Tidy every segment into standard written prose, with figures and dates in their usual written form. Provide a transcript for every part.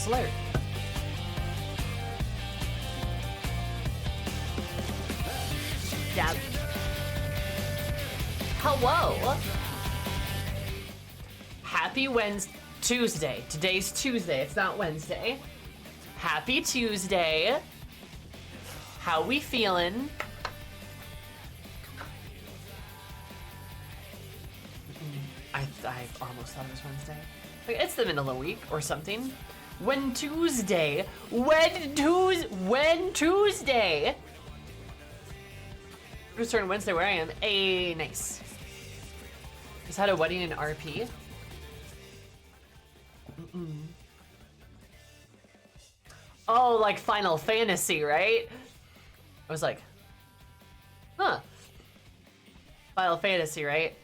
slurp. Dab. Hello. Happy Tuesday. Today's Tuesday. It's not Wednesday. Happy Tuesday. How we feeling? I almost thought it was Wednesday. Like, it's the middle of the week or something. When Tuesday. It's starting Wednesday where I am. Nice. Just had a wedding in RP. Oh, like Final Fantasy, right? I was like, huh. Final Fantasy, right?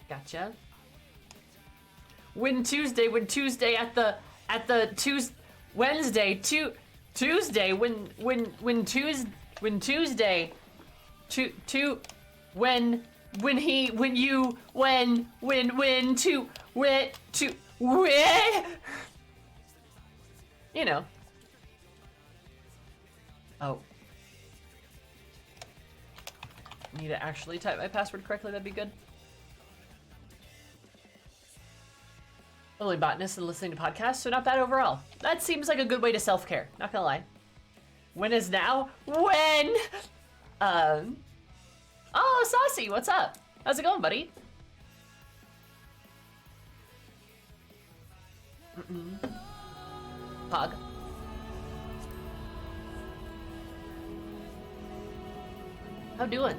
Gotcha. Tuesday at the Tuesday, Wednesday, Tuesday, when you know. Oh. Need to actually type my password correctly, that'd be good. Only botanist and listening to podcasts, so not bad overall. That seems like a good way to self-care, not gonna lie. When is now? When? Oh, Saucy, what's up? How's it going, buddy? Pog. How doing?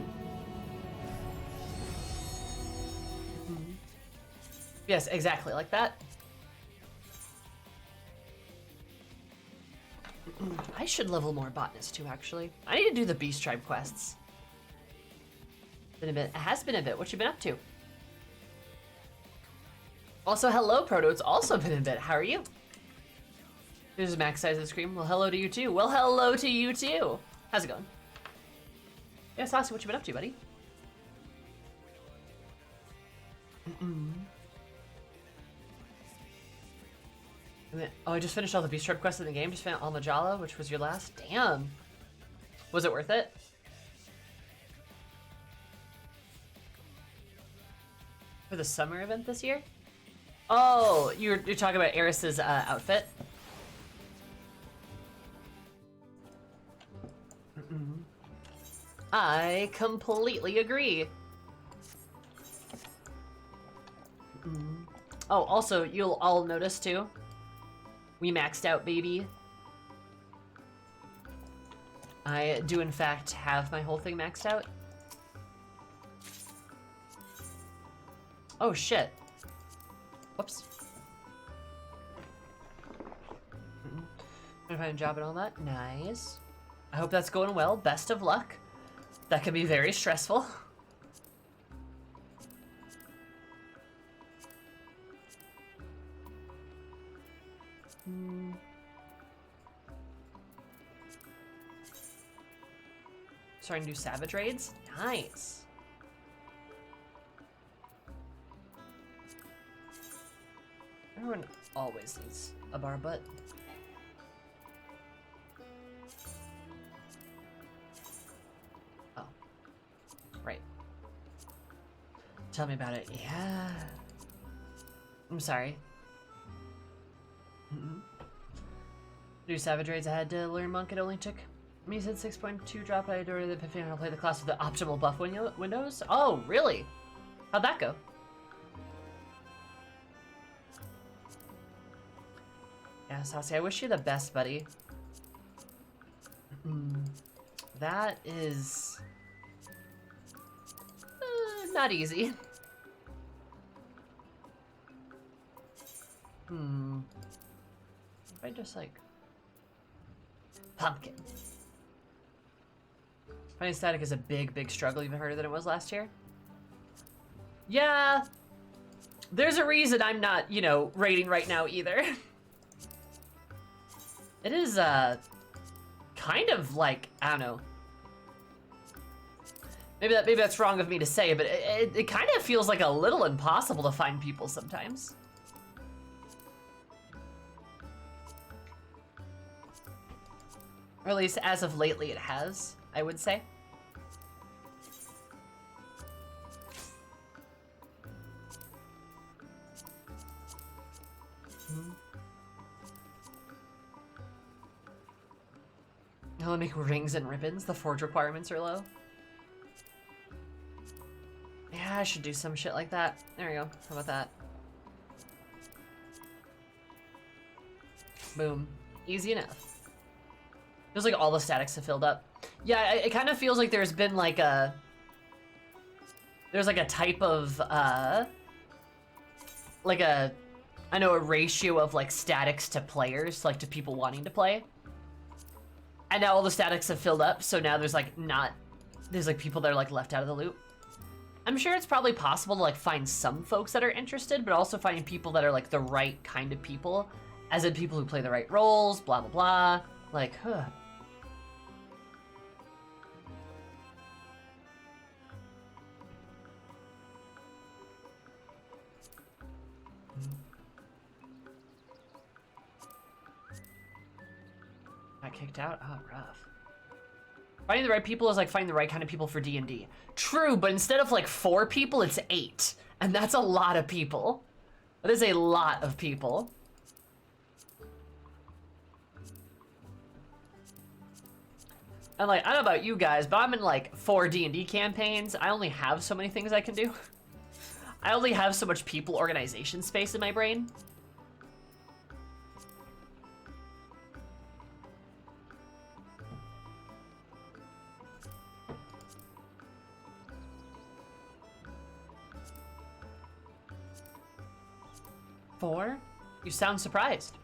Yes, exactly like that. I should level more botanist too, actually. I need to do the Beast Tribe quests. Been a bit. It has been a bit. What you been up to? Also, hello, Proto. It's also been a bit. How are you? There's a max size of the screen. Well, hello to you too. Well, hello to you too. How's it going? Yeah, Saucy, what you been up to, buddy? Oh, I just finished all the Beast Tribe quests in the game. Just found Almajala, which was your last. Damn. Was it worth it? For the summer event this year? Oh, you're talking about Eris's outfit? I completely agree. Oh, also, you'll all notice too. We maxed out, baby. I do, in fact, have my whole thing maxed out. Oh, shit. Whoops. Gonna find a job and all that. Nice. I hope that's going well. Best of luck. That can be very stressful. Starting to do Savage raids? Nice. Everyone always needs a bar butt. Oh. Right. Tell me about it. Yeah. I'm sorry. To do Savage raids, I had to learn Monk. It only took me said 6.2 drop. I adored the Epiphany. I'll play the class with the optimal buff windows. Oh, really? How'd that go? Yeah, Saucy, I wish you the best, buddy. That is not easy. If I just like pumpkin. Finding static is a big struggle, even harder than it was last year. Yeah, there's a reason I'm not, you know, raiding right now either. It is kind of like, I don't know. Maybe that's wrong of me to say, but it kind of feels like a little impossible to find people sometimes. Or at least as of lately it has, I would say. I'll make rings and ribbons. The forge requirements are low. Yeah, I should do some shit like that. There we go. How about that? Boom. Easy enough. Feels like all the statics have filled up. Yeah, it kind of feels like there's been like a... There's like a type of, like a... I know a ratio of like statics to players, like to people wanting to play. And now all the statics have filled up, so now there's like not... There's like people that are like left out of the loop. I'm sure it's probably possible to like find some folks that are interested, but also finding people that are like the right kind of people. As in people who play the right roles, blah, blah, blah. Like, huh. Got kicked out? Oh, rough. Finding the right people is like finding the right kind of people for D&D. True, but instead of like 4 people, it's 8. And that's a lot of people. That is a lot of people. And like, I don't know about you guys, but I'm in like 4 D&D campaigns. I only have so many things I can do. I only have so much people organization space in my brain. Four? You sound surprised.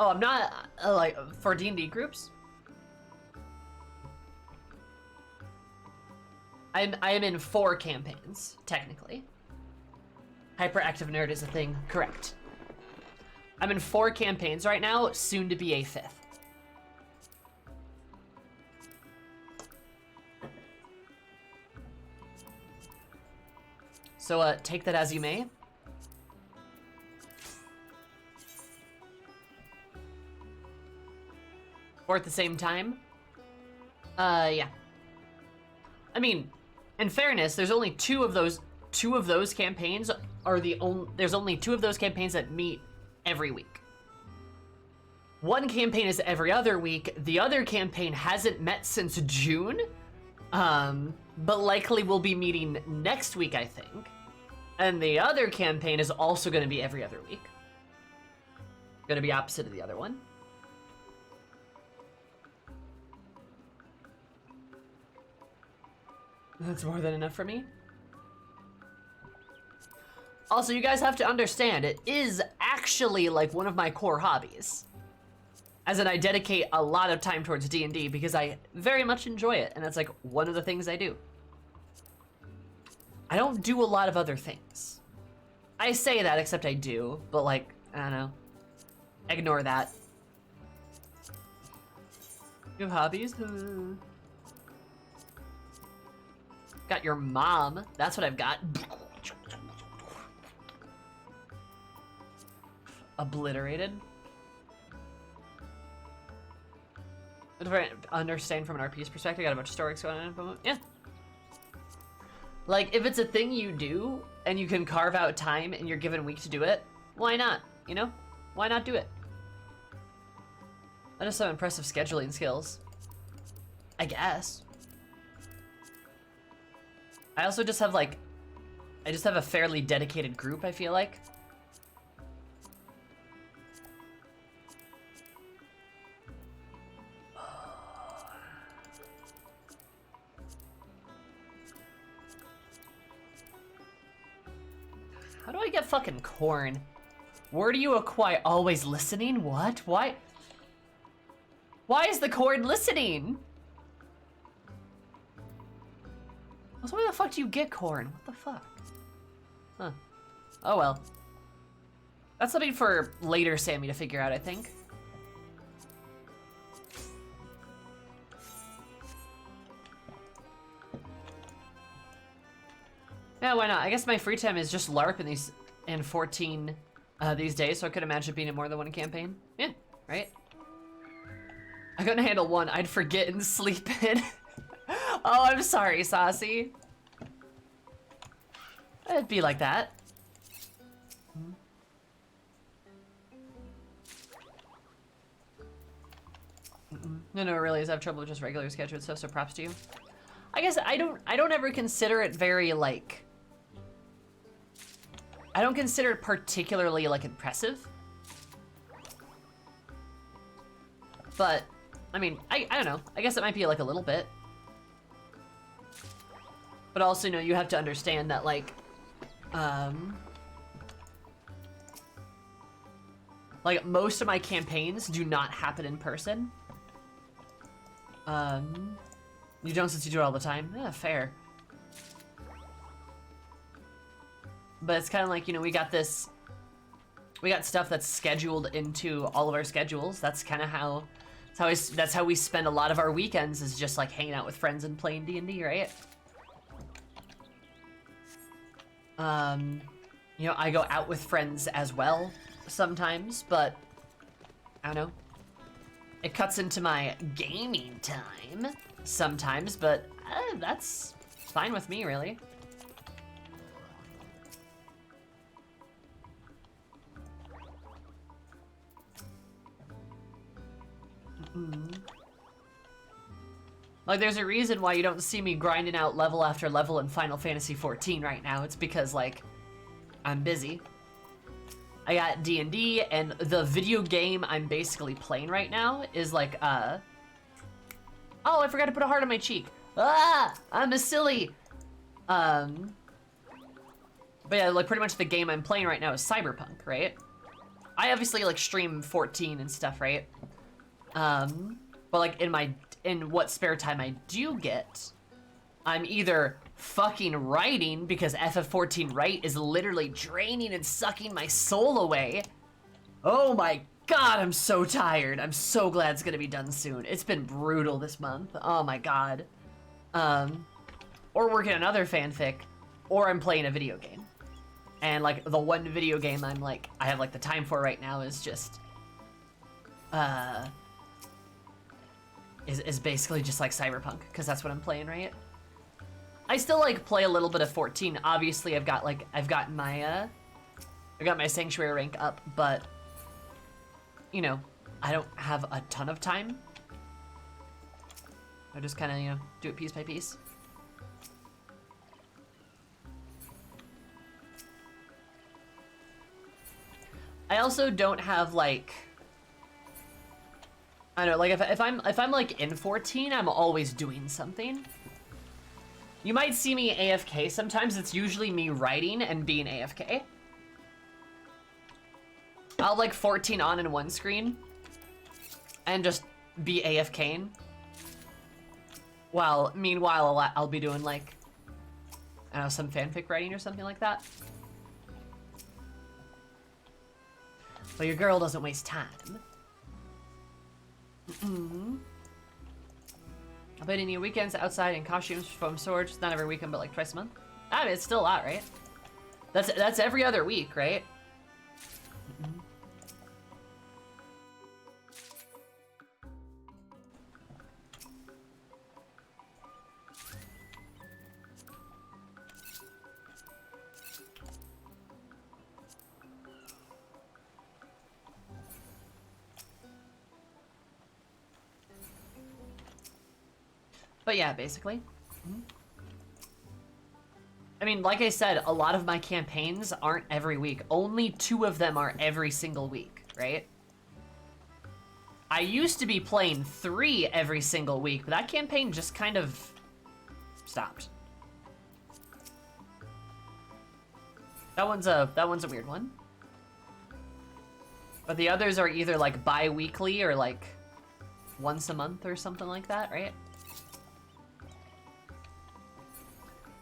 Oh, I'm not, like, for D&D groups? I am in 4 campaigns, technically. Hyperactive nerd is a thing, correct. I'm in 4 campaigns right now, soon to be a 5th. So, take that as you may. Or at the same time. Yeah. I mean, in fairness, there's only 2 of those campaigns are there's only 2 of those campaigns that meet every week. One campaign is every other week. The other campaign hasn't met since June. But likely will be meeting next week, I think. And the other campaign is also going to be every other week. Going to be opposite of the other one. That's more than enough for me. Also, you guys have to understand, it is actually like one of my core hobbies. As in, I dedicate a lot of time towards D&D because I very much enjoy it, and that's like one of the things I do. I don't do a lot of other things. I say that, except I do, but like, I don't know. Ignore that. You have hobbies? Got your mom. That's what I've got. Obliterated. If I understand from an RP's perspective, got a bunch of stories going on. Yeah. Like, if it's a thing you do, and you can carve out time, and you're given a week to do it, why not? You know? Why not do it? I just have impressive scheduling skills. I guess. I also just have, like... I just have a fairly dedicated group, I feel like. How do I get fucking corn? Where do you acquire? Always listening? What? Why? Why is the corn listening? Also, where the fuck do you get corn? What the fuck? Huh. Oh well. That's something for later Sammy to figure out, I think. Yeah, why not? I guess my free time is just LARP in 14 these days, so I could imagine being in more than one campaign. Yeah. right? I couldn't handle one. I'd forget and sleep in. Oh, I'm sorry, Saucy. It'd be like that. No, it really is. I have trouble with just regular scheduled stuff, so props to you. I guess I don't ever consider it very, like... I don't consider it particularly, like, impressive. But, I mean, I don't know. I guess it might be, like, a little bit. But also, you know, you have to understand that, like, most of my campaigns do not happen in person. You don't since you do it all the time. Yeah, fair. But it's kind of like, you know, we got stuff that's scheduled into all of our schedules. That's kind of how, that's how we spend a lot of our weekends, is just like hanging out with friends and playing D&D, right? You know, I go out with friends as well sometimes, but I don't know. It cuts into my gaming time sometimes, but that's fine with me, really. Like, there's a reason why you don't see me grinding out level after level in Final Fantasy XIV right now. It's because, like, I'm busy. I got D&D, and the video game I'm basically playing right now is like, oh, I forgot to put a heart on my cheek. Ah, I'm a silly. But yeah, like, pretty much the game I'm playing right now is Cyberpunk, right? I obviously, like, stream 14 and stuff, right? But, like, in what spare time I do get, I'm either fucking writing, because FF14 write is literally draining and sucking my soul away. Oh my god, I'm so tired. I'm so glad it's gonna be done soon. It's been brutal this month. Oh my god. Or working on another fanfic, or I'm playing a video game. And, like, the one video game I have, like, the time for right now is just, is basically just, like, Cyberpunk, because that's what I'm playing, right? I still, like, play a little bit of 14. Obviously, I've got my Sanctuary rank up, but, you know, I don't have a ton of time. I just kind of, you know, do it piece by piece. I also don't have, like, I don't know, like, if I'm like in 14, I'm always doing something. You might see me AFK sometimes. It's usually me writing and being AFK. I'll, like, 14 on in one screen and just be AFKing. While, meanwhile, I'll be doing, like, I don't know, some fanfic writing or something like that. But your girl doesn't waste time. I played any weekends outside in costumes, foam swords, not every weekend, but like twice a month. I mean, it's still a lot, right? That's every other week, right? But yeah, basically. I mean, like I said, a lot of my campaigns aren't every week. Only 2 of them are every single week, right? I used to be playing 3 every single week, but that campaign just kind of stopped. That one's a weird one. But the others are either like bi-weekly or like once a month or something like that, right?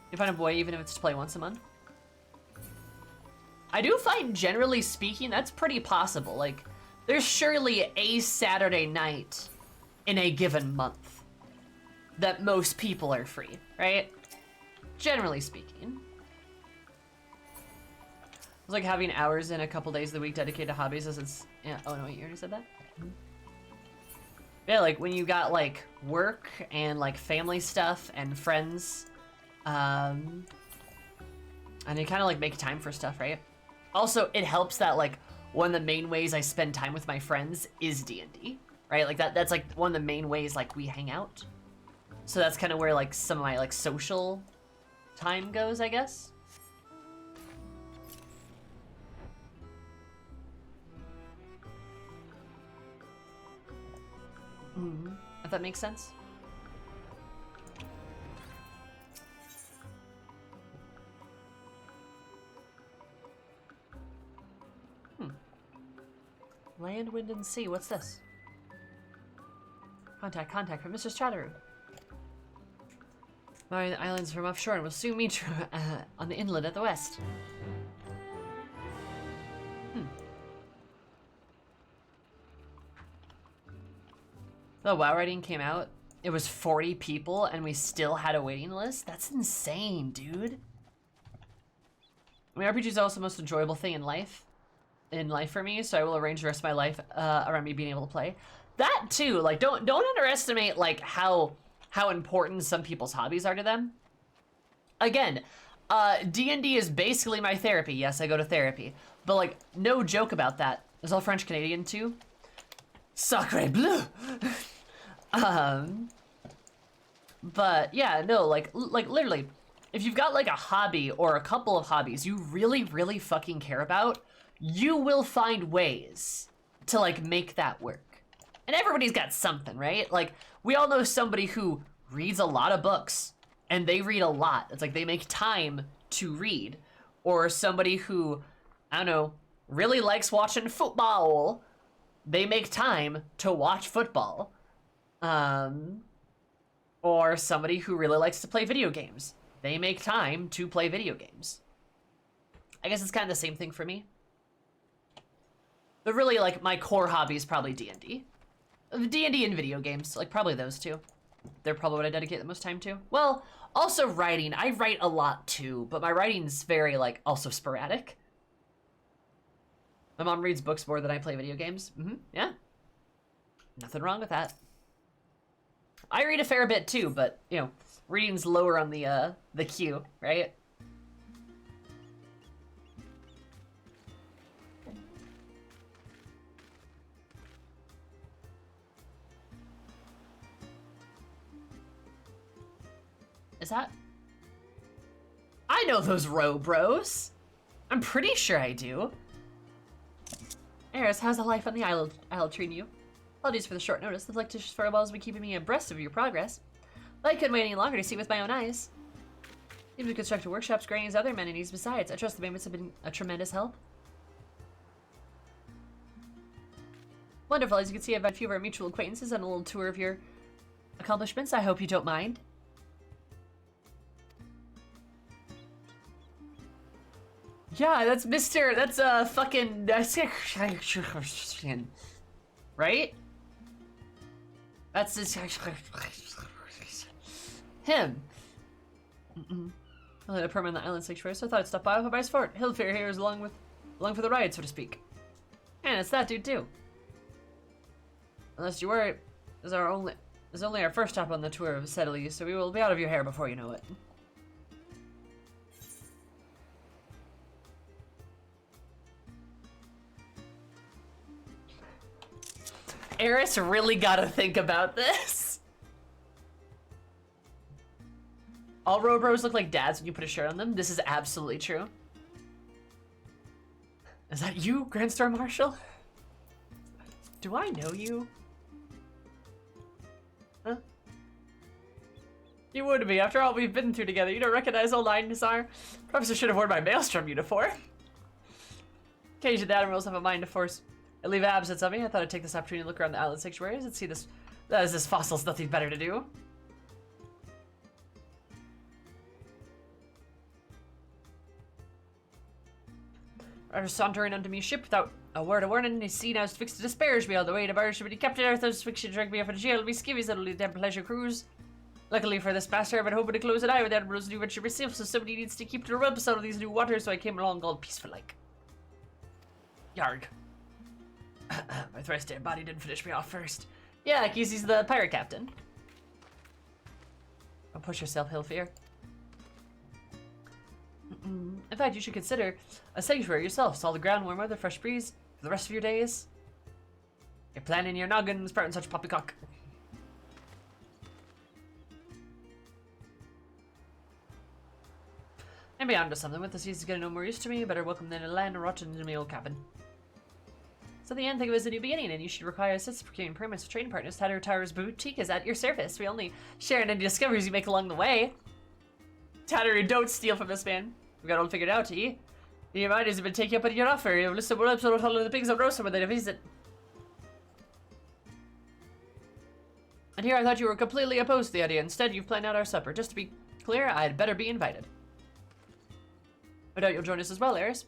You find a boy even if it's to play once a month? I do find, generally speaking, that's pretty possible. Like, there's surely a Saturday night in a given month that most people are free, right? Generally speaking. It's like having hours in a couple days of the week dedicated to hobbies as it's... Yeah, oh no, wait, you already said that? Yeah, like when you got like work and like family stuff and friends, and you kind of like make time for stuff, right? Also, it helps that like one of the main ways I spend time with my friends is D&D, right? Like that's like one of the main ways like we hang out. So that's kind of where like some of my like social time goes, I guess. If that makes sense. Land, wind, and sea. What's this? Contact from Mr. Stratteroo. Monitoring the islands from offshore and will soon meet you on the inlet at the west. The WoW writing came out, it was 40 people and we still had a waiting list? That's insane, dude. I mean, RPG is also the most enjoyable thing in life for me, so I will arrange the rest of my life around me being able to play. That too, like don't underestimate like how important some people's hobbies are to them. Again, D&D is basically my therapy. Yes, I go to therapy. But like, no joke about that. It's all French Canadian too. Sacre bleu! But yeah, no, like literally, if you've got like a hobby or a couple of hobbies you really, really fucking care about, you will find ways to like make that work. And everybody's got something, right? Like, we all know somebody who reads a lot of books and they read a lot. It's like they make time to read. Or somebody who, I don't know, really likes watching football. They make time to watch football. Or somebody who really likes to play video games. They make time to play video games. I guess it's kind of the same thing for me. But really, like, my core hobby is probably D&D. D&D and video games, like, probably those two. They're probably what I dedicate the most time to. Well, also writing. I write a lot, too, but my writing's very, like, also sporadic. My mom reads books more than I play video games. Yeah. Nothing wrong with that. I read a fair bit, too, but, you know, reading's lower on the queue, right? Is that? I know those row bros. I'm pretty sure I do. Eris, how's the life on the isle treating you? Apologies for the short notice. The fictitious fireballs have been keeping me abreast of your progress. But I couldn't wait any longer to see with my own eyes. You've constructed workshops, grannies, other amenities besides. I trust the payments have been a tremendous help. Wonderful. As you can see, I've had a few of our mutual acquaintances on a little tour of your accomplishments. I hope you don't mind. Yeah, that's Mr. That's fucking right? That's his him. I let a permanent on the island sanctuary, so I thought I'd stop by with my fort. Hillfair here is along for the ride, so to speak. And it's that dude too. Unless you worry, is only our first stop on the tour of Sedley, so we will be out of your hair before you know it. Eris really gotta think about this. All row bros look like dads when you put a shirt on them. This is absolutely true. Is that you, Grand Star Marshal? Do I know you? Huh? You would be. After all we've been through together, you don't recognize old Einazar? Perhaps I should have worn my Maelstrom uniform. Occasionally the admirals have a mind to force and leave absence of me. I thought I'd take this opportunity to look around the island sanctuaries and see this. As this fossil's nothing better to do. After sauntering unto me ship without a word of warning, his sea now is fixed to disparage me all the way to Irish, but he kept it earth as fiction drag me off in jail. Me skivvies that'll lead them pleasure cruise. Luckily for this master, I've been hoping to close an eye with admirals new venture myself, so somebody needs to keep the ropes out of these new waters, so I came along all peaceful like. Yarg. My thrice-dead body didn't finish me off first. Yeah, Kizzy's the pirate captain. Don't push yourself, Hilfear. In fact, you should consider a sanctuary yourself. Solid ground, warm weather, fresh breeze for the rest of your days. You're planning your noggin, sprouting such poppycock. Maybe I'm just something with the seasons getting no more used to me. Better welcome than a land rotting into my old cabin. So in the end, think of it as a new beginning, and you should require assistance for procuring permits with trading partners. Tatter Tower's boutique is at your service. We only share in any discoveries you make along the way. Tatter, don't steal from this man. We got it all figured out, eh? Your mind has been taking up on your offer. You've listened to episode of the pigs on roast where they visit. And here I thought you were completely opposed to the idea. Instead, you've planned out our supper. Just to be clear, I'd better be invited. I doubt you'll join us as well, Eris.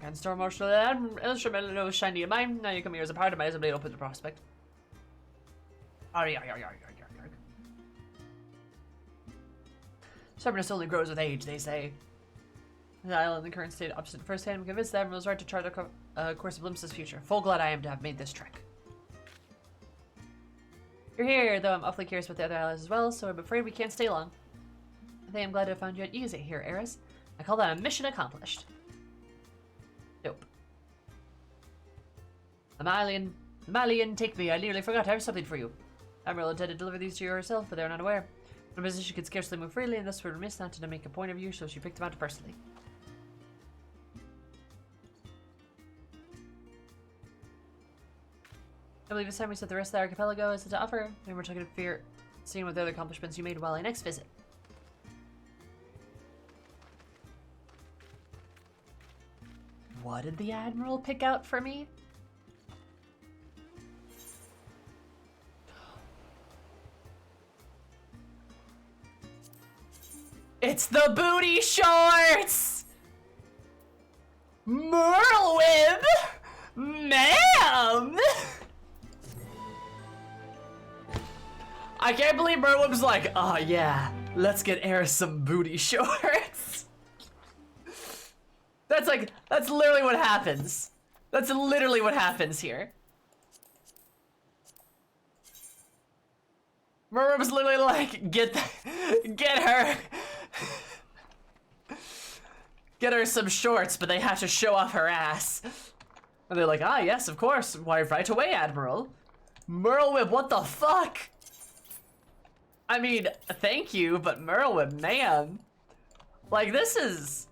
Can't store more to that instrument was shiny in mine. Now you come here as a part of my as a blade open the prospect. Stubbornness only grows with age, they say. The island in the current state opposite firsthand. I'm convinced that everyone's right to chart a course of Limsa's future. Full glad I am to have made this trek. You're here, though I'm awfully curious about the other allies as well, so I'm afraid we can't stay long. I think I'm glad to have found you at ease here, Eris. I call that a mission accomplished. Nope. Malian, take me. I nearly forgot. I have something for you. Admiral intended to deliver these to you herself, but they're not aware. Her position could scarcely move freely, and thus we're remiss not to make a point of you, so she picked them out personally. I believe it's time we set the rest of the archipelago as to offer. Maybe we're talking to seeing what the other accomplishments you made while I next visit. What did the Admiral pick out for me? It's the booty shorts! Merlwyn! Ma'am! I can't believe Merlwyn's like, oh yeah, let's get Eris some booty shorts. That's literally what happens. That's literally what happens here. Merlwyn's literally like, get her. Get her some shorts, but they have to show off her ass. And they're like, ah, yes, of course. Why, right away, Admiral. Merlwyn, what the fuck? I mean, thank you, but Merlwyn, man. Like, this is...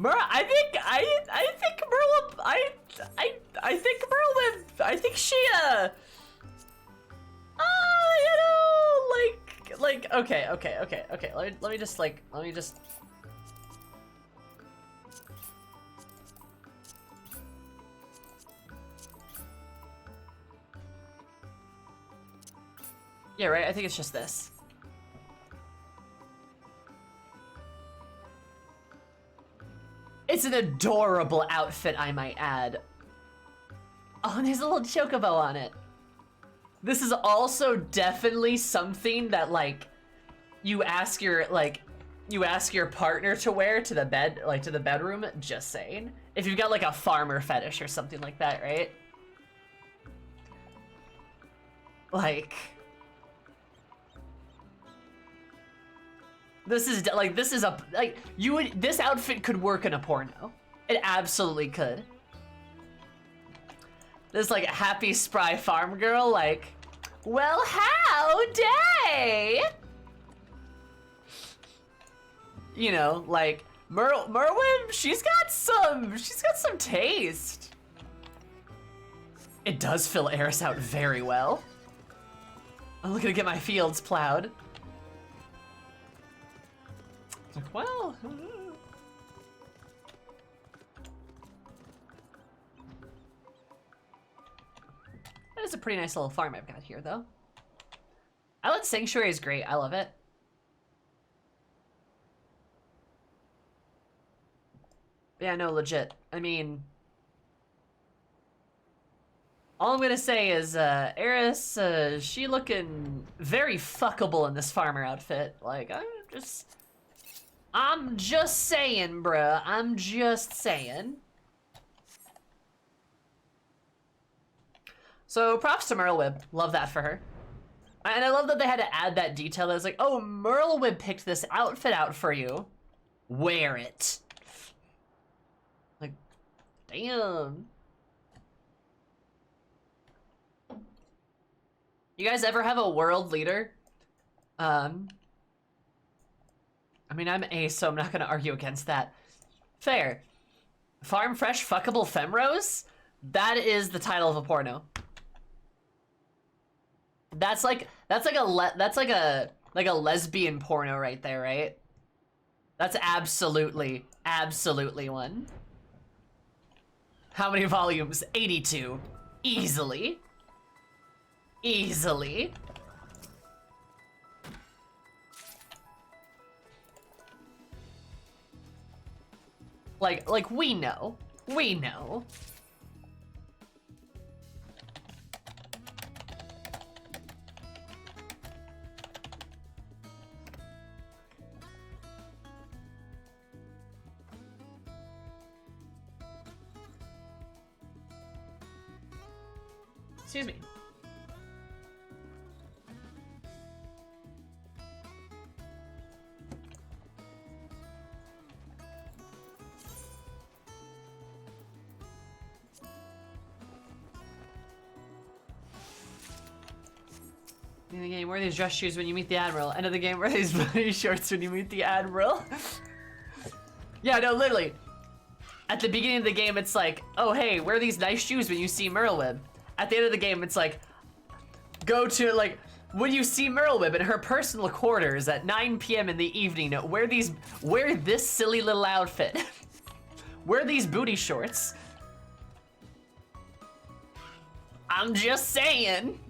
I think she, you know, like, okay. Let me just... Yeah, right, I think it's just this. It's an adorable outfit, I might add. Oh, and there's a little chocobo on it. This is also definitely something that, like, you ask your partner to wear to the bed, like, to the bedroom, just saying. If you've got, like, a farmer fetish or something like that, right? Like... This outfit could work in a porno. It absolutely could. This, like, happy, spry farm girl, like, well, howdy! You know, like, Merlwyn, she's got some taste. It does fill Eris out very well. I'm looking to get my fields plowed. Like, well, that is a pretty nice little farm I've got here, though. Island Sanctuary is great. I love it. Yeah, no, legit. I mean, all I'm gonna say is, Eris, she looking very fuckable in this farmer outfit. Like, I'm just... I'm just saying, bruh. I'm just saying. So props to Merlewib. Love that for her. And I love that they had to add that detail that was like, oh, Merlewib picked this outfit out for you. Wear it. Like, damn. You guys ever have a world leader? I mean, I'm ace, so I'm not gonna argue against that. Fair. Farm fresh fuckable femros? That is the title of a porno. That's like a lesbian porno right there, right? That's absolutely one. How many volumes? 82. Easily. Easily. Like we know. We know. Excuse me. In the game, wear these dress shoes when you meet the Admiral. End of the game, wear these booty shorts when you meet the Admiral. Yeah, no, literally. At the beginning of the game, it's like, oh, hey, wear these nice shoes when you see Merlewib. At the end of the game, it's like, go to, like, when you see Merlewib in her personal quarters at 9 p.m. in the evening, wear this silly little outfit. Wear these booty shorts. I'm just saying.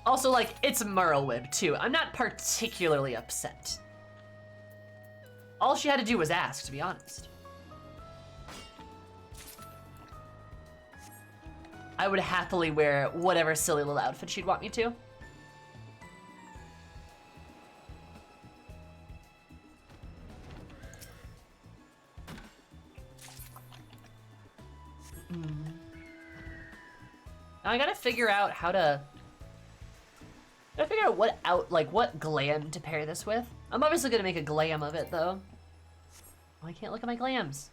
Also, like, it's Merlewib, too. I'm not particularly upset. All she had to do was ask, to be honest. I would happily wear whatever silly little outfit she'd want me to. Now I gotta figure out how to... I figure out what glam to pair this with. I'm obviously gonna make a glam of it, though. Oh, I can't look at my glams.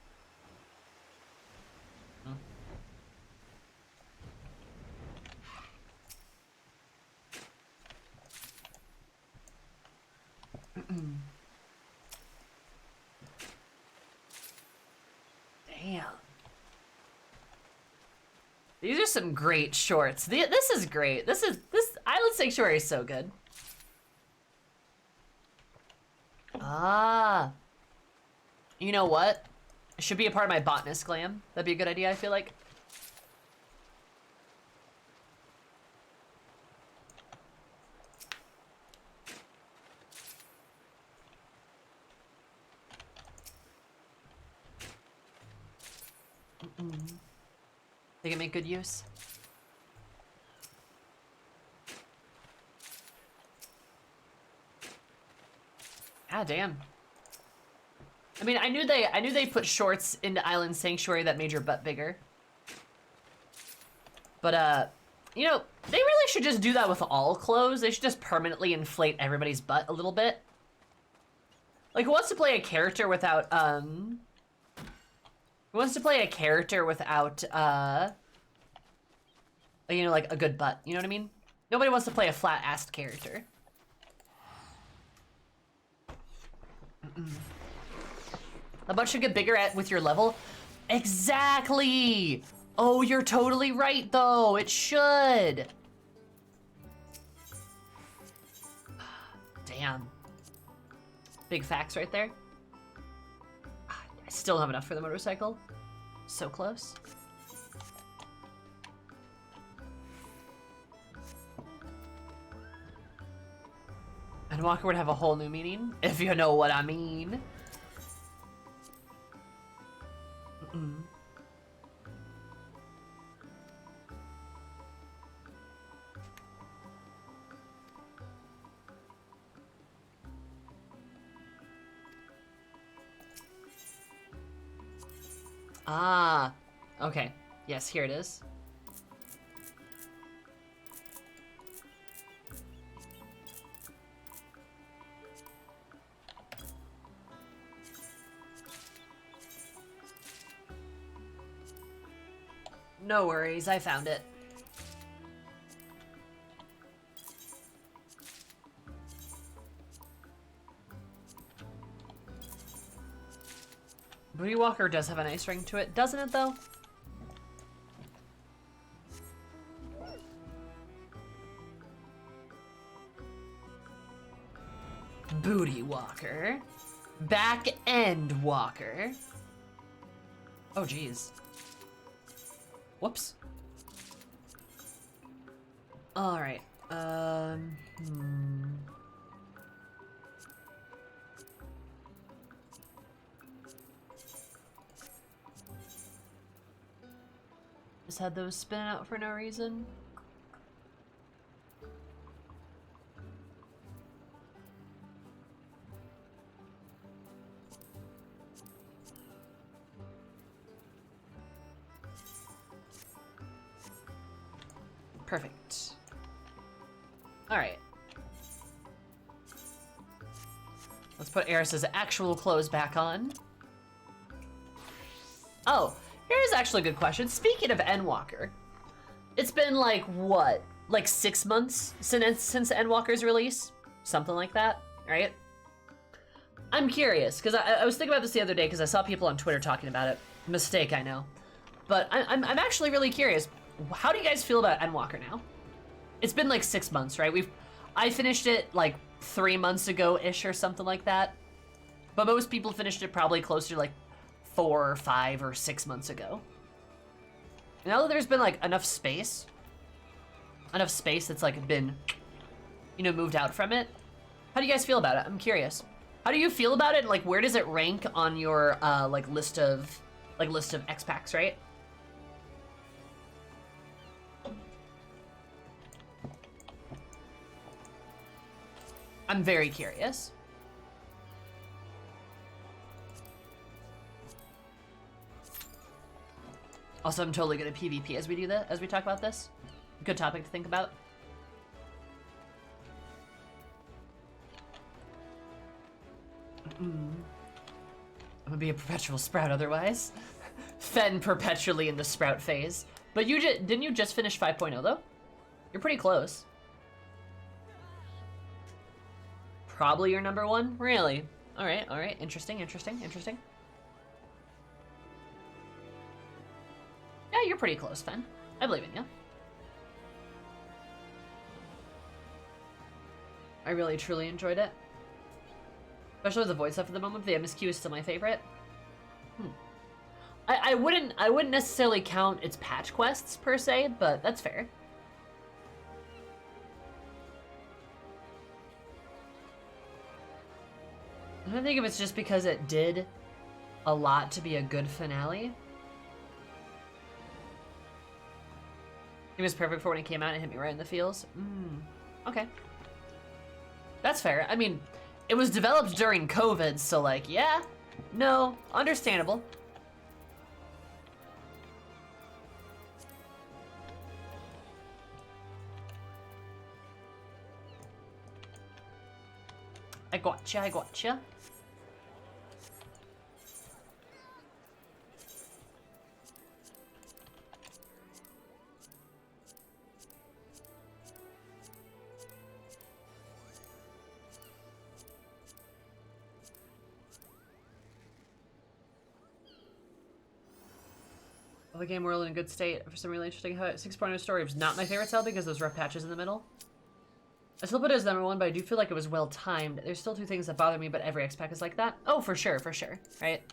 Damn. These are some great shorts. This is great. This Island Sanctuary is so good. Ah. You know what? It should be a part of my botanist glam. That'd be a good idea, I feel like. They can make good use. Ah, damn. I mean, I knew they put shorts into Island Sanctuary that made your butt bigger. But you know, they really should just do that with all clothes. They should just permanently inflate everybody's butt a little bit. Like, who wants to play a character without who wants to play a character without, you know, like a good butt? You know what I mean? Nobody wants to play a flat-assed character. A butt should get bigger with your level. Exactly! Oh, you're totally right, though. It should. Damn. Big facts right there. I still don't have enough for the motorcycle. So close. And Walker would have a whole new meaning, if you know what I mean. Ah, okay. Yes, here it is. No worries, I found it. Booty Walker does have a nice ring to it, doesn't it though? Booty Walker. Back End Walker. Oh geez. Whoops. Alright. Just had those spinning out for no reason. Perfect. Alright. Let's put Eris's actual clothes back on. Oh, here's actually a good question. Speaking of Endwalker, it's been like, what? Like 6 months since Endwalker's release? Something like that, right? I'm curious, because I was thinking about this the other day because I saw people on Twitter talking about it. Mistake, I know. But I'm actually really curious. How do you guys feel about Endwalker now? It's been like 6 months, right? I finished it like 3 months ago-ish or something like that. But most people finished it probably closer to like 4 or 5 or 6 months ago. Now that there's been like enough space that's like been, you know, moved out from it. How do you guys feel about it? I'm curious. How do you feel about it? Like, where does it rank on your like list of X packs, right? I'm very curious. Also, I'm totally gonna PvP as we do that, as we talk about this. Good topic to think about. I'm gonna be a perpetual sprout otherwise. Fen perpetually in the sprout phase. But didn't you just finish 5.0 though? You're pretty close. Probably your number one? Really? Alright. Interesting. Yeah, you're pretty close, Fen. I believe in you. I really, truly enjoyed it. Especially with the voice stuff at the moment. The MSQ is still my favorite. I wouldn't necessarily count its patch quests, per se, but that's fair. I don't think if it's just because it did a lot to be a good finale. It was perfect for when it came out and hit me right in the feels. Okay. That's fair. I mean, it was developed during COVID, so like, yeah, no, understandable. I gotcha. Well, the game world in a good state for some really interesting 6.0 story. It was not my favorite style because those rough patches in the middle. I still put it as number one, but I do feel like it was well timed. There's still 2 things that bother me, but every X-Pack is like that. Oh, for sure, right?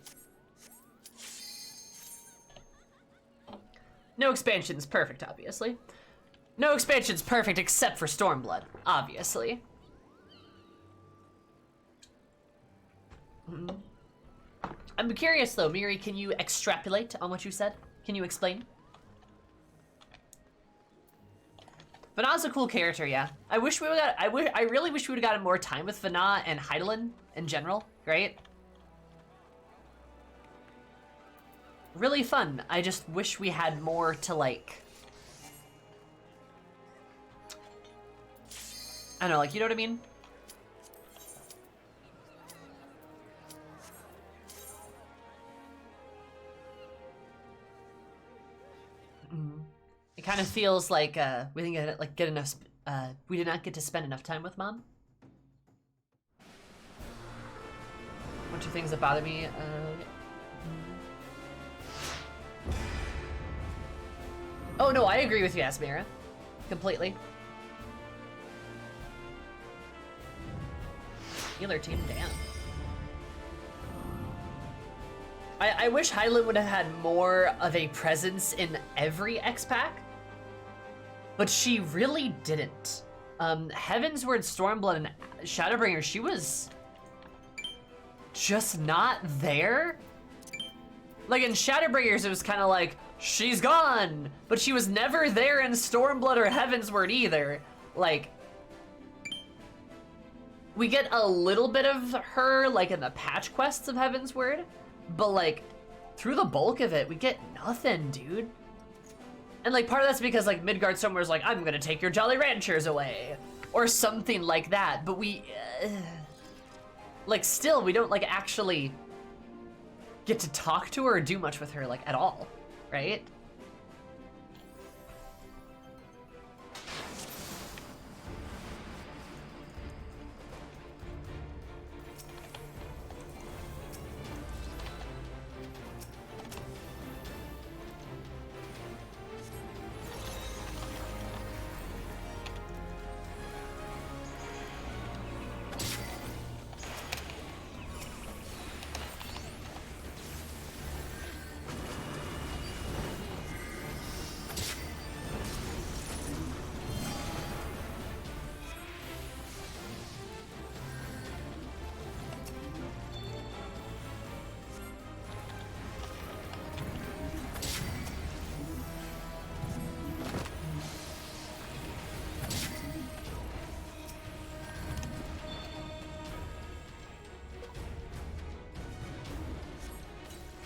No expansion's perfect, obviously. No expansion's perfect except for Stormblood, obviously. I'm curious though, Miri, can you extrapolate on what you said? Can you explain? Vana's a cool character, yeah. I really wish we would've gotten more time with Vana and Hydaelyn in general, right? really fun. I just wish we had more to, like... I don't know, like, you know what I mean? It kind of feels like we didn't get enough. We did not get to spend enough time with Mom. One, two things that bother me. Oh no, I agree with you, Asmira. Completely. Healer team, damn. I wish Hyland would have had more of a presence in every X-Pack, but she really didn't. Heavensward, Stormblood, and Shadowbringer, she was just not there. Like in Shadowbringers, it was kind of like, she's gone, but she was never there in Stormblood or Heavensward either. Like, we get a little bit of her, like, in the patch quests of Heavensward, but, like, through the bulk of it, we get nothing, dude. And, like, part of that's because, like, Midgardstorm's like, I'm gonna take your Jolly Ranchers away, or something like that, but we, like, still, we don't, like, actually get to talk to her or do much with her, like, at all, right?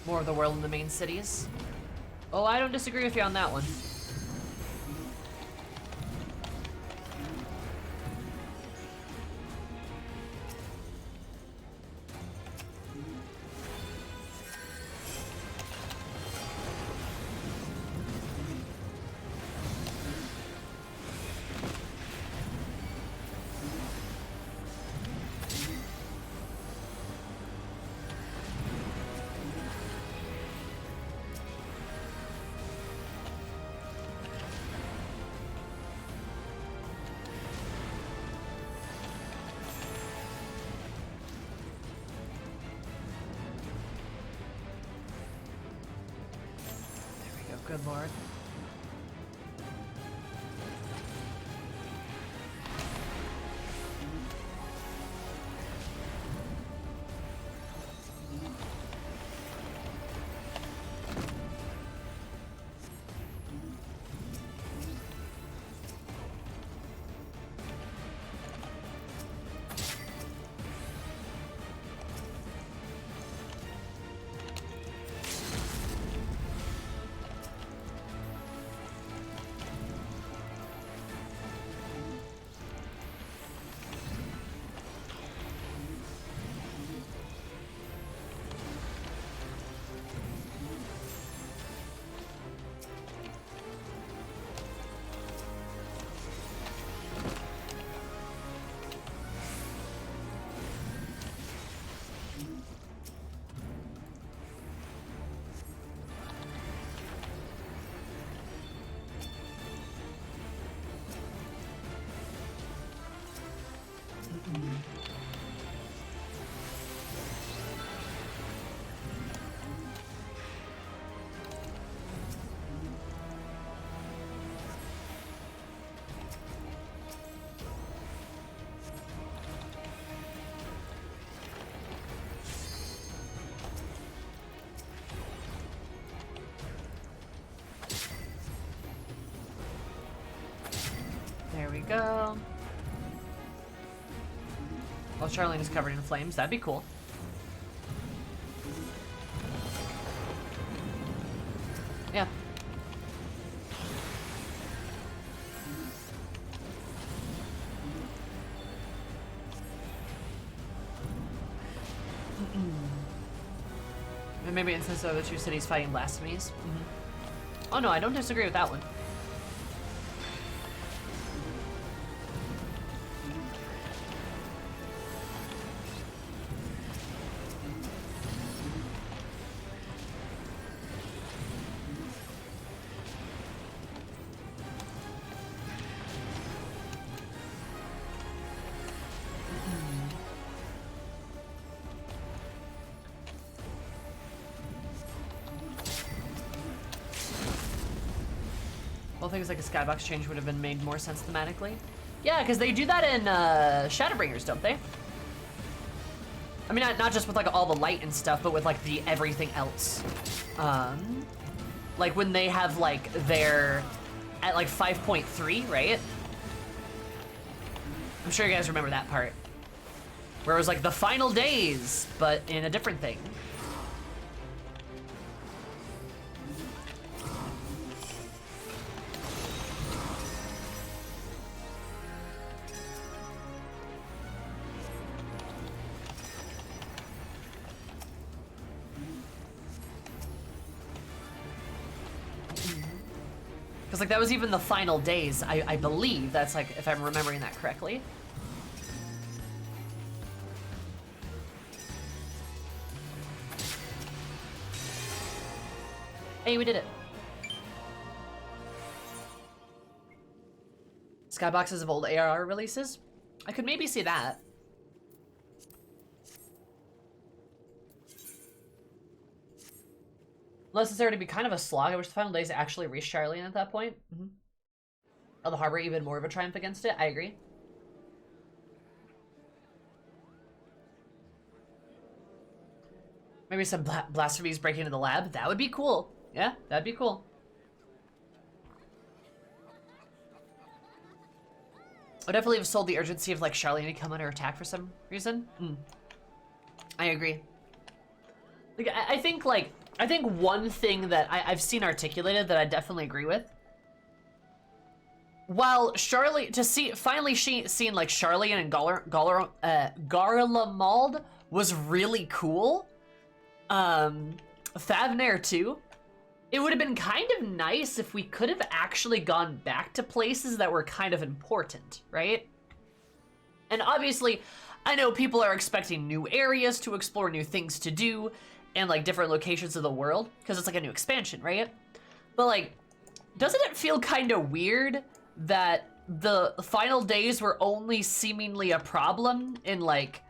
More of the world in the main cities. Oh, I don't disagree with you on that one. Good lord. There we go. Well, Charlene is covered in flames. That'd be cool. Yeah. And maybe instance of the two cities fighting blasphemies. Oh no, I don't disagree with that one. Well, things like a skybox change would have been made more sense thematically. Yeah, because they do that in Shadowbringers, don't they? I mean, not just with like all the light and stuff, but with like the everything else. Like when they have like their at like 5.3, right? I'm sure you guys remember that part. Where it was like the final days, but in a different thing. Because like that was even the final days, I believe. That's like, if I'm remembering that correctly. Hey, we did it. Skyboxes of old ARR releases? I could maybe see that. Unless it's there to be kind of a slog. I wish the final days actually reached Charlian at that point. Oh, the harbor even more of a triumph against it. I agree. Maybe some blasphemies breaking into the lab. That would be cool. Yeah, that'd be cool. I would definitely have sold the urgency of like Charlian to come under attack for some reason. I agree. Like I think one thing that I've seen articulated that I definitely agree with. While finally seeing like Charlian and Garlemald was really cool. Thavnair too. It would have been kind of nice if we could have actually gone back to places that were kind of important, right? And obviously, I know people are expecting new areas to explore, new things to do, and like different locations of the world, because it's like a new expansion, right? But like, doesn't it feel kind of weird that the final days were only seemingly a problem in like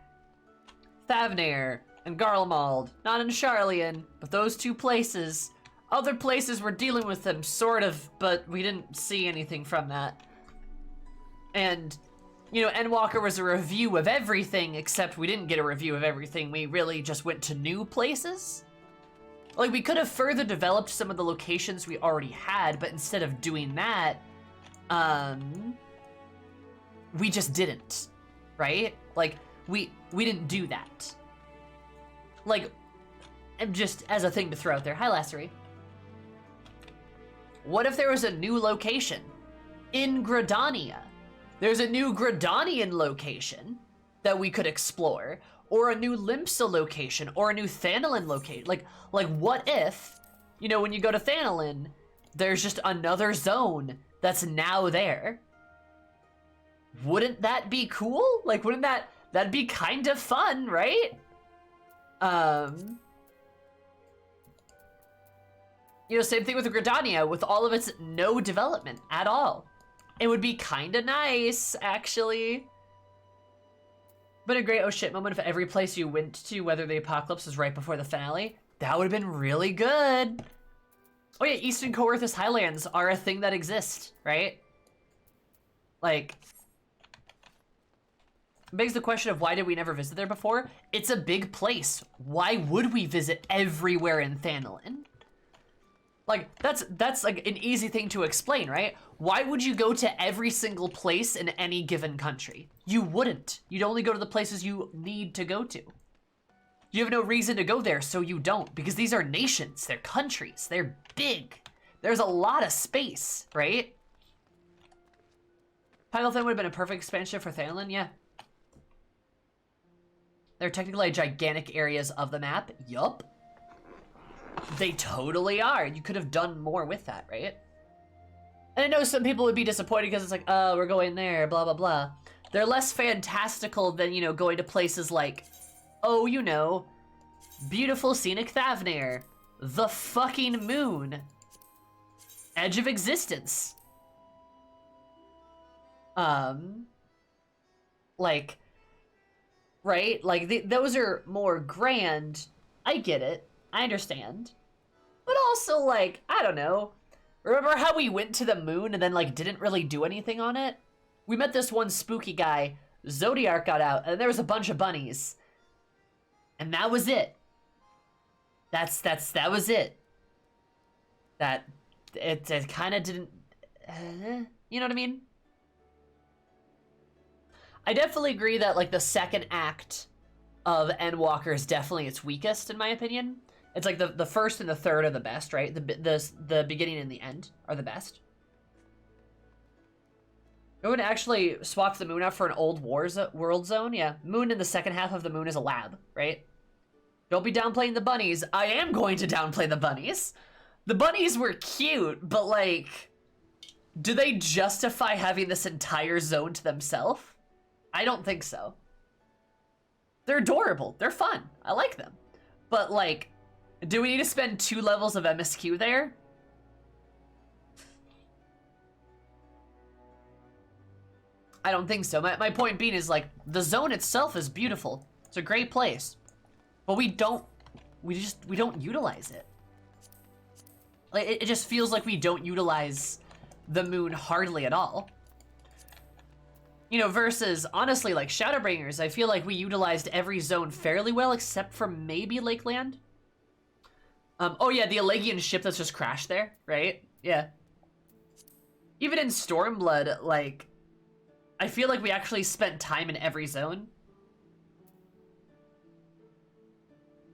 Thavnair and Garlemald, not in Charlian, but those two places. Other places were dealing with them, sort of, but we didn't see anything from that. And, you know, Endwalker was a review of everything, except we didn't get a review of everything. We really just went to new places. Like, we could have further developed some of the locations we already had, but instead of doing that, we just didn't, right? Like, we didn't do that. Like, and just as a thing to throw out there. Hi, Lassery. What if there was a new location in Gridania? There's a new Gridanian location that we could explore, or a new Limpsa location, or a new Thanalin location. Like what if, you know, when you go to Thanalin, there's just another zone that's now there? Wouldn't that be cool? Like, wouldn't that'd be kind of fun, right? You know, same thing with Gridania, with all of its no development at all. It would be kind of nice, actually. But a great oh shit moment if every place you went to, whether the apocalypse was right before the finale, that would have been really good. Oh yeah, Eastern Coerthus Highlands are a thing that exist, right? Like, begs the question of why did we never visit there before? It's a big place. Why would we visit everywhere in Thanalin? Like, that's like an easy thing to explain, right? Why would you go to every single place in any given country? You wouldn't. You'd only go to the places you need to go to. You have no reason to go there, so you don't, because these are nations, they're countries, they're big. There's a lot of space, right? Pilothon would have been a perfect expansion for Thanalan, yeah. They're technically gigantic areas of the map. Yup. They totally are. You could have done more with that, right? And I know some people would be disappointed because it's like, oh, we're going there, blah, blah, blah. They're less fantastical than, you know, going to places like, oh, you know, beautiful scenic Thavnir, the fucking moon, edge of existence. Like, right? Like, those are more grand. I get it. I understand. But also, like, I don't know. Remember how we went to the moon and then, like, didn't really do anything on it? We met this one spooky guy, Zodiac got out, and there was a bunch of bunnies. And that was it. That was it. It kind of didn't... you know what I mean? I definitely agree that, like, the second act of Endwalker is definitely its weakest, in my opinion. It's like the first and the third are the best, right? The beginning and the end are the best. We're going to actually swap the moon out for an old world zone. Yeah, moon in the second half of the moon is a lab, right? Don't be downplaying the bunnies. I am going to downplay the bunnies. The bunnies were cute, but like, do they justify having this entire zone to themselves? I don't think so. They're adorable. They're fun. I like them. But like, do we need to spend 2 levels of MSQ there? I don't think so. My point being is like, the zone itself is beautiful. It's a great place. But we don't utilize it. Like, it just feels like we don't utilize the moon hardly at all. You know, versus, honestly, like, Shadowbringers, I feel like we utilized every zone fairly well, except for maybe Lakeland. Oh yeah, the Elegian ship that's just crashed there, right? Yeah. Even in Stormblood, like, I feel like we actually spent time in every zone.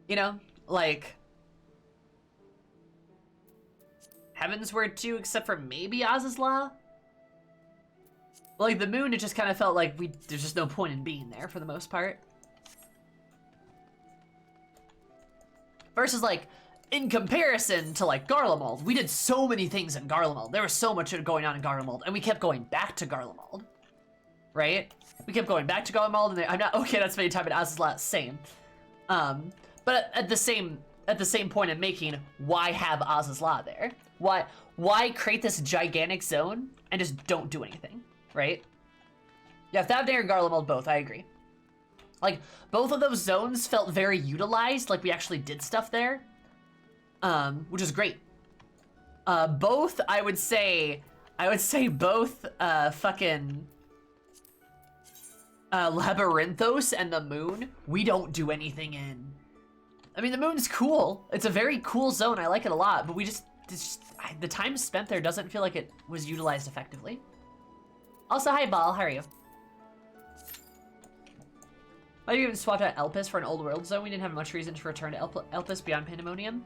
You know, like, Heavensward too, except for maybe Azazla. Like, the moon, it just kind of felt like there's just no point in being there for the most part. Versus, like, in comparison to, like, Garlemald, we did so many things in Garlemald. There was so much going on in Garlemald, and we kept going back to Garlemald. Right? We kept going back to Garlemald, and I'm not okay not spending time in Azazla, same. But at the same point I'm making, why have Azazla there? Why create this gigantic zone and just don't do anything? Right? Yeah, Thavnir and Garlemald both, I agree. Like, both of those zones felt very utilized, like we actually did stuff there. Which is great. Both, I would say both, fucking, Labyrinthos and the moon, we don't do anything in. I mean, the moon's cool. It's a very cool zone, I like it a lot, but the time spent there doesn't feel like it was utilized effectively. Also, hi, Ball. How are you? Why do you even swap out Elpis for an old world zone? We didn't have much reason to return to Elpis beyond Pandemonium.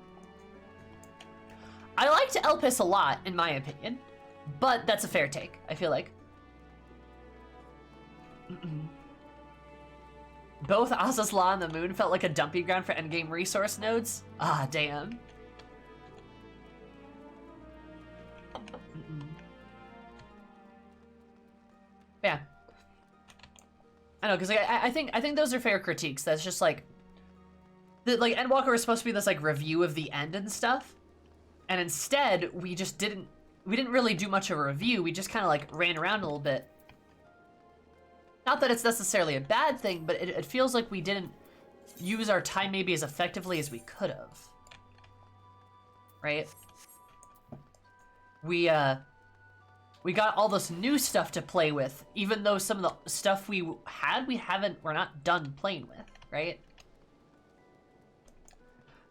I liked Elpis a lot, in my opinion, but that's a fair take, I feel like. Both Azazla and the moon felt like a dumping ground for endgame resource nodes. Ah, damn. Yeah. I know, because like, I think those are fair critiques. That's just like, like Endwalker was supposed to be this like review of the end and stuff, and instead we didn't really do much of a review. We just kind of like ran around a little bit. Not that it's necessarily a bad thing, but it feels like we didn't use our time maybe as effectively as we could have. Right? We got all this new stuff to play with, even though some of the stuff we're not done playing with, right?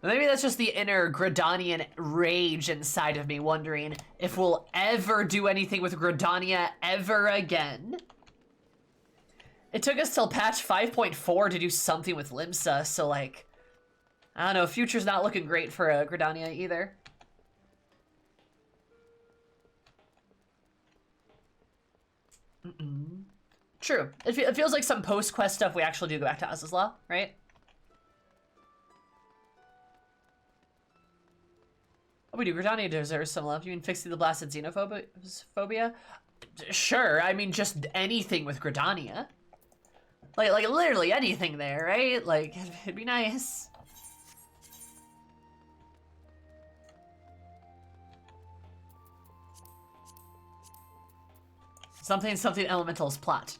Maybe that's just the inner Gridanian rage inside of me wondering if we'll ever do anything with Gridania ever again. It took us till patch 5.4 to do something with Limsa, so like, I don't know, future's not looking great for Gridania either. True. It feels like some post-quest stuff we actually do go back to Az's Law, right? Oh, we do. Gridania deserves some love. You mean fixing the blasted xenophobia? Sure, I mean just anything with Gridania. Like literally anything there, right? Like, it'd be nice. Something elementals plot.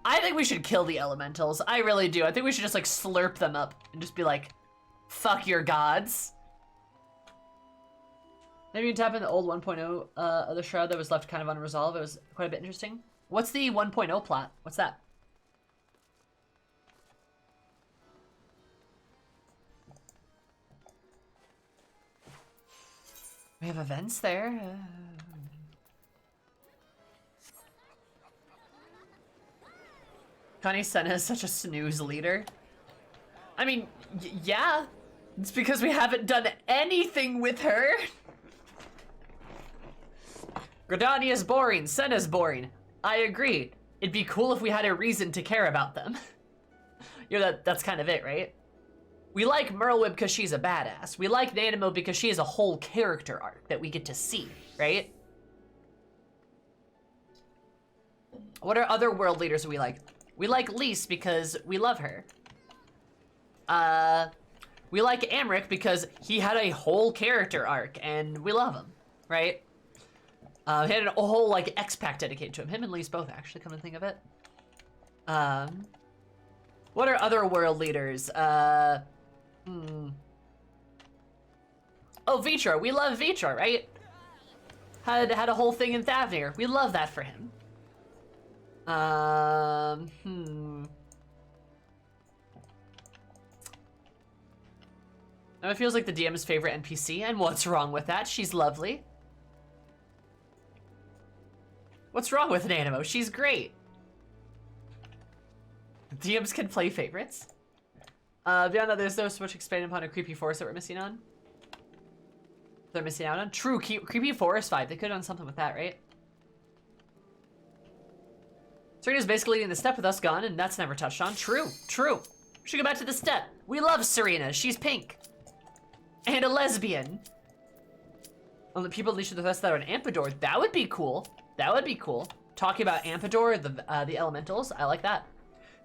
I think we should kill the elementals. I really do. I think we should just like slurp them up and just be like, fuck your gods. Maybe you can tap in the old 1.0 of the Shroud that was left kind of unresolved. It was quite a bit interesting. What's the 1.0 plot? What's that? We have events there. Connie Senna is such a snooze leader. I mean, yeah. It's because we haven't done anything with her. Gridania's boring, Senna's boring. I agree. It'd be cool if we had a reason to care about them. You know, that's kind of it, right? We like Merlwyb because she's a badass. We like Nanamo because she has a whole character arc that we get to see, right? What are other world leaders we like? We like Lise because we love her. We like Amric because he had a whole character arc and we love him, right? He had a whole like X-Pack dedicated to him. Him and Lise both actually, come to think of it. What are other world leaders? Oh, Vitor. We love Vitor, right? Had a whole thing in Thavnir. We love that for him. Now it feels like the DM's favorite NPC, and what's wrong with that? She's lovely. What's wrong with Nanamo? She's great. DMs can play favorites. Beyond that, there's no so much expanded upon a creepy forest that we're missing on. They're missing out on. True, creepy forest vibe. They could have done something with that, right? Serena's basically in the steppe with us gone, and that's never touched on. True, true. We should go back to the steppe. We love Serena. She's pink. And a lesbian. On the people unleashed with us that are in Ampidor. That would be cool. That would be cool. Talking about Ampidor, the elementals. I like that.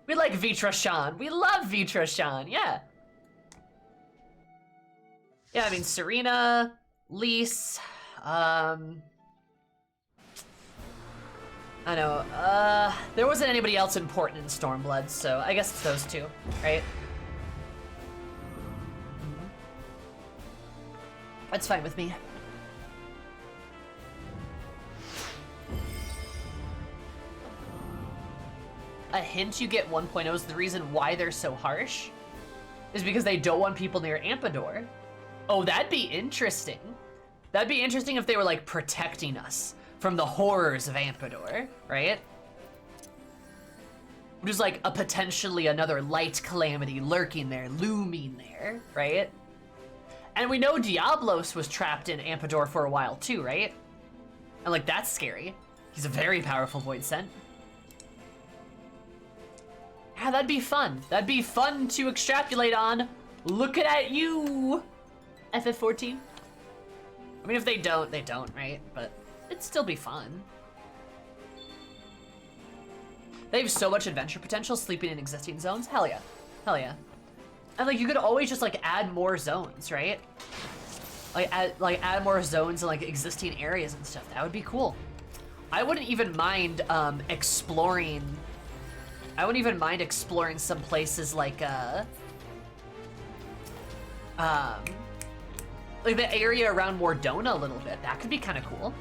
We like Vitrashan. We love Vitrashan. Yeah. Yeah, I mean, Serena, Lise, I know, there wasn't anybody else important in Stormblood, so I guess it's those two, right? That's fine with me. A hint you get 1.0 is the reason why they're so harsh is because they don't want people near Ampidor. Oh, that'd be interesting. That'd be interesting if they were like protecting us from the horrors of Ampidor, right? Which is like a potentially another light calamity lurking there, looming there, right? And we know Diablos was trapped in Ampidor for a while too, right? And like, that's scary. He's a very powerful void scent. Yeah, that'd be fun. That'd be fun to extrapolate on. Look at you, FF14. I mean, if they don't, they don't, right? But it'd still be fun. They have so much adventure potential sleeping in existing zones. Hell yeah. Hell yeah. And like, you could always just like add more zones, right? Like add more zones in like existing areas and stuff. That would be cool. I wouldn't even mind exploring. I wouldn't even mind exploring some places like the area around Mordona a little bit. That could be kind of cool.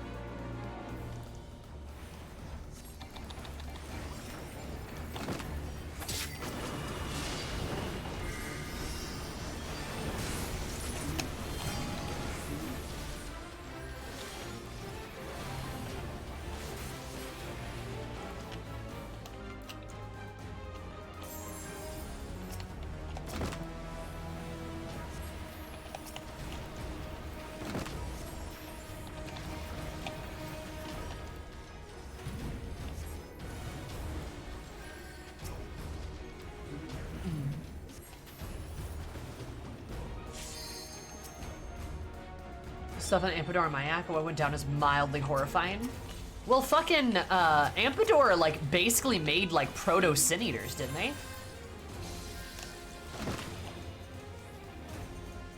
Stuff on Ampedor and Mayak, what went down is mildly horrifying. Well, fucking Ampedor, like, basically made, like, proto-sin eaters, didn't they?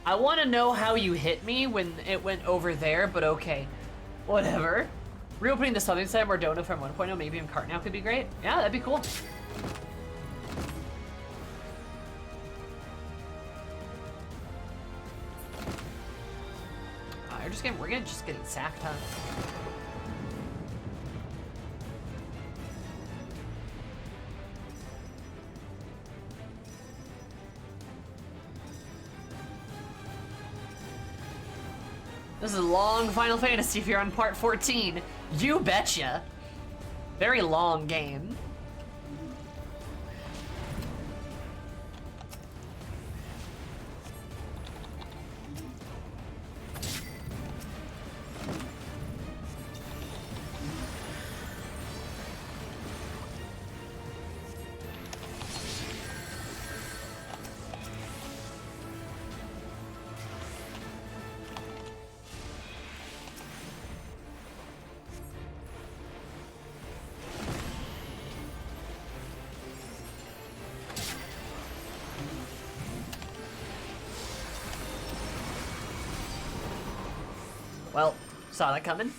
I want to know how you hit me when it went over there, but okay. Whatever. Reopening the southern side where Dona from 1.0, maybe in cart now could be great. Yeah, that'd be cool. We're just getting sacked, huh? This is a long Final Fantasy if you're on part 14. You betcha. Very long game. Well, saw that coming.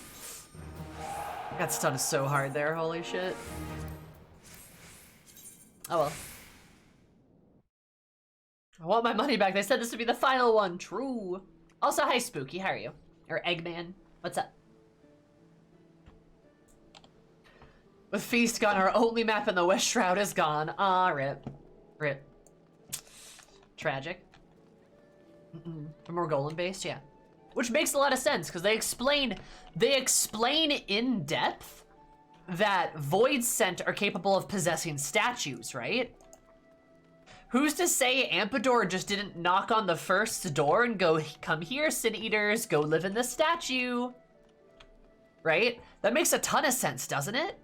Got stunned so hard there, holy shit. Oh well. I want my money back. They said this would be the final one. True. Also, hi Spooky, how are you? Or Eggman, what's up? With Feast gone, our only map in the West Shroud is gone. Ah, rip. Rip. Tragic. More golem based, yeah. Which makes a lot of sense, because they explain in depth that Void Scent are capable of possessing statues, right? Who's to say Ampedor just didn't knock on the first door and go, come here, Sin Eaters, go live in the statue? Right? That makes a ton of sense, doesn't it?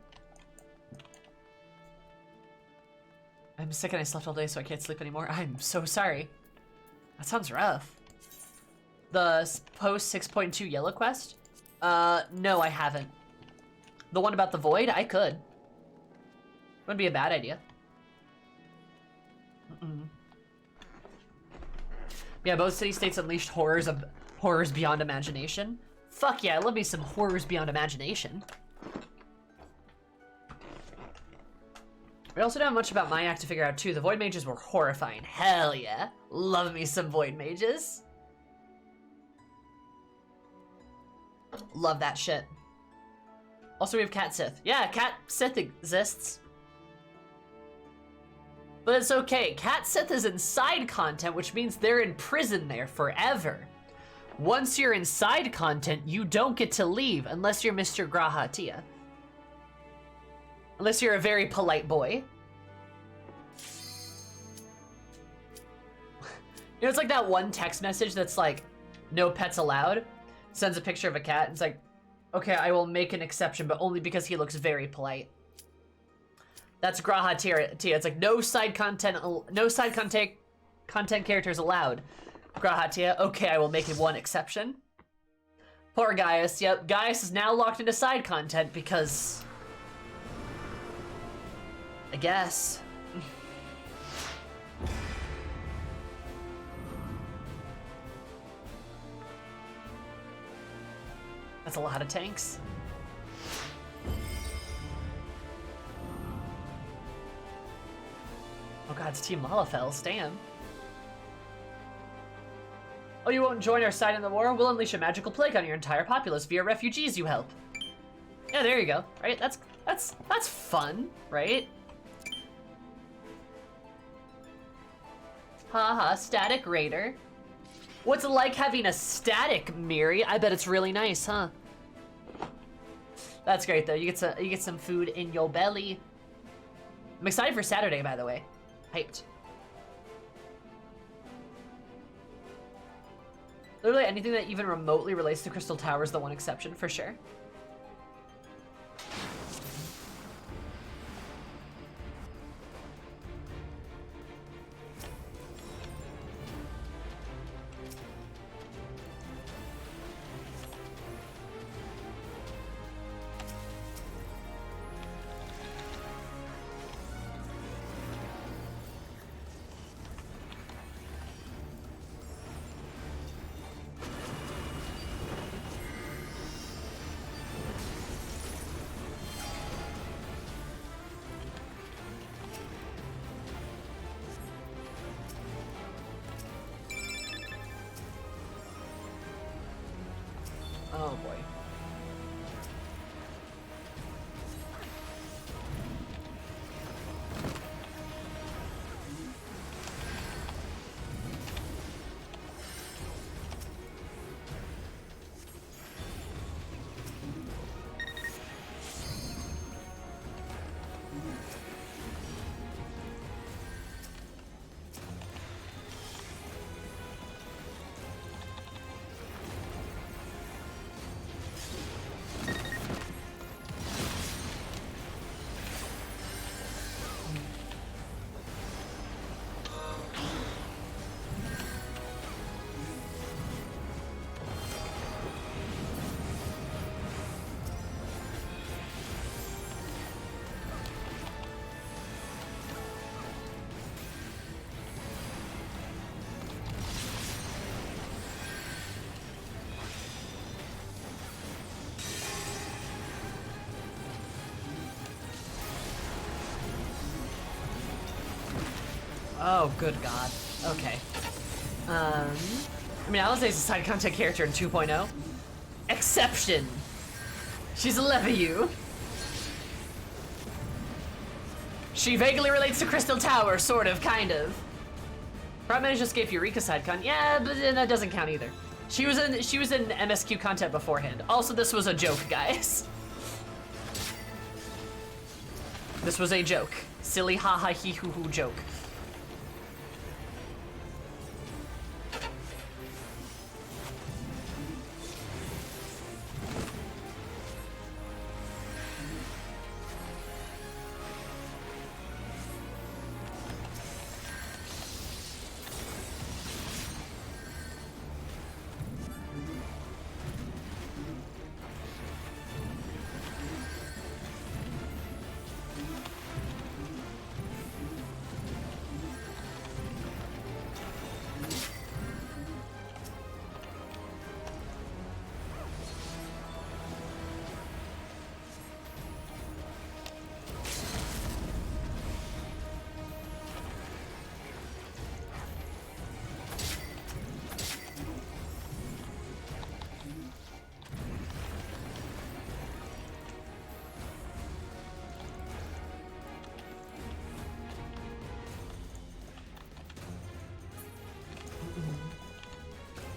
I'm sick and I slept all day, so I can't sleep anymore. I'm so sorry. That sounds rough. The post 6.2 yellow quest? No, I haven't. The one about the void? I could. Wouldn't be a bad idea. Yeah, both city-states unleashed horrors beyond imagination. Fuck yeah, I love me some horrors beyond imagination. We also don't have much about Mayak to figure out too. The void mages were horrifying. Hell yeah. Love me some void mages. Love that shit. Also, we have Cat Sith. Yeah, Cat Sith exists. But it's okay. Cat Sith is inside content, which means they're in prison there forever. Once you're inside content, you don't get to leave unless you're Mr. Grahatia. Unless you're a very polite boy. You know, it's like that one text message that's like, no pets allowed. Sends a picture of a cat and it's like, okay, I will make an exception, but only because he looks very polite. That's Grahatia. It's like no side content characters allowed. Grahatia, okay, I will make one exception. Poor Gaius. Yep, Gaius is now locked into side content because I guess. That's a lot of tanks. Oh god, it's Team Lalafell, Stan. Oh, you won't join our side in the war? We'll unleash a magical plague on your entire populace via refugees you help. Yeah, there you go. Right? That's fun, right? Haha, static raider. What's it like having a static Miri? I bet it's really nice, huh? That's great though. You get some food in your belly. I'm excited for Saturday, by the way. Hyped. Literally anything that even remotely relates to Crystal Tower is the one exception, for sure. Oh boy. Oh, good God. Okay. I mean, Alisaie's a side content character in 2.0. Exception. She's a Leviu. She vaguely relates to Crystal Tower, sort of, kind of. Prime just gave Eureka side con. Yeah, but that doesn't count either. She was in MSQ content beforehand. Also, this was a joke, guys. This was a joke. Silly haha hee hoo hoo joke.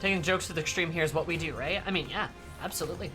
Taking jokes to the extreme here is what we do, right? I mean, yeah, absolutely.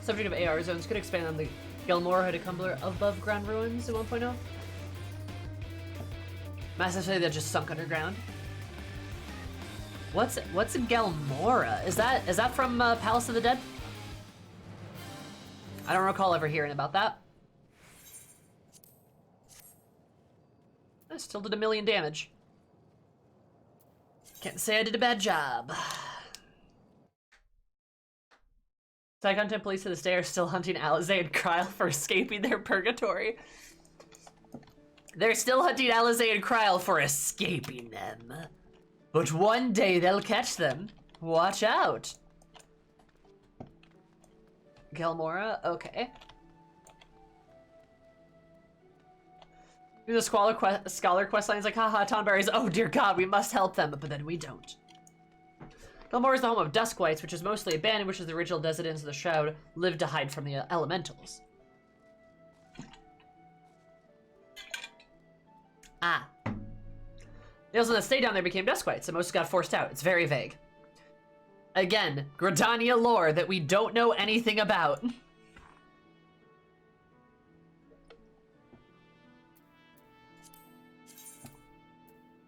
Subject of AR zones could expand on the Gelmora had a Cumbler above ground ruins in 1.0. Massively, they're just sunk underground. What's a Gelmora? Is that from Palace of the Dead? I don't recall ever hearing about that. I still did 1 million damage. Can't say I did a bad job. Psych Hunting police to this day are still hunting Alizé and Kryl for escaping their purgatory. They're still hunting Alizé and Kryl for escaping them. But one day they'll catch them. Watch out. Gelmora? Okay. The scholar quest lines like, haha, Tonberries, oh dear god, we must help them, but then we don't. Gelmora is the home of Duskwights, which is mostly abandoned, which is the original descendants of the Shroud, lived to hide from the elementals. Ah. Those that stayed down there became Duskwights, and most got forced out. It's very vague. Again, Gridania lore that we don't know anything about.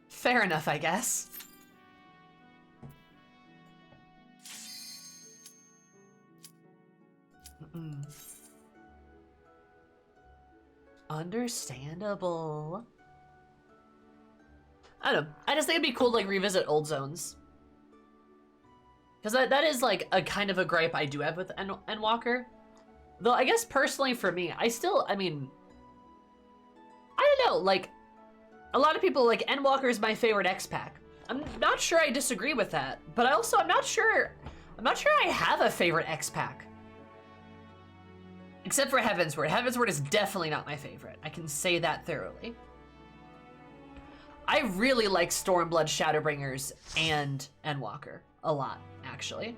Fair enough, I guess. Understandable. I don't know. I just think it'd be cool to like revisit old zones. Because that is like a kind of a gripe I do have with Endwalker. Though I guess personally for me, I mean, I don't know, like, a lot of people like Endwalker is my favorite X-Pack. I'm not sure I disagree with that, but I'm not sure I have a favorite X-Pack. Except for Heavensward. Heavensward is definitely not my favorite. I can say that thoroughly. I really like Stormblood Shadowbringers and Endwalker a lot, actually.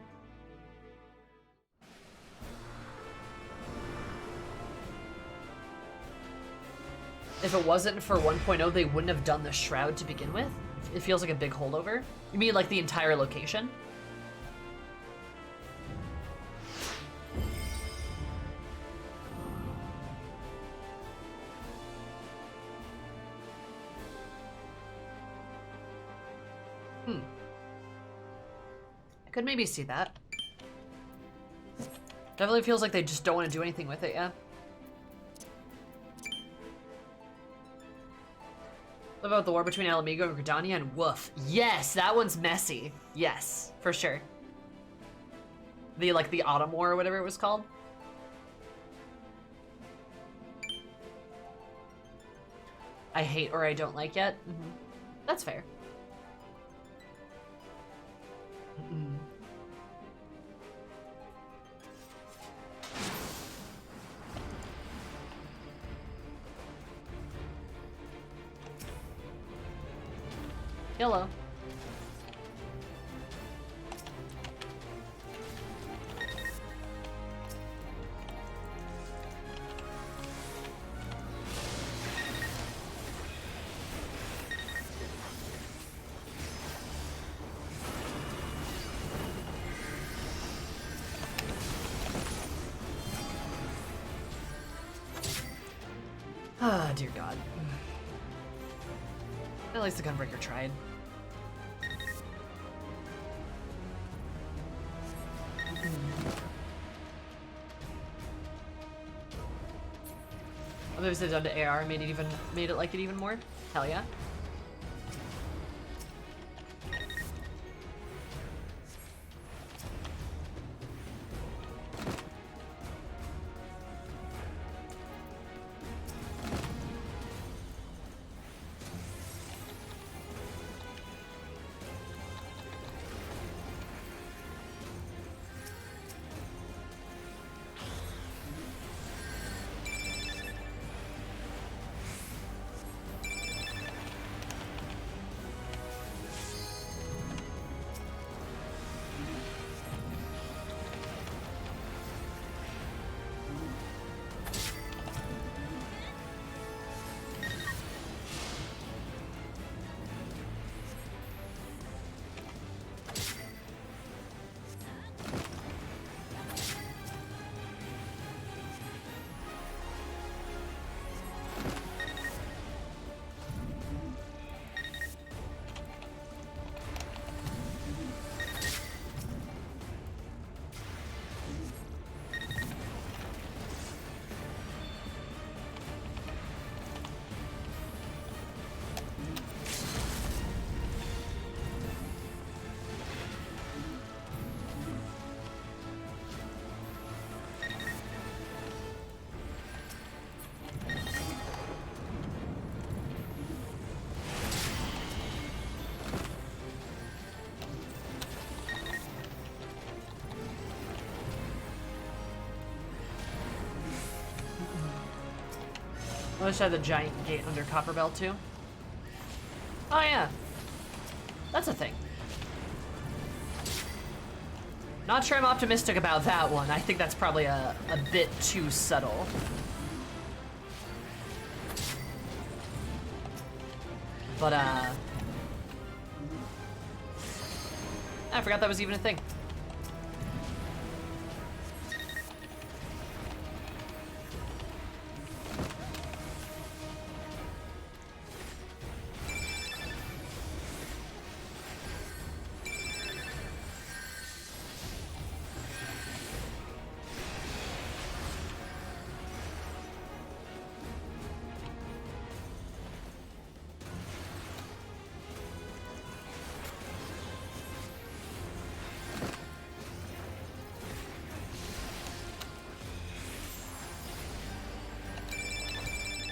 If it wasn't for 1.0, they wouldn't have done the Shroud to begin with. It feels like a big holdover. You mean like the entire location? I could maybe see that. Definitely feels like they just don't want to do anything with it, yeah. What about the war between Alamigo and Gridania and Woof? Yes, that one's messy. Yes, for sure. The Autumn War or whatever it was called. I hate or I don't like yet. That's fair. Hello. Ah, dear God. At least the Gunbreaker tried. Maybe if it's done to AR, made it like it even more. Hell yeah. I wish I had the giant gate under Copperbell too. Oh yeah. That's a thing. Not sure I'm optimistic about that one. I think that's probably a bit too subtle. But I forgot that was even a thing.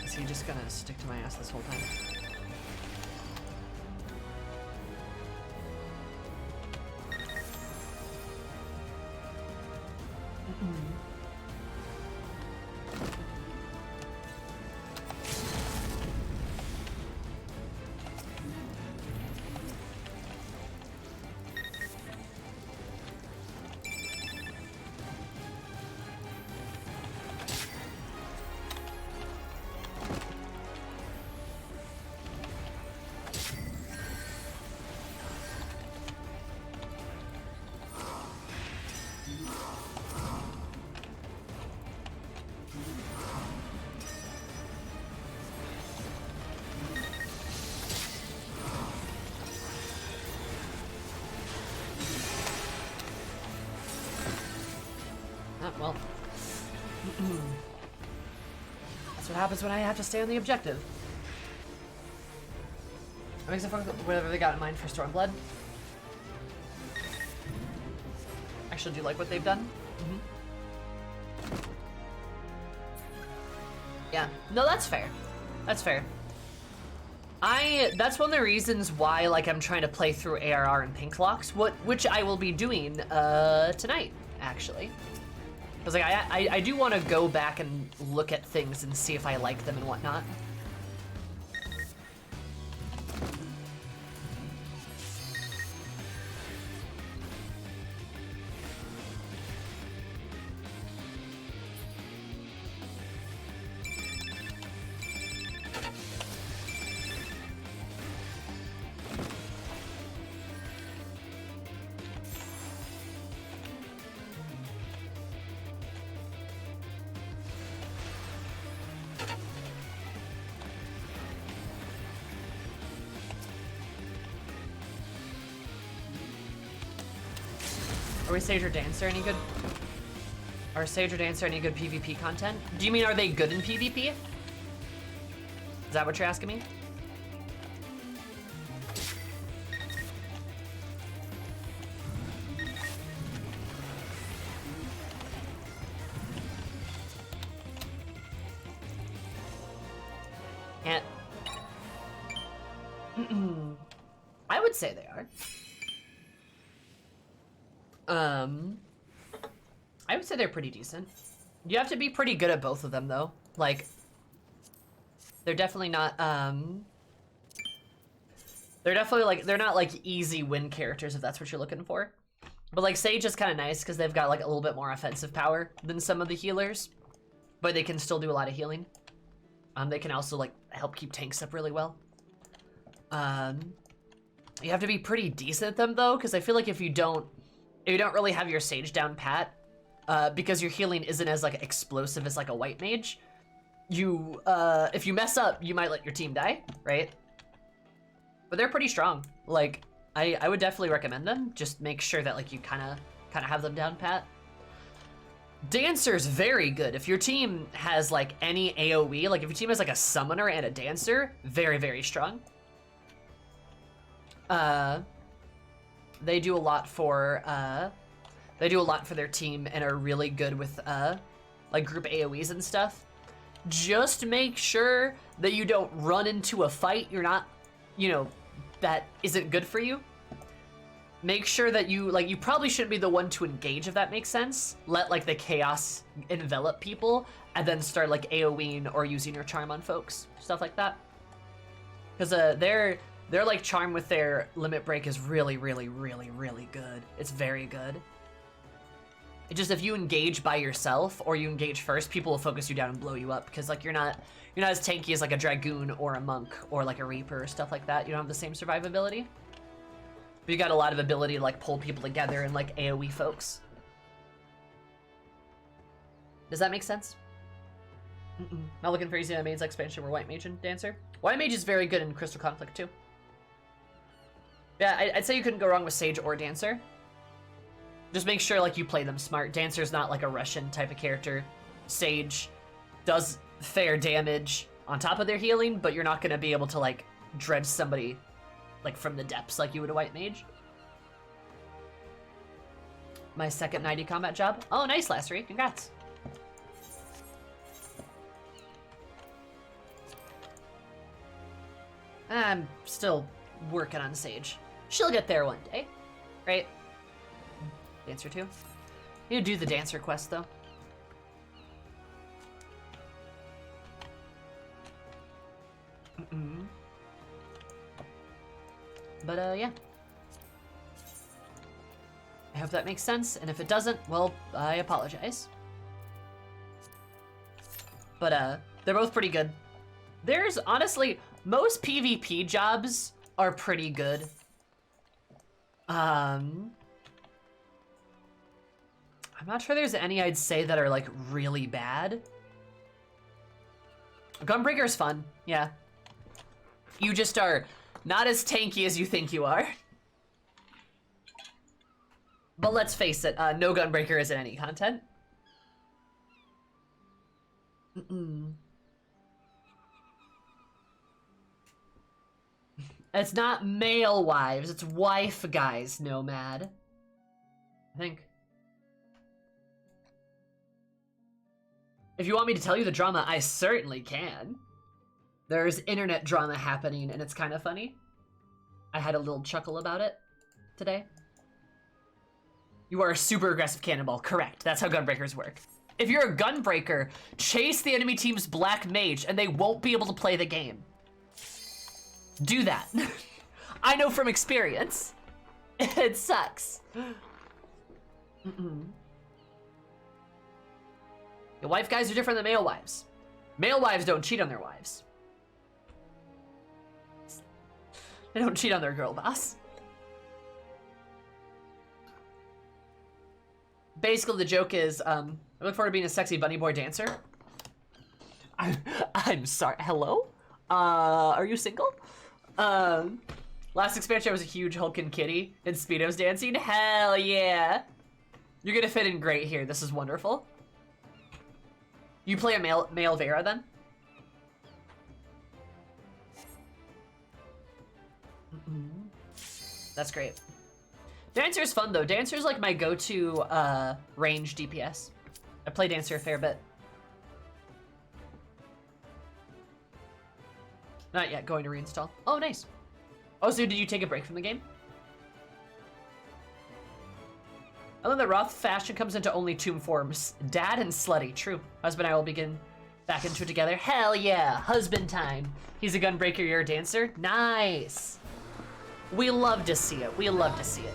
Is he just gonna stick to my ass this whole time? Well, that's what happens when I have to stay on the objective. I'm excited for whatever they got in mind for Stormblood. Actually, do you like what they've done? Yeah, no, that's fair. That's fair. That's one of the reasons why, like, I'm trying to play through ARR and Pinklox, which I will be doing tonight, actually. Because like I do want to go back and look at things and see if I like them and whatnot. Are we Sage or Dancer any good? Are Sage or Dancer any good PvP content? Do you mean are they good in PvP? Is that what you're asking me? Can't. I would say they are. I would say they're pretty decent. You have to be pretty good at both of them, though. Like, they're definitely not, they're definitely, like, they're not, like, easy win characters, if that's what you're looking for. But, like, Sage is kind of nice, because they've got, like, a little bit more offensive power than some of the healers. But they can still do a lot of healing. They can also, like, help keep tanks up really well. You have to be pretty decent at them, though, because I feel like if you don't really have your Sage down pat, because your healing isn't as like explosive as like a white mage, if you mess up, you might let your team die, right? But they're pretty strong. Like, I would definitely recommend them. Just make sure that like you kind of have them down pat. Dancer's very good. If your team has like any AoE, like if your team has like a summoner and a dancer, very, very strong. They do a lot for their team and are really good with like group AoEs and stuff. Just make sure that you don't run into a fight you're not, that isn't good for you. make sure that you, like, you probably shouldn't be the one to engage, if that makes sense. Let, like, the chaos envelop people, and then start, like, AoEing or using your charm on folks. Stuff like that. Because their like, charm with their limit break is really, really, really, really good. It's very good. It just, if you engage by yourself, or you engage first, people will focus you down and blow you up, because, like, you're not as tanky as, like, a Dragoon or a Monk or, like, a Reaper or stuff like that. You don't have the same survivability. But you got a lot of ability to, like, pull people together and, like, AoE folks. Does that make sense? Not looking for easy on Maids expansion where White Mage and Dancer. White Mage is very good in Crystal Conflict, too. Yeah, I'd say you couldn't go wrong with Sage or Dancer. Just make sure, like, you play them smart. Dancer's not, like, a Russian type of character. Sage does fair damage on top of their healing, but you're not going to be able to, like, dredge somebody, like, from the depths like you would a White Mage. My second 90 combat job. Oh, nice, Lassery. Congrats. I'm still working on Sage. She'll get there one day, right? Dancer 2. You do the Dancer quest, though. But, yeah. I hope that makes sense, and if it doesn't, well, I apologize. But, they're both pretty good. There's, honestly, most PvP jobs are pretty good. I'm not sure there's any I'd say that are, like, really bad. Gunbreaker's fun, yeah. You just are not as tanky as you think you are. But let's face it, no Gunbreaker is in any content. It's not male wives, it's wife guys, Nomad. I think. If you want me to tell you the drama, I certainly can. There's internet drama happening, and it's kind of funny. I had a little chuckle about it today. You are a super aggressive cannonball, correct. That's how Gunbreakers work. If you're a Gunbreaker, chase the enemy team's Black Mage, and they won't be able to play the game. Do that. I know from experience. It sucks. The wife guys are different than male wives. Male wives don't cheat on their wives. They don't cheat on their girl boss. Basically, the joke is, I look forward to being a sexy bunny boy dancer. I'm sorry, hello? Are you single? Last expansion I was a huge Hulkin kitty in Speedos dancing. Hell yeah. You're gonna fit in great here. This is wonderful. You play a male Vera then? That's great. Dancer is fun though. Dancer is like my go-to range DPS. I play Dancer a fair bit. Not yet, going to reinstall. Oh, nice. Oh, so did you take a break from the game? I love that Roth fashion comes into only tomb forms. Dad and slutty, true. Husband and I will begin back into it together. Hell yeah, husband time. He's a Gunbreaker, you're a dancer. Nice. We love to see it, we love to see it.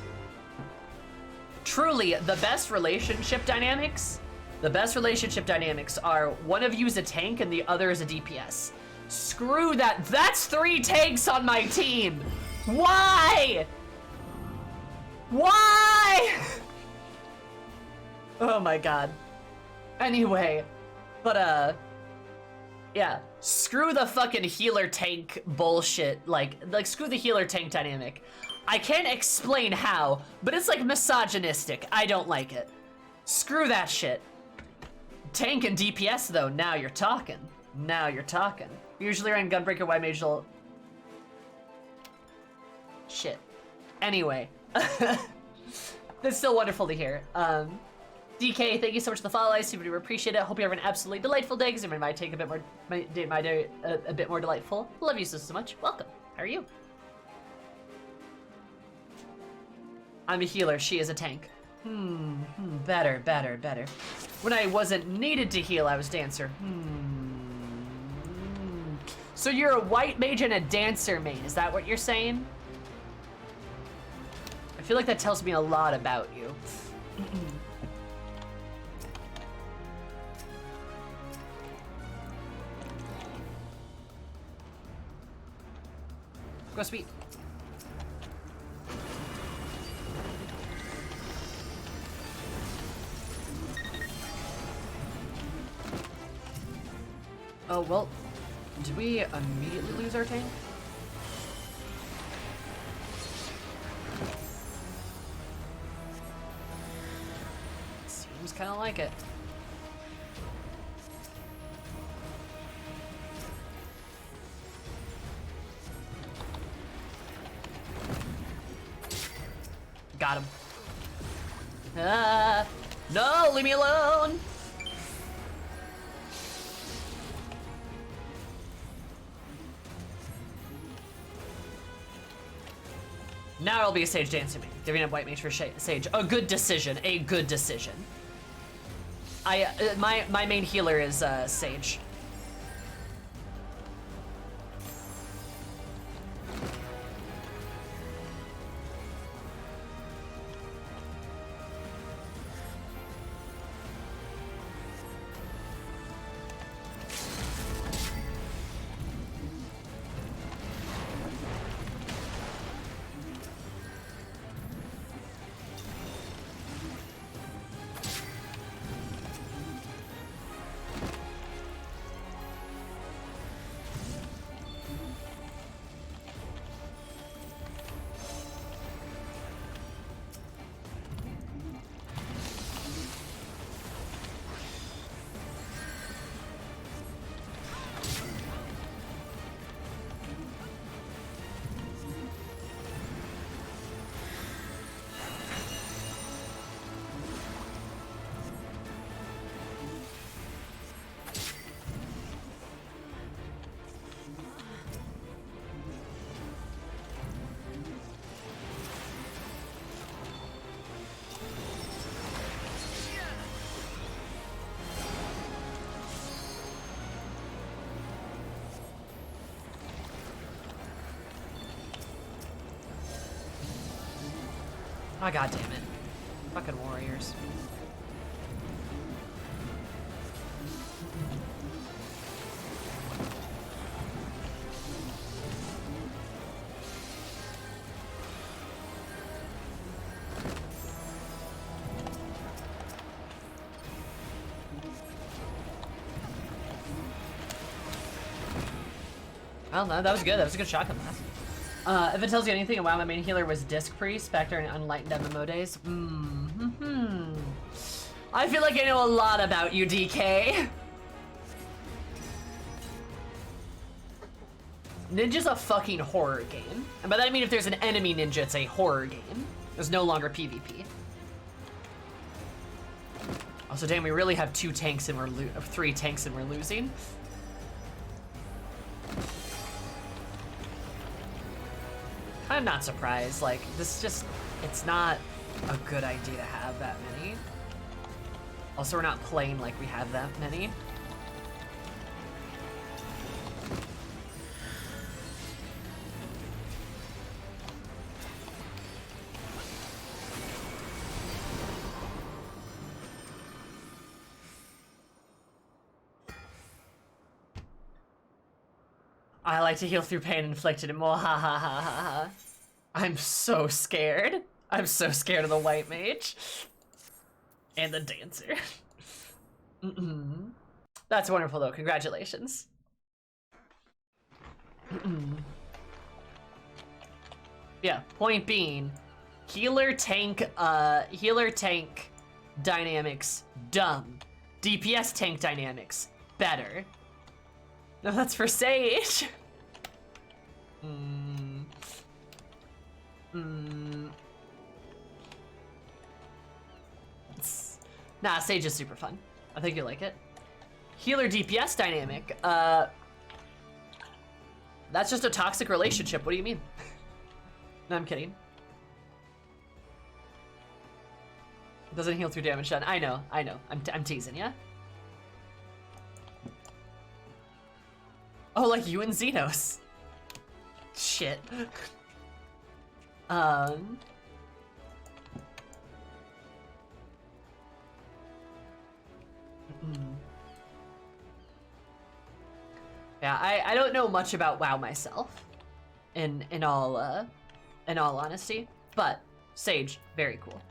Truly, the best relationship dynamics are one of you is a tank and the other is a DPS. Screw that, that's 3 tanks on my team. Why? Why? Oh my god. Anyway, but yeah, screw the fucking healer tank bullshit. Like screw the healer tank dynamic. I can't explain how, but it's like misogynistic. I don't like it. Screw that shit. Tank and DPS though, now you're talking. Now you're talking. Usually around Gunbreaker, White Mage will... Shit. Anyway. That's still wonderful to hear. DK, thank you so much for the follow. I super appreciate it. Hope you have an absolutely delightful day, because it might take a bit more, my day a bit more delightful. Love you so much. Welcome. How are you? I'm a healer, she is a tank. Better. When I wasn't needed to heal, I was dancer. So you're a white mage and a dancer main, is that what you're saying? I feel like that tells me a lot about you. Go speed. Oh, well, did we immediately lose our tank? Seems kind of like it. Got him. Ah, no, leave me alone. Now it'll be a Sage dancing me. Giving up white mage for Sage. A good decision. A good decision. My main healer is Sage. Oh, god damn it. Fucking warriors. Well, no, that was good. That was a good shotgun blast. If it tells you anything, wow, my main healer was Disc Priest, Spectre, and Unlightened MMO days. I feel like I know a lot about you, DK. Ninja's a fucking horror game. And by that I mean if there's an enemy ninja, it's a horror game. There's no longer PvP. Also, damn, we really have 2 tanks and we're 3 tanks and we're losing. I'm not surprised, like, this just, it's not a good idea to have that many. Also, we're not playing like we have that many. I like to heal through pain inflicted and more, ha ha ha ha ha. I'm so scared. I'm so scared of the white mage. And the dancer. That's wonderful though, congratulations. Yeah, point being, healer tank dynamics, dumb. DPS tank dynamics, better. No, that's for Sage. Nah, Sage is super fun. I think you like it. Healer DPS dynamic. That's just a toxic relationship. What do you mean? No, I'm kidding. Doesn't heal through damage done. I know. I'm teasing ya. Oh, like you and Xenos. Shit. Yeah, I don't know much about WoW myself, in all honesty, but Sage, very cool.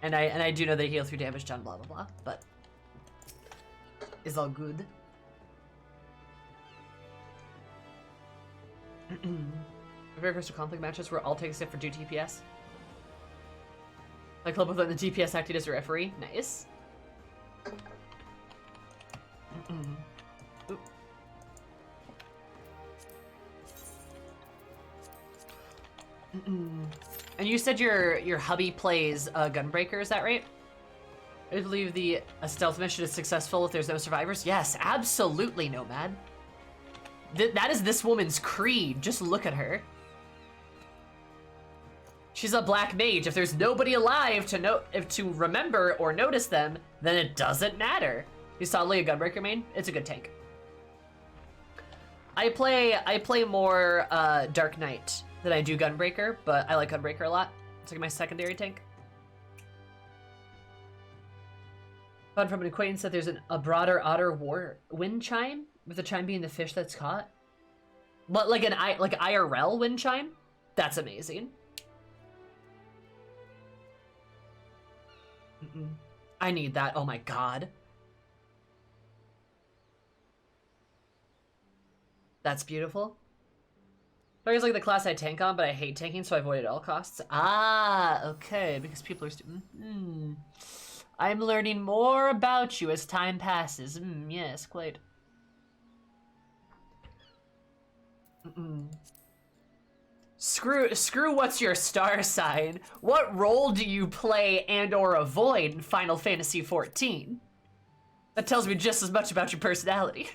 And I do know they heal through damage done, blah blah blah, but it's all good. Very first conflict matches where all take a step for do DPS. Like club within the DPS acted as a referee. Nice. Oop. And you said your hubby plays Gunbreaker, is that right? I believe a stealth mission is successful if there's no survivors. Yes, absolutely, Nomad. That is this woman's creed. Just look at her. She's a black mage. If there's nobody alive to remember or notice them, then it doesn't matter. He's solidly a Gunbreaker main. It's a good tank. I play more Dark Knight than I do Gunbreaker, but I like Gunbreaker a lot. It's like my secondary tank. Found from an acquaintance that there's a broader otter wind chime, with the chime being the fish that's caught. But like IRL wind chime? That's amazing. I need that. Oh my god. That's beautiful. Fire's like the class I tank on, but I hate tanking, so I avoid it at all costs. Ah, okay, because people are I'm learning more about you as time passes. Yes, quite. Screw what's your star sign? What role do you play and or avoid in Final Fantasy XIV? That tells me just as much about your personality.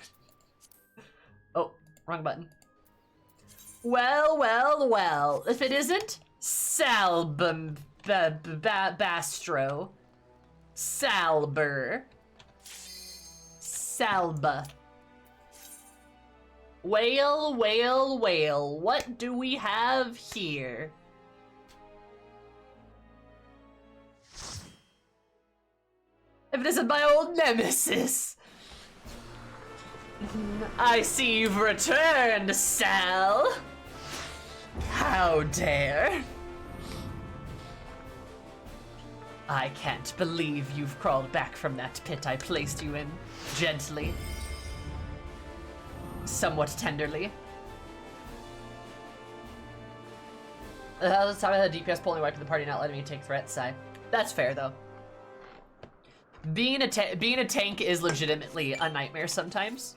Oh, wrong button. Well, if it isn't Bastro. Salber. Salba. Whale, what do we have here? If it isn't my old nemesis. I see you've returned, Sal. How dare. I can't believe you've crawled back from that pit I placed you in, gently. Somewhat tenderly. Let's talk about the DPS pulling away from the party, not letting me take threats side. That's fair, though. Being a tank is legitimately a nightmare sometimes.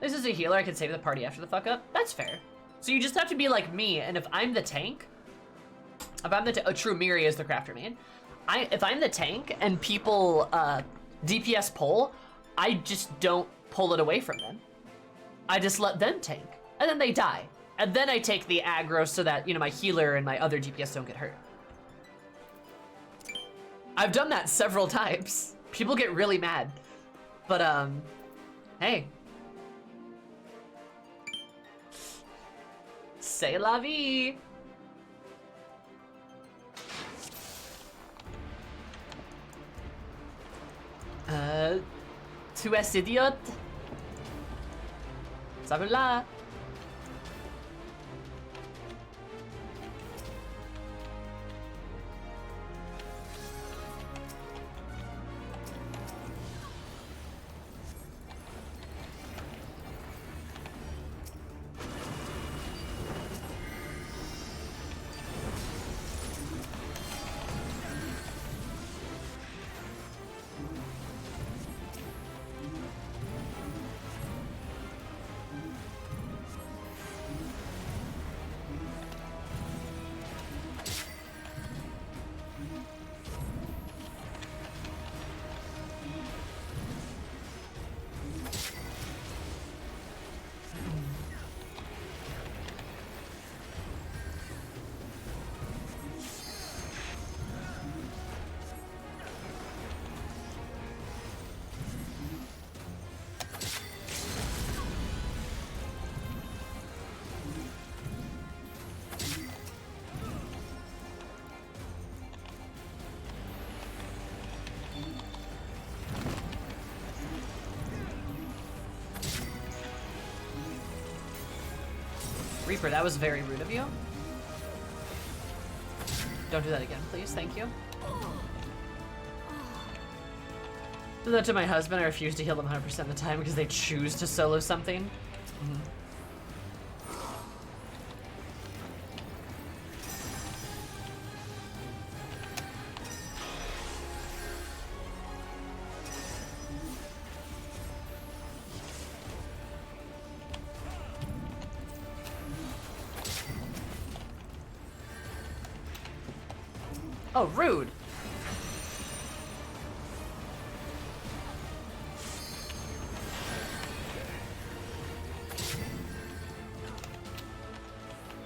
This is a healer, I can save the party after the fuck up. That's fair. So you just have to be like me, and if I'm the tank, if I'm the true Miri is the crafter main. If I'm the tank and people DPS pull, I just don't pull it away from them. I just let them tank, and then they die. And then I take the aggro so that, you know, my healer and my other DPS don't get hurt. I've done that several times. People get really mad. But, hey. C'est la vie. Tu es idiot? Ça veut là. Reaper, that was very rude of you. Don't do that again, please. Thank you. Do that to my husband. I refuse to heal them 100% of the time because they choose to solo something. Mm-hmm. Oh, rude.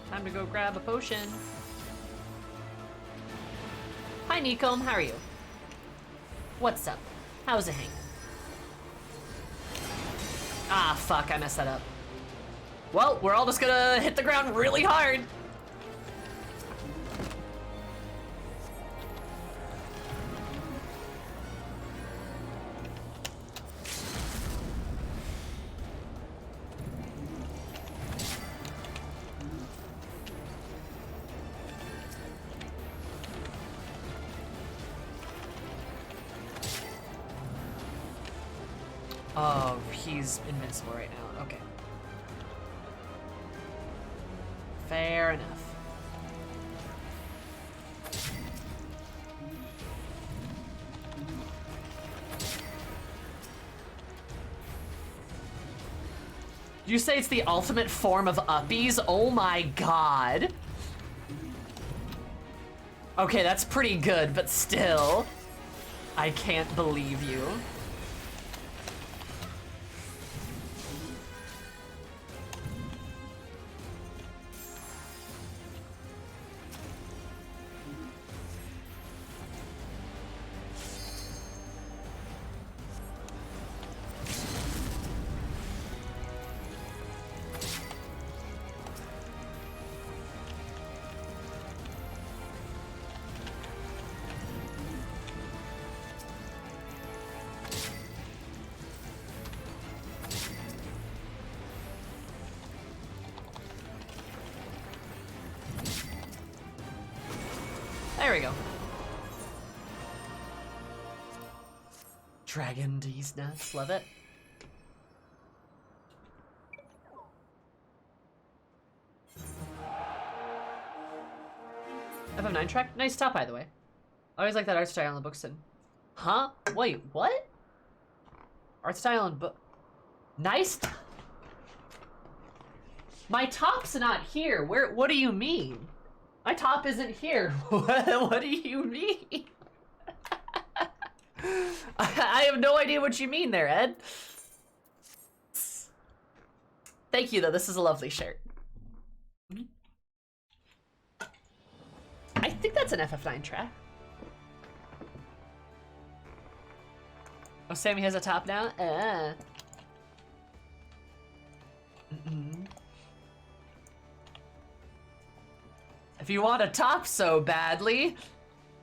Time to go grab a potion. Hi, Nicom. How are you? What's up? How's it hanging? Ah, fuck. I messed that up. Well, we're all just gonna hit the ground really hard. Oh, he's invincible right now. Okay. Fair enough. You say it's the ultimate form of uppies? Oh my god. Okay, that's pretty good, but still. I can't believe you. There we go. Dragon D's nuts, love it. FF9 track? Nice top, by the way. I always like that art style on the books. Huh? Wait, what? Art style on book. Nice. My top's not here. Where? What do you mean? My top isn't here. What do you mean? I have no idea what you mean there, Ed. Thank you, though. This is a lovely shirt. I think that's an FF9 track. Oh, Sammy has a top now? If you want a top so badly,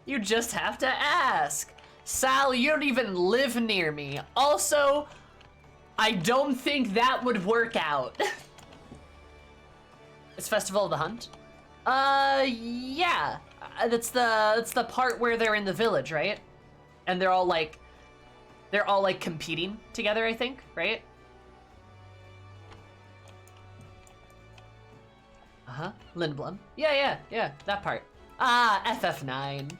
you just have to ask. Sal, you don't even live near me. Also, I don't think that would work out. It's Festival of the Hunt? Yeah. That's the part where they're in the village, right? And they're all like competing together, I think, right? Uh-huh. Lindblom. Yeah, that part. Ah, FF9.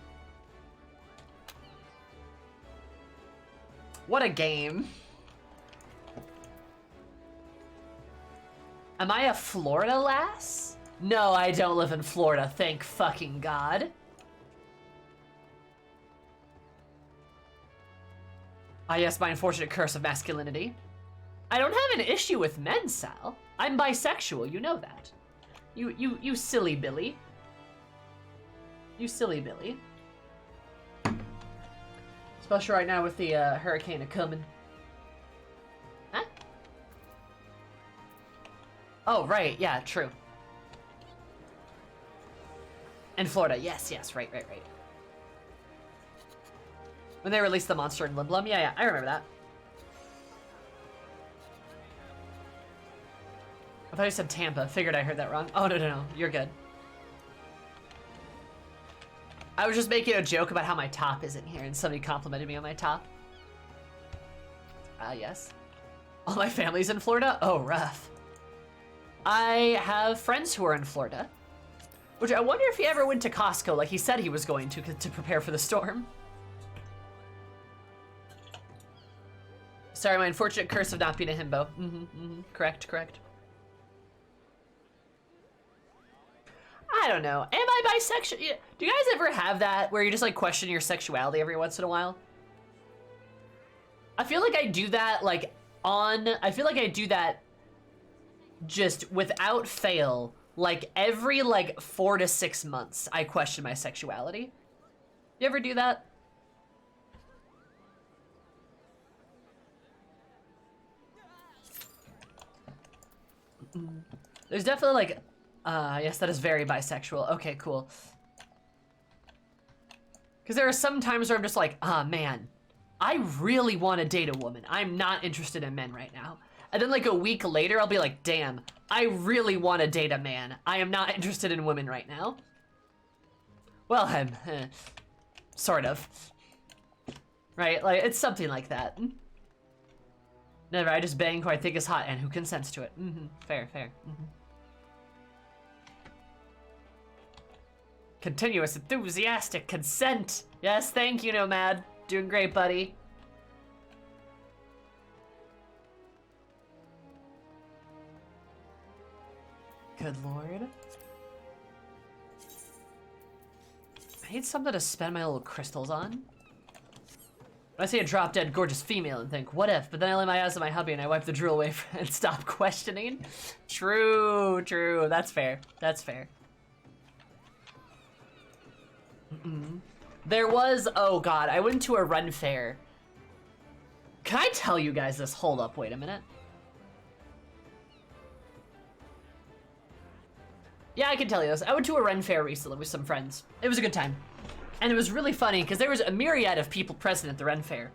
What a game. Am I a Florida lass? No, I don't live in Florida, thank fucking God. Ah, yes, my unfortunate curse of masculinity. I don't have an issue with men, Sal. I'm bisexual, you know that. You silly Billy. You silly Billy. Especially right now with the hurricane a-coming. Huh? Oh, right, yeah, true. In Florida, yes, right. When they released the monster in Lindblom, yeah, I remember that. thought you said Tampa. Figured I heard that wrong. Oh, no. You're good. I was just making a joke about how my top isn't here, and somebody complimented me on my top. Yes. All my family's in Florida? Oh, rough. I have friends who are in Florida. Which I wonder if he ever went to Costco like he said he was going to prepare for the storm. Sorry, my unfortunate curse of not being a himbo. Correct. I don't know. Am I bisexual? Do you guys ever have that where you just like question your sexuality every once in a while? I feel like I do that like I feel like I do that just without fail, like every like 4 to 6 months I question my sexuality. You ever do that? There's definitely like, yes, that is very bisexual. Okay, cool. Because there are some times where I'm just like, ah, man, I really want to date a woman. I'm not interested in men right now. And then like a week later, I'll be like, damn, I really want to date a man. I am not interested in women right now. Well, I'm, sort of. Right, like, it's something like that. Never, I just bang who I think is hot and who consents to it. Fair. Continuous, enthusiastic consent. Yes, thank you, Nomad. Doing great, buddy. Good lord. I need something to spend my little crystals on. I see a drop-dead gorgeous female and think, what if? But then I lay my eyes on my hubby and I wipe the drool away and stop questioning. True. That's fair. There was, oh god, I went to a run fair. Can I tell you guys this? Hold up, wait a minute. Yeah, I can tell you this. I went to a run fair recently with some friends. It was a good time. And it was really funny because there was a myriad of people present at the Ren Fair.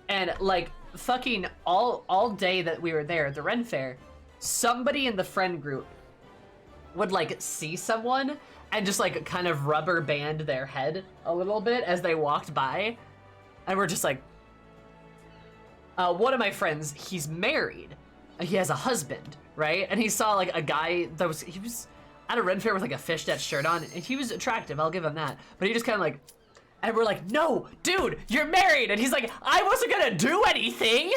And like fucking all day that we were there at the Ren Fair, somebody in the friend group would like see someone and just like kind of rubber band their head a little bit as they walked by. And we're just like, one of my friends, he's married. He has a husband, right? And he saw like a guy that he was at a Ren Fair with like a fishnet shirt on, and he was attractive, I'll give him that. But he just kind of like, and we're like, no, dude, you're married. And he's like, I wasn't gonna do anything.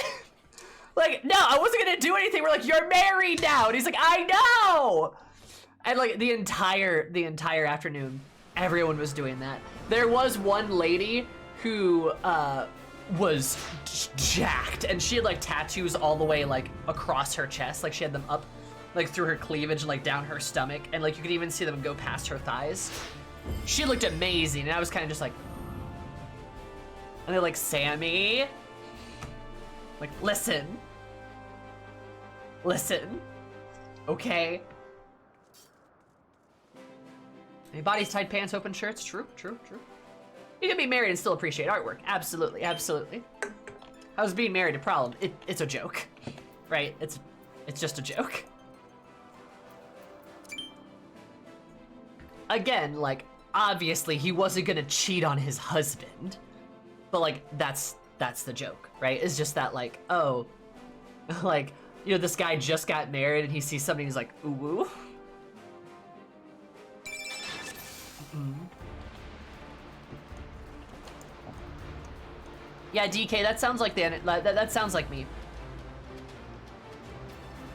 Like, no, I wasn't gonna do anything. We're like, you're married now. And he's like, I know. And like the entire afternoon, everyone was doing that. There was one lady who was jacked, and she had like tattoos all the way like across her chest. Like she had them up like through her cleavage and like down her stomach, and like you could even see them go past her thighs. She looked amazing, and I was kind of just like, and they're like, Sammy, like, listen, okay. Any bodies, tight pants, open shirts? True. You can be married and still appreciate artwork. Absolutely. How's being married a problem? It's a joke, right? It's just a joke. Again, like, obviously he wasn't gonna cheat on his husband, but like, that's the joke, right? It's just that like, oh, like, you know, this guy just got married and he sees something, he's like, ooh. Yeah, DK, that sounds like that sounds like me.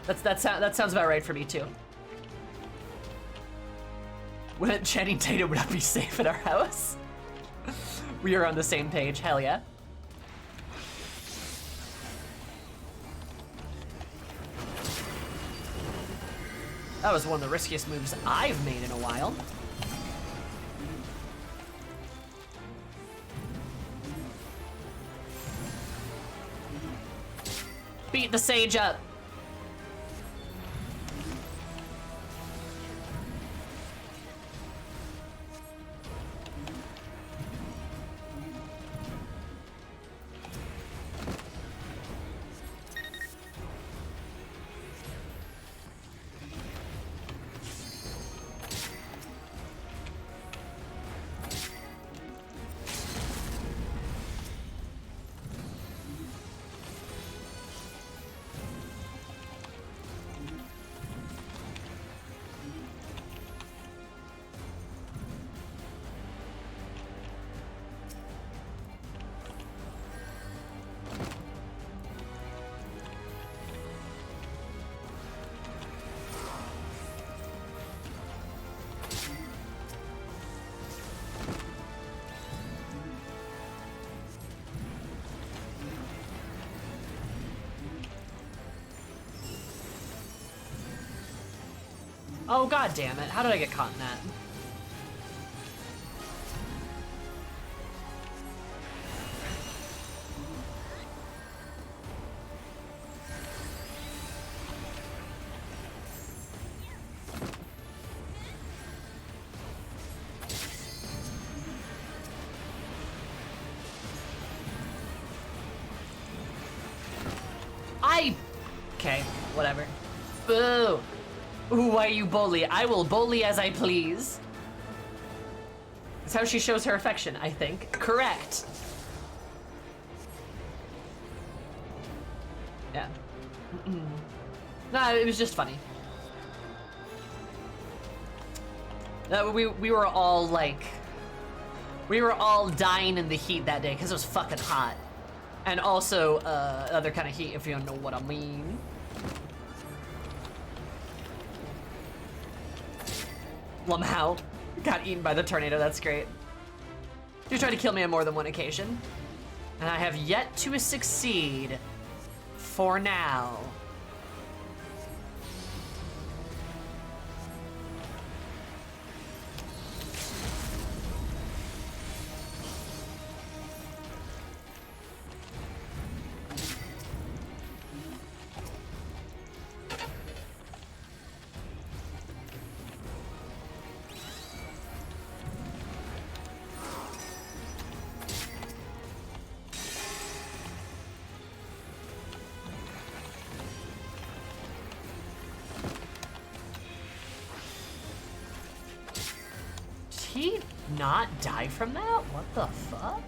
That sounds about right for me too. When Channing Tatum would not be safe in our house. We are on the same page, hell yeah. That was one of the riskiest moves I've made in a while. Beat the sage up. Oh, god damn it. How did I get caught in that? Okay, whatever. Boo! Ooh, why you bully? I will bully as I please. That's how she shows her affection, I think. Correct. Yeah. Nah, it was just funny. We were all like... We were all dying in the heat that day because it was fucking hot. And also, other kind of heat, if you don't know what I mean. Lamau got eaten by the tornado, that's great. You tried to kill me on more than one occasion. And I have yet to succeed. For now. He not die from that? What the fuck?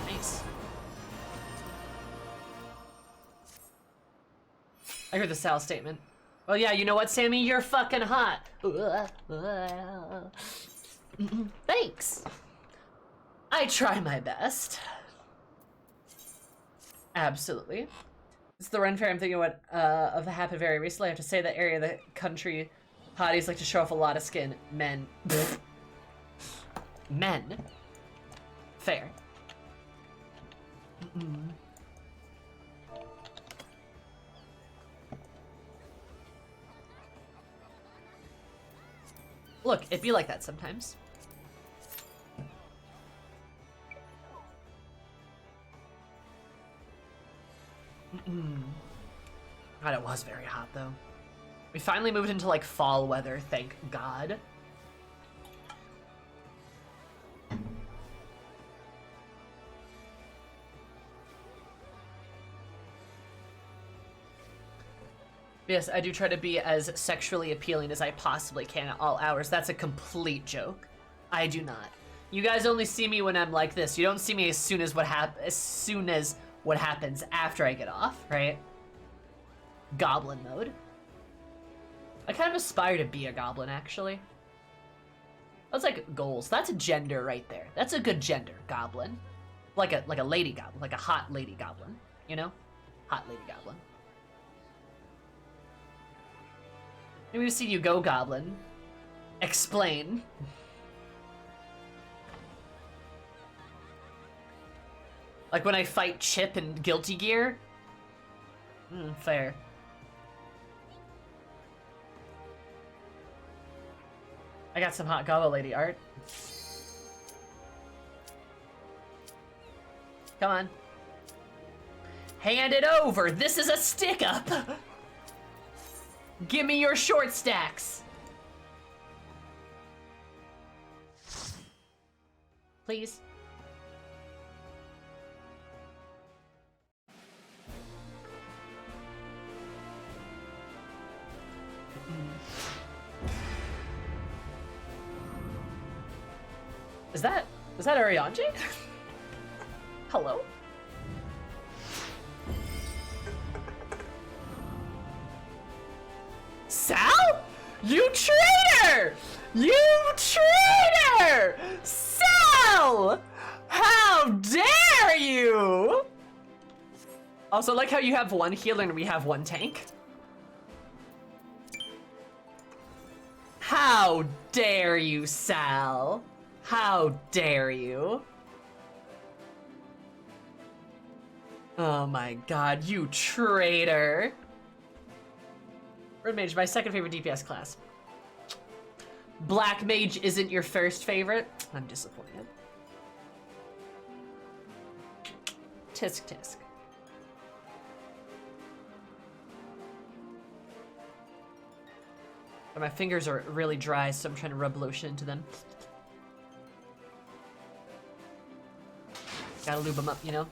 Nice. I heard the Sal statement. Well, yeah, you know what, Sammy? You're fucking hot. Thanks. I try my best. Absolutely. It's the Ren Fair I'm thinking what of that happened very recently. I have to say that area of the country hotties like to show off a lot of skin. Men. Men. Fair. Look, it be like that sometimes. God, it was very hot though. We finally moved into like fall weather, thank God. Yes, I do try to be as sexually appealing as I possibly can at all hours. That's a complete joke. I do not. You guys only see me when I'm like this. You don't see me as soon as what happens after I get off, right? Goblin mode. I kind of aspire to be a goblin, actually. That's like goals. That's a gender right there. That's a good gender, goblin. Like a lady goblin, like a hot lady goblin, you know? Hot lady goblin. Maybe we've seen you go, goblin. Explain. Like when I fight Chip in Guilty Gear? Fair. I got some hot gobble lady art. Come on. Hand it over! This is a stick-up! Give me your short stacks! Please. Is that Arianji? Hello? Sal? You traitor! You traitor! Sal! How dare you! Also, like how you have one healer and we have one tank. How dare you, Sal? How dare you? Oh my god, you traitor. Red Mage, my second favorite DPS class. Black Mage isn't your first favorite? I'm disappointed. Tisk tisk. But my fingers are really dry, so I'm trying to rub lotion into them. Gotta lube them up, you know?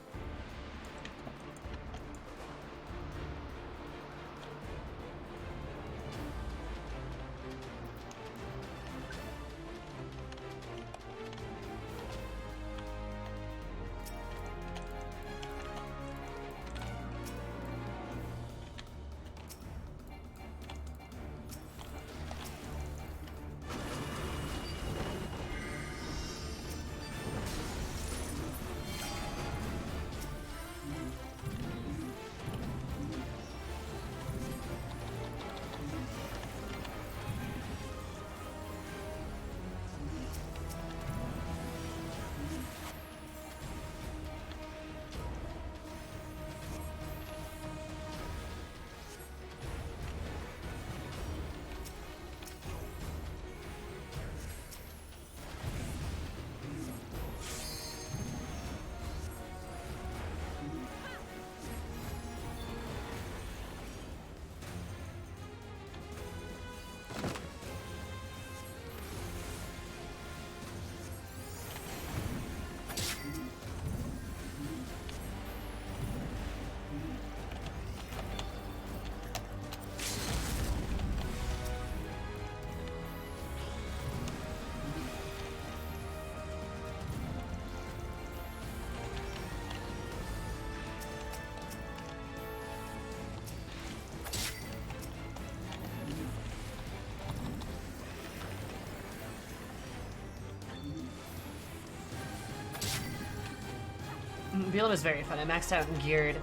Veilum is very fun. I maxed out and geared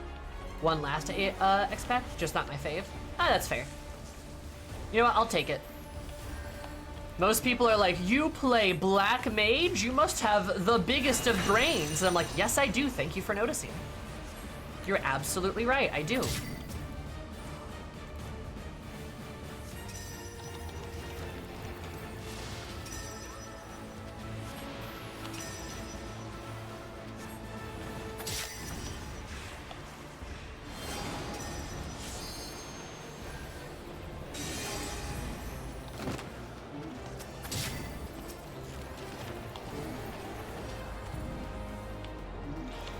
one last expect, just not my fave. Ah, that's fair. You know what? I'll take it. Most people are like, you play Black Mage? You must have the biggest of brains. And I'm like, yes, I do. Thank you for noticing. You're absolutely right. I do.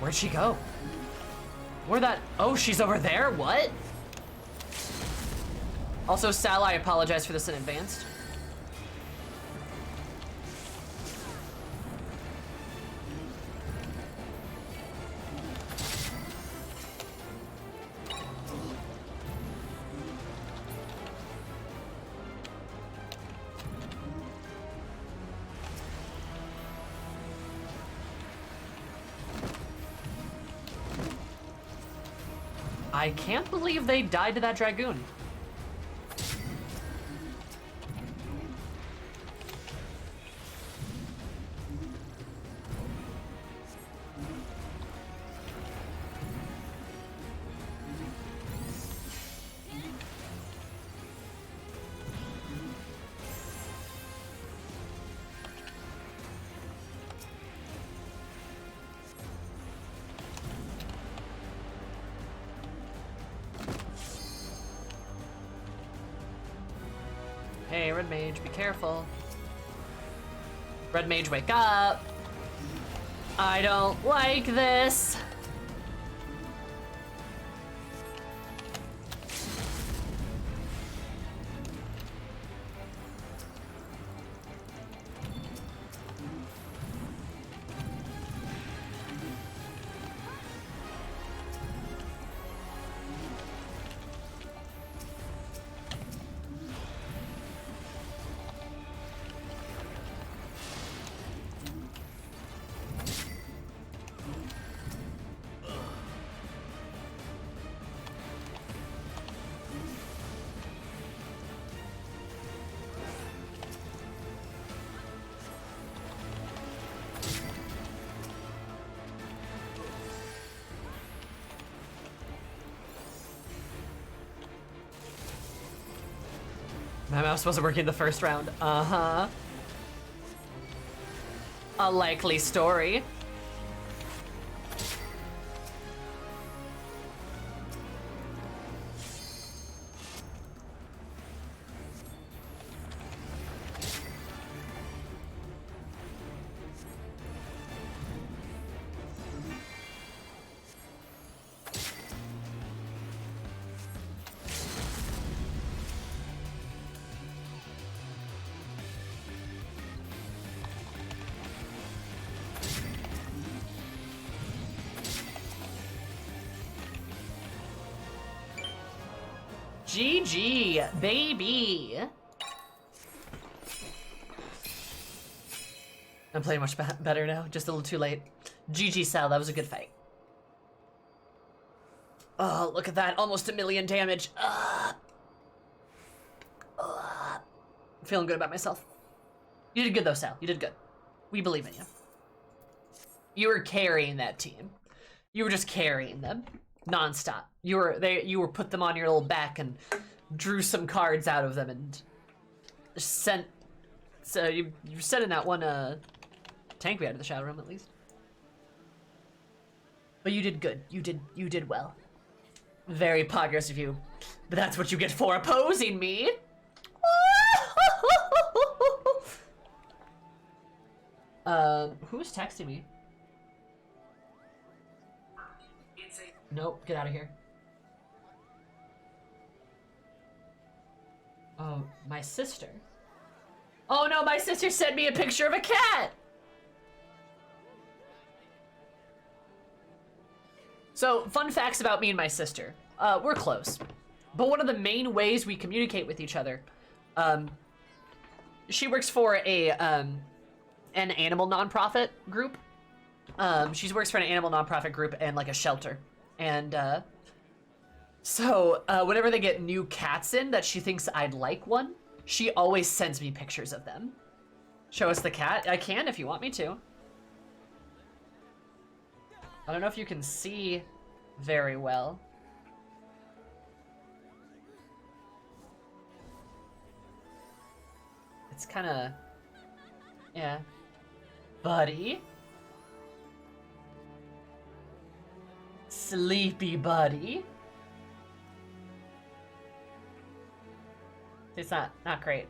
Where'd she go? Where'd that? Oh, she's over there? What? Also, Sal, I apologize for this in advance. I can't believe they died to that Dragoon. Hey, Red Mage, be careful. Red Mage, wake up. I don't like this. My mouse wasn't working the first round. Uh-huh. A likely story. GG, baby. I'm playing much better now, just a little too late. GG, Sal, that was a good fight. Oh, look at that, almost 1,000,000 damage. Feeling good about myself. You did good though, Sal, you did good. We believe in you. You were carrying that team. You were just carrying them. Non-stop. You were put them on your little back and drew some cards out of them and sent. So you sent in that one tank we had in the shadow room at least. But you did good. You did well. Very progress of you. But that's what you get for opposing me. Who's texting me? Nope, get out of here. Oh, my sister. Oh no, my sister sent me a picture of a cat! So, fun facts about me and my sister. We're close. But one of the main ways we communicate with each other, she works for an animal nonprofit group. She works for an animal nonprofit group and like a shelter. And so whenever they get new cats in that she thinks I'd like one, she always sends me pictures of them. Show us the cat? I can if you want me to. I don't know if you can see very well. It's kind of, yeah. Buddy. Sleepy buddy. It's not great.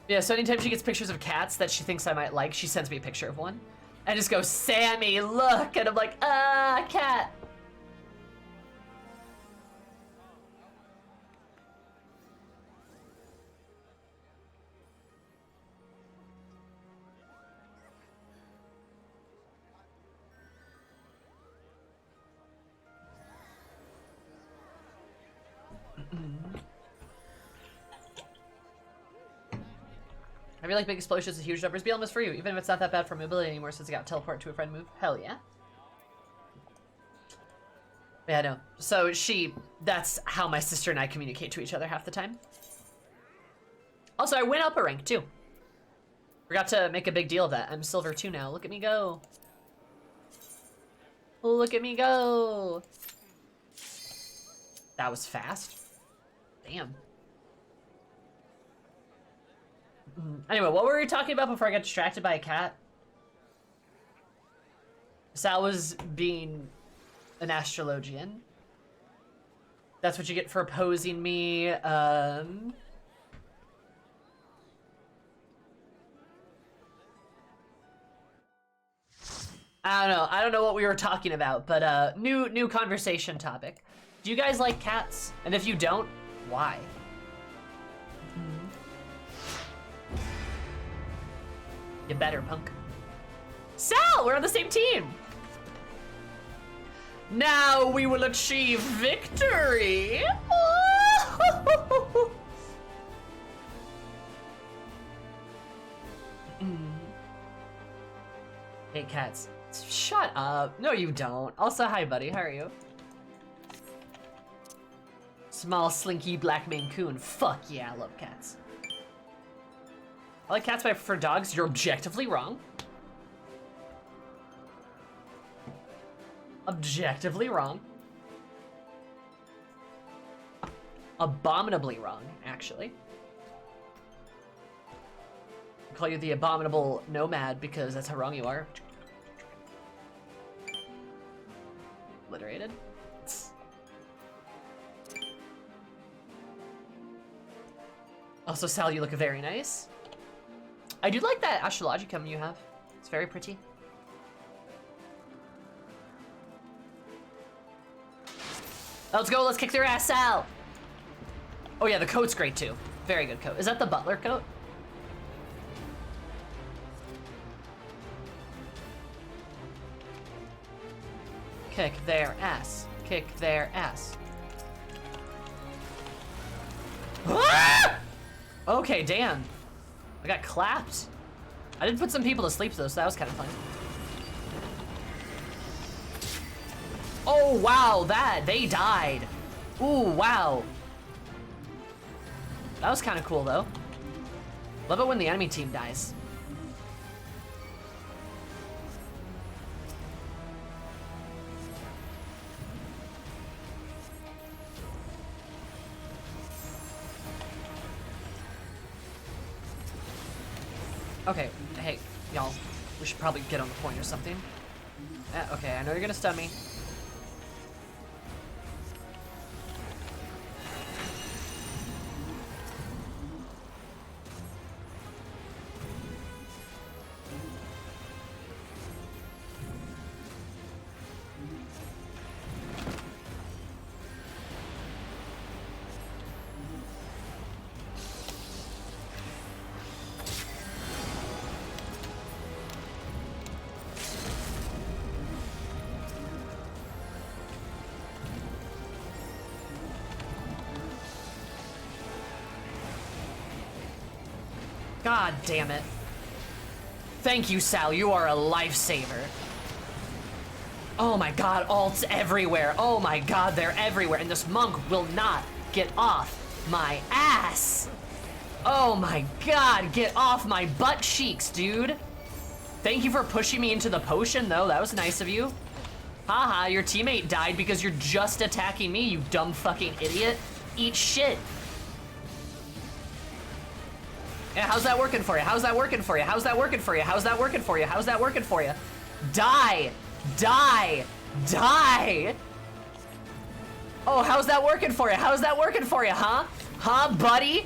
Yeah, so anytime she gets pictures of cats that she thinks I might like, she sends me a picture of one. And just goes, Sammy, look! And I'm like, cat! I feel like big explosions and huge numbers be almost for you, even if it's not that bad for mobility anymore since I got teleport to a friend move. Hell yeah. Yeah, no. So that's how my sister and I communicate to each other half the time. Also, I went up a rank too. Forgot to make a big deal of that. I'm silver 2 now. Look at me go. Look at me go. That was fast. Damn. Anyway, what were we talking about before I got distracted by a cat? Sal was being an astrologian. That's what you get for opposing me. I don't know. I don't know what we were talking about, but new conversation topic. Do you guys like cats? And if you don't, why? You better, punk. Sal, we're on the same team. Now we will achieve victory. Hey, cats. Shut up. No, you don't. Also, hi, buddy. How are you? Small, slinky, black Mancoon. Fuck yeah, I love cats. I like cats, but I prefer dogs. You're objectively wrong. Objectively wrong. abominably wrong, actually. I call you the abominable nomad because that's how wrong you are. Obliterated. Also, Sal, you look very nice. I do like that astrologicum you have. It's very pretty. Let's go, let's kick their ass, Sal! Oh yeah, the coat's great too. Very good coat. Is that the butler coat? Kick their ass. Kick their ass. Ah! Okay, damn. I got clapped. I did put some people to sleep though, so that was kind of fun. Oh wow, they died. Ooh, wow. That was kind of cool though. Love it when the enemy team dies. Okay, hey, y'all, we should probably get on the point or something. Okay, I know you're gonna stun me. God damn it. Thank you, Sal. You are a lifesaver. Oh my god, ults everywhere. Oh my god, they're everywhere. And this monk will not get off my ass. Oh my god, get off my butt cheeks, dude. Thank you for pushing me into the potion, though. That was nice of you. Haha, your teammate died because you're just attacking me, you dumb fucking idiot. Eat shit. Yeah, how's that working for you? How's that working for you? How's that working for you? How's that working for you? How's that working for you? Die! Die! Die! Oh, how's that working for you? How's that working for you, huh? Huh, buddy?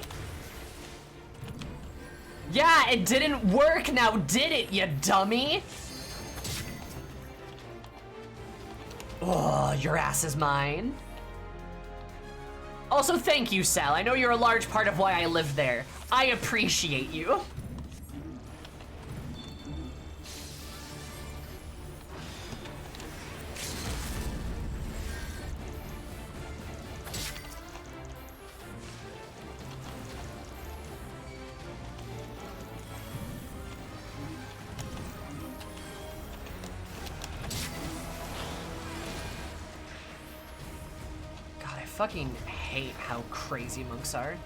Yeah, it didn't work now, did it, you dummy? Oh, your ass is mine. Also, thank you, Sal. I know you're a large part of why I live there. I appreciate you. God, I fucking hate how crazy monks are.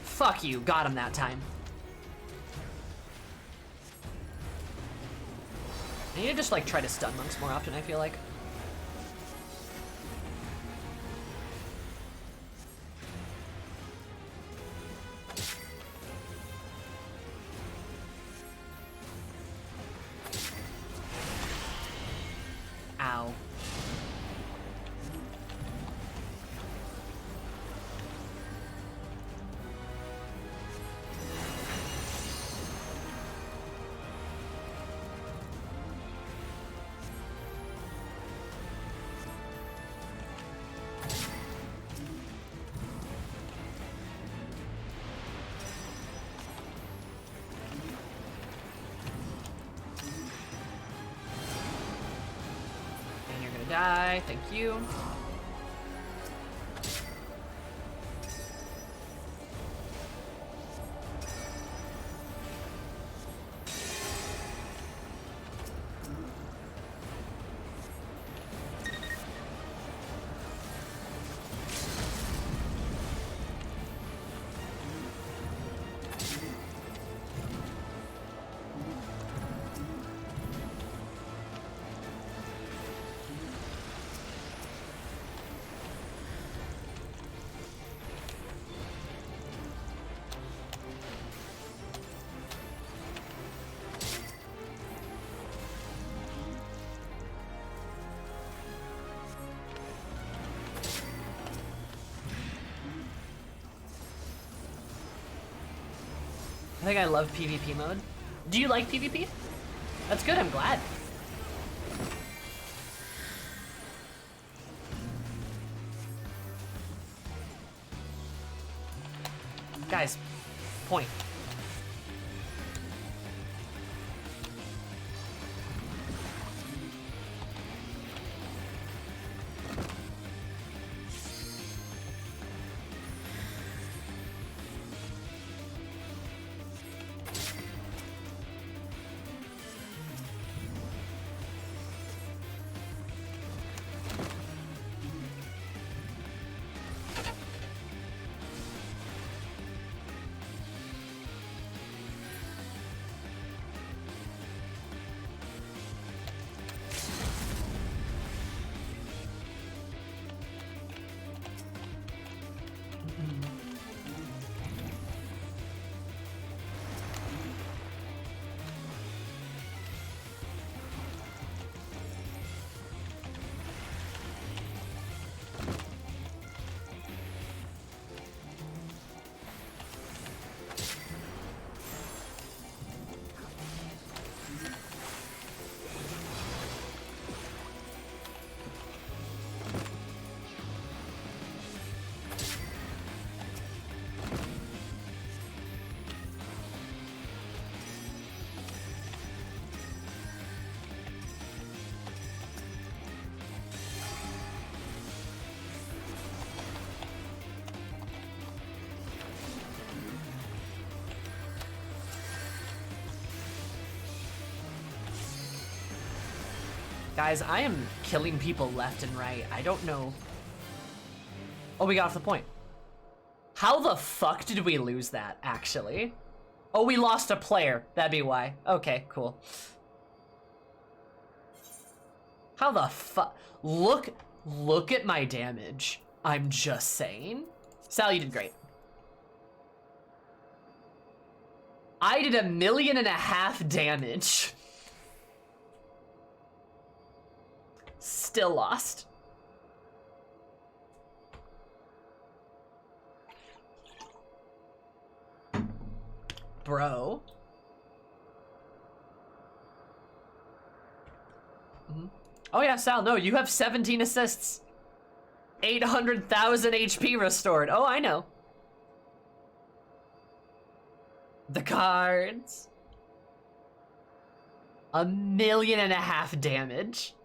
Fuck you, got him that time. I need to just like try to stun monks more often, I feel like. Ow. Die, thank you. think I love PvP mode. Do you like PvP? That's good, I'm glad. Guys, point. Guys, I am killing people left and right. I don't know. Oh, we got off the point. How the fuck did we lose that, actually? Oh, we lost a player. That'd be why. Okay, cool. How the fuck? Look at my damage. I'm just saying. Sal, you did great. I did 1.5 million damage. Still lost. Bro. Oh yeah, Sal, no, you have 17 assists. 800,000 HP restored. Oh, I know. The cards. 1.5 million damage.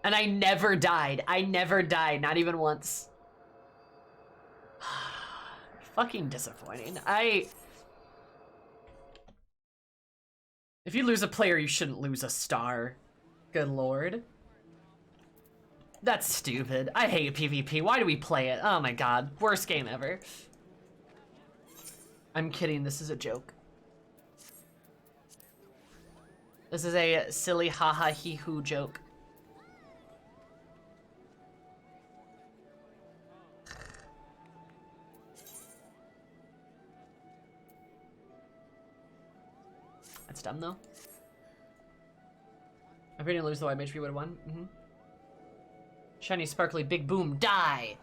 And I never died. I never died, not even once. Fucking disappointing. If you lose a player, you shouldn't lose a star. Good lord. That's stupid. I hate PvP. Why do we play it? Oh my god. Worst game ever. I'm kidding. This is a joke. This is a silly haha hee hoo joke. That's dumb though. If we didn't lose the white mage, we would have won. Shiny, sparkly, big boom, die!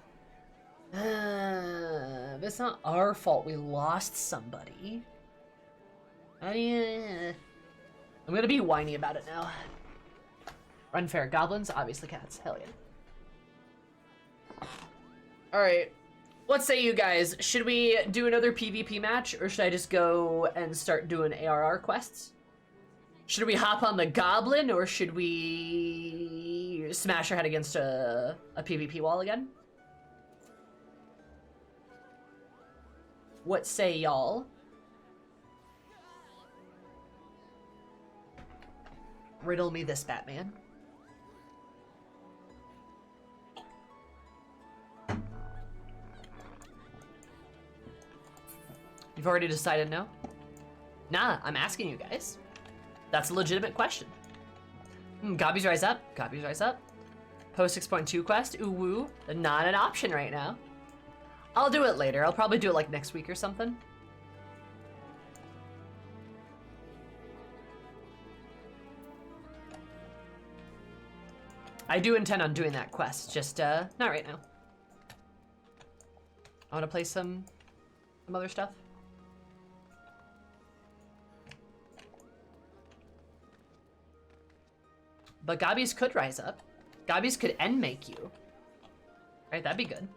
It's not our fault we lost somebody. I'm gonna be whiny about it now. Unfair. Goblins, obviously cats. Hell yeah. Alright. What say you guys? Should we do another PvP match, or should I just go and start doing ARR quests? Should we hop on the goblin, or should we smash our head against a PvP wall again? What say y'all? Riddle me this, Batman. You've already decided no? Nah, I'm asking you guys. That's a legitimate question. Gobbies rise up. Gobbies rise up. Post 6.2 quest. Ooh woo. Not an option right now. I'll do it later. I'll probably do it like next week or something. I do intend on doing that quest, just not right now. I want to play some other stuff. but Gobbies could rise up. Gobbies could end make you. Right, that'd be good.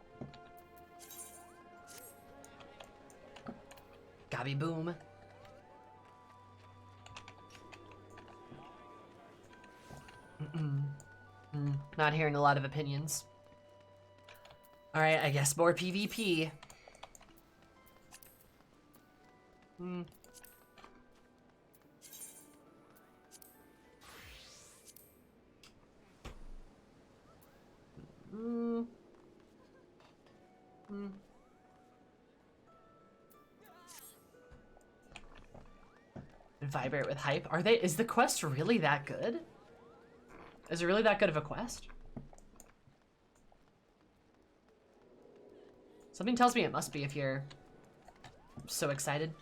Gobby boom. Not hearing a lot of opinions. Alright, I guess more PvP. Vibrate with hype. Are they? Is the quest really that good? Is it really that good of a quest? Something tells me it must be if you're so excited.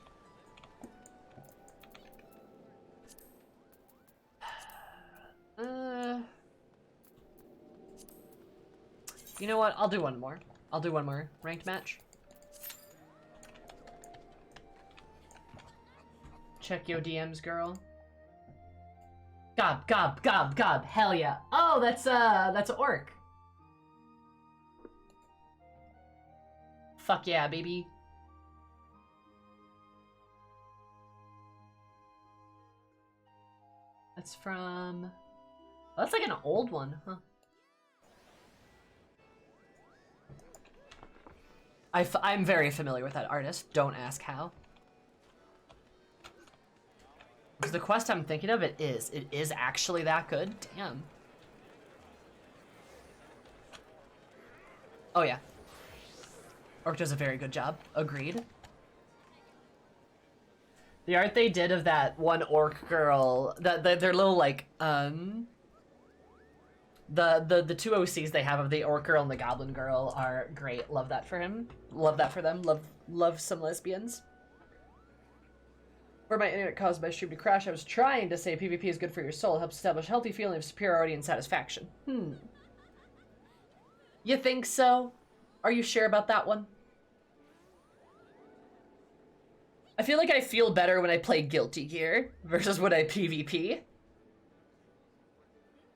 You know what? I'll do one more. I'll do one more ranked match. Check your DMs, girl. Gob, gob, gob, gob. Hell yeah. Oh, that's an orc. Fuck yeah, baby. That's from... Oh, that's like an old one, huh? I'm very familiar with that artist. Don't ask how. Because the quest I'm thinking of, it is actually that good. Damn. Oh yeah. Orc does a very good job. Agreed. The art they did of that one orc girl, their little like the two OCs they have of the orc girl and the goblin girl are great. Love that for him. Love that for them. Love some lesbians. Where my internet caused my stream to crash, I was trying to say PvP is good for your soul, helps establish a healthy feeling of superiority and satisfaction. You think so? Are you sure about that one? I feel like I feel better when I play Guilty Gear versus when I PvP.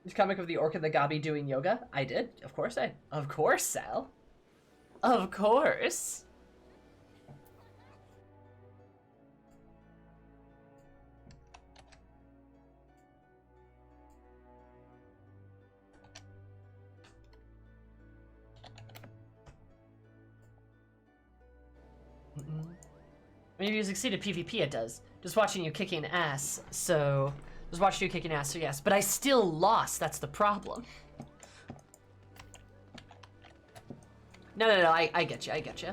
This comic of the orc and the gobby doing yoga? I did. Of course, Sal. Of course. I mean, if you succeed at PvP, it does. Just watching you kicking ass, so... Just watching you kicking ass, so yes. But I still lost, that's the problem. No, I get you, I get you.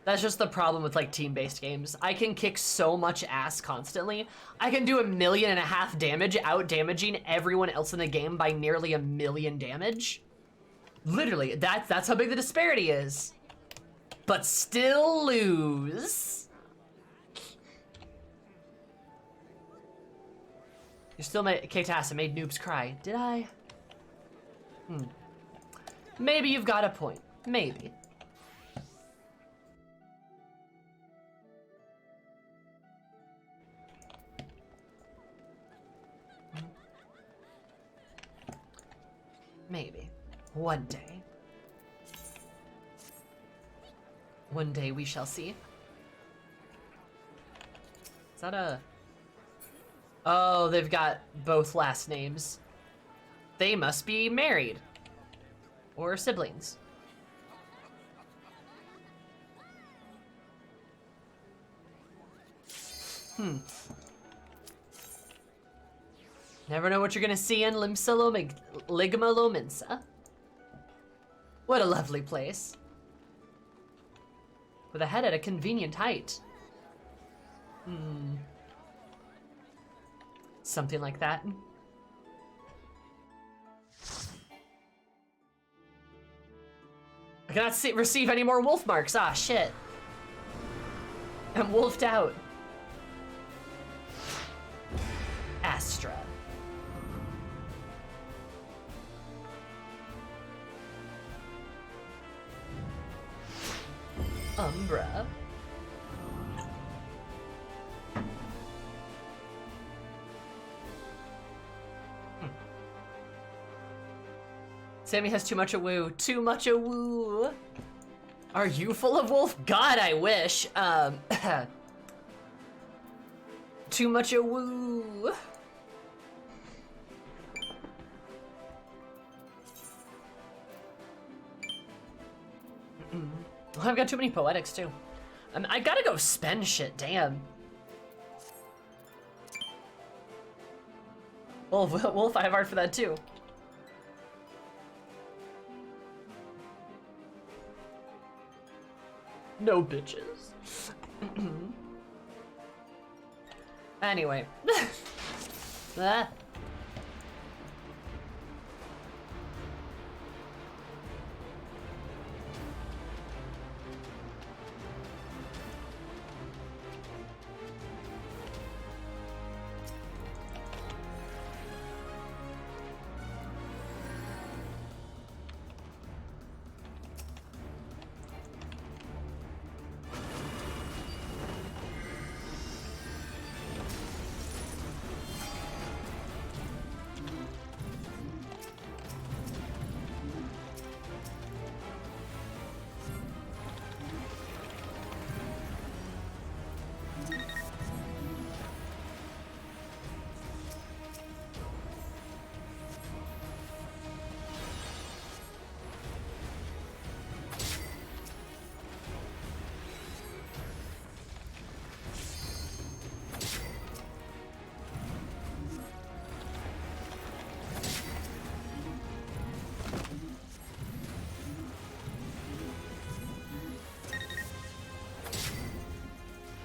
That's just the problem with, like, team-based games. I can kick so much ass constantly. I can do 1.5 million damage, out-damaging everyone else in the game by nearly 1 million damage. Literally, that's how big the disparity is. But still lose. You still made K-Tassa made noobs cry. Did I? Maybe you've got a point. Maybe. Maybe. One day. One day we shall see. Is that a... Oh, they've got both last names. They must be married. Or siblings. Never know what you're gonna see in Ligma Lominsa. What a lovely place. With a head at a convenient height. Something like that. I cannot receive any more wolf marks. Ah, shit. I'm wolfed out. Astra. Umbra. Sammy has too much a woo. Too much a woo. Are you full of wolf? God, I wish. Too much a woo. I've got too many poetics too. I gotta go spend shit, damn. Wolf, I have art for that too. No bitches. Anyway. Ah.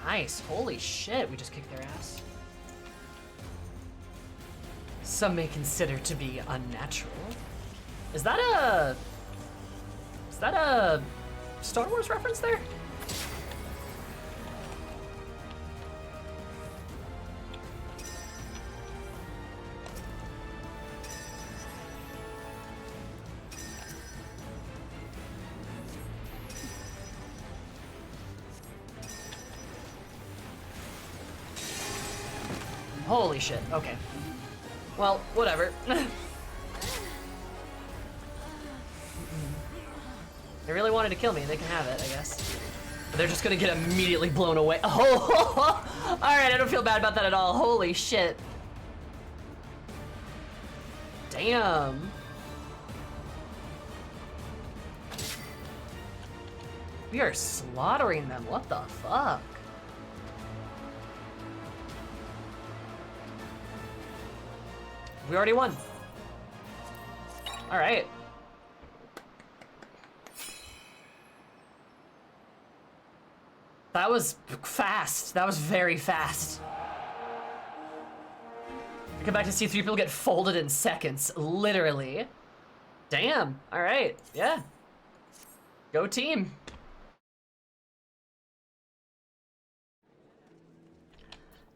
Nice, holy shit, we just kicked their ass. Some may consider to be unnatural. Is that a Star Wars reference there? Holy shit, okay. Well, whatever. They really wanted to kill me, they can have it, I guess. But they're just gonna get immediately blown away. Oh, alright, I don't feel bad about that at all. Holy shit. Damn. We are slaughtering them, what the fuck? We already won. All right. That was fast. That was very fast. I come back to see 3 people get folded in seconds, literally. Damn. All right. Yeah. Go team.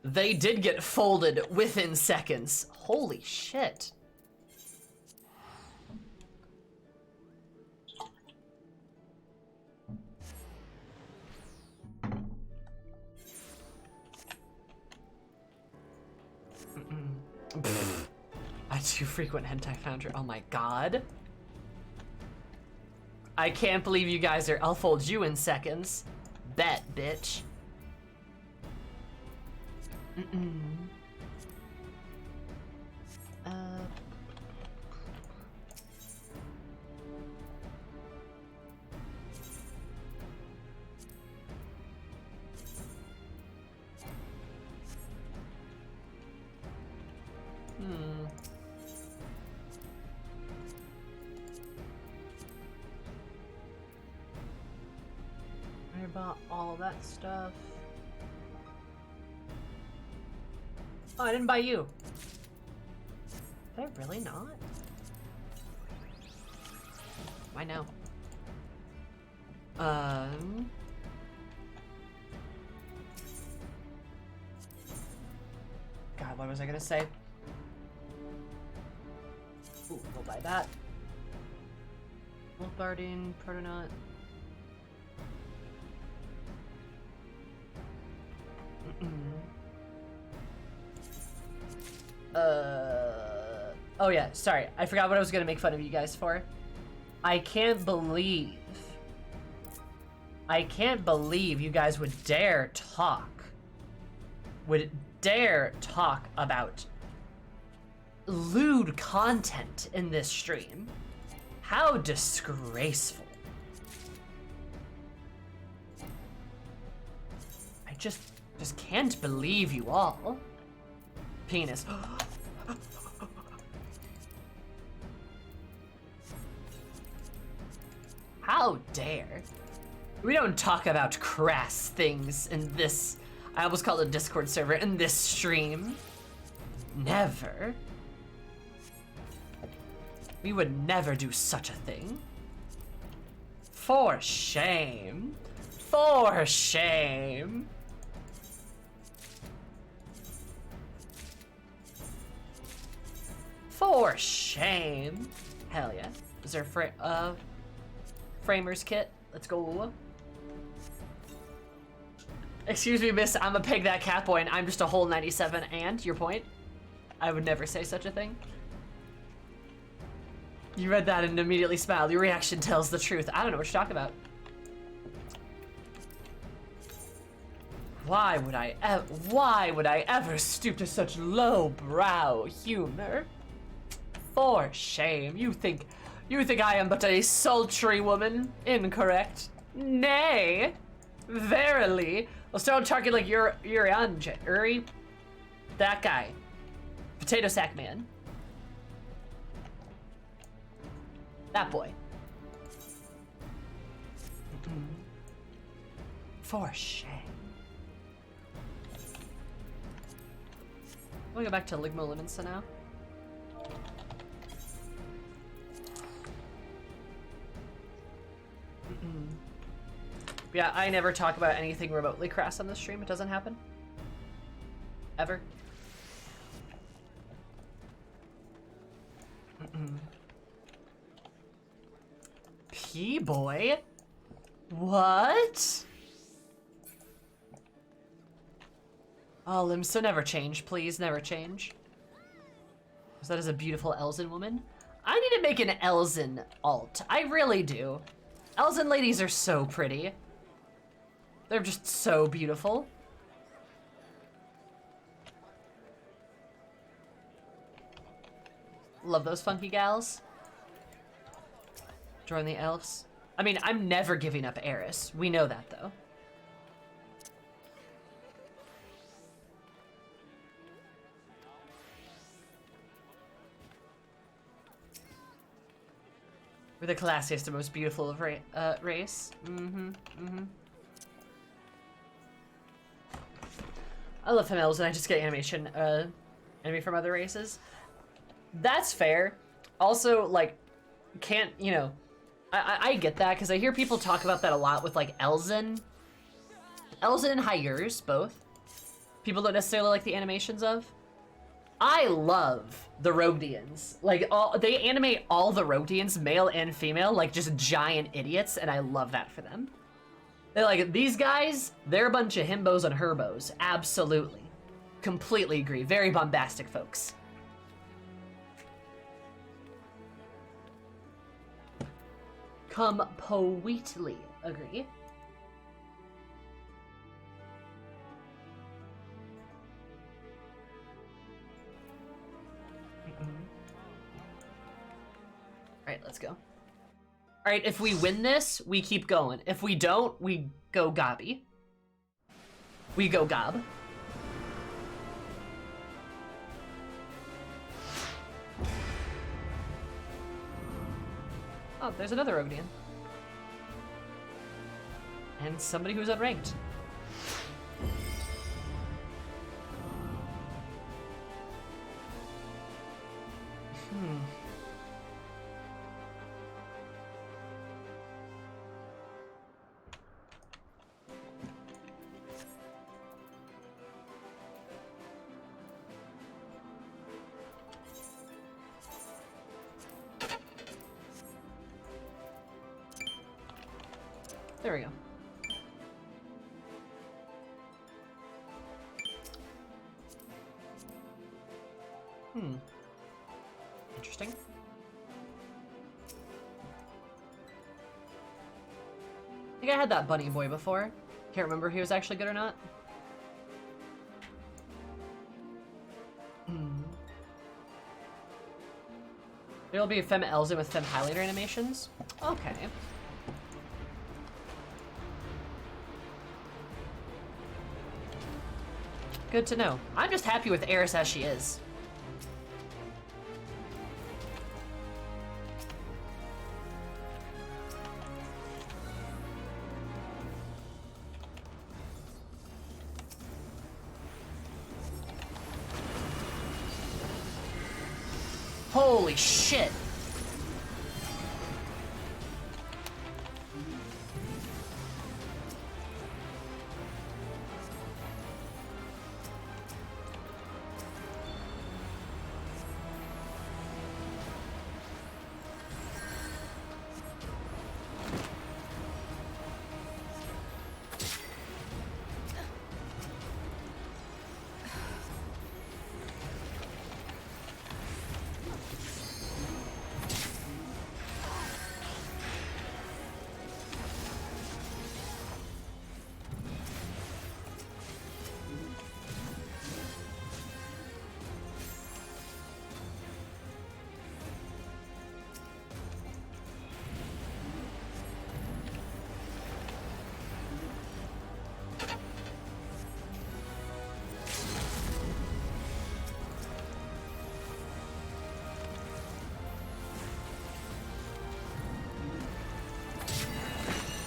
They did get folded within seconds. Holy shit. I too frequent hentai founder. Oh my god. I can't believe you guys are. I'll fold you in seconds. Bet, bitch. I bought all that stuff. Oh, I didn't buy you. Did I really not? Why now? God, what was I gonna say? Ooh, we'll buy that. Wolfbardine, Protonaut. Oh yeah, sorry. I forgot what I was gonna make fun of you guys for. I can't believe you guys would dare talk about lewd content in this stream. How disgraceful. I just can't believe you all. Penis. How dare. We don't talk about crass things in this, I almost called it a Discord server, in this stream. Never. We would never do such a thing. For shame. For shame. For shame. Hell yeah. Is there a framer's kit? Let's go. Excuse me, miss, I'm a peg that cat boy and I'm just a whole 97 and your point? I would never say such a thing. You read that and immediately smiled. Your reaction tells the truth. I don't know what you're talking about. Why would I ever stoop to such low-brow humor? For shame. You think I am but a sultry woman? Incorrect. Nay. Verily. Let's start talking like Uri. That guy. Potato sack man. That boy. For shame. I'm gonna go back to Ligma Limonsa now. Yeah, I never talk about anything remotely crass on this stream. It doesn't happen. Ever. P-boy? What? Oh, Limsa, never change, please. Never change. Because that is a beautiful Elzen woman. I need to make an Elzen alt. I really do. Elzen ladies are so pretty. They're just so beautiful. Love those funky gals. Join the elves. I mean, I'm never giving up Eris. We know that, though. We're the classiest and most beautiful of race. I love females and I just get animation enemy from other races. That's fair. Also, like, can't, you know, I get that because I hear people talk about that a lot with like Elzen and Hyers, both. People don't necessarily like the animations of. I love the Rogdians. Like, they animate all the Rogdians, male and female, like just giant idiots, and I love that for them. They're like, these guys, they're a bunch of himbos and herbos. Absolutely. Completely agree. Very bombastic folks. Completely agree. Alright, let's go. Alright, if we win this, we keep going. If we don't, we go gobby. We go gob. Oh, there's another Rogdian. And somebody who's unranked. There we go. Interesting. think I had that bunny boy before. Can't remember if he was actually good or not. It'll be Femme Elzen with Femme Highlander animations. Okay. Good to know. I'm just happy with Eris as she is. Holy shit!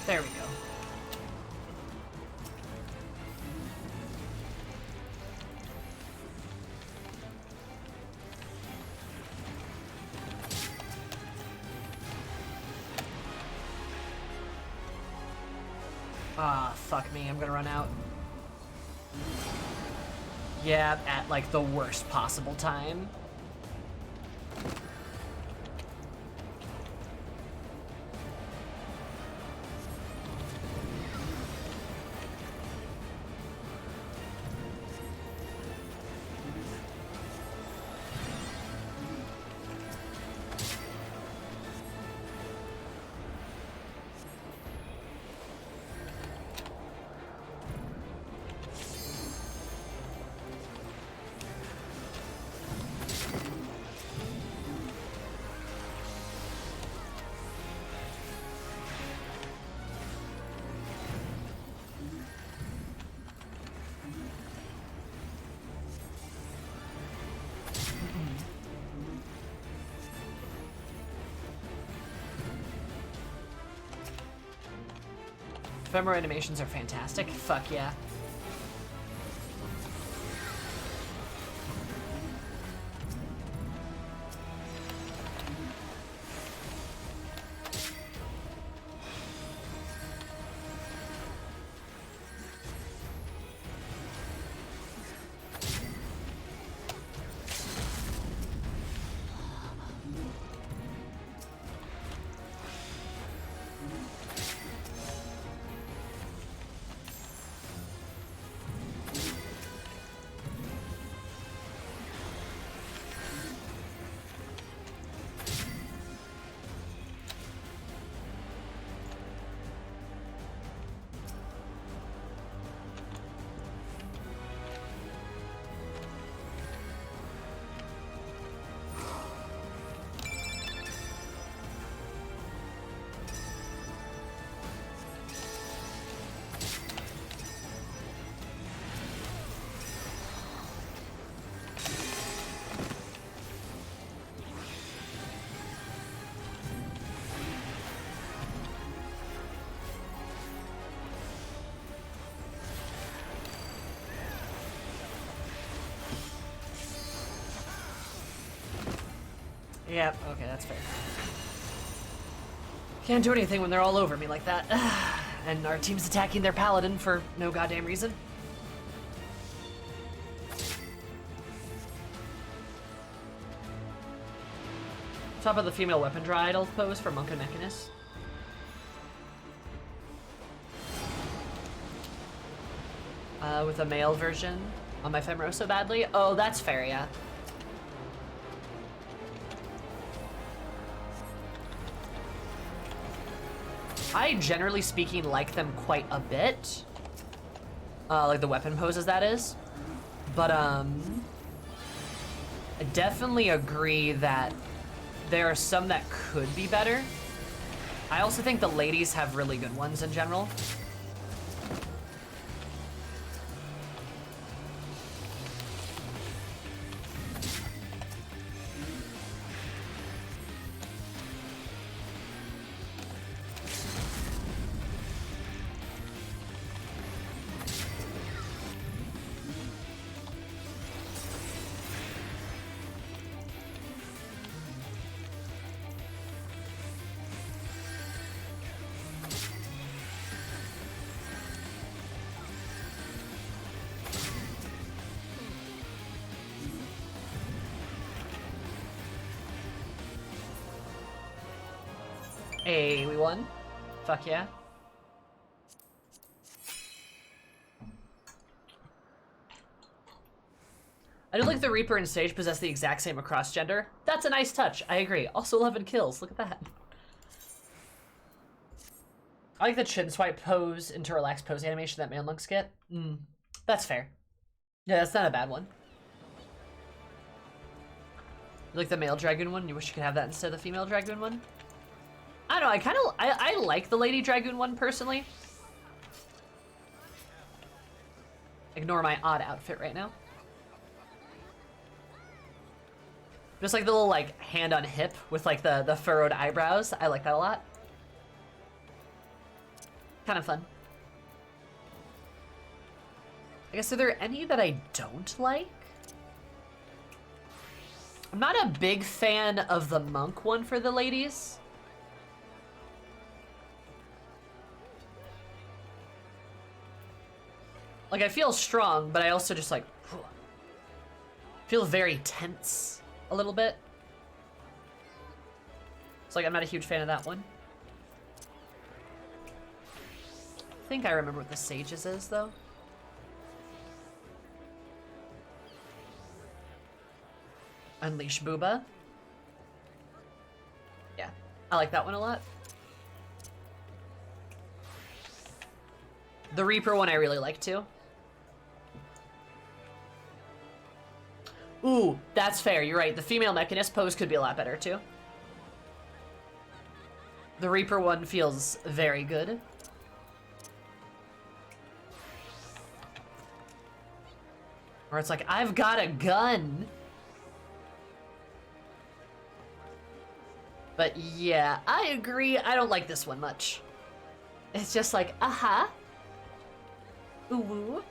There we go. Ah, fuck me, I'm gonna run out. Yeah, at like the worst possible time. Ephemeral animations are fantastic. Fuck yeah. Yep, okay, that's fair. Can't do anything when they're all over me like that. And our team's attacking their paladin for no goddamn reason. Top of the female weapon draw idol pose for Monk and Mechanist. With a male version on my Femro so badly. Oh, that's fair, yeah. I, generally speaking, like them quite a bit. Like the weapon poses, that is. But, I definitely agree that there are some that could be better. I also think the ladies have really good ones in general. Hey, we won. Fuck yeah. I do like the Reaper and Sage possess the exact same across gender. That's a nice touch, I agree. Also 11 kills, look at that. I like the chin swipe pose into relaxed pose animation that man monks get. That's fair. Yeah, that's not a bad one. You like the male dragoon one? You wish you could have that instead of the female dragoon one? I don't know, I like the Lady Dragoon one, personally. Ignore my odd outfit right now. Just like the little, like, hand on hip with, like, the furrowed eyebrows. I like that a lot. Kind of fun. I guess, are there any that I don't like? I'm not a big fan of the monk one for the ladies. Like, I feel strong, but I also just, like, feel very tense a little bit. So, like, I'm not a huge fan of that one. I think I remember what the Sages is, though. Unleash Booba. Yeah, I like that one a lot. The Reaper one I really like, too. Ooh, that's fair, you're right. The female mechanist pose could be a lot better, too. The Reaper one feels very good. Or it's like, I've got a gun. But yeah, I agree. I don't like this one much. It's just like, aha. Ooh woo.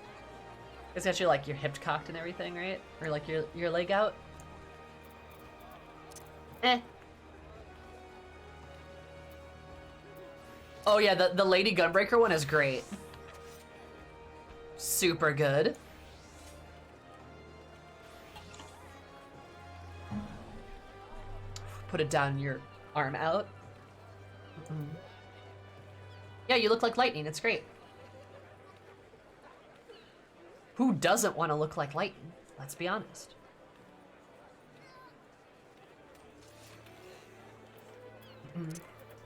It's actually like your hip cocked and everything, right? Or like your leg out. Eh. Oh yeah, the Lady Gunbreaker one is great. Super good. Put it down your arm out. Yeah, you look like lightning, it's great. Who doesn't want to look like lightning? Let's be honest.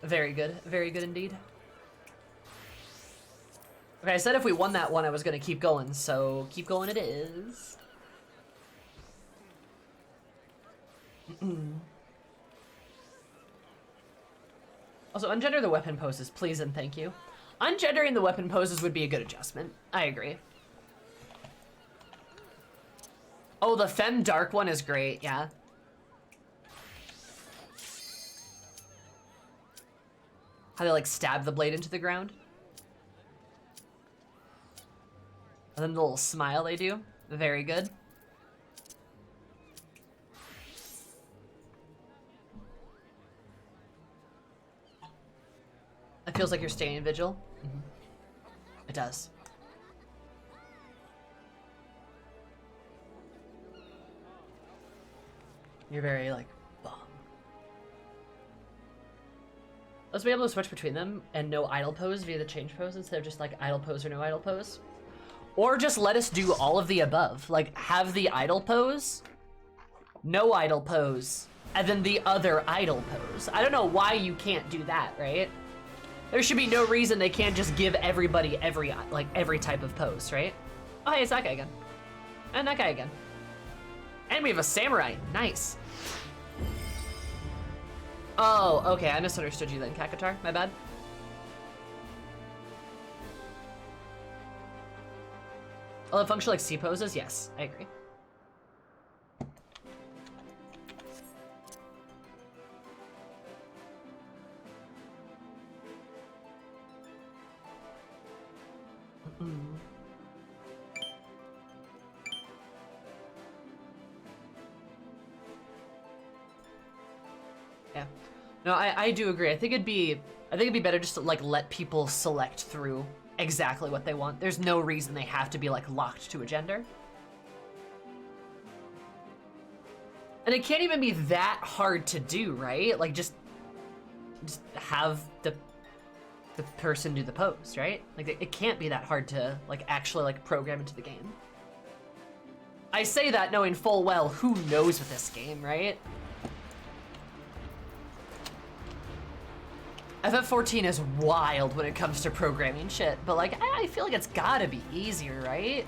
Very good indeed. Okay, I said if we won that one, I was gonna keep going, so keep going it is. Also, ungender the weapon poses, please and thank you. Ungendering the weapon poses would be a good adjustment. I agree. Oh, the Femme Dark one is great, yeah. How they, like, stab the blade into the ground. And then the little smile they do. Very good. It feels like you're staying in vigil. It does. You're very, like, bomb. Let's be able to switch between them and no idle pose via the change pose instead of just, like, idle pose or no idle pose. Or just let us do all of the above. Like, have the idle pose, no idle pose, and then the other idle pose. I don't know why you can't do that, right? There should be no reason they can't just give everybody every type of pose, right? Oh, hey, it's that guy again. And that guy again. And we have a samurai. Nice. Oh, okay, I misunderstood you then, Kakatar. My bad. Oh, it functions like C poses? Yes, I agree. Yeah. No, I do agree. I think it'd be better just to like let people select through exactly what they want. There's no reason they have to be like locked to a gender. And it can't even be that hard to do, right? Like just have the person do the pose, right? Like it can't be that hard to like actually like program into the game. I say that knowing full well who knows with this game, right? FF14 is wild when it comes to programming shit, but like I feel like it's gotta be easier, right?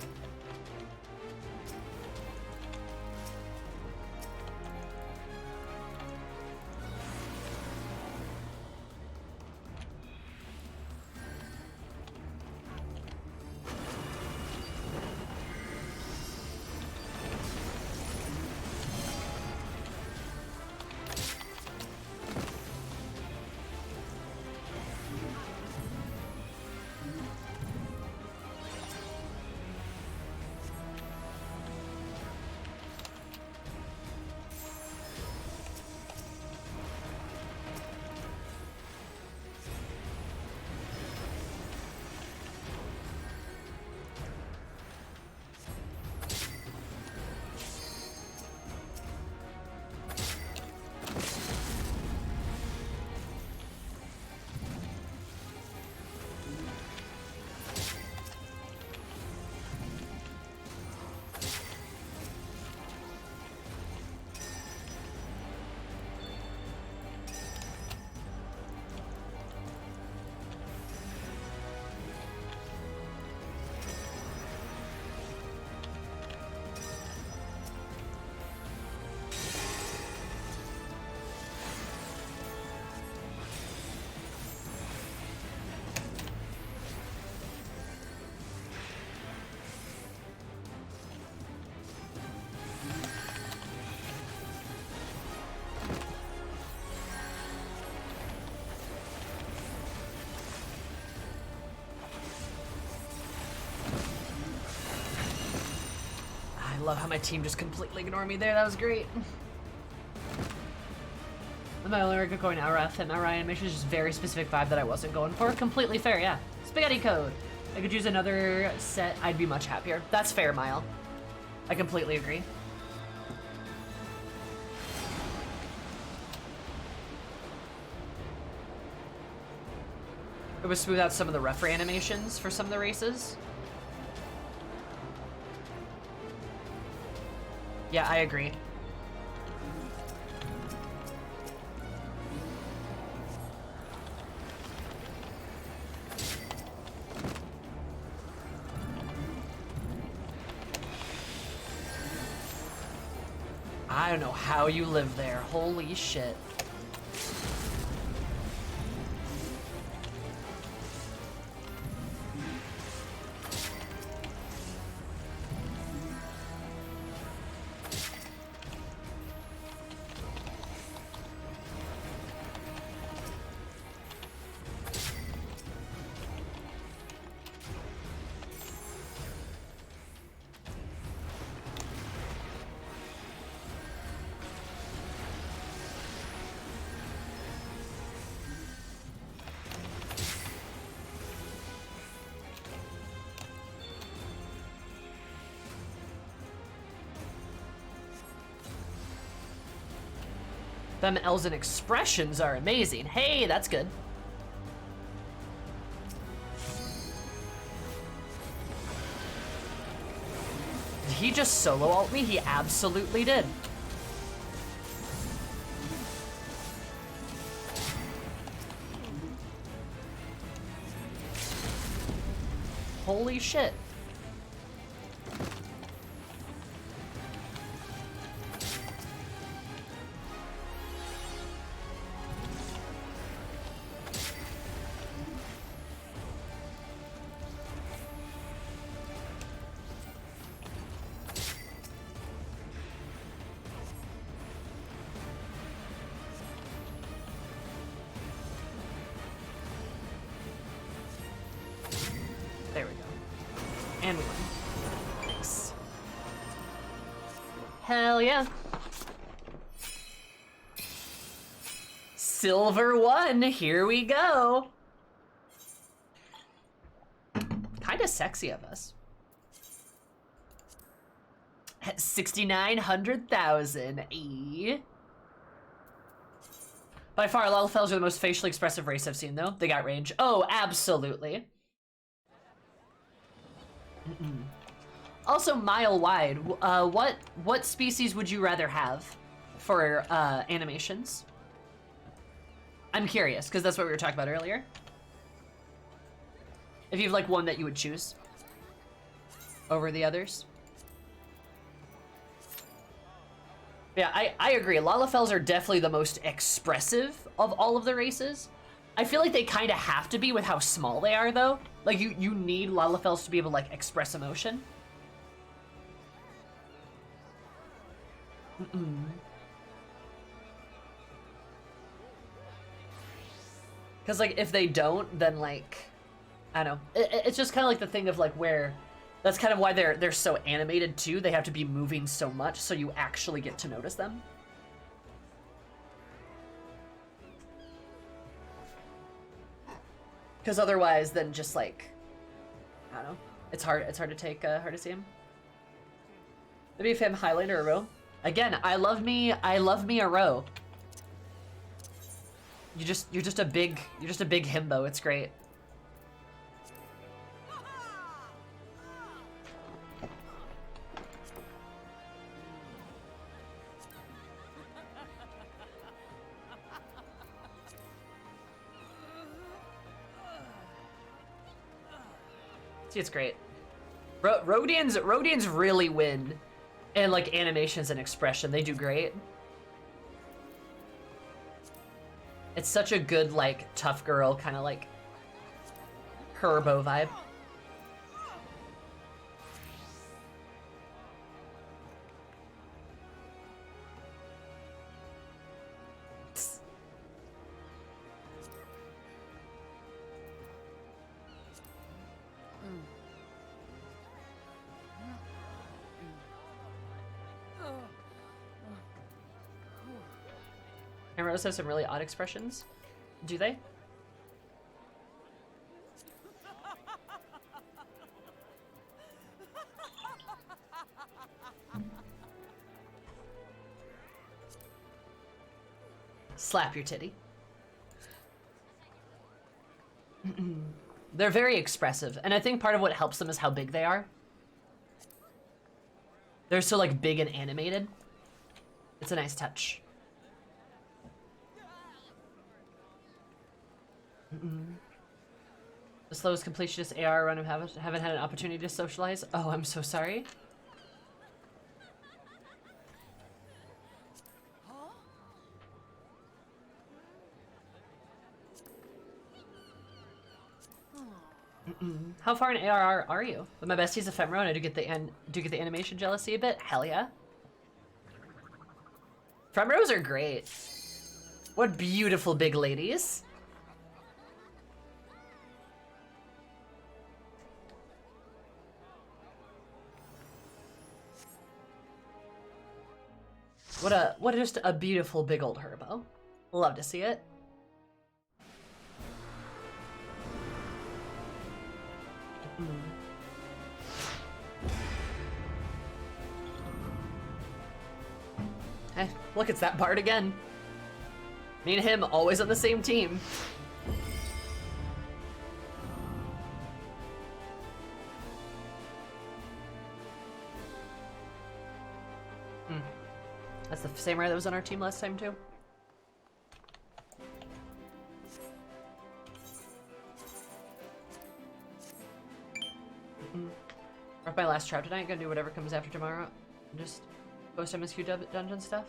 I love how my team just completely ignored me there. That was great. My only regret going RF and my animation is just very specific vibe that I wasn't going for. Completely fair, yeah. Spaghetti code. I could use another set. I'd be much happier. That's fair, Mile. I completely agree. It would smooth out some of the rougher animations for some of the races. Yeah, I agree. I don't know how you live there. Holy shit. Them L's and expressions are amazing. Hey, that's good. Did he just solo ult me? He absolutely did. Holy shit. There we go. And we win. Nice. Hell yeah. Silver 1, here we go. Kinda sexy of us. At 6,900,000. By far, Lalafels are the most facially expressive race I've seen, though. They got range. Oh, absolutely. Also, mile wide. What species would you rather have for animations? I'm curious, because that's what we were talking about earlier. If you have like one that you would choose over the others. Yeah, I agree. Lalafels are definitely the most expressive of all of the races. I feel like they kind of have to be with how small they are, though. Like, you need Lalafels to be able to, like, express emotion. Because, like, if they don't, then, like, I don't know. It's just kind of like the thing of, like, where... That's kind of why they're so animated, too. They have to be moving so much, so you actually get to notice them. Because otherwise, then just, like... I don't know. It's hard to take, hard to see him. Maybe if him Highlander or Row. Again, I love me a Row. You're just a big himbo. It's great. See, it's great. Rodians really win. And like animations and expression, they do great. It's such a good, like, tough girl, kind of like Herbo vibe. Emeralds have some really odd expressions. Do they? Slap your titty. They're very expressive, and I think part of what helps them is how big they are. They're so, like, big and animated. It's a nice touch. The slowest completionist AR run I haven't had an opportunity to socialize. Oh, I'm so sorry. How far in ARR are you? But my bestie's Ephemera, and I do get the animation jealousy a bit. Hell yeah. Ephemeras are great. What beautiful big ladies. What just a beautiful big old Herbo. Love to see it. Hey, look, it's that Bard again. Me and him always on the same team. That's the same rare that was on our team last time, too. Rep my last trout tonight, gonna do whatever comes after tomorrow. Just post MSQ dungeon stuff.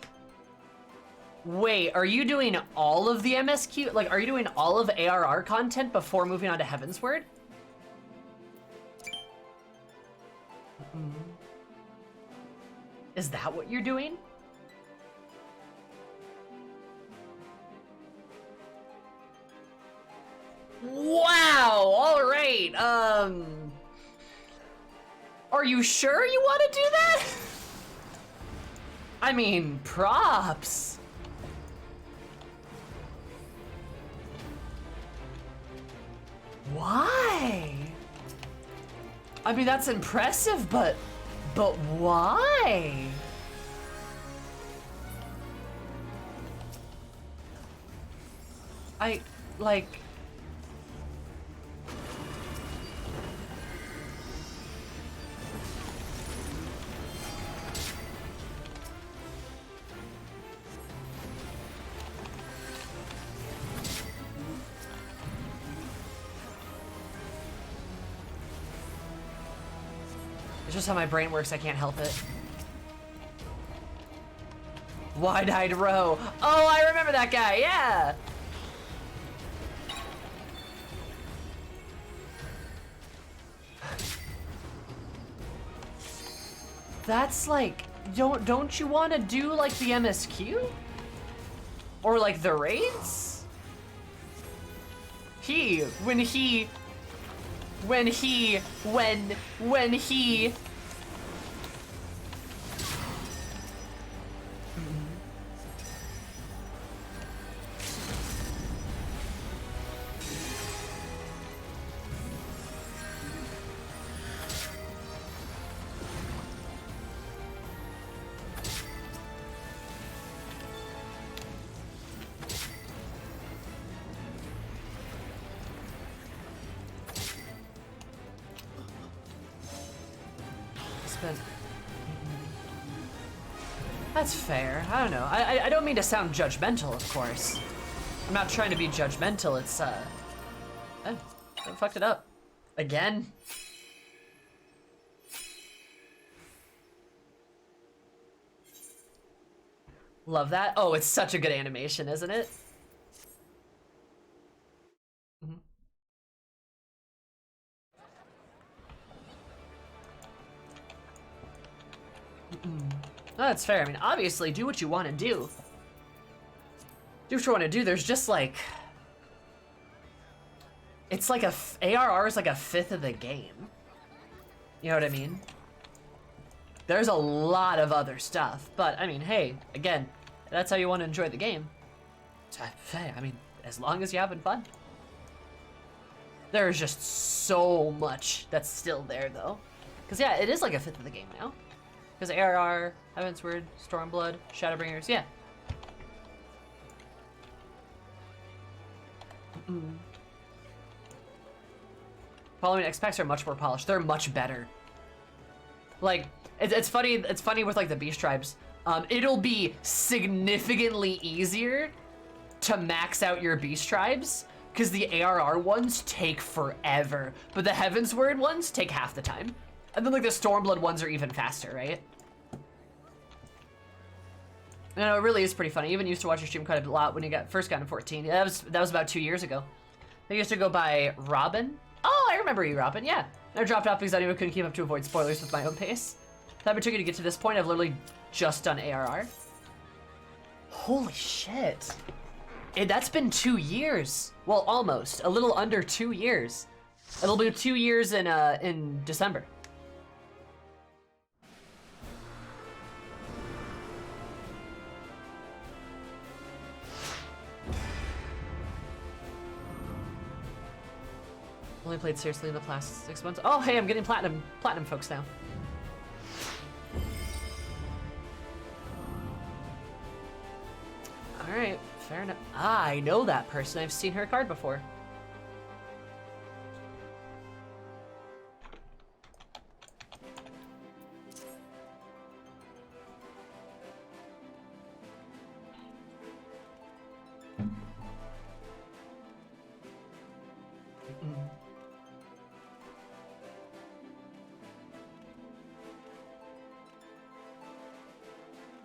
Wait, are you doing all of the MSQ? Like, are you doing all of ARR content before moving on to Heavensward? Is that what you're doing? Wow, all right. Are you sure you want to do that? I mean, props. Why? I mean, that's impressive, but why? Like... It's just how my brain works, I can't help it. Wide-eyed row. Oh, I remember that guy, yeah! That's like, don't you want to do like the MSQ? Or like the raids? When he That's fair. I don't know. I don't mean to sound judgmental, of course. I'm not trying to be judgmental. It's I fucked it up. Again. Love that. Oh, it's such a good animation, isn't it? No, that's fair. I mean, obviously, do what you want to do. Do what you want to do. There's just like... It's like ARR is like a fifth of the game. You know what I mean? There's a lot of other stuff. But, I mean, hey, again, that's how you want to enjoy the game. Hey, I mean, as long as you're having fun. There's just so much that's still there, though. Because, yeah, it is like a fifth of the game now. Because ARR, Heavensward, Stormblood, Shadowbringers, yeah. Following X-Packs are much more polished. They're much better. Like, it's funny with like the Beast Tribes. It'll be significantly easier to max out your Beast Tribes because the ARR ones take forever, but the Heavensward ones take half the time. And then like the Stormblood ones are even faster, right? You know, it really is pretty funny. I even used to watch your stream quite a lot when you first got in 14. That was about 2 years ago. I used to go by Robin. Oh, I remember you, Robin, yeah. I dropped off because I couldn't keep up to avoid spoilers with my own pace. Time it took you to get to this point, I've literally just done ARR. Holy shit. That's been 2 years. Well, almost. A little under 2 years. It'll be 2 years in December. Only played seriously in the past 6 months. Oh, hey, I'm getting platinum folks now. All right, fair enough. Ah, I know that person. I've seen her card before.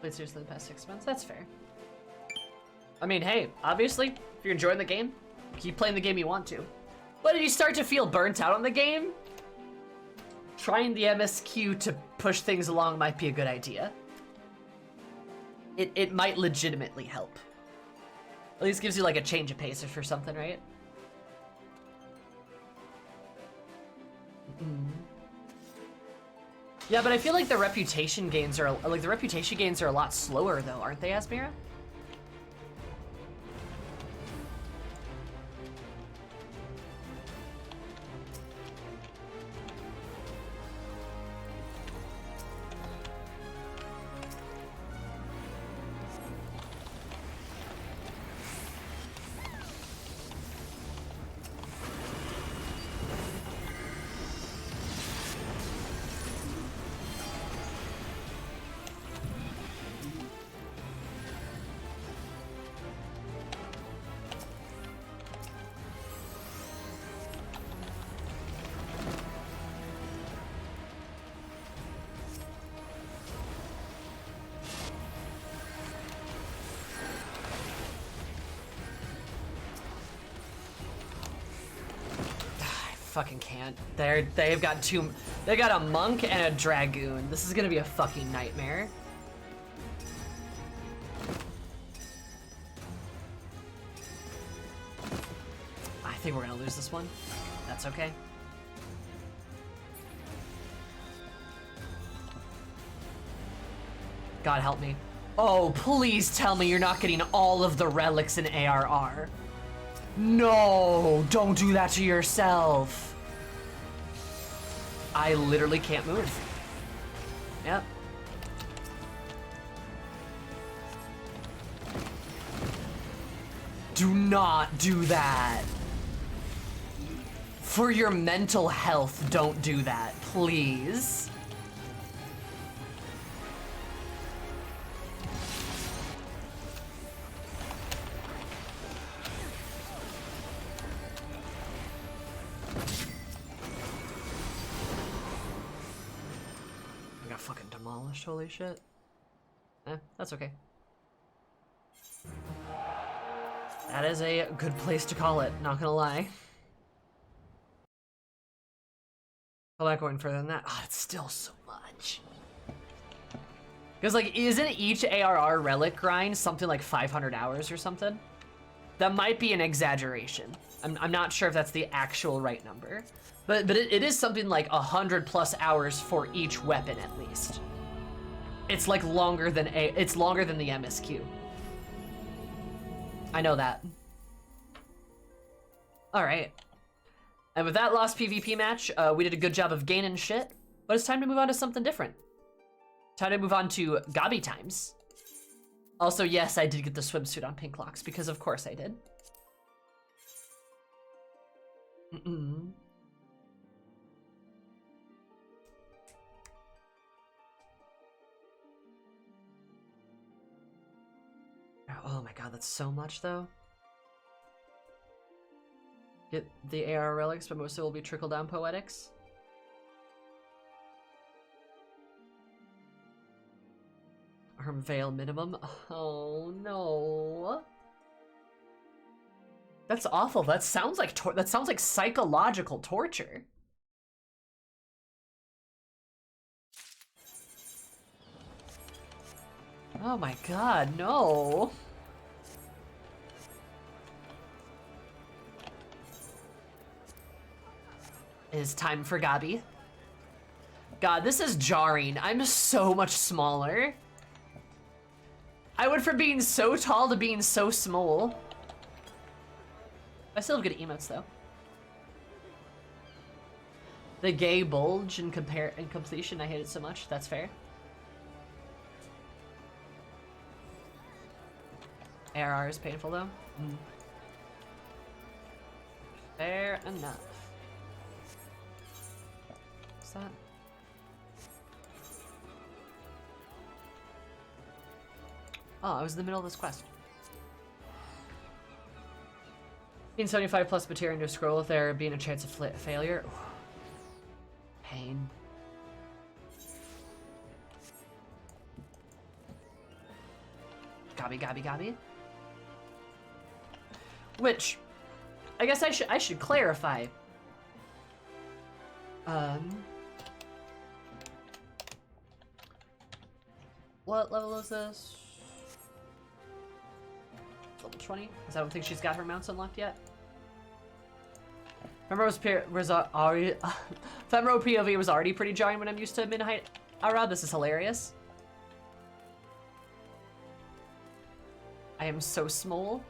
Played seriously the past 6 months. That's fair. I mean, hey, obviously, if you're enjoying the game, keep playing the game you want to. But if you start to feel burnt out on the game, trying the MSQ to push things along might be a good idea. It might legitimately help. At least gives you like a change of pace or something, right? Yeah, but I feel like the reputation gains are a lot slower though, aren't they, Asmira? Fucking can't. They've got two. They got a monk and a dragoon. This is gonna be a fucking nightmare. I think we're gonna lose this one. That's okay. God help me. Oh, please tell me you're not getting all of the relics in ARR. No, don't do that to yourself. I literally can't move. Yep. Do not do that. For your mental health, don't do that, please. Holy shit. That's okay. That is a good place to call it, not gonna lie. I'm not going further than that. Oh, it's still so much. Because, like, isn't each ARR relic grind something like 500 hours or something? That might be an exaggeration. I'm not sure if that's the actual right number. But it is something like 100+ hours for each weapon at least. It's like longer than it's longer than the MSQ. I know that. All right. And with that lost PvP match, we did a good job of gaining shit, but it's time to move on to something different. Time to move on to Gobby times. Also, yes, I did get the swimsuit on Pinklox because of course I did. Oh my god, that's so much though. Get the AR relics, but most of it will be trickle down poetics. Arm veil minimum. Oh no. That's awful. That sounds like psychological torture. Oh my god, no. It is time for Gobby. God, this is jarring. I'm so much smaller. I went from being so tall to being so small. I still have good emotes though. The gay bulge in completion, I hate it so much. That's fair. ARR is painful though. Fair enough. What's that? Oh, I was in the middle of this quest. Being 75 plus materia into a scroll with there being a chance of failure. Ooh. Pain. Gobby. Which, I guess I should clarify. What level is this? Level 20? Because I don't think she's got her mounts unlocked yet. Femro POV was already pretty jarring when I'm used to mid-height Ara. This is hilarious. I am so small.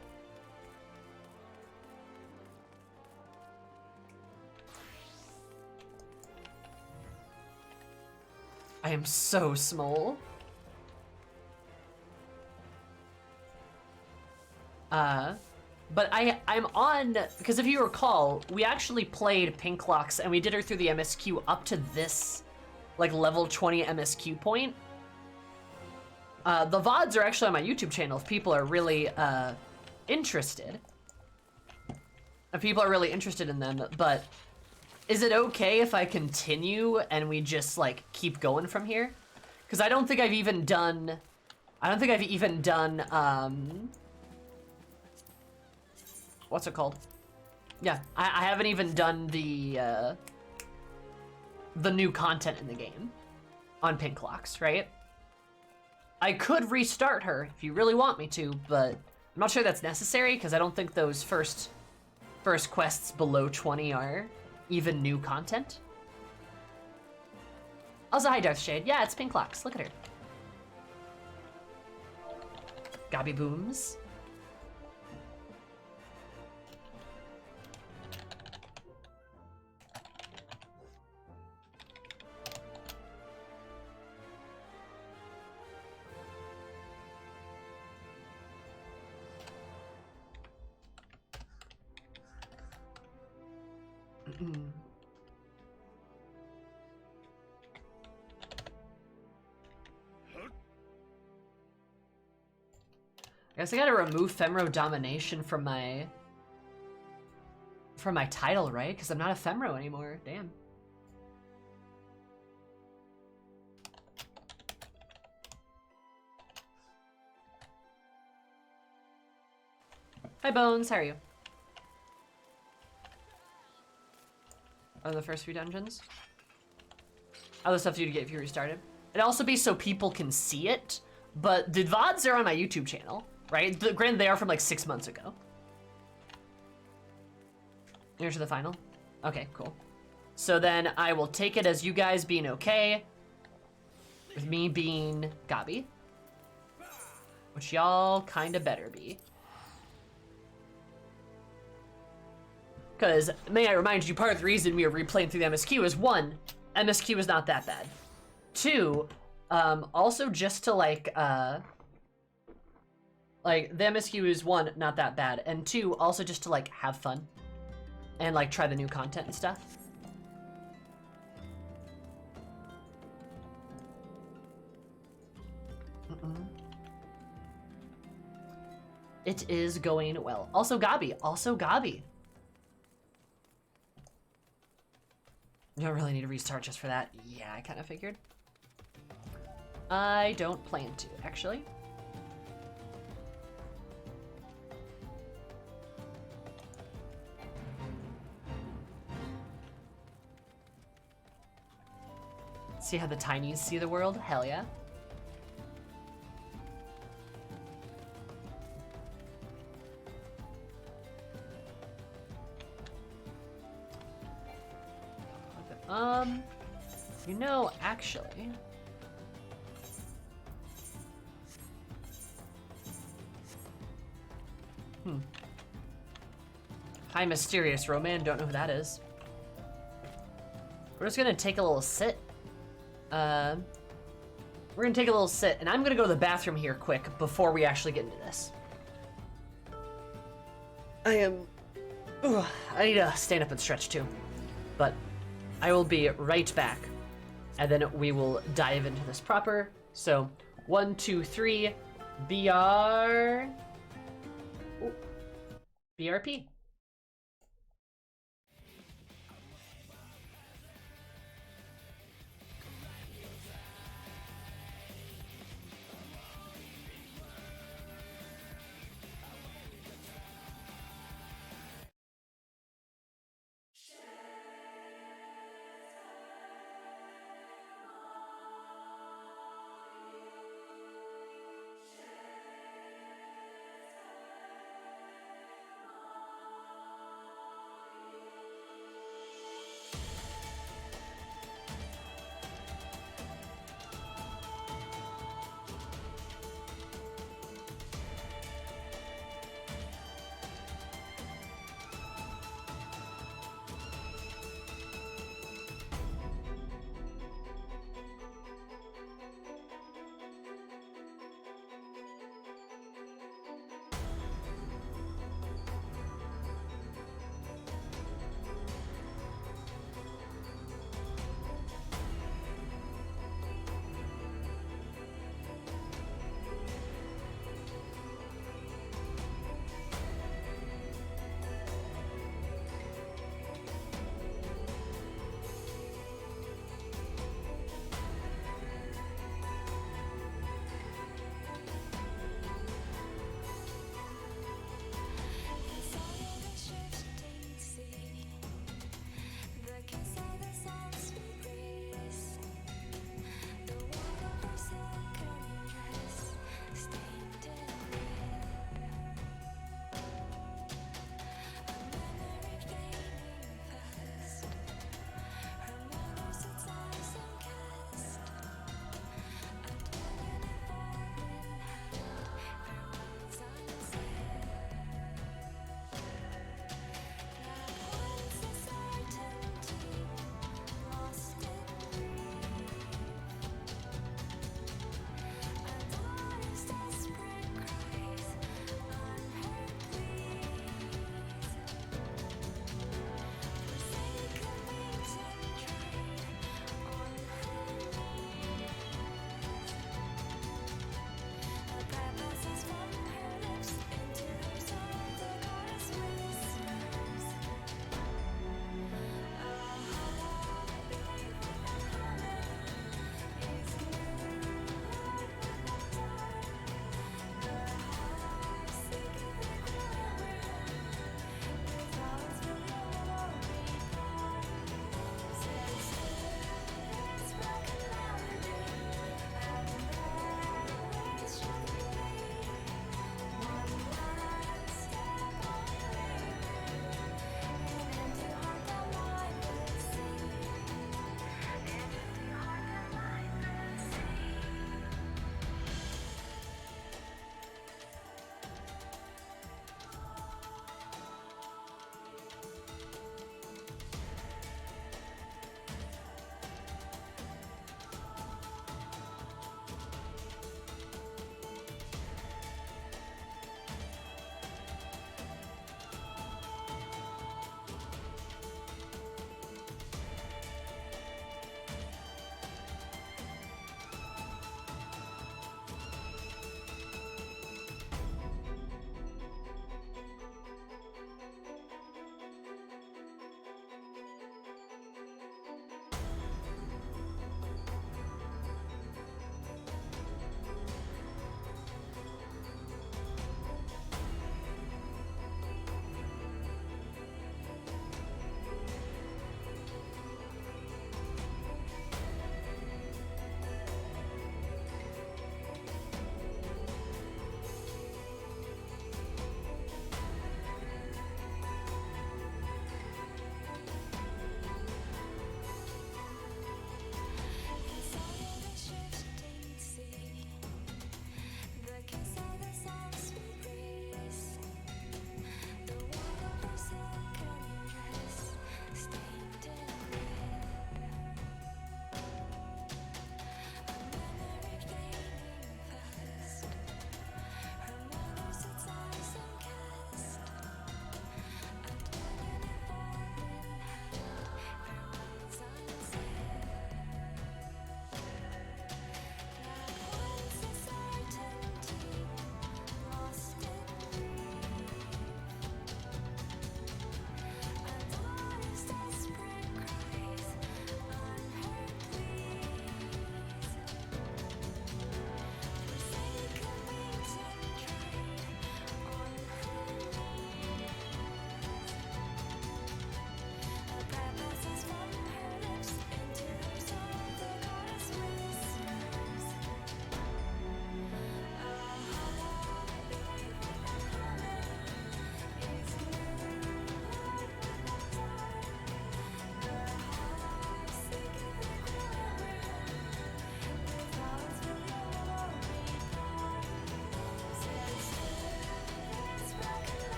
I am so small. But I'm on, because if you recall, we actually played Pinklox and we did her through the MSQ up to this, like, level 20 MSQ point. The VODs are actually on my YouTube channel if people are really, interested. If people are really interested in them, but is it okay if I continue and we just, like, keep going from here? Because I don't think I've even done, what's it called? Yeah, I haven't even done the new content in the game on Pinklox, right? I could restart her if you really want me to, but I'm not sure that's necessary because I don't think those first quests below 20 are even new content. Also, hi Darth Shade. Yeah, it's Pinklox. Look at her. Gobby booms. I guess I gotta remove Femro Domination from my title, right? Because I'm not a Femro anymore. Damn. Hi Bones, how are you? Oh, the first few dungeons? Other stuff you to get if you restarted. It'd also be so people can see it, but the VODs are on my YouTube channel, right? Granted, they are from like 6 months ago. Here's to the final. Okay, cool. So then I will take it as you guys being okay with me being Gobby, which y'all kind of better be. Because, may I remind you, part of the reason we are replaying through the MSQ is, one, MSQ is not that bad. Two, also just to, like, the MSQ is, one, not that bad, and two, also just to, like, have fun. And, like, try the new content and stuff. It is going well. Also Gobby. You don't really need to restart just for that. Yeah, I kind of figured. I don't plan to, actually. See how the tinies see the world? Hell yeah. You know, actually... Hi, Mysterious Roman. Don't know who that is. We're just gonna take a little sit. We're gonna take a little sit, and I'm gonna go to the bathroom here quick before we actually get into this. I need to stand up and stretch too. But I will be right back, and then we will dive into this proper. So, 1, 2, 3, BRP.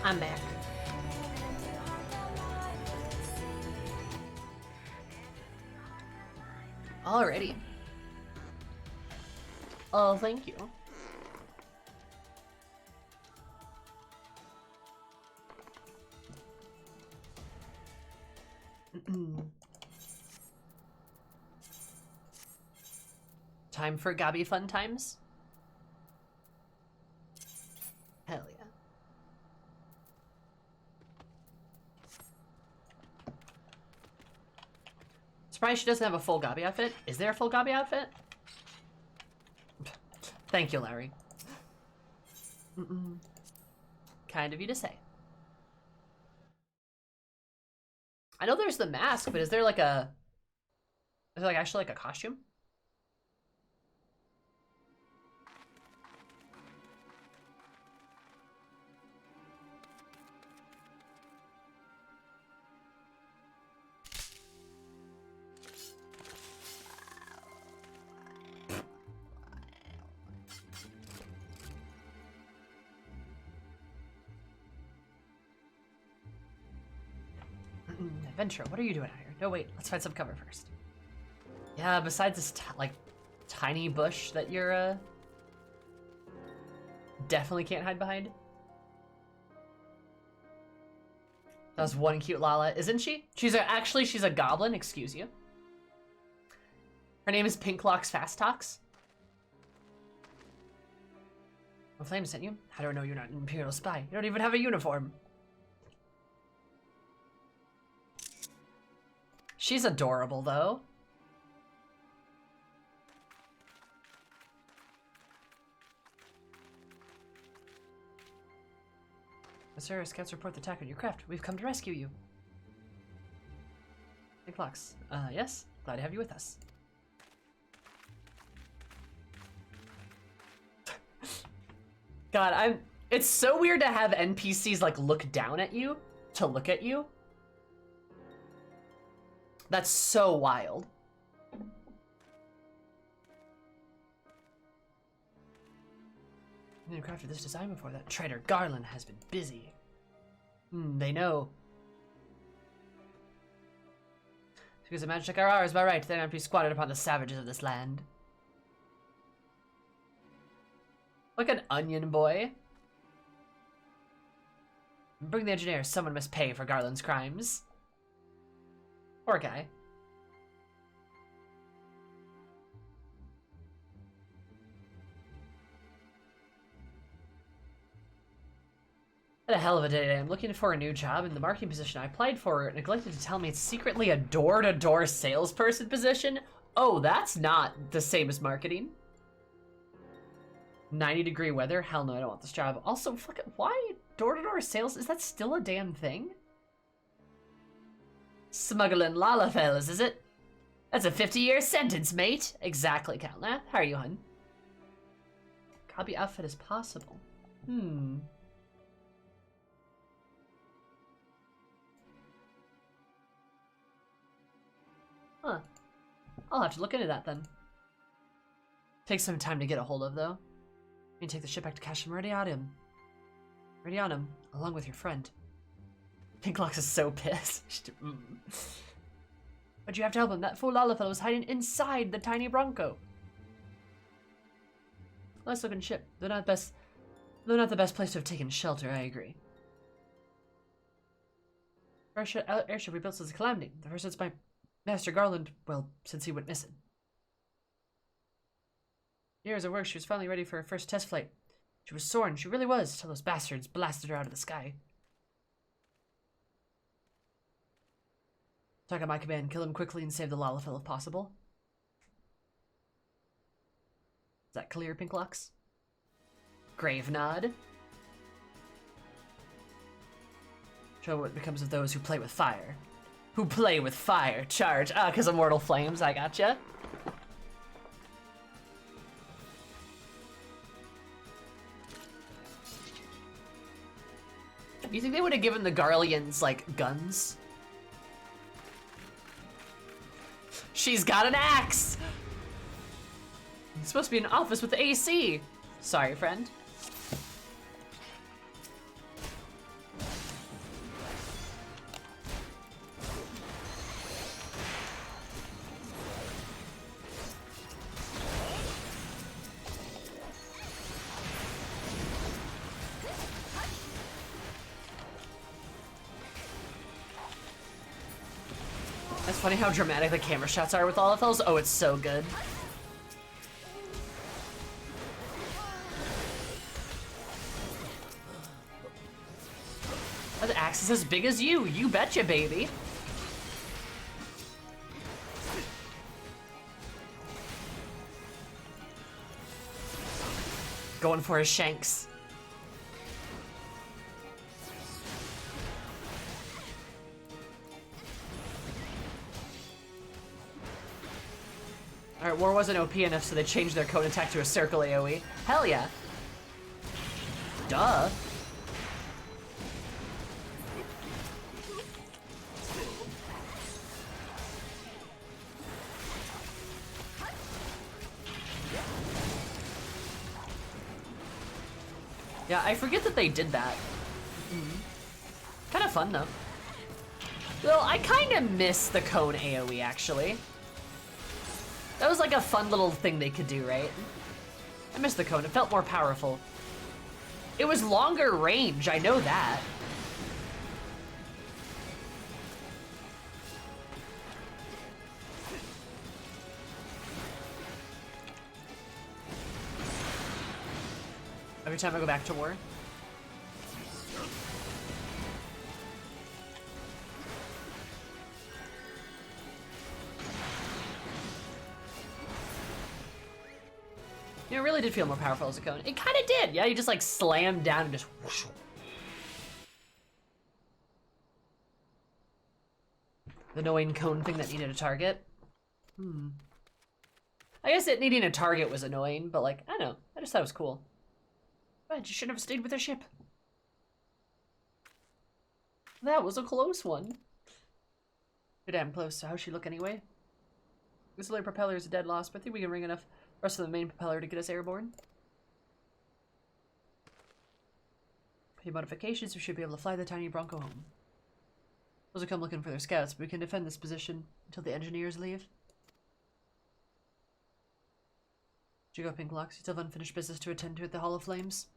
I'm back. Alrighty. Oh, thank you. Time for Gabi fun times? Hell yeah. Surprised she doesn't have a full Gabi outfit. Is there a full Gabi outfit? Thank you, Larry. Kind of you to say. I know there's the mask, but is there like a... Is there like actually like a costume? Adventure, what are you doing out here? No, wait, let's find some cover first. Yeah, besides this, like, tiny bush that you're, definitely can't hide behind. That was one cute Lala, isn't she? Actually, she's a goblin, excuse you. Her name is Pinklox Fast Talks. What flame sent you? How do I know you're not an Imperial spy? You don't even have a uniform. She's adorable, though. Sir, scouts report the attack on your craft. We've come to rescue you. Pinklox. Yes? Glad to have you with us. God, it's so weird to have NPCs, like, look down at you to look at you. That's so wild. You never crafted this design before. That traitor Garland has been busy. They know. Because the magic are ours by right, they're not to be squatted upon the savages of this land. Like an onion boy. Bring the engineer. Someone must pay for Garland's crimes. Poor guy. What a hell of a day today. I'm looking for a new job, and the marketing position I applied for neglected to tell me it's secretly a door-to-door salesperson position. Oh, that's not the same as marketing. 90-degree weather? Hell no, I don't want this job. Also, fucking, why door-to-door sales? Is that still a damn thing? Smuggling Lalafellas, is it? That's a 50-year sentence, mate. Exactly, Catnath. How are you, hun? Copy outfit as possible. Huh. I'll have to look into that then. Takes some time to get a hold of, though. You can take the ship back to Cash Meridianum. Meridianum, along with your friend. Pinklox is so pissed. But you have to help him. That fool Lalafellow was hiding inside the tiny Bronco. Nice looking ship. They're not the best place to have taken shelter, I agree. First airship we built since the calamity. The first since my Master Garland, well, since he went missing. Years of work, she was finally ready for her first test flight. She was soaring, she really was, till those bastards blasted her out of the sky. Talk at my command, kill him quickly and save the Lalafell if possible. Is that clear, Pinklox? Grave nod. Show what becomes of those who play with fire. Who play with fire. Charge. Ah, because immortal flames, I gotcha. You think they would have given the Garleans, like, guns? She's got an axe! It's supposed to be an office with AC. Sorry, friend. It's funny how dramatic the camera shots are with Olafels. Oh, it's so good. The axe is as big as you. You betcha, baby. Going for his shanks. Alright, War wasn't OP enough, so they changed their cone attack to a circle AoE. Hell yeah. Duh. Yeah, I forget that they did that. Kind of fun, though. Well, I kind of miss the cone AoE, actually. That was like a fun little thing they could do, right? I miss the cone. It felt more powerful. It was longer range, I know that. Every time I go back to war. You know, it really did feel more powerful as a cone. It kind of did. Yeah, you just like slammed down and just whoosh. The annoying cone thing that needed a target. I guess it needing a target was annoying, but like, I don't know. I just thought it was cool. But you should have stayed with the ship. That was a close one. You're damn close. So how's she look anyway? This little propeller is a dead loss, but I think we can ring enough rest of the main propeller to get us airborne. With the modifications, we should be able to fly the tiny Bronco home. Those will come looking for their scouts, but we can defend this position until the engineers leave. Did you go, Pinklox? You still have unfinished business to attend to at the Hall of Flames?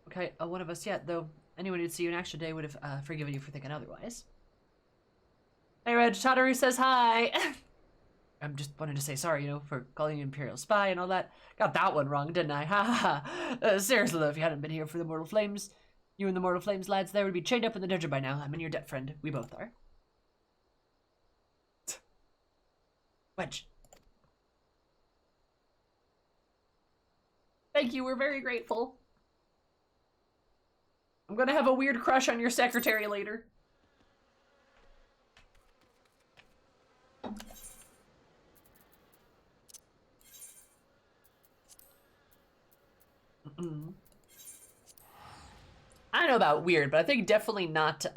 Okay, one of us yet, though. Anyone who'd see you in action today would have forgiven you for thinking otherwise. Hey, Reg, Tataru says hi! I'm just wanted to say sorry, you know, for calling you Imperial Spy and all that. Got that one wrong, didn't I? Ha ha ha. Seriously, though, if you hadn't been here for the Mortal Flames, you and the Mortal Flames lads there would be chained up in the dungeon by now. I'm in your debt, friend. We both are. Wedge. Thank you, we're very grateful. I'm gonna have a weird crush on your secretary later. I don't know about weird, but I think definitely not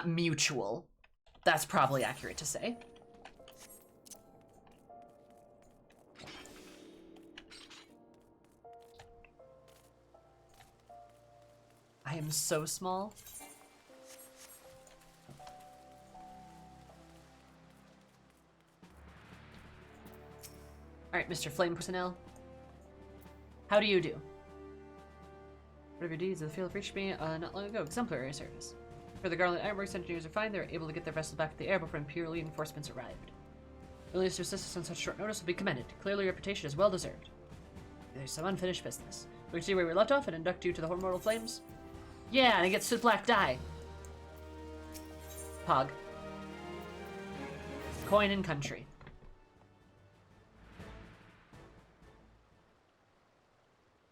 mutual. That's probably accurate to say. I am so small. Alright, Mr. Flame Personnel. How do you do? Whatever deeds of the field reached me not long ago. Exemplary service. For the Garland Ironworks, engineers are fine. They're able to get their vessel back to the air before Imperial reinforcements arrived. Willingness to assist us on such short notice will be commended. Clearly, your reputation is well deserved. There's some unfinished business. We can see where we left off and induct you to the Mortal Flames. Yeah, and it gets to black dye. Pog. Coin and country.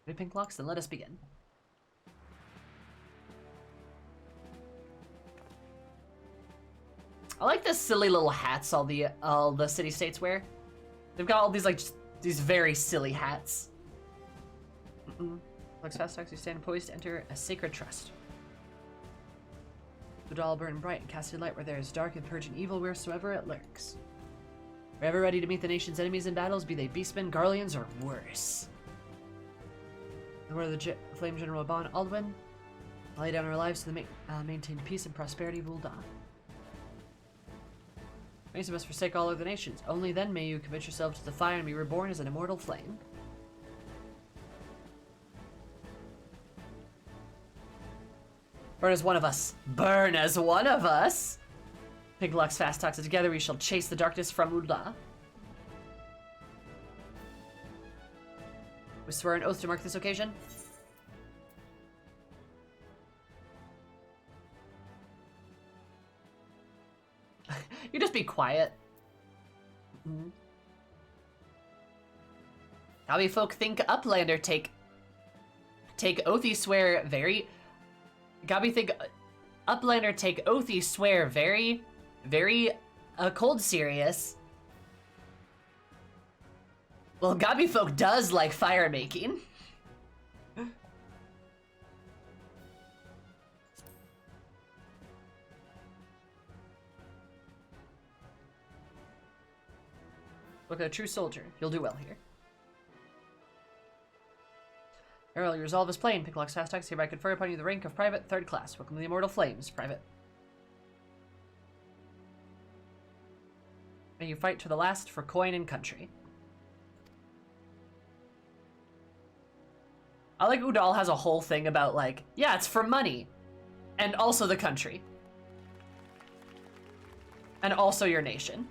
Ready, Pinklox? Then let us begin. I like the silly little hats all the city-states wear. They've got all these like just these very silly hats. Looks fast, you stand poised to enter a sacred trust. The doll burn bright and cast a light where there is dark and purging evil wheresoever it lurks. We're ever ready to meet the nation's enemies in battles, be they beastmen, Garleans, or worse. The word of the Flame General Bon Aldwin, lay down our lives to maintain peace and prosperity of Ul'dah. Many must forsake all other nations. Only then may you commit yourself to the fire and be reborn as an immortal flame. Burn as one of us. Burn as one of us. Pinklox fast talks it together. We shall chase the darkness from Ula. We swear an oath to mark this occasion. You just be quiet. Mm-hmm. Gabi folk think Uplander take oathy swear very. Gabi think Uplander take oathy swear very, very cold serious. Well, Gabi folk does like fire making. Look at a true soldier. You'll do well here. Errol, your resolve is plain. Pinklox fast talks hereby confer upon you the rank of Private 3rd class. Welcome to the Immortal Flames, Private. May you fight to the last for coin and country. I like Udal has a whole thing about like, yeah, it's for money. And also the country. And also your nation.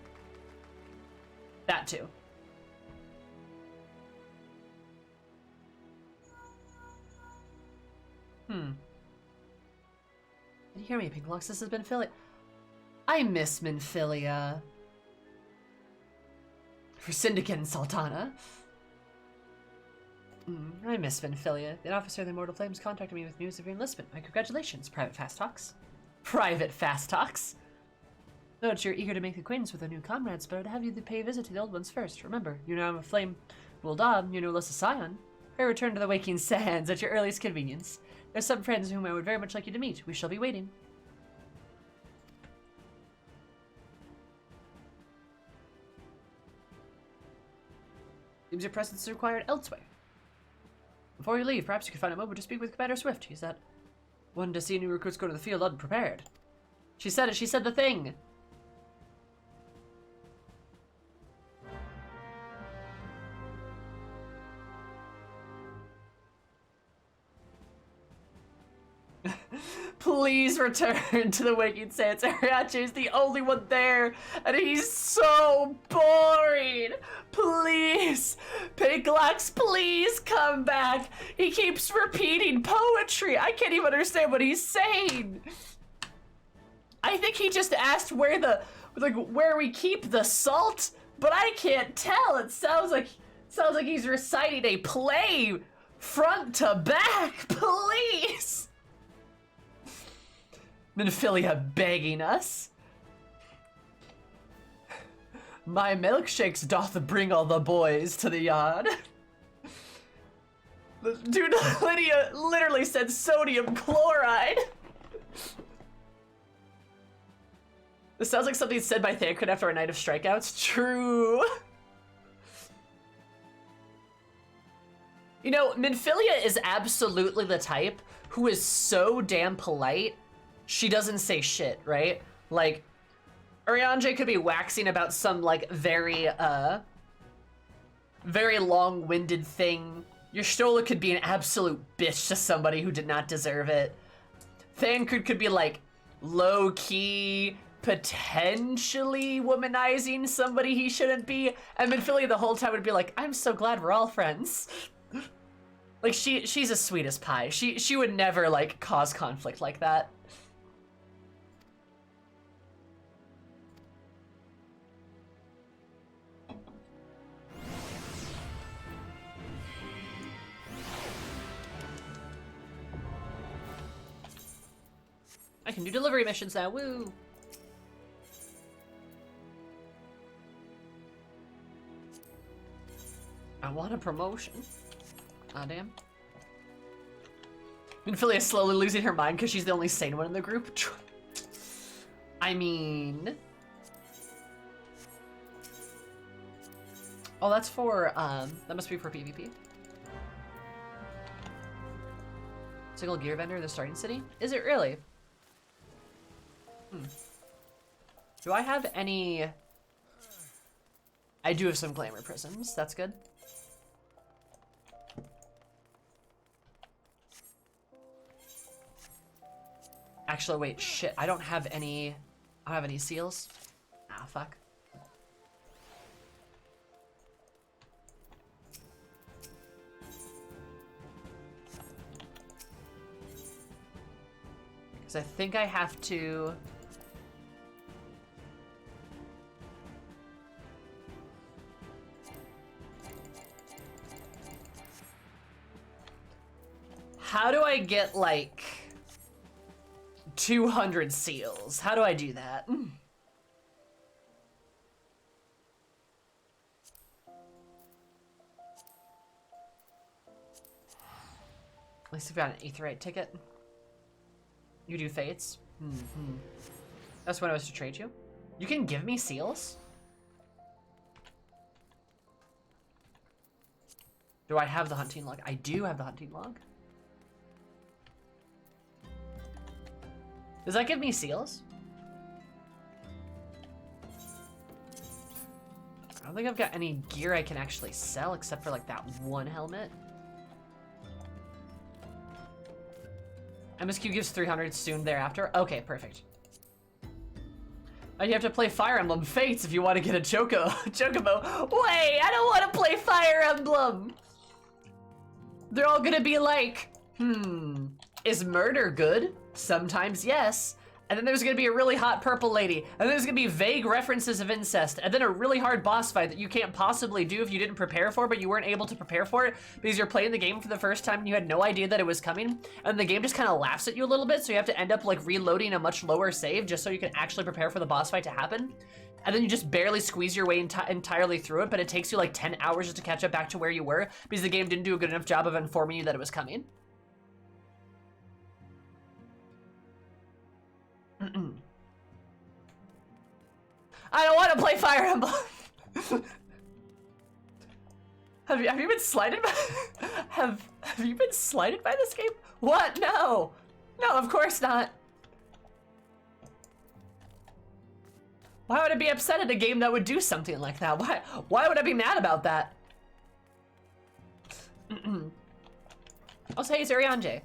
That too. Did you hear me, Pinklox? This has been Minfilia. I miss Minfilia. For Syndicate and Sultana. I miss Minfilia. The officer of the Immortal Flames contacted me with news of your enlistment. My congratulations, Private Fast Talks. Private Fast Talks? Note you're eager to make acquaintance with our new comrades, but I'd have you to pay a visit to the old ones first. Remember, you now have a flame Wuldab, you know less a scion. I return to the waking sands at your earliest convenience. There's some friends whom I would very much like you to meet. We shall be waiting. Seems your presence is required elsewhere. Before you leave, perhaps you could find a moment to speak with Commander Swift. He said, "One to see new recruits go to the field unprepared." She said it. She said the thing. Please return to the Waking Sands. Ariache is the only one there, and he's so boring. Please, Pinklox, please come back. He keeps repeating poetry. I can't even understand what he's saying. I think he just asked where we keep the salt, but I can't tell. It sounds like he's reciting a play front to back. Please. Minfilia begging us. My milkshakes doth bring all the boys to the yard. Dude, Lydia literally said sodium chloride. This sounds like something said by Thancred after a night of strikeouts. True. You know, Minfilia is absolutely the type who is so damn polite, she doesn't say shit, right? Like, Urianger could be waxing about some, like, very long-winded thing. Your Stola could be an absolute bitch to somebody who did not deserve it. Thancred could be, like, low-key, potentially womanizing somebody he shouldn't be. And Minfilia the whole time would be like, I'm so glad we're all friends. Like, she's as sweet as pie. She would never, like, cause conflict like that. I can do delivery missions now, woo! I want a promotion. Ah, damn. Minfilia is slowly losing her mind because she's the only sane one in the group. I mean... Oh, that's for, that must be for PvP. Single gear vendor in the starting city? Is it really? Do I have any... I do have some glamour prisms. That's good. Actually, wait, shit. I don't have any seals. Ah, fuck. Because I think I have to... How do I get, like, 200 seals? How do I do that? At least I've got an Aetheryte ticket. You do fates? That's when I was to trade you? You can give me seals? Do I have the hunting log? I do have the hunting log. Does that give me seals? I don't think I've got any gear I can actually sell except for like that one helmet. MSQ gives 300 soon thereafter. Okay, perfect. You have to play Fire Emblem Fates if you want to get a Chocobo. Wait, I don't want to play Fire Emblem. They're all gonna be like, is murder good? Sometimes yes. And then there's gonna be a really hot purple lady. And then there's gonna be vague references of incest. And then a really hard boss fight that you can't possibly do if you didn't prepare for, but you weren't able to prepare for it because you're playing the game for the first time and you had no idea that it was coming. And the game just kind of laughs at you a little bit, so you have to end up like reloading a much lower save just so you can actually prepare for the boss fight to happen. And then you just barely squeeze your way entirely through it, but it takes you like 10 hours just to catch up back to where you were because the game didn't do a good enough job of informing you that it was coming. I don't want to play Fire Emblem. Have you been slighted by have you been slighted by this game? What? No. No, of course not. Why would I be upset at a game that would do something like that? Why would I be mad about that? I'll say it's Arianje.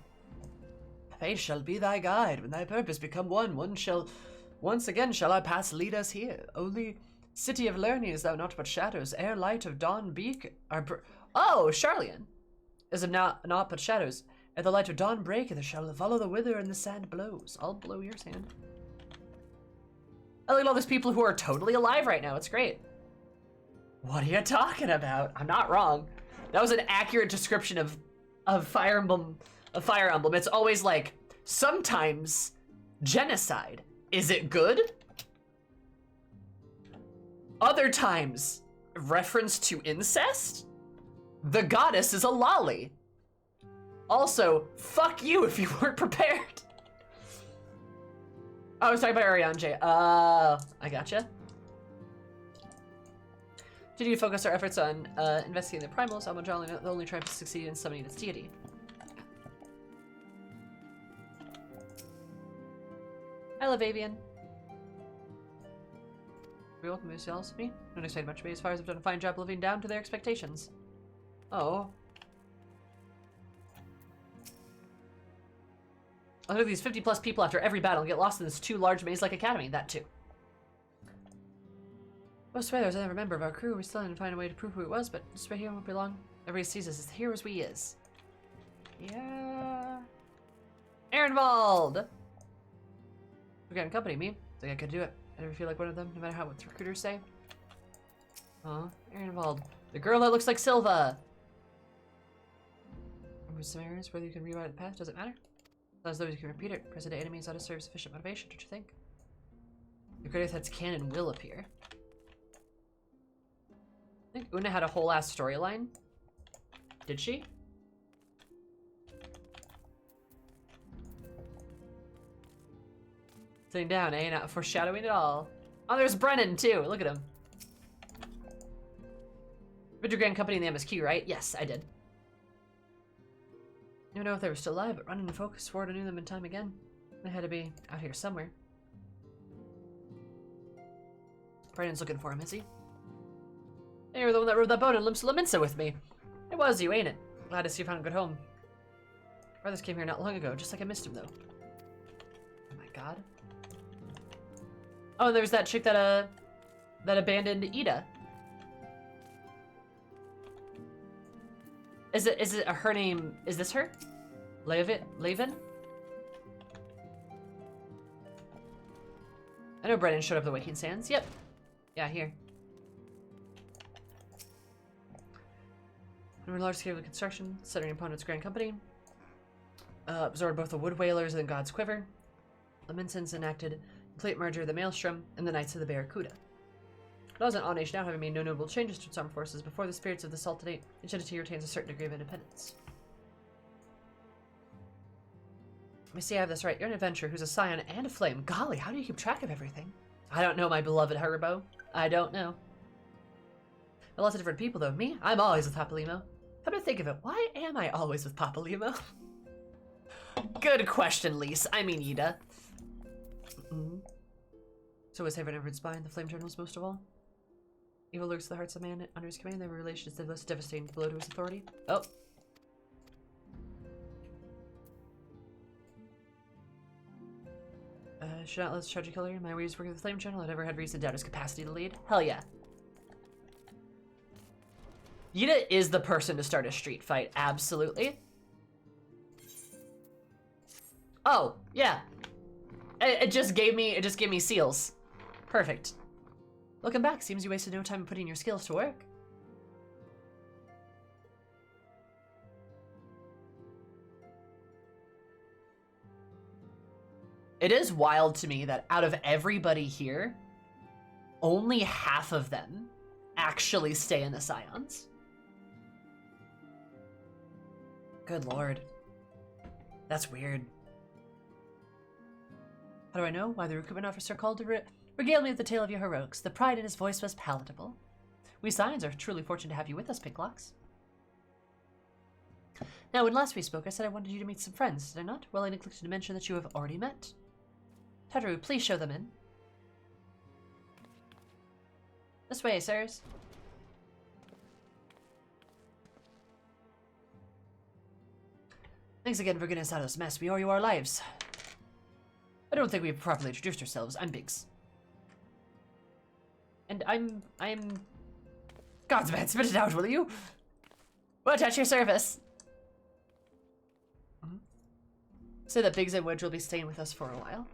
Fate shall be thy guide. When thy purpose become one, once again shall our paths lead us here. Only city of learning is thou not but shadows. Ere light of dawn beak oh, Charlian is not but shadows. Ere the light of dawn break, there shall follow the wither and the sand blows. I'll blow your sand. I look at all these people who are totally alive right now. It's great. What are you talking about? I'm not wrong. That was an accurate description of Fire Emblem. It's always like, sometimes genocide. Is it good? Other times, reference to incest? The goddess is a lolly. Also, fuck you if you weren't prepared. Oh, I was talking about Arianje. I gotcha. Did you focus our efforts on investigating the primals? Almondra the only tribe to succeed in summoning its deity. I love Avian. We welcome yourselves to me. Don't expect much of me as far as I've done a fine job living down to their expectations. Oh. Look at these 50 plus people after every battle and get lost in this too large maze-like academy. That too. I swear there was another member of our crew. We still didn't find a way to prove who it was, but this right here won't be long. Everybody sees us as the heroes we is. Yeah. Ehrenwald! We got in company, me. Think I could do it. I never feel like one of them, no matter what recruiters say. Aw, Ehrenwald. The girl that looks like Silva! With some areas whether you can rewrite the past, does it matter? As though you can repeat it, present enemies ought to serve sufficient motivation, don't you think? The greatest that's canon will appear. I think Una had a whole ass storyline. Did she? Sitting down, eh? Not foreshadowing at all. Oh, there's Brennan too. Look at him. Read your grand company in the MSQ, right? Yes, I did. I don't know if they were still alive, but running and focus forward, I knew them in time again. They had to be out here somewhere. Brennan's looking for him, is he? Hey, you're the one that rode that boat in Limsa with me. It was you, ain't it? Glad to see you found a good home. Brothers came here not long ago, just like I missed him, though. Oh my God. Oh, there's that chick that abandoned Ida. Is it her name? Is this her? Laven? I know Brennan showed up at the Waking Sands. Yep. Yeah, here. Under large scale of construction, centering upon its grand company. Absorbed both the Wood Whalers and God's Quiver. Laminsons enacted complete merger of the Maelstrom and the Knights of the Barracuda. Laws in all nations now having made no notable changes to its armed forces before the spirits of the Sultanate, each entity retains a certain degree of independence. Let me see I have this right. You're an adventurer who's a scion and a flame. Golly, how do you keep track of everything? I don't know, my beloved Haribo. I don't know. A lot of different people, though. Me? I'm always with Papa Limo. Come to think of it, why am I always with Papa Limo? Good question, Lise. I mean, Ida. So is Haven Everett's spine, the flame journals most of all? Evil lurks the hearts of man under his command. Their relation is the most devastating blow to his authority. Oh. Should not let this tragic killer in my ways working with the flame channel. I've never had reason to doubt his capacity to lead. Hell yeah. Ida is the person to start a street fight. Absolutely. Oh, yeah. It just gave me seals. Perfect. Looking back, seems you wasted no time in putting your skills to work. It is wild to me that out of everybody here, only half of them actually stay in the Scions. Good lord. That's weird. How do I know? Why the recruitment officer called to regale me with the tale of your heroics. The pride in his voice was palatable. We Scions are truly fortunate to have you with us, Pinklox. Now, when last we spoke, I said I wanted you to meet some friends, did I not? Well, I neglected to mention that you have already met. Tataru, please show them in. This way, sirs. Thanks again for getting us out of this mess. We owe you our lives. I don't think we've properly introduced ourselves. I'm Biggs. And I'm... God's man, spit it out, will you? We're at your service. Say that Biggs and Wedge will be staying with us for a while.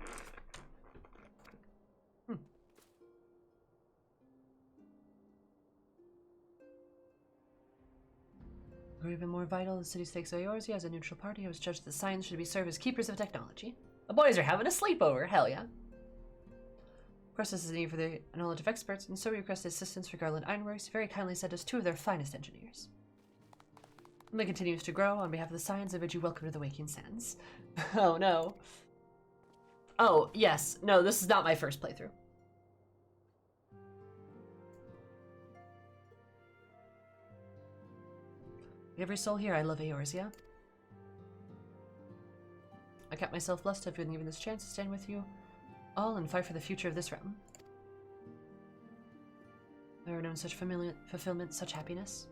Or even more vital, the city stakes are yours. As a neutral party, I was judged that the Scions should be served as keepers of technology. The boys are having a sleepover, hell yeah. Of course, this is a need for the knowledge of experts, and so we requested assistance for Garland Ironworks, who very kindly sent us 2 of their finest engineers. And it continues to grow. On behalf of the Scions, I bid you welcome to the Waking Sands. Oh no. Oh, yes. No, this is not my first playthrough. Every soul here, I love Eorzea. I count myself blessed to have been given this chance to stand with you all and fight for the future of this realm. Never known such fulfillment, such happiness.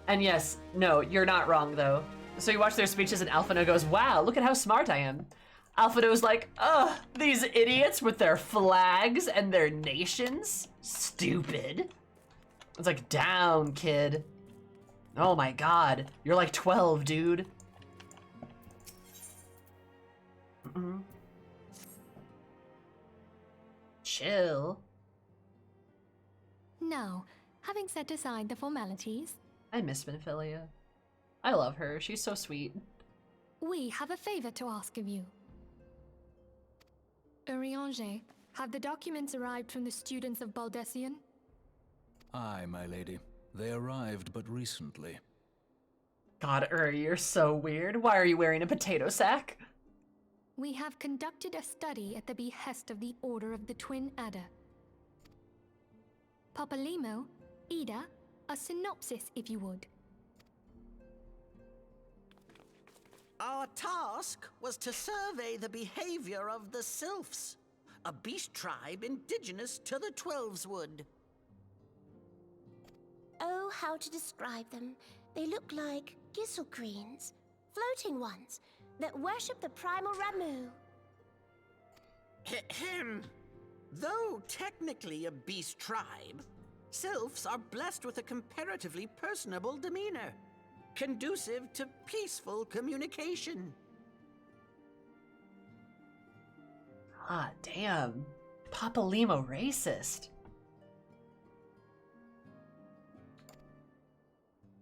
And yes, no, you're not wrong though. So you watch their speeches and Alphino goes, wow, look at how smart I am. Alphino's like, ugh, these idiots with their flags and their nations? Stupid. It's like, down, kid. Oh my god, you're like 12, dude. Chill. Now, having set aside the formalities, I miss Minfilia. I love her, she's so sweet. we have a favor to ask of you. Urianger, have the documents arrived from the students of Baldessian? Aye, my lady. They arrived but recently. God, you're so weird. Why are you wearing a potato sack? We have conducted a study at the behest of the Order of the Twin Adder. Papalimo, Ida, a synopsis if you would. Our task was to survey the behavior of the Sylphs, a beast tribe indigenous to the Twelveswood. Oh, how to describe them. They look like Gisselcreens. floating ones that worship the primal Ramu. Ahem. Though technically a beast tribe, sylphs are blessed with a comparatively personable demeanor, conducive to peaceful communication. Ah, damn. Papa Limo racist.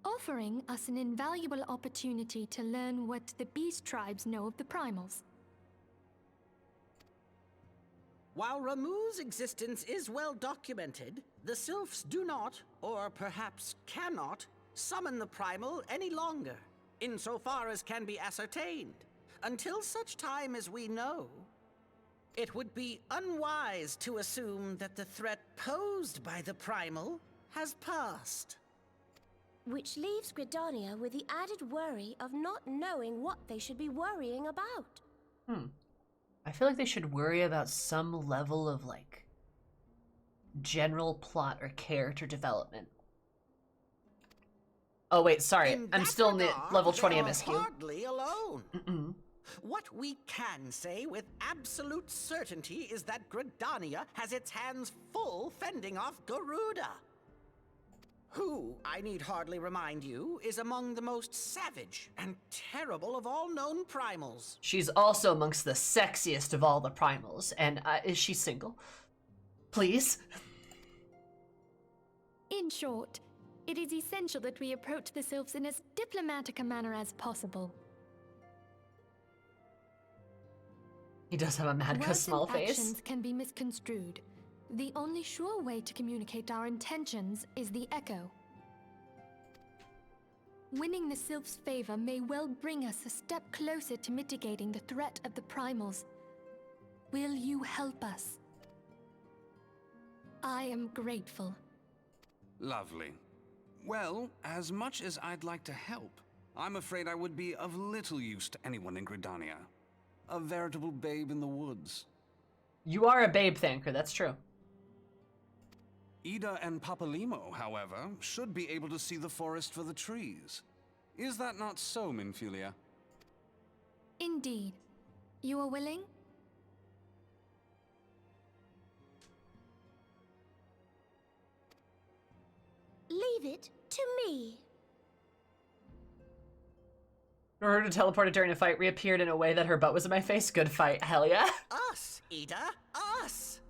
Offering us an invaluable opportunity to learn what the beast tribes know of the primals. While Ramu's existence is well documented, the sylphs do not, or perhaps cannot, summon the primal any longer, insofar as can be ascertained, until such time as we know. It would be unwise to assume that the threat posed by the primal has passed. Which leaves Gridania with the added worry of not knowing what they should be worrying about. I feel like they should worry about some level of, like, general plot or character development. Oh, wait, sorry. I'm still in the level 20 they are MSQ. hardly alone. What we can say with absolute certainty is that Gridania has its hands full fending off Garuda, who, I need hardly remind you, is among the most savage and terrible of all known primals. She's also amongst the sexiest of all the primals. And is she single? Please? In short, it is essential that we approach the sylphs in as diplomatic a manner as possible. He does have a mad Words small and face. actions can be misconstrued. The only sure way to communicate our intentions is the echo. Winning the sylph's favor may well bring us a step closer to mitigating the threat of the primals. Will you help us? I am grateful. Lovely. Well, as much as I'd like to help, I'm afraid I would be of little use to anyone in Gridania. A veritable babe in the woods. You are a babe, Thanker, that's true. Ida and Papalimo, however, should be able to see the forest for the trees. Is that not so, Minfilia? Indeed. You are willing? Leave it to me. For her to teleport during a fight, reappeared in a way that her butt was in my face. Good fight, hell yeah. Us, Ida, us!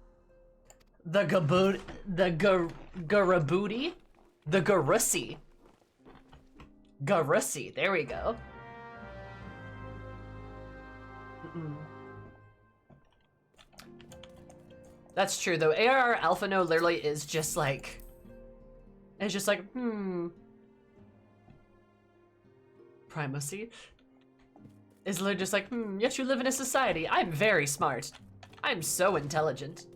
The Gaboot, the Garabooti, the Garussi. Garussi, there we go. That's true though. ARR Alpha No literally is just like, it's just like, Primacy is literally just like, yes, you live in a society. I'm very smart. I'm so intelligent.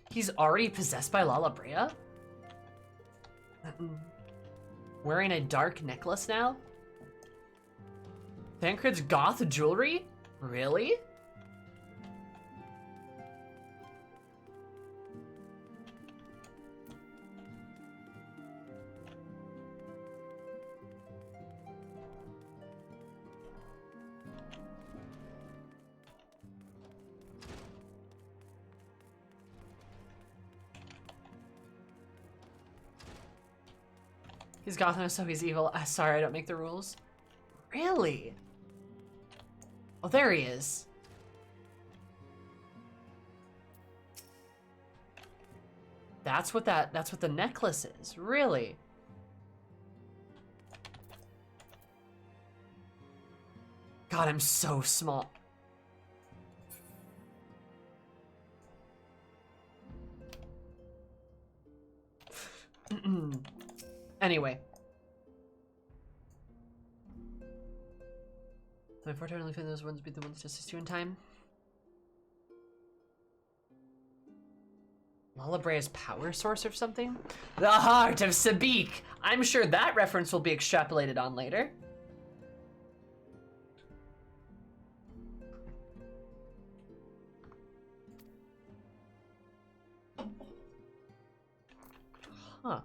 He's already possessed by Lala Brea? Wearing a dark necklace now? Thancred's goth jewelry? Really? He's Gotham, so he's evil. Sorry, I don't make the rules. Really? Oh, there he is. That's what the necklace is. Really? God, I'm so small. Anyway. So if we're totally feeling those ones be the ones to assist you in time. Lala Brea's power source or something? The heart of Sabik! I'm sure that reference will be extrapolated on later. Huh.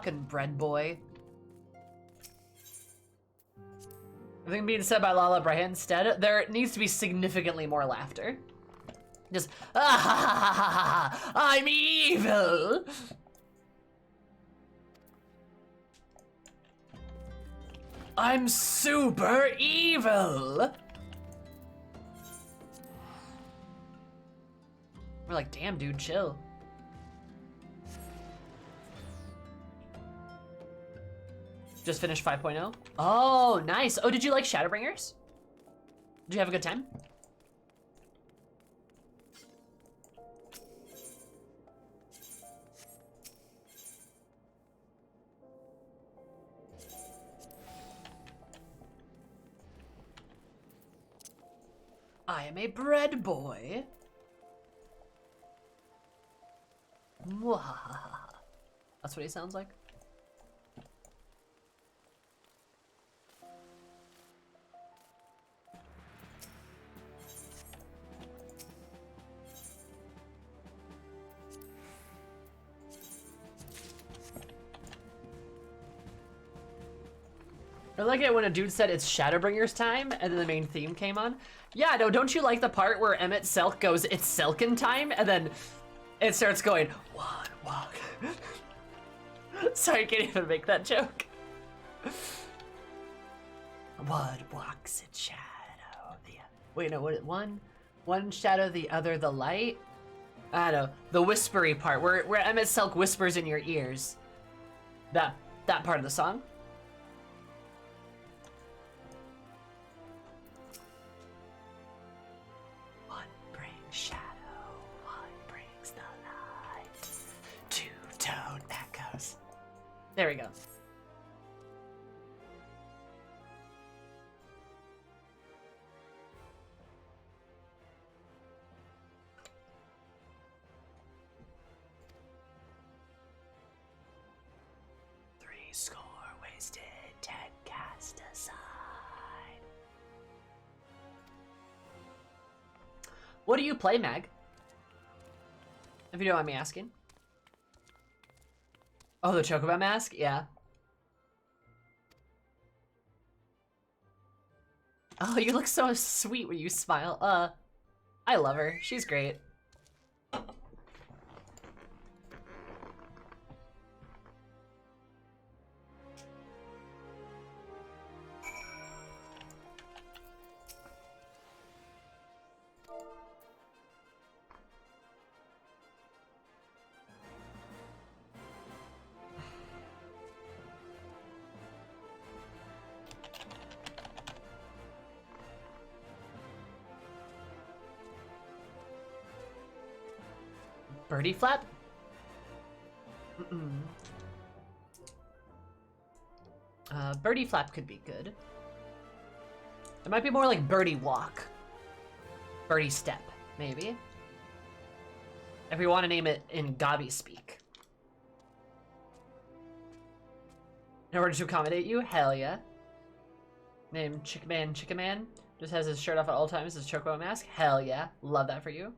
fucking bread boy. Everything being said by Lala Brahim instead, there needs to be significantly more laughter. Just, ah ha ha ha ha ha, I'm evil! I'm super evil! We're like, damn dude, chill. Just finished 5.0? Oh, nice. Oh, did you like Shadowbringers? Did you have a good time? I am a bread boy. Mwahaha. That's what he sounds like. I like it when a dude said it's Shadowbringers time and then the main theme came on. Yeah, no, don't you like the part where Emmett Selk goes, it's Selkin time, and then it starts going, one walk. Sorry, I can't even make that joke. One walks in shadow, wait, no, what? One shadow, the other the light? I don't know, the whispery part, where Emmett Selk whispers in your ears. That part of the song. Shadow, one brings the light. Two-tone echoes. There we go. Three score wasted, 10 cast aside. What do you play, Mag? If you don't mind me asking. Oh, the Chocobo mask? Yeah. Oh, you look so sweet when you smile. I love her. She's great. Birdie flap? Birdie flap could be good. It might be more like birdie walk. Birdie step, maybe. If we want to name it in Gabi speak. In order to accommodate you? Hell yeah. Name Chickaman. Just has his shirt off at all times, his Chocobo mask. Hell yeah. Love that for you.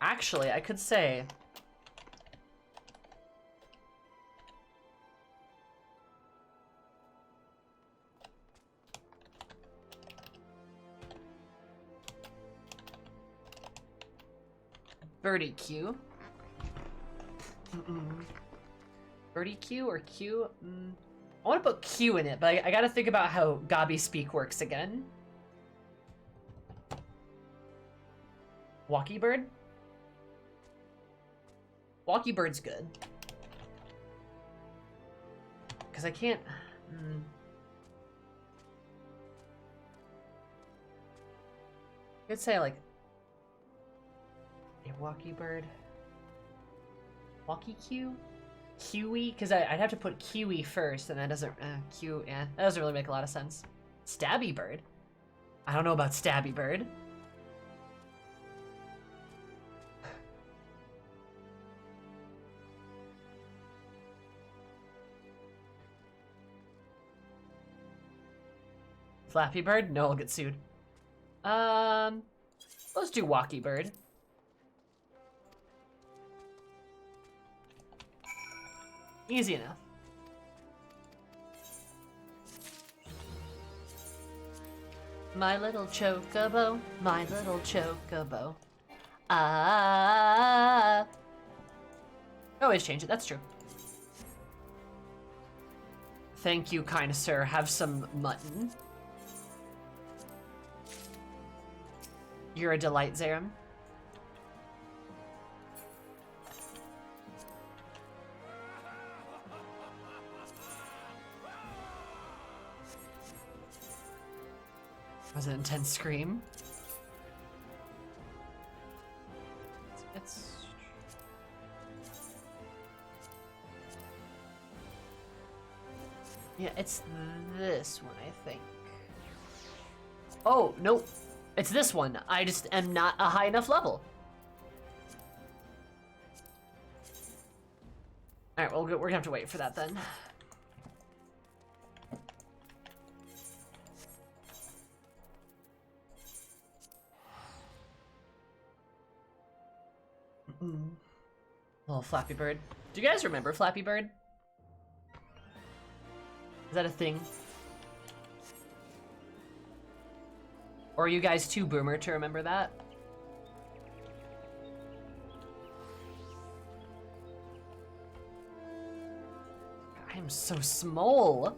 Actually, I could say... Birdie Q. Birdie Q or Q? I want to put Q in it, but I gotta think about how Gabi speak works again. Walkie Bird? Walkie Bird's good. Because I can't... I could say, like... a Walkie Bird. Walkie Q? Kiwi? Because I'd have to put Kiwi first, and that doesn't... Q... Yeah, that doesn't really make a lot of sense. Stabby Bird? I don't know about Stabby Bird. Flappy Bird? No, I'll get sued. Let's do Walkie Bird. Easy enough. My little chocobo, my little chocobo. Ah. Always change it, that's true. Thank you, kind sir. Have some mutton. You're a delight, Zarim. That was an intense scream. It's... Yeah, it's this one, I think. Oh, nope. It's this one. I just am not a high enough level. Alright, well, we're gonna have to wait for that then. Little Flappy Bird. Do you guys remember Flappy Bird? Is that a thing? Or are you guys too boomer to remember that? I am so small.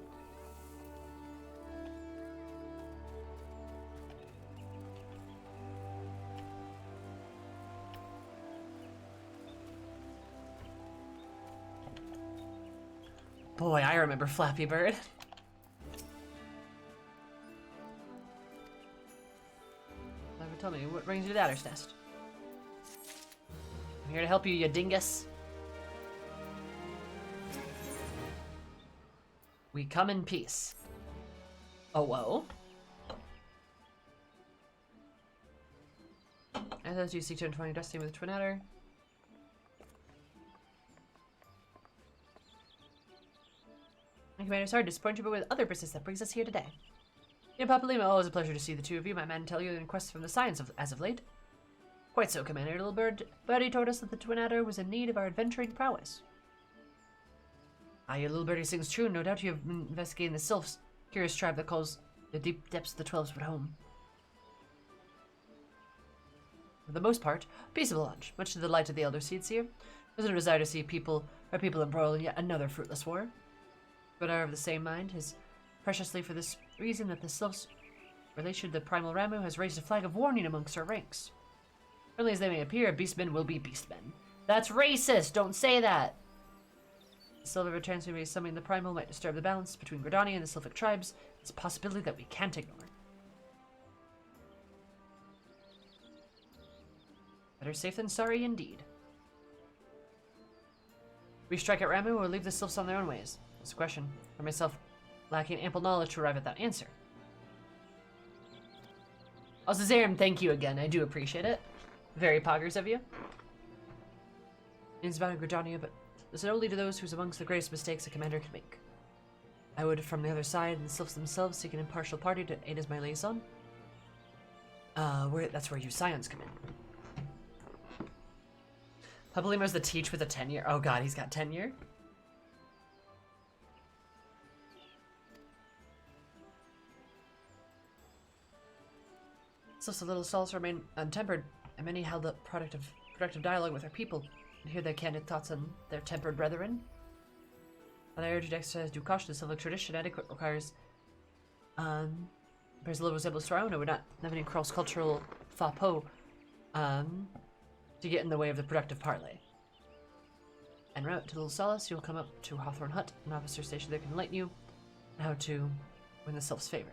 Boy, I remember Flappy Bird. Tell me, what brings you to the Adder's Nest? I'm here to help you, you dingus. We come in peace. Oh, whoa. As you seek to entwine your destiny with the Twin Adder. My commander, sorry to disappoint you, but with other business that brings us here today. Papalima, always a pleasure to see the two of you. My men tell you in quest from the science as of late. Quite so, Commander. Little birdie told us that the Twin Adder was in need of our adventuring prowess. Ah, your little birdie sings true. No doubt you have been investigating the Sylphs, curious tribe that calls the deep depths of the Twelves home. For the most part, peaceable lunch, much to the delight of the elder seeds here. There's no desire to see our people embroiled in yet another fruitless war. But are of the same mind, is preciously for this reason that the Sylphs' relation to the primal Ramu has raised a flag of warning amongst our ranks. Friendly as they may appear, beastmen will be beastmen. That's racist! Don't say that! The silver transmutation summoning the primal might disturb the balance between Gridania and the Sylphic tribes. It's a possibility that we can't ignore. Better safe than sorry indeed. We strike at Ramu or leave the Sylphs on their own ways? That's a question. For myself, lacking ample knowledge to arrive at that answer. Also, Zarim, thank you again. I do appreciate it. Very poggers of you. It's about Gridania, but listen only to those who's amongst the greatest mistakes a commander can make. I would, from the other side, and the Sylphs themselves, seek an impartial party to aid as my liaison. That's where you Scions come in. Papalima's the teach with a tenure. Oh god, he's got tenure? Sylphs of Little Stalls remain untempered, and many held up productive dialogue with their people, and hear their candid thoughts on their tempered brethren. But I urge you to exercise due caution. The Sylphic tradition etiquette requires bears little resemblance to our own. I would not have any cross-cultural faux pas to get in the way of the productive parley. En route to Little Solace, you'll come up to Hawthorne Hut, an officer station that can enlighten you on how to win the Sylph's favor.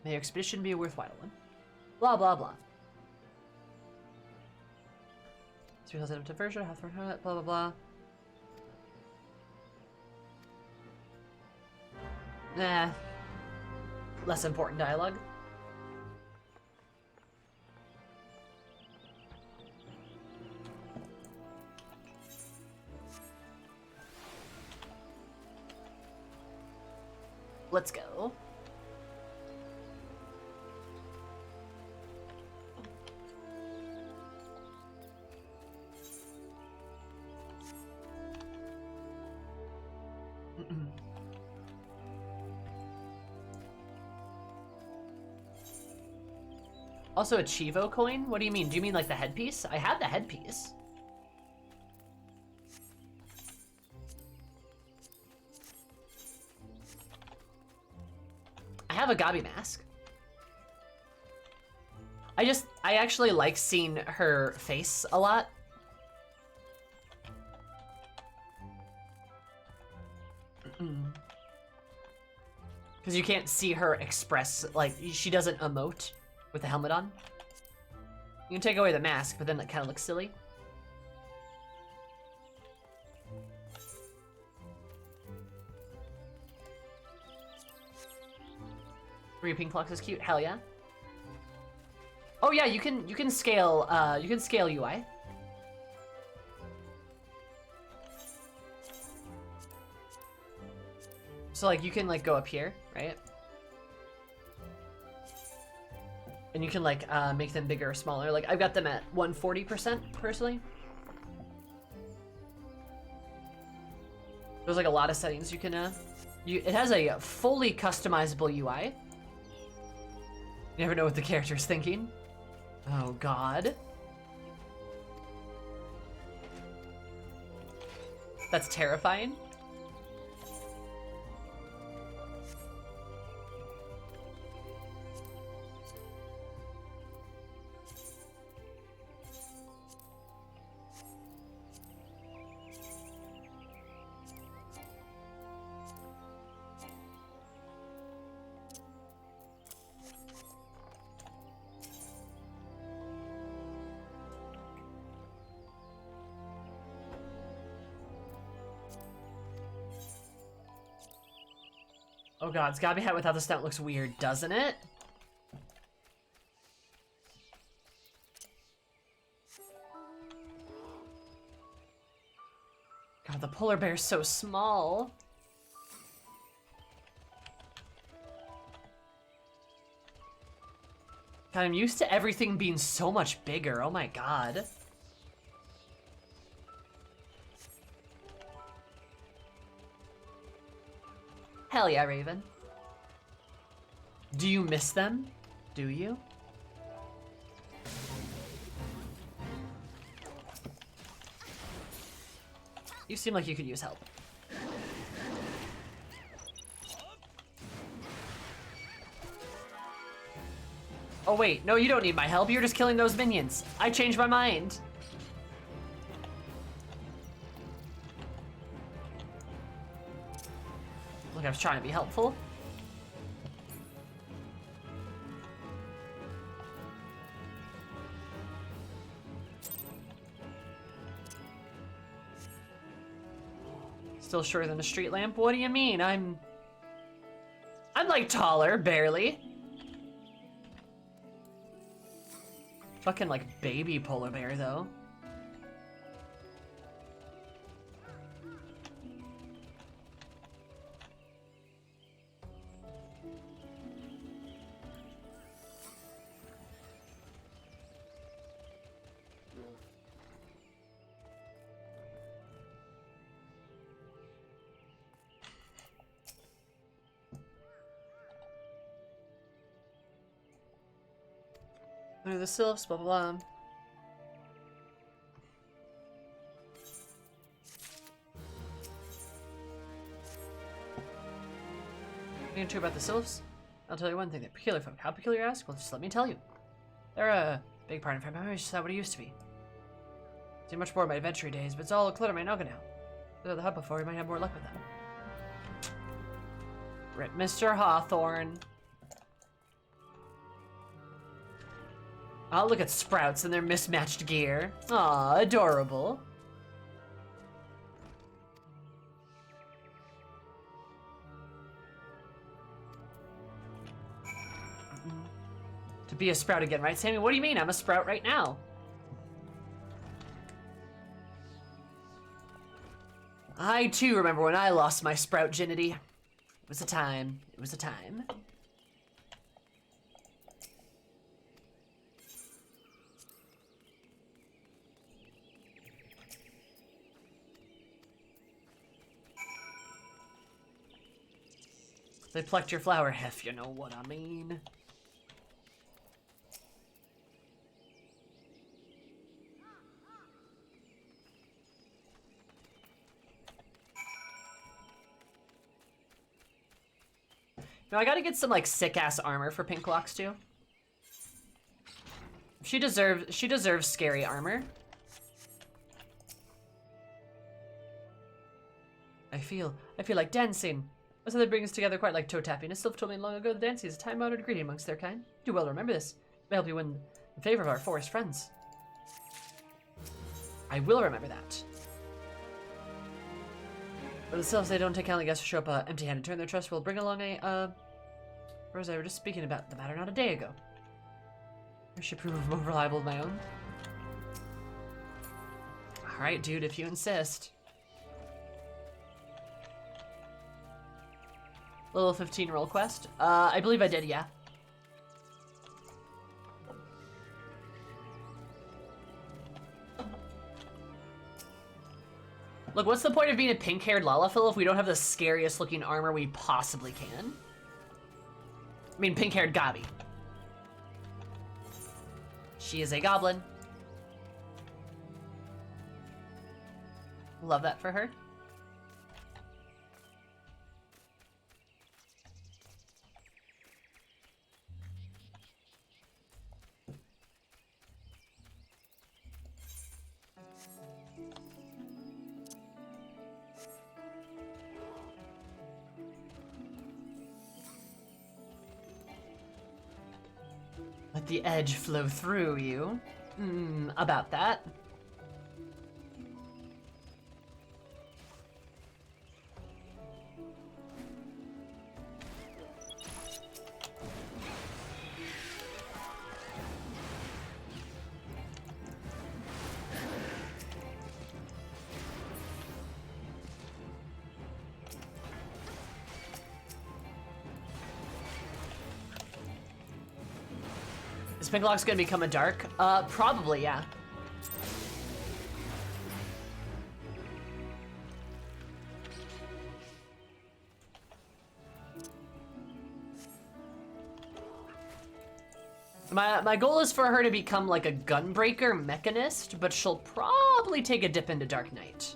May your expedition be a worthwhile one. Blah, blah, blah. 3000 diversion, Hawthorne Hut, blah, blah, blah. Nah. Less important dialogue. Let's go. Also a Chivo coin? What do you mean? Do you mean like the headpiece? I have the headpiece. I have a Gabi mask. I actually like seeing her face a lot. Because you can't see her express, like, she doesn't emote with the helmet on. You can take away the mask, but then that kind of looks silly. Three Pinklox is cute. Hell yeah. Oh yeah, you can scale UI. So like you can like go up here, right? And you can like make them bigger or smaller. Like I've got them at 140% personally. There's like a lot of settings you can it has a fully customizable UI. You never know what the character's thinking. Oh god. That's terrifying. Oh god, Scabby hat without the snout looks weird, doesn't it? God, the polar bear's so small. God, I'm used to everything being so much bigger, oh my god. Hell yeah, Raven. Do you miss them? Do you? You seem like you could use help. Oh wait, no, you don't need my help. You're just killing those minions. I changed my mind. Look, I was trying to be helpful. Still shorter than a street lamp? What do you mean? I'm like taller, barely. Fucking like baby polar bear though. They're the sylphs, blah blah blah. You know about the sylphs? I'll tell you one thing, they're peculiar folk. How peculiar, ask? Well, just let me tell you. They're a big part of my memory, it's just not what it used to be. See much more of my adventure days, but it's all clutter my noggin now. Go to the hub before, we might have more luck with them. Rip Mr. Hawthorne. Oh, look at Sprouts and their mismatched gear. Aw, adorable. To be a Sprout again, right, Sammy? What do you mean? I'm a Sprout right now. I, too, remember when I lost my Sprout virginity. It was a time. It was a time. They plucked your flower, Hef, you know what I mean. No, I gotta get some, like, sick-ass armor for Pinklox, too. She deserves scary armor. I feel like dancing. Also, that brings us together quite like toe tapping. A sylph told me long ago that dancing is a time-honored greeting amongst their kind. Do well to remember this. It may help you win the favor of our forest friends. I will remember that. But the sylphs, they don't take kindly guests who show up empty-handed. Turn their trust will bring along a, Rose, I were just speaking about the matter not a day ago. I should prove more reliable than my own. Alright, dude, if you insist. Little 15 roll quest. I believe I did, yeah. Look, what's the point of being a pink-haired Lalafell if we don't have the scariest looking armor we possibly can? I mean, pink-haired Gabi. She is a goblin. Love that for her. Let the edge flow through you. About that. Is Pinklox gonna become a dark? Probably, yeah. My goal is for her to become like a gunbreaker mechanist, but she'll probably take a dip into Dark Knight.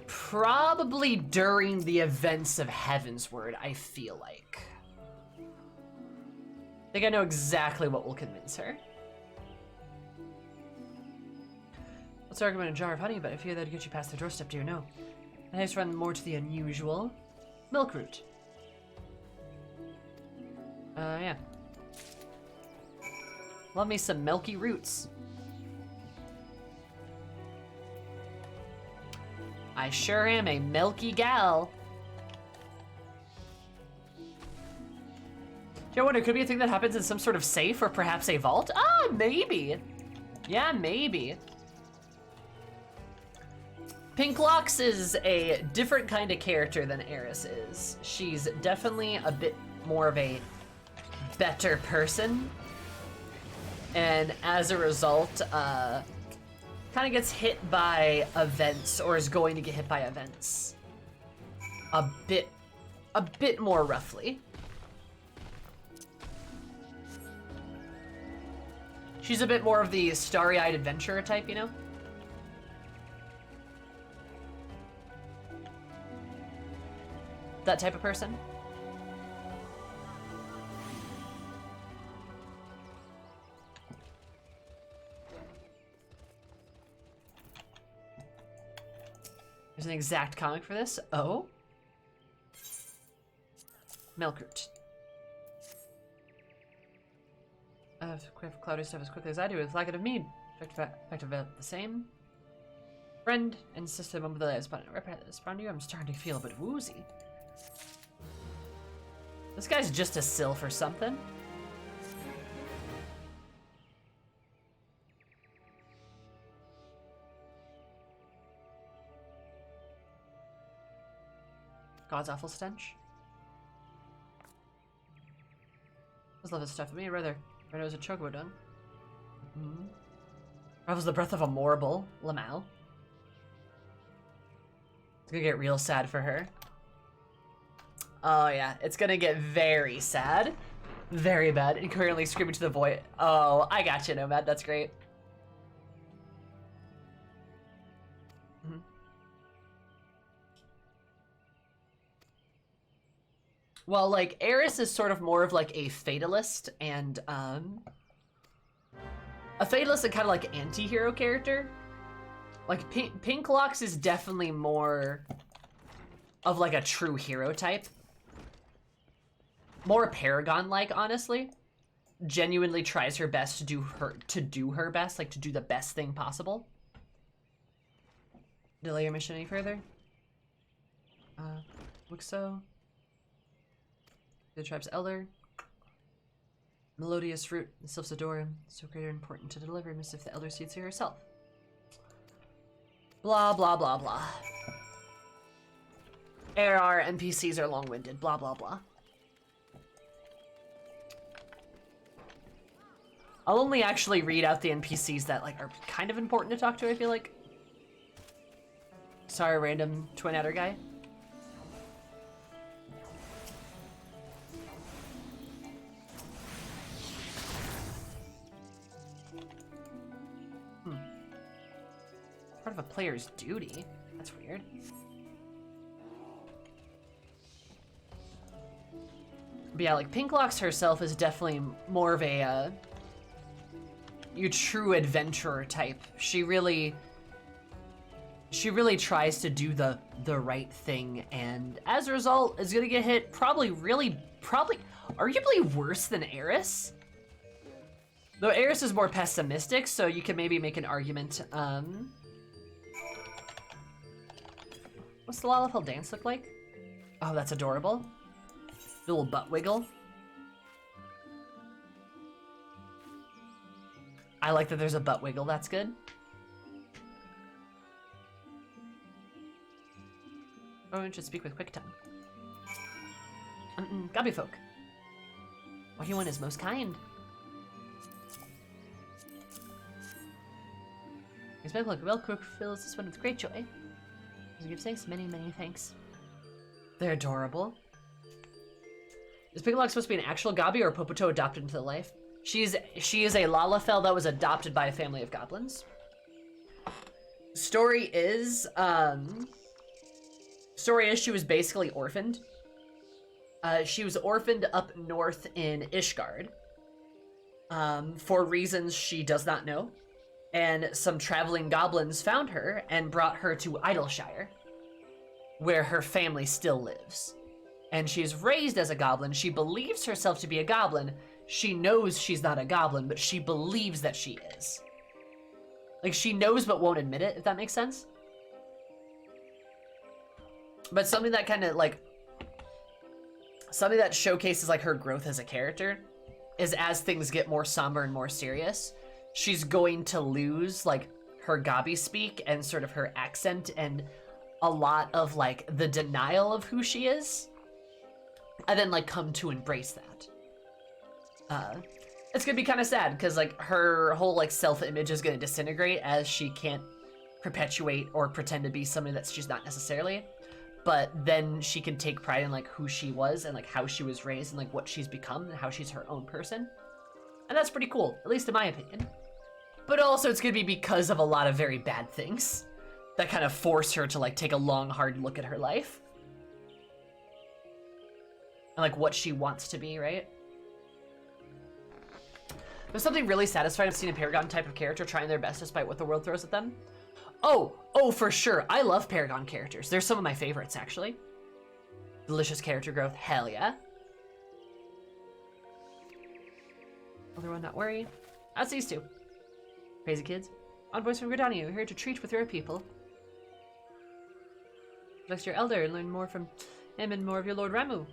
Probably during the events of Heavensward, I feel like. I think I know exactly what will convince her. Let's recommend a jar of honey, but I fear that'd get you past their doorstep, do you know? A nice run more to the unusual. Milk root. Yeah. Love me some milky roots. I sure am a milky gal. I wonder, could be a thing that happens in some sort of safe or perhaps a vault? Ah, maybe. Yeah, maybe. Pinklox is a different kind of character than Eris is. She's definitely a bit more of a better person. And as a result, kind of gets hit by events, or is going to get hit by events. A bit more roughly. She's a bit more of the starry-eyed adventurer type, you know? That type of person. There's an exact comic for this. Oh. Milkroot. Craft cloudy stuff as quickly as I do with lack of mead. Effective the same. Friend and sister moment that I respond to you, I'm starting to feel a bit woozy. This guy's just a sylph or something. God's awful stench. I love this stuff. I mean, rather, my nose a chocobo dung. Revels the breath of a morble, Lamau. It's gonna get real sad for her. Oh yeah, it's gonna get very sad. Very bad. And currently screaming to the void. Oh, I got you, Nomad. That's great. Well, like, Eris is sort of more of like a fatalist and kind of like anti-hero character. Like, Pinklox is definitely more of like a true hero type. More Paragon-like, honestly. Genuinely tries her best to do her best, like to do the best thing possible. Delay your mission any further? Looks so. The tribe's elder. Melodious fruit, the sylphs adore him. So great and important to deliver him as if the elder seats her herself. Blah, blah, blah, blah. AR NPCs are long-winded. Blah, blah, blah. I'll only actually read out the NPCs that like are kind of important to talk to, I feel like. Sorry, random Twin Adder guy. Part of a player's duty. That's weird. But yeah, like Pinklox herself is definitely more of a your true adventurer type. She really tries to do the right thing, and as a result is gonna get hit probably arguably worse than Eris. Though Eris is more pessimistic, so you can maybe make an argument. What's the Lalafell dance look like? Oh, that's adorable. The little butt wiggle. I like that there's a butt wiggle, that's good. Oh, and should speak with quick tongue. Gobby folk. Everyone is most kind. His well cook fills this one with great joy. He gives thanks, many, many thanks. They're adorable. Is Pinklox supposed to be an actual Gobby or a Popoto adopted into life? She is a Lalafell that was adopted by a family of goblins. Story is she was basically orphaned. She was orphaned up north in Ishgard for reasons she does not know. And some traveling goblins found her and brought her to Idleshire, where her family still lives. And she's raised as a goblin. She believes herself to be a goblin. She knows she's not a goblin, but she believes that she is. Like, she knows but won't admit it, if that makes sense. But something that kind of, like, something that showcases, like, her growth as a character is as things get more somber and more serious, she's going to lose, like, her Gobby speak and sort of her accent and a lot of, like, the denial of who she is. And then, like, come to embrace that. It's gonna be kind of sad, because, like, her whole, like, self-image is gonna disintegrate as she can't perpetuate or pretend to be somebody that she's not necessarily. But then she can take pride in, like, who she was and, like, how she was raised and, like, what she's become and how she's her own person. And that's pretty cool, at least in my opinion. But also it's gonna be because of a lot of very bad things that kind of force her to, like, take a long, hard look at her life. And, like, what she wants to be, right? There's something really satisfying of seeing a Paragon type of character trying their best despite what the world throws at them. Oh, for sure. I love Paragon characters. They're some of my favorites, actually. Delicious character growth. Hell yeah. Other one, not worry. That's these two. Crazy kids. Envoys from Gridania, we're here to treat with your people. Flex your elder and learn more from him and more of your Lord Ramu.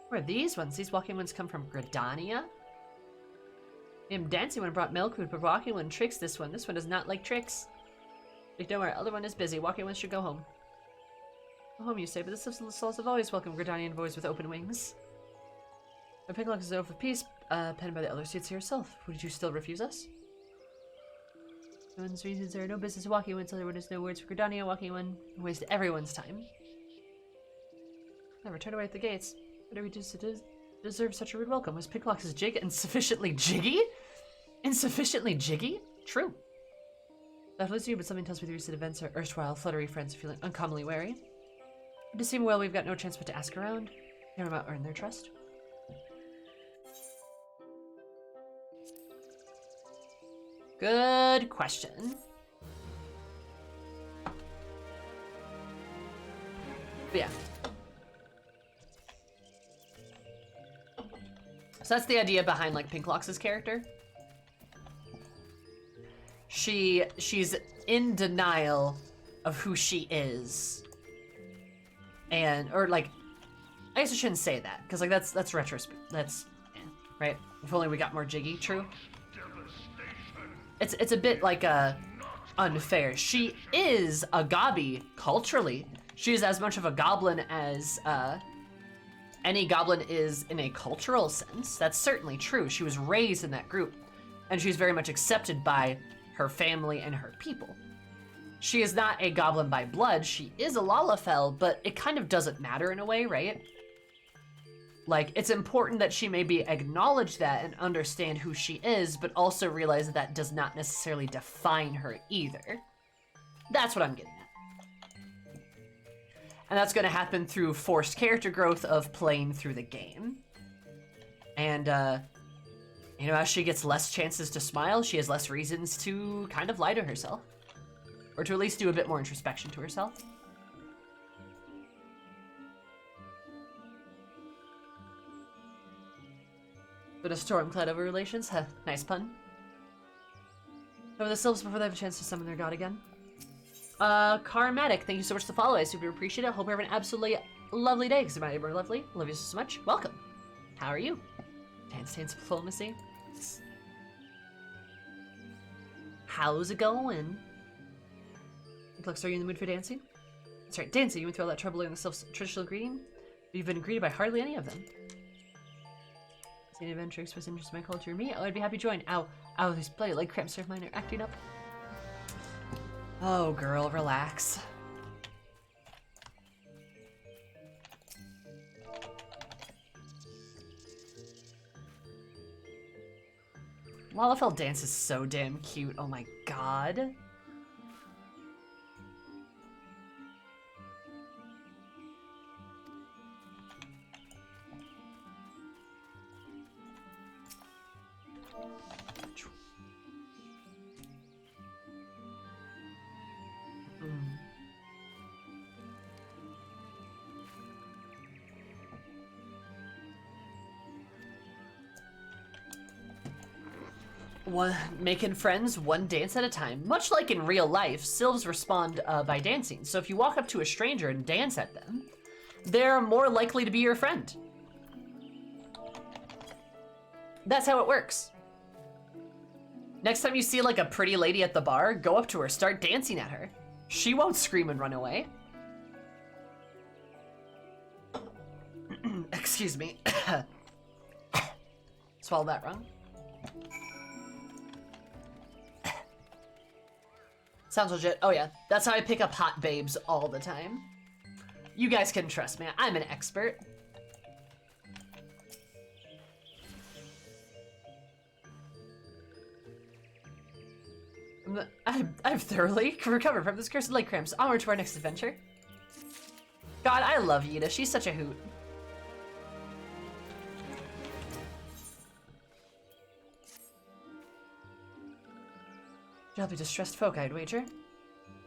Where are these ones? These walking ones come from Gridania? Him dancing one brought milk food, but walking one tricks this one. This one does not like tricks. Like, don't worry, other one is busy. Walking one should go home. Go home, you say, but the souls have always welcomed Gridanian boys with open wings. My Pinklox is over peace, penned by the elder seats herself. Would you still refuse us? No one's reasons there are no business walking one, so there is no words for Gridania. Walking one waste everyone's time. Never turn away at the gates. What do we do to deserve such a rude welcome? Was Pinklox's jig insufficiently jiggy? Insufficiently jiggy? True. That was you, but something tells me the recent events are erstwhile fluttery friends feeling uncommonly wary. To seem well, we've got no chance but to ask around. Never mind, earn their trust. Good question. But yeah. So that's the idea behind like Pinklox's character. She's in denial of who she is. Or like, I guess I shouldn't say that, because like that's that's right? If only we got more jiggy, true. It's a bit like unfair. She is a gobby culturally. She is as much of a goblin as any goblin is in a cultural sense. That's certainly true. She was raised in that group, and she's very much accepted by her family and her people. She is not a goblin by blood. She is a Lalafell, but it kind of doesn't matter in a way, right? Like, it's important that she maybe acknowledge that and understand who she is, but also realize that that does not necessarily define her either. That's what I'm getting at. And that's going to happen through forced character growth of playing through the game. And, you know, as she gets less chances to smile, she has less reasons to kind of lie to herself. Or to at least do a bit more introspection to herself. But a storm-clad over relations? Huh, nice pun. Over the sylphs before they have a chance to summon their god again. Karmatic, thank you so much for the follow. I super appreciate it. Hope you have an absolutely lovely day, because you're more lovely. Love you so much. Welcome. How are you? Dance diplomacy. How's it going? Looks, are you in the mood for dancing? That's right, dancing. You went through all that trouble learning the sylphs' traditional greeting. But you've been greeted by hardly any of them. See an adventure express interest in my culture. Me? Oh, I'd be happy to join. Ow. Ow, these bloody leg cramps of mine are acting up. Oh, girl, relax. Lalafell dance is so damn cute. Oh my god. Making friends one dance at a time. Much like in real life, sylphs respond by dancing. So if you walk up to a stranger and dance at them, they're more likely to be your friend. That's how it works. Next time you see like a pretty lady at the bar, go up to her, start dancing at her. She won't scream and run away. Excuse me. Swallowed that wrong. Sounds legit. Oh yeah, that's how I pick up hot babes all the time. You guys can trust me, I'm an expert. I've thoroughly recovered from this cursed leg cramps. Onward to our next adventure. God, I love Yida. She's such a hoot. To help you distressed folk, I'd wager.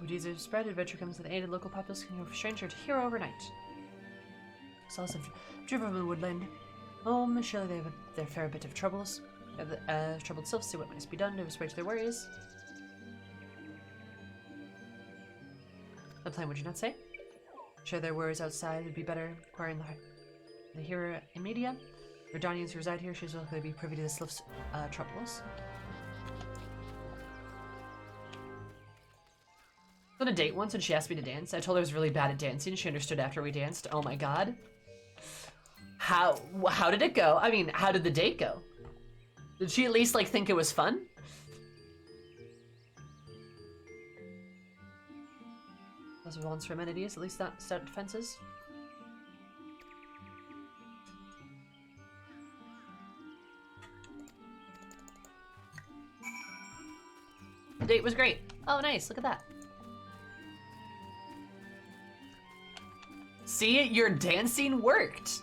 Would either spread adventure comes with aided local populace can go from stranger to hero overnight. Saw some driven from the woodland. Home, surely they have their fair bit of troubles. Troubled sylphs see what must be done to assuage their worries. The plan, would you not say? Share their worries outside would be better, acquiring the hero in media. Redanians who reside here, she's likely to be privy to the sylphs' troubles. I was on a date once and she asked me to dance. I told her I was really bad at dancing. She understood after we danced. Oh my god. How did it go? I mean, how did the date go? Did she at least like think it was fun? Those wants for amenities, at least not stout defenses. The date was great. Oh nice, look at that. See, your dancing worked.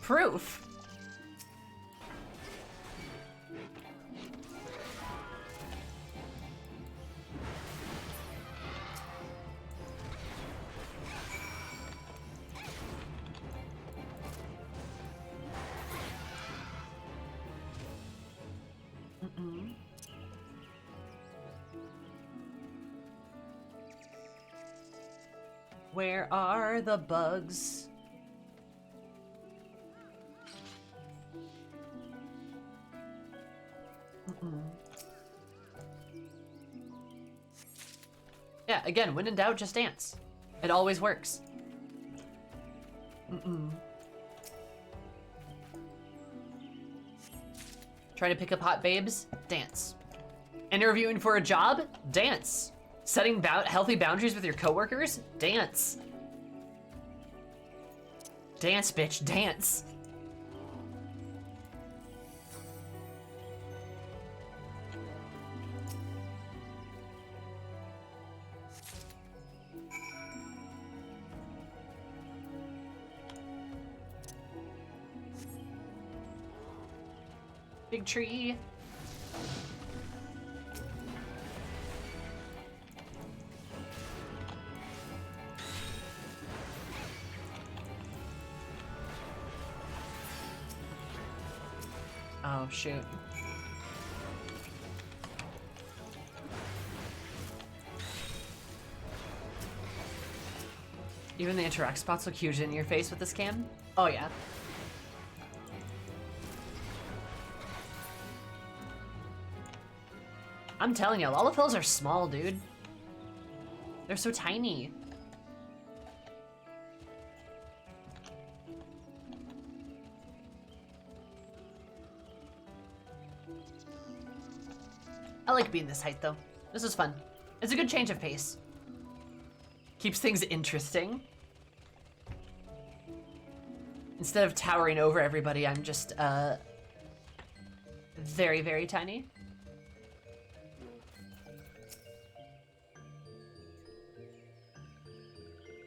Proof. Where are the bugs? Yeah, again, when in doubt, just dance. It always works. Trying to pick up hot babes? Dance. Interviewing for a job? Dance. Setting healthy boundaries with your coworkers? Dance. Dance, bitch, dance. Big tree. Oh, shoot. Even the interact spots look huge in your face with this cam? Oh, yeah. I'm telling you, Lollapils are small, dude. They're so tiny. I like being this height, though. This is fun. It's a good change of pace. Keeps things interesting. Instead of towering over everybody, I'm just, very, very tiny.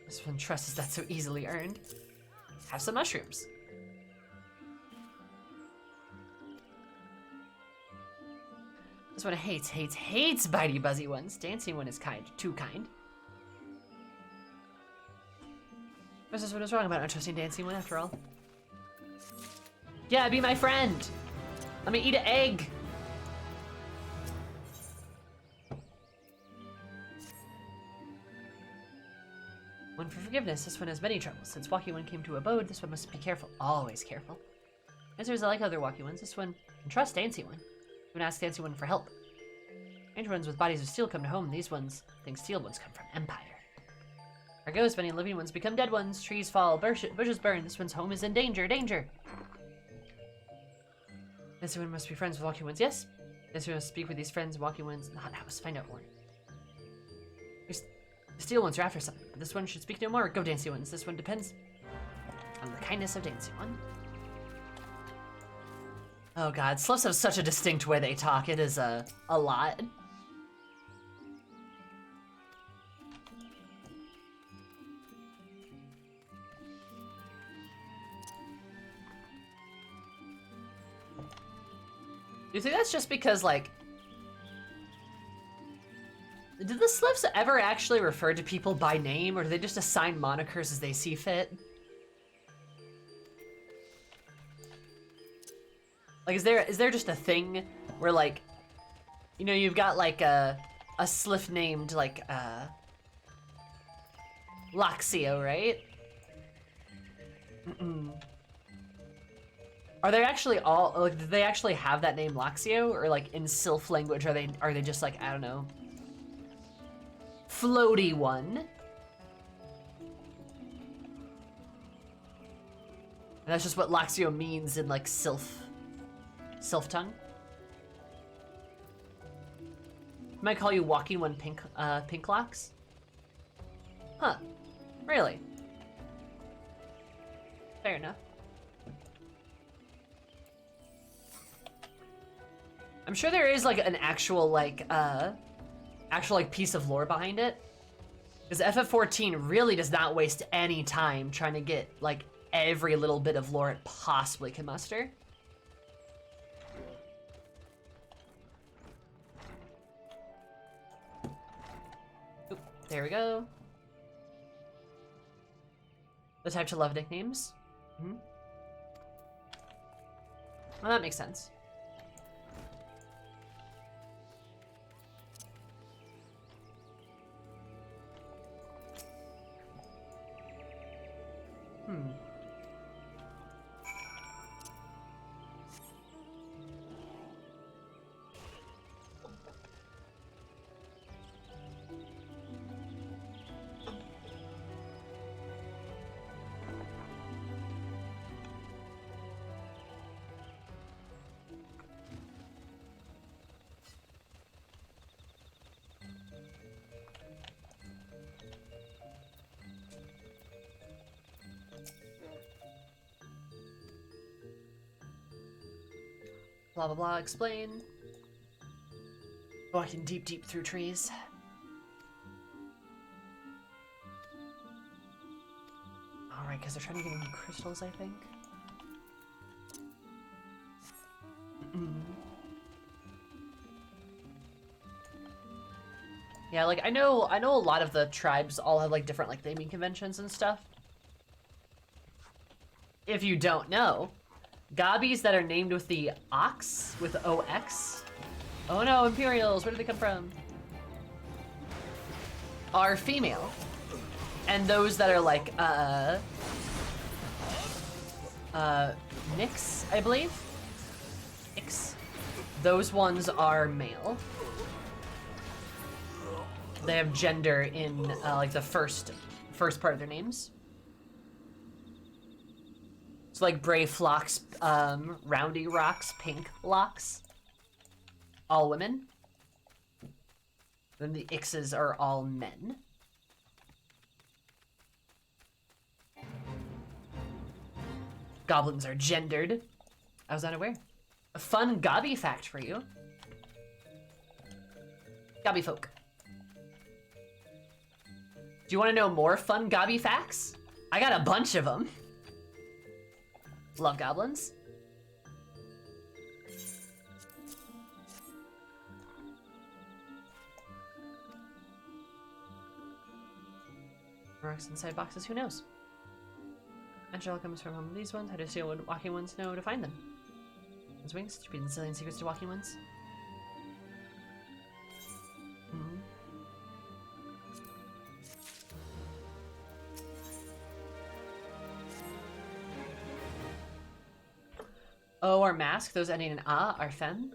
This one trust is not so easily earned. Have some mushrooms. This one hates bitey buzzy ones. Dancing one is kind, too kind. This is what is wrong about not trusting dancing one after all. Yeah, be my friend. Let me eat an egg. One for forgiveness. This one has many troubles. Since Walkie One came to abode, this one must be careful. Always careful. Answers I like other Walkie Ones. This one can trust Dancy One. One ask Dancy One for help. Strange ones with bodies of steel come to home. These ones think steel ones come from Empire. There goes, many living ones become dead ones. Trees fall, bushes burn. This one's home is in danger. Danger! Dancy One must be friends with Walkie Ones. Yes. Dancy One must speak with these friends. Walkie Ones in the hot house. Find out more. The steel ones are after something, but this one should speak no more. Go, Dancy Ones. This one depends on the kindness of Dancy One. Oh god, Sloughs have such a distinct way they talk. It is a lot. Do you think that's just because, like, did the Sloughs ever actually refer to people by name, or do they just assign monikers as they see fit? Like, is there just a thing where, like, you know, you've got, like, a Sliff named, like, Luxio, right? Are they actually all, like, do they actually have that name Luxio? Or, like, in Sylph language, are they just, like, I don't know, floaty one? And that's just what Luxio means in, like, Sylph tongue. Might call you Walking One Pinklox? Huh. Really? Fair enough. I'm sure there is, like, an actual piece of lore behind it. Because FF14 really does not waste any time trying to get, like, every little bit of lore it possibly can muster. Oop, there we go. The type to love nicknames. Mm-hmm. Well, that makes sense. Hmm. Blah blah blah, explain. Walking deep, deep through trees. Alright, because they're trying to get into crystals, I think. Yeah, like I know a lot of the tribes all have like different like naming conventions and stuff. If you don't know, gobbies that are named with the ox, with OX. Oh no, Imperials, where do they come from? Are female. And those that are like, Nyx, I believe? Nyx. Those ones are male. They have gender in, like the first part of their names. So like Brave Flocks, Roundy Rocks, Pinklox. All women. Then the X's are all men. Goblins are gendered. I was unaware. A fun gobby fact for you. Gobby folk. Do you want to know more fun gobby facts? I got a bunch of them. Love goblins. Rocks inside boxes, who knows? Angela comes from home of these ones. How do steal walking ones know to find them? Those wings? Should be the zillion secrets to walking ones. Oh, our mask, those ending in A are femme?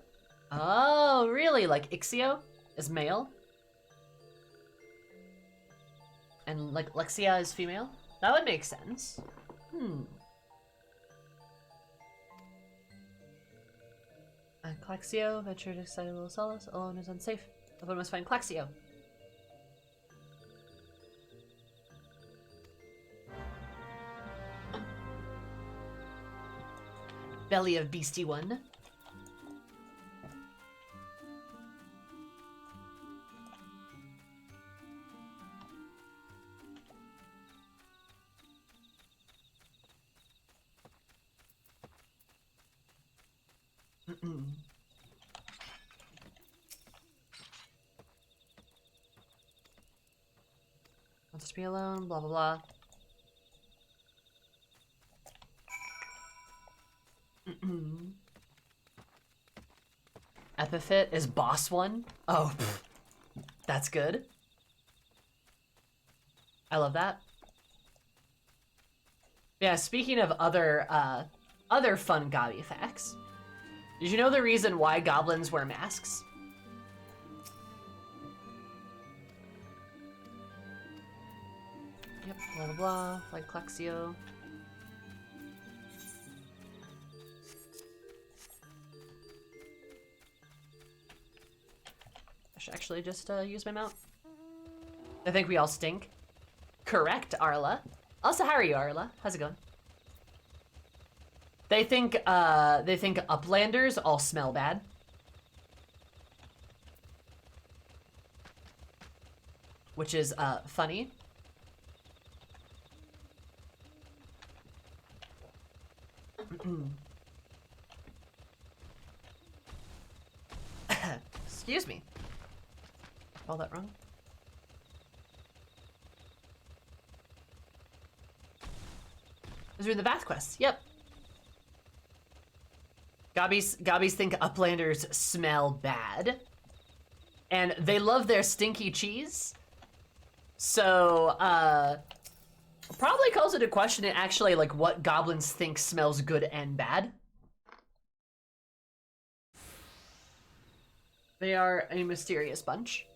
Oh, really? Like Ixio is male? And like Lexia is female? That would make sense. Claxio, ventured excitable solace, alone is unsafe. Everyone must find Claxio. Belly of Beastie One. Wants to be alone, blah blah blah. Epithet is boss one. Oh, that's good. I love that. Yeah, speaking of other fun gobby facts, did you know the reason why goblins wear masks? Yep, blah blah blah, like Claxio. I should actually just use my mount. I think we all stink. Correct, Arla. Also, how are you, Arla? How's it going? They think Uplanders all smell bad. Which is funny. Excuse me. All that wrong? Those are the bath quests. Yep. Gobbies think Uplanders smell bad. And they love their stinky cheese. So, probably calls into question actually like what goblins think smells good and bad. They are a mysterious bunch.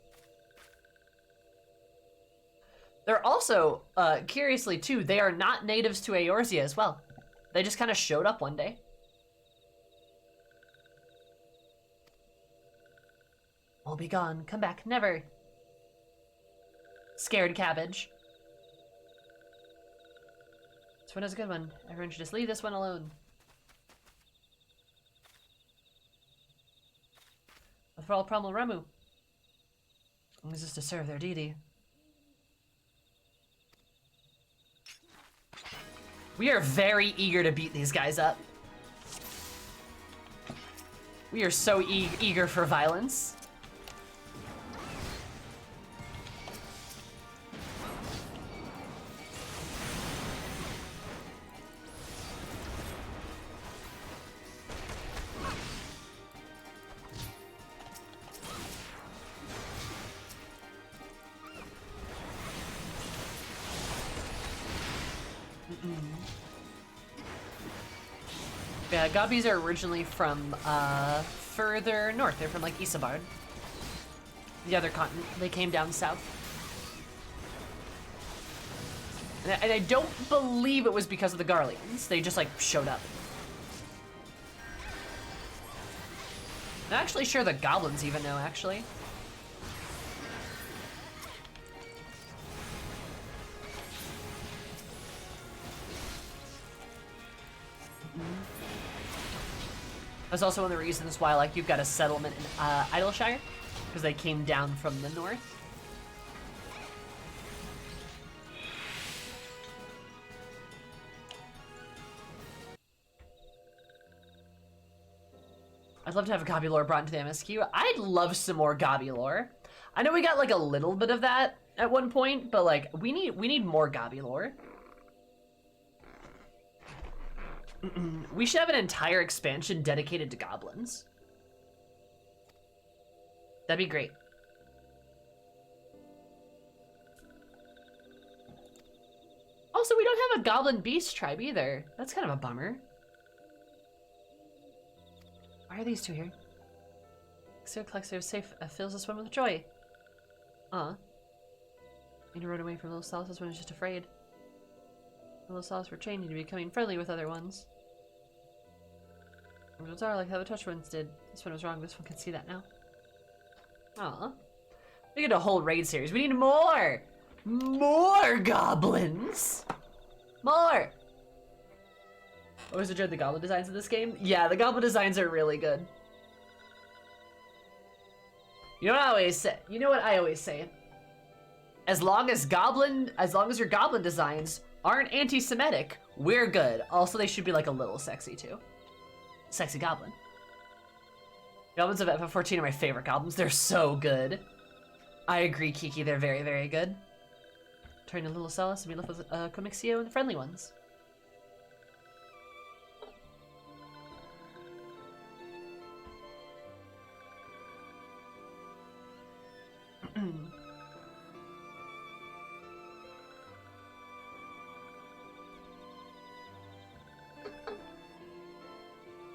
They're also, curiously too, they are not natives to Eorzea as well. They just kind of showed up one day. We'll be gone. Come back. Never. Scared cabbage. This one is a good one. Everyone should just leave this one alone. For all Promal Ramu. This is to serve their deity. We are very eager to beat these guys up. We are so eager for violence. Yeah, Gobbies are originally from further north. They're from like Isambard, the other continent. They came down south. And I don't believe it was because of the Garleans. They just like showed up. I'm actually sure the goblins even know, actually. That's also one of the reasons why, like, you've got a settlement in Idleshire, because they came down from the north. I'd love to have Gobby lore brought into the MSQ. I'd love some more Gobby lore. I know we got like a little bit of that at one point, but like we need more Gobby lore. We should have an entire expansion dedicated to goblins. That'd be great. Also, we don't have a goblin beast tribe either. That's kind of a bummer. Why are these two here? Xio collects their safe, fills this one with joy. Need to run away from Little Solace. This one is just afraid. Little Solace were trained into becoming friendly with other ones. Rules are like how the touch ones did. This one was wrong. This one can see that now. Aw. We get a whole raid series. We need more! More goblins! More! Always enjoyed the goblin designs in this game. Yeah, the goblin designs are really good. You know what I always say? You know what I always say? As long as your goblin designs aren't anti-Semitic, we're good. Also, they should be like a little sexy too. Sexy goblin. Goblins of FF14 are my favorite goblins. They're so good. I agree, Kiki. They're very, very good. Turn to Little Solace and be left with Comixio and the friendly ones.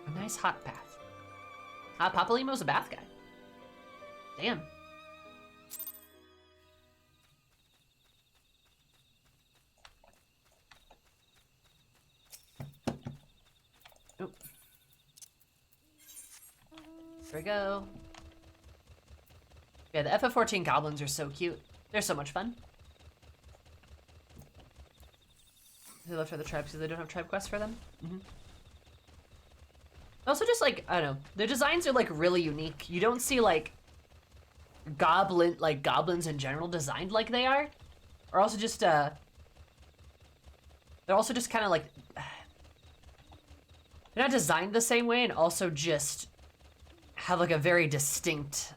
A nice hot bath. Papalimo's a bath guy. Damn. Oop. There we go. Yeah, the FF14 goblins are so cute. They're so much fun. They left for the tribes because they don't have tribe quests for them. Also, just like, I don't know, their designs are like really unique. You don't see like goblins in general designed like they are. Or also just they're also just kind of like they're not designed the same way, and also just have like a very distinct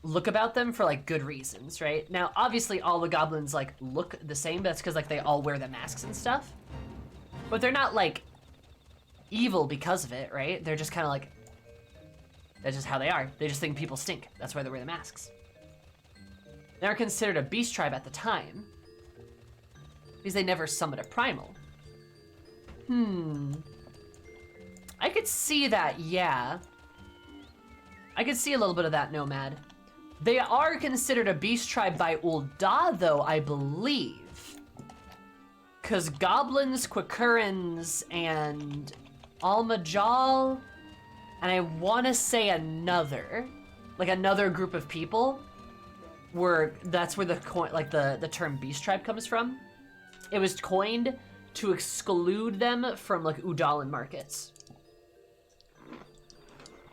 look about them for like good reasons, right? Now, obviously all the goblins like look the same, but that's because like they all wear the masks and stuff. But they're not like evil because of it, right? They're just kind of like, that's just how they are. They just think people stink. That's why they wear the masks. They are considered a beast tribe at the time because they never summoned a primal. I could see that, yeah. I could see a little bit of that, Nomad. They are considered a beast tribe by Ul'dah, though, I believe. Because goblins, Quicurans, and Almajal, and I want to say another group of people, that's where the term beast tribe comes from. It was coined to exclude them from like Udallan markets.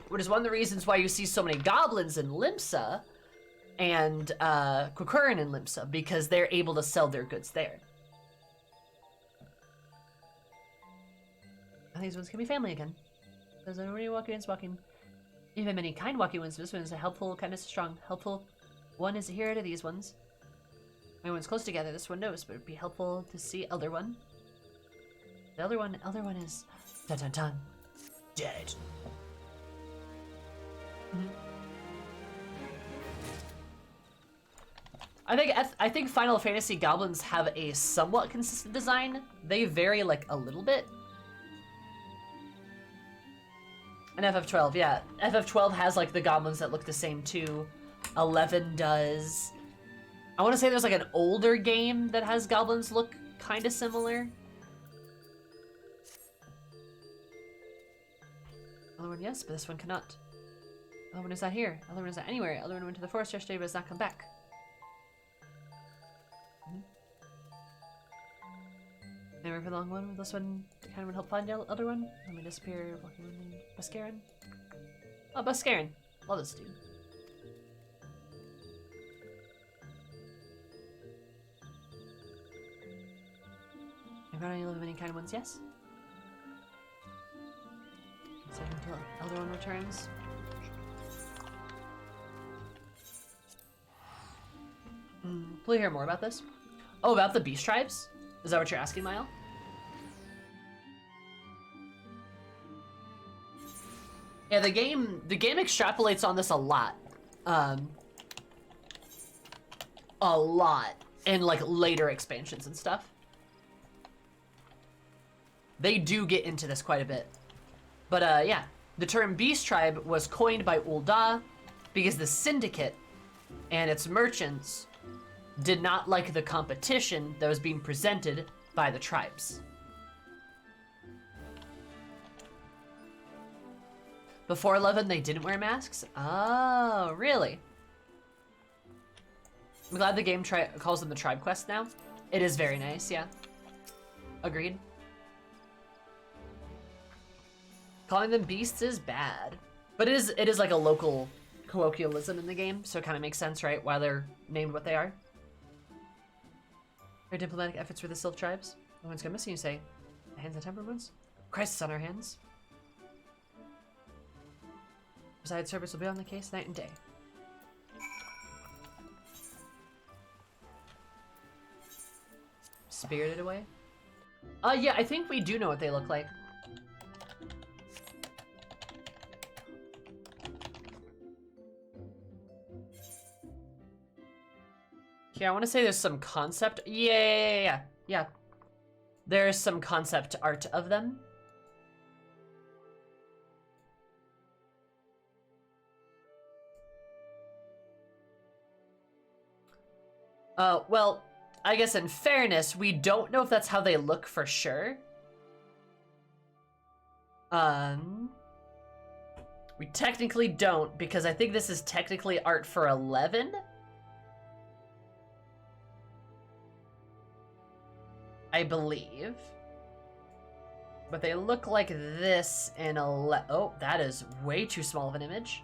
Which is one of the reasons why you see so many goblins in Limsa and Quicurran in Limsa, because they're able to sell their goods there. And these ones can be family again. There's already walking ones walking. Even many kind walking ones, this one is a helpful, kindness strong. Helpful one is here to these ones. My one's close together, this one knows, but it'd be helpful to see Elder One. The Elder One is dun dun dun dead. I think Final Fantasy goblins have a somewhat consistent design. They vary like a little bit. And FF12, yeah. FF12 has like the goblins that look the same too. 11 does. I want to say there's like an older game that has goblins look kind of similar. Other one, yes, but this one cannot. Other one is not here. Other one is not anywhere. Other one went to the forest yesterday but has not come back. Never for the long one. Will this one kind of help find the other one? Let me disappear. Walking with Buscarin. Oh, Buscarin. Love this dude. I've got any live many kind ones, yes? So until Elder One returns. Will you hear more about this? Oh, about the beast tribes? Is that what you're asking, Mile? Yeah, the game extrapolates on this a lot. A lot. In like later expansions and stuff. They do get into this quite a bit. But yeah, the term beast tribe was coined by Ul'dah because the syndicate and its merchants did not like the competition that was being presented by the tribes. Before 11, they didn't wear masks? Oh, really? I'm glad the game calls them the tribe quest now. It is very nice, yeah. Agreed. Calling them beasts is bad. But it is like a local colloquialism in the game, so it kind of makes sense, right? Why they're named what they are. Our diplomatic efforts for the Sylph tribes. No one's gonna miss you, say. The hands of temper wounds? Crisis on our hands. Besides, service will be on the case night and day. Spirited away? Yeah, I think we do know what they look like. Yeah, I want to say there's some concept. Yeah. There's some concept art of them. Well, I guess in fairness, we don't know if that's how they look for sure. We technically don't, because I think this is technically art for 11. I believe. But they look like this in oh, that is way too small of an image.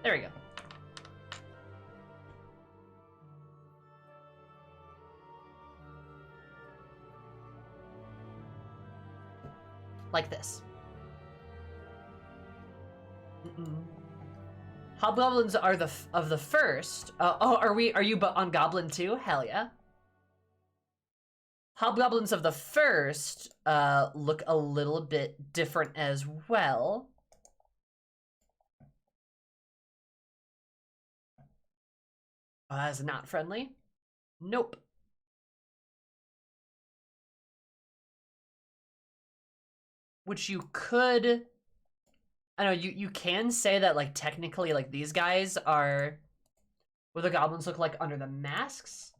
There we go. like this. Hobgoblins are of the first. Are you on Goblin too? Hell yeah. Hobgoblins of the first look a little bit different as well. Is not friendly? Nope. Which you could... I know, you can say that, like, technically, like, these guys are what the goblins look like under the masks.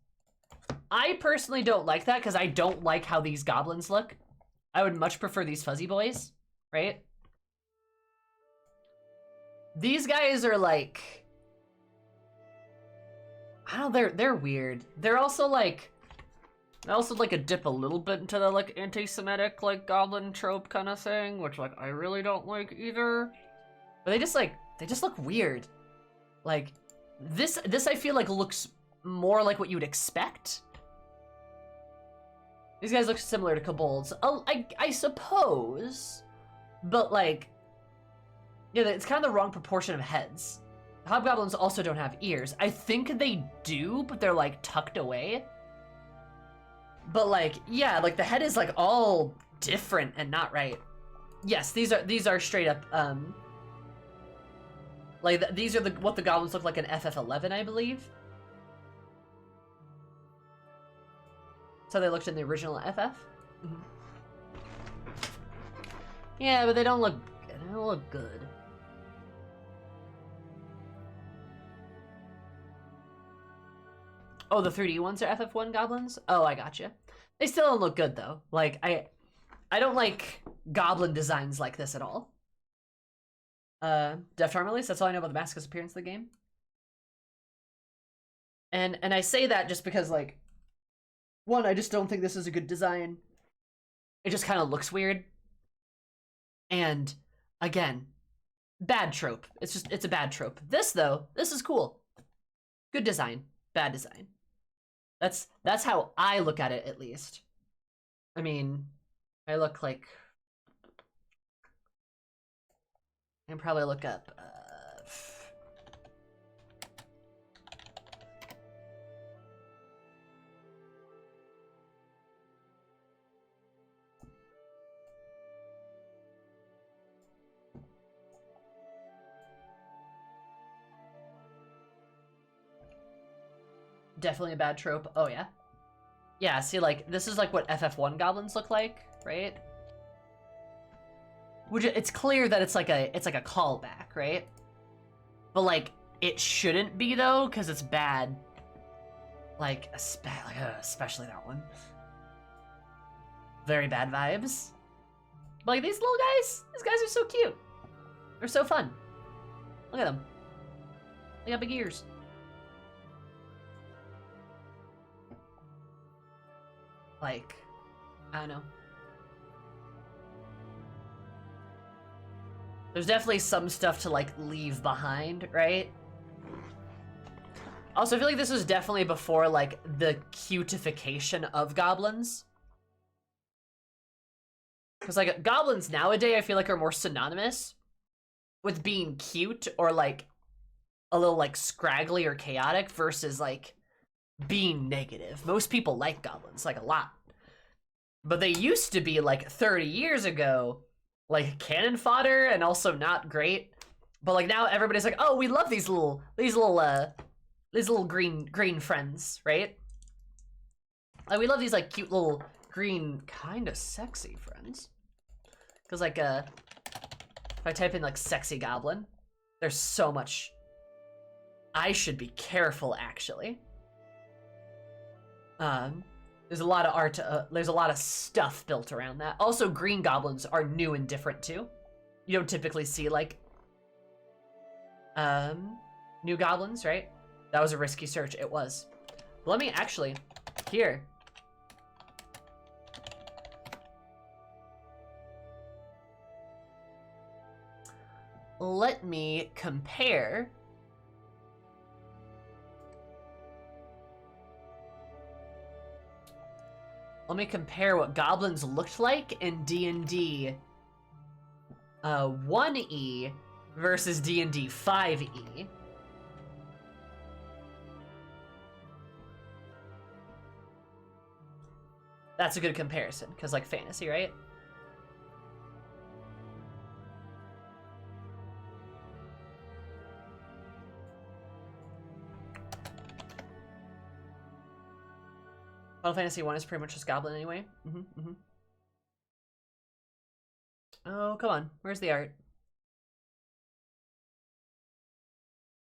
I personally don't like that, because I don't like how these goblins look. I would much prefer these fuzzy boys, right? These guys are, like... I don't know, they're weird. They're also, like... I also like a dip a little bit into the like anti-Semitic like goblin trope kind of thing, which like I really don't like either. But they just look weird. Like this I feel like looks more like what you would expect. These guys look similar to kobolds. Oh, I suppose, but like, yeah, it's kind of the wrong proportion of heads. Hobgoblins also don't have ears. I think they do, but they're like tucked away. But like, yeah, like the head is like all different and not right. Yes, these are straight up, like these are what the goblins look like in FF11, I believe. So they looked in the original FF. Mm-hmm. Yeah, but they don't look good. Oh, the 3D ones are FF1 goblins? Oh, I gotcha. They still don't look good, though. Like, I don't like goblin designs like this at all. Deft Arm release, that's all I know about the Mask's appearance in the game. And I say that just because, like, one, I just don't think this is a good design. It just kind of looks weird. And, again, bad trope. It's a bad trope. This, though, this is cool. Good design, bad design. That's how I look at it, at least. I mean, I look like... I can probably look up... Definitely a bad trope. Oh, yeah? Yeah, see, like, this is like what FF1 goblins look like, right? Which, it's clear that it's like a callback, right? But, like, it shouldn't be, though, because it's bad. Like, especially that one. Very bad vibes. But, like, these little guys are so cute. They're so fun. Look at them. They got big ears. Like, I don't know. There's definitely some stuff to, like, leave behind, right? Also, I feel like this was definitely before, like, the cutification of goblins. Because, like, goblins nowadays, I feel like, are more synonymous with being cute or, like, a little, like, scraggly or chaotic versus, like, being negative. Most people like goblins, like, a lot. But they used to be, like, 30 years ago, like, cannon fodder and also not great. But, like, now everybody's like, oh, we love these little green friends, right? Like, we love these, like, cute little green, kind of sexy friends. Because, like, if I type in, like, sexy goblin, there's so much. I should be careful, actually. There's a lot of art, there's a lot of stuff built around that. Also, green goblins are new and different, too. You don't typically see, like, new goblins, right? That was a risky search, it was. But let me actually, here. Let me compare. Let me compare what goblins looked like in D&D 1E versus D&D 5E. That's a good comparison, because, like, fantasy, right? Final Fantasy 1 is pretty much just Goblin anyway. Oh, come on. Where's the art?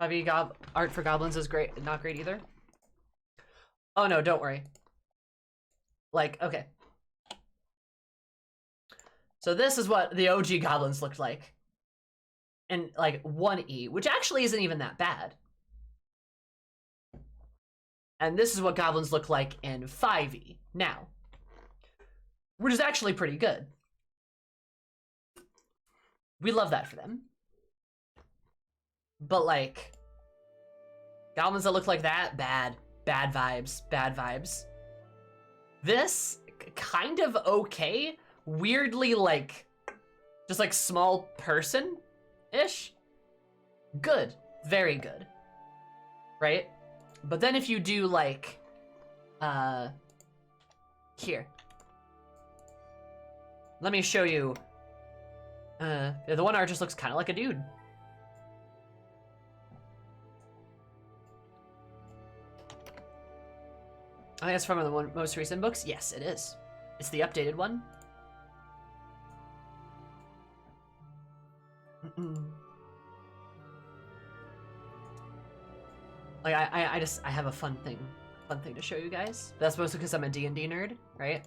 5e art for goblins is great, not great either. Oh no, don't worry. Like, okay. So this is what the OG goblins looked like. And like 1E, which actually isn't even that bad. And this is what goblins look like in 5e now. Which is actually pretty good. We love that for them. But like, goblins that look like that, bad. Bad vibes, bad vibes. This, kind of okay. Weirdly like, just like small person-ish. Good, very good. Right? But then if you do like, here. Let me show you. The one art just looks kind of like a dude. I think it's from the most recent books. Yes, it is. It's the updated one. Like I have a fun thing to show you guys. That's mostly because I'm a D&D nerd, right?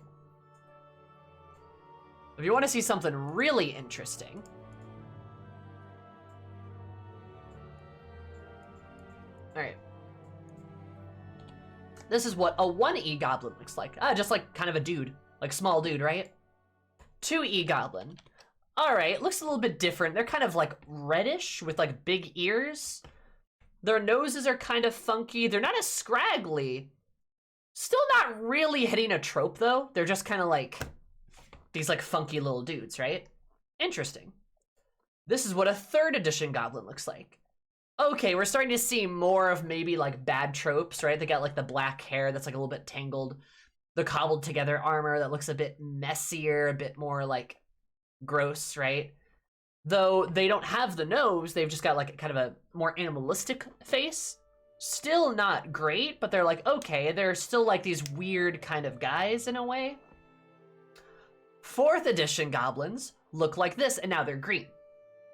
If you want to see something really interesting, all right. This is what a 1E goblin looks like. Just like kind of a dude, like small dude, right? 2E goblin. All right, looks a little bit different. They're kind of like reddish with like big ears. Their noses are kind of funky. They're not as scraggly. Still not really hitting a trope though. They're just kind of like these like funky little dudes, right? Interesting. This is what a 3rd edition goblin looks like. Okay, we're starting to see more of maybe like bad tropes, right? They got like the black hair that's like a little bit tangled. The cobbled together armor that looks a bit messier, a bit more like gross, right? Though they don't have the nose, they've just got like kind of a more animalistic face. Still not great, but they're like, okay, they're still like these weird kind of guys in a way. 4th edition goblins look like this, and now they're green,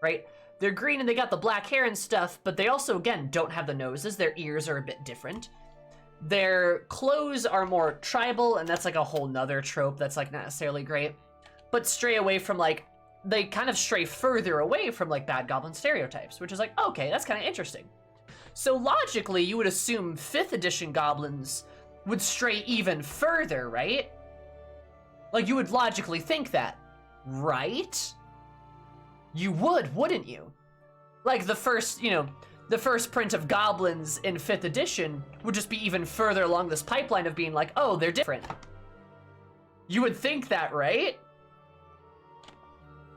right? They're green and they got the black hair and stuff, but they also, again, don't have the noses. Their ears are a bit different. Their clothes are more tribal, and that's like a whole nother trope that's like not necessarily great. But stray away from like, they kind of stray further away from like bad goblin stereotypes, which is like, okay, that's kind of interesting. So logically, you would assume 5th edition goblins would stray even further, right? Like you would logically think that, right? You would, wouldn't you? Like the first, the first print of goblins in 5th edition would just be even further along this pipeline of being like, oh, they're different. You would think that, right?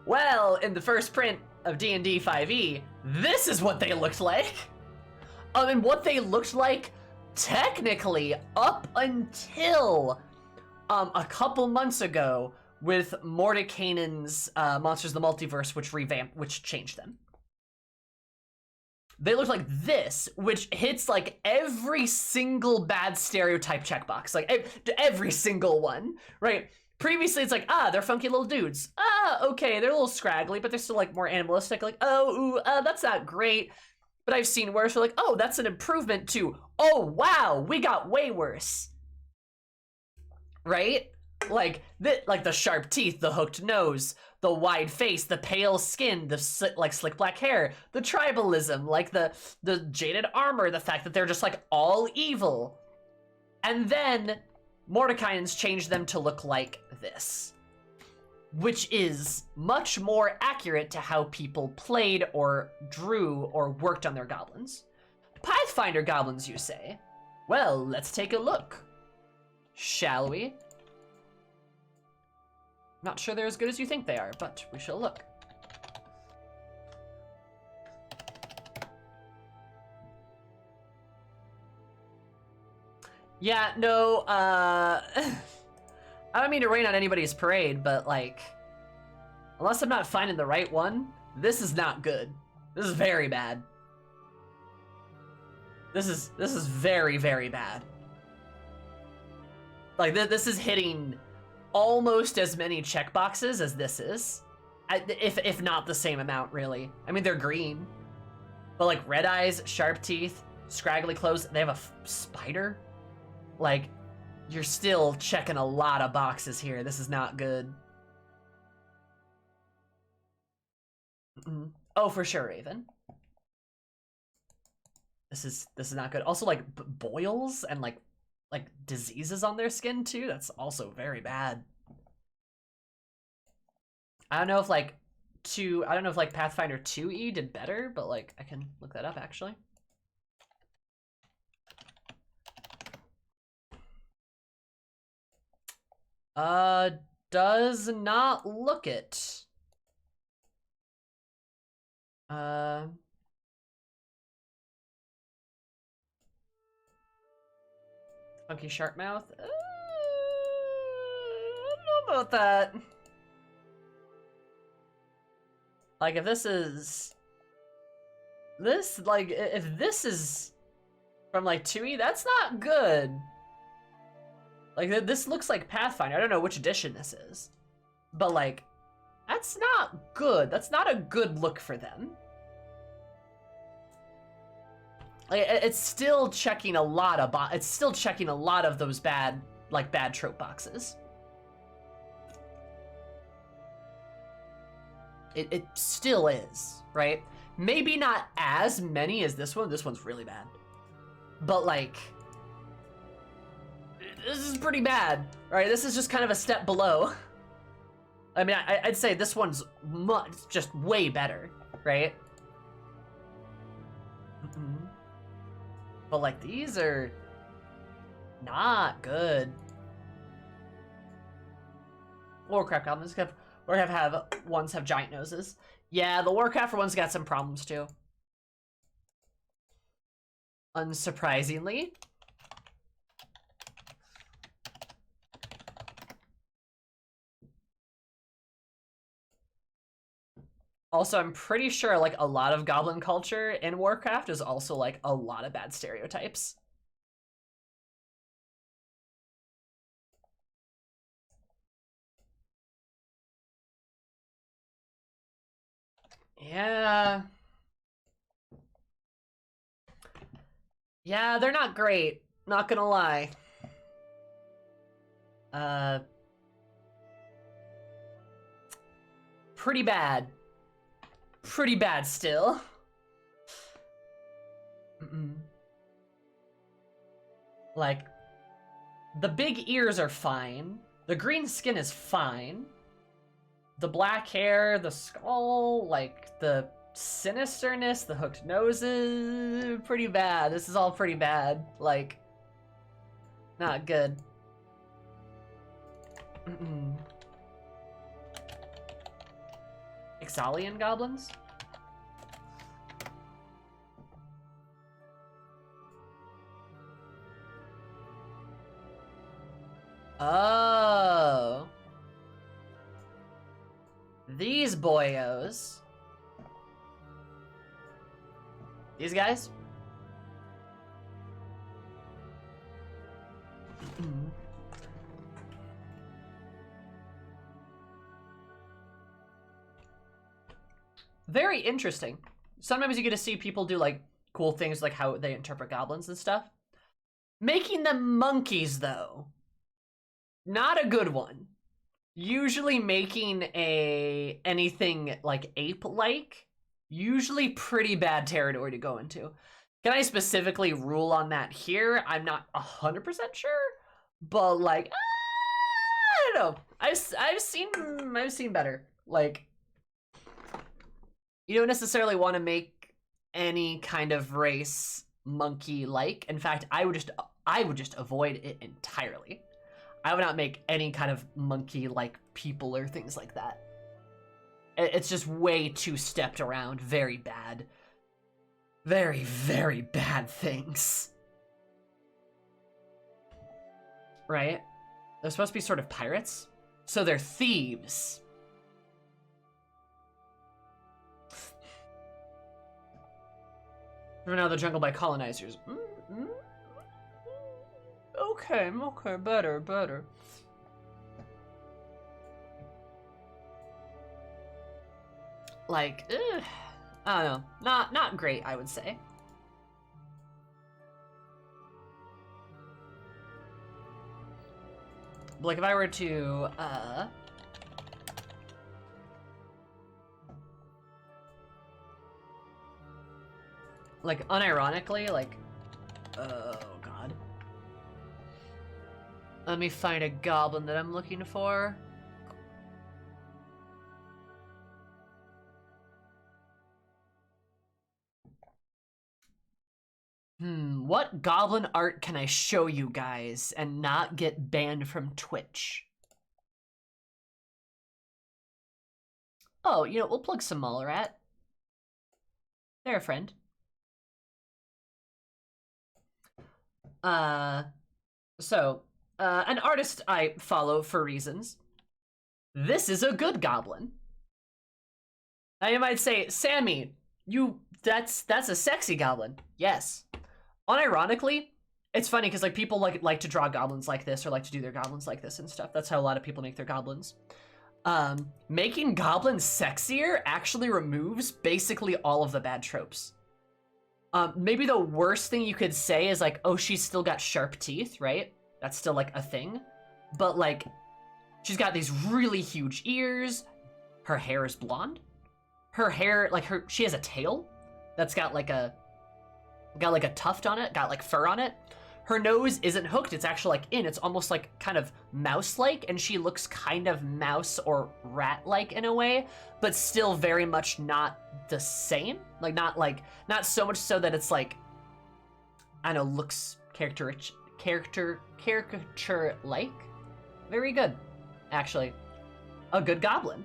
Well, in the first print of D&D 5e, this is what they looked like. And what they looked like, technically, up until a couple months ago, with Mordenkainen's Monsters of the Multiverse, which changed them. They look like this, which hits like every single bad stereotype checkbox, like every single one, right? Previously, it's like, they're funky little dudes. Okay, they're a little scraggly, but they're still like more animalistic. Like, that's not great. But I've seen worse. We're like, oh, that's an improvement to, oh wow, we got way worse, right? Like the sharp teeth, the hooked nose, the wide face, the pale skin, the slick black hair, the tribalism, like the jaded armor, the fact that they're just like all evil. And then Mordenkainen's changed them to look like this, which is much more accurate to how people played or drew or worked on their goblins. Pathfinder goblins, you say? Well, let's take a look. Shall we? Not sure they're as good as you think they are, but we shall look. Yeah, no, I don't mean to rain on anybody's parade, but like, unless I'm not finding the right one, this is not good. This is very bad. This is very, very bad. Like, this is hitting almost as many checkboxes as this is. If not the same amount, really. I mean, they're green. But like, red eyes, sharp teeth, scraggly clothes, they have a spider? Like, you're still checking a lot of boxes here. This is not good. Oh, for sure, Raven. This is not good. Also, like, boils and like diseases on their skin too. That's also very bad. I don't know if like Pathfinder 2E did better, but like I can look that up actually. Does not look it. Funky sharp mouth. I don't know about that. Like, if this is from like 2E, that's not good. Like, this looks like Pathfinder. I don't know which edition this is, but like, that's not good. That's not a good look for them. Like, it's still checking a lot of those bad trope boxes. It still is, right? Maybe not as many as this one. This one's really bad. But like, this is pretty bad, right? This is just kind of a step below. I mean, I'd say this one's just way better, right? But like, these are not good. Warcraft goblins ones have giant noses. Yeah, the Warcraft one's got some problems too. Unsurprisingly. Also, I'm pretty sure like a lot of goblin culture in Warcraft is also like a lot of bad stereotypes. Yeah. Yeah, they're not great. Not gonna lie. Pretty bad. Pretty bad still. Like, the big ears are fine. The green skin is fine. The black hair, the skull, like, the sinisterness, the hooked noses, pretty bad. This is all pretty bad. Like, not good. Ixalian goblins? Oh. These boyos. These guys? Very interesting. Sometimes you get to see people do like cool things like how they interpret goblins and stuff. Making them monkeys though. Not a good one. Usually making anything like ape-like, usually pretty bad territory to go into. Can I specifically rule on that here? I'm not 100% sure, but like, I don't know. I've seen better. Like, you don't necessarily want to make any kind of race monkey-like. In fact, I would just avoid it entirely. I would not make any kind of monkey-like people or things like that. It's just way too stepped around. Very bad. Very, very bad things. right? They're supposed to be sort of pirates. So they're thieves. Driven out of the jungle by colonizers. Okay, better. Like, I don't know. Not great, I would say. But like, if I were to, like, unironically, like, oh god. Let me find a goblin that I'm looking for. What goblin art can I show you guys and not get banned from Twitch? Oh, you know, we'll plug some Mallrat. They're a friend. An artist I follow for reasons. This is a good goblin. Now you might say, Sammy, that's a sexy goblin. Yes. Unironically, it's funny because like people like to draw goblins like this or like to do their goblins like this and stuff. That's how a lot of people make their goblins. Making goblins sexier actually removes basically all of the bad tropes. Maybe the worst thing you could say is like, oh, she's still got sharp teeth, right? That's still like a thing. But like, she's got these really huge ears. Her hair is blonde. Her hair, like she has a tail that's got like a tuft on it, got like fur on it. Her nose isn't hooked, it's actually like it's almost like kind of mouse-like, and she looks kind of mouse or rat-like in a way, but still very much not the same. Like not so much so that it's like, I don't know, looks caricature-like. Very good, actually. A good goblin.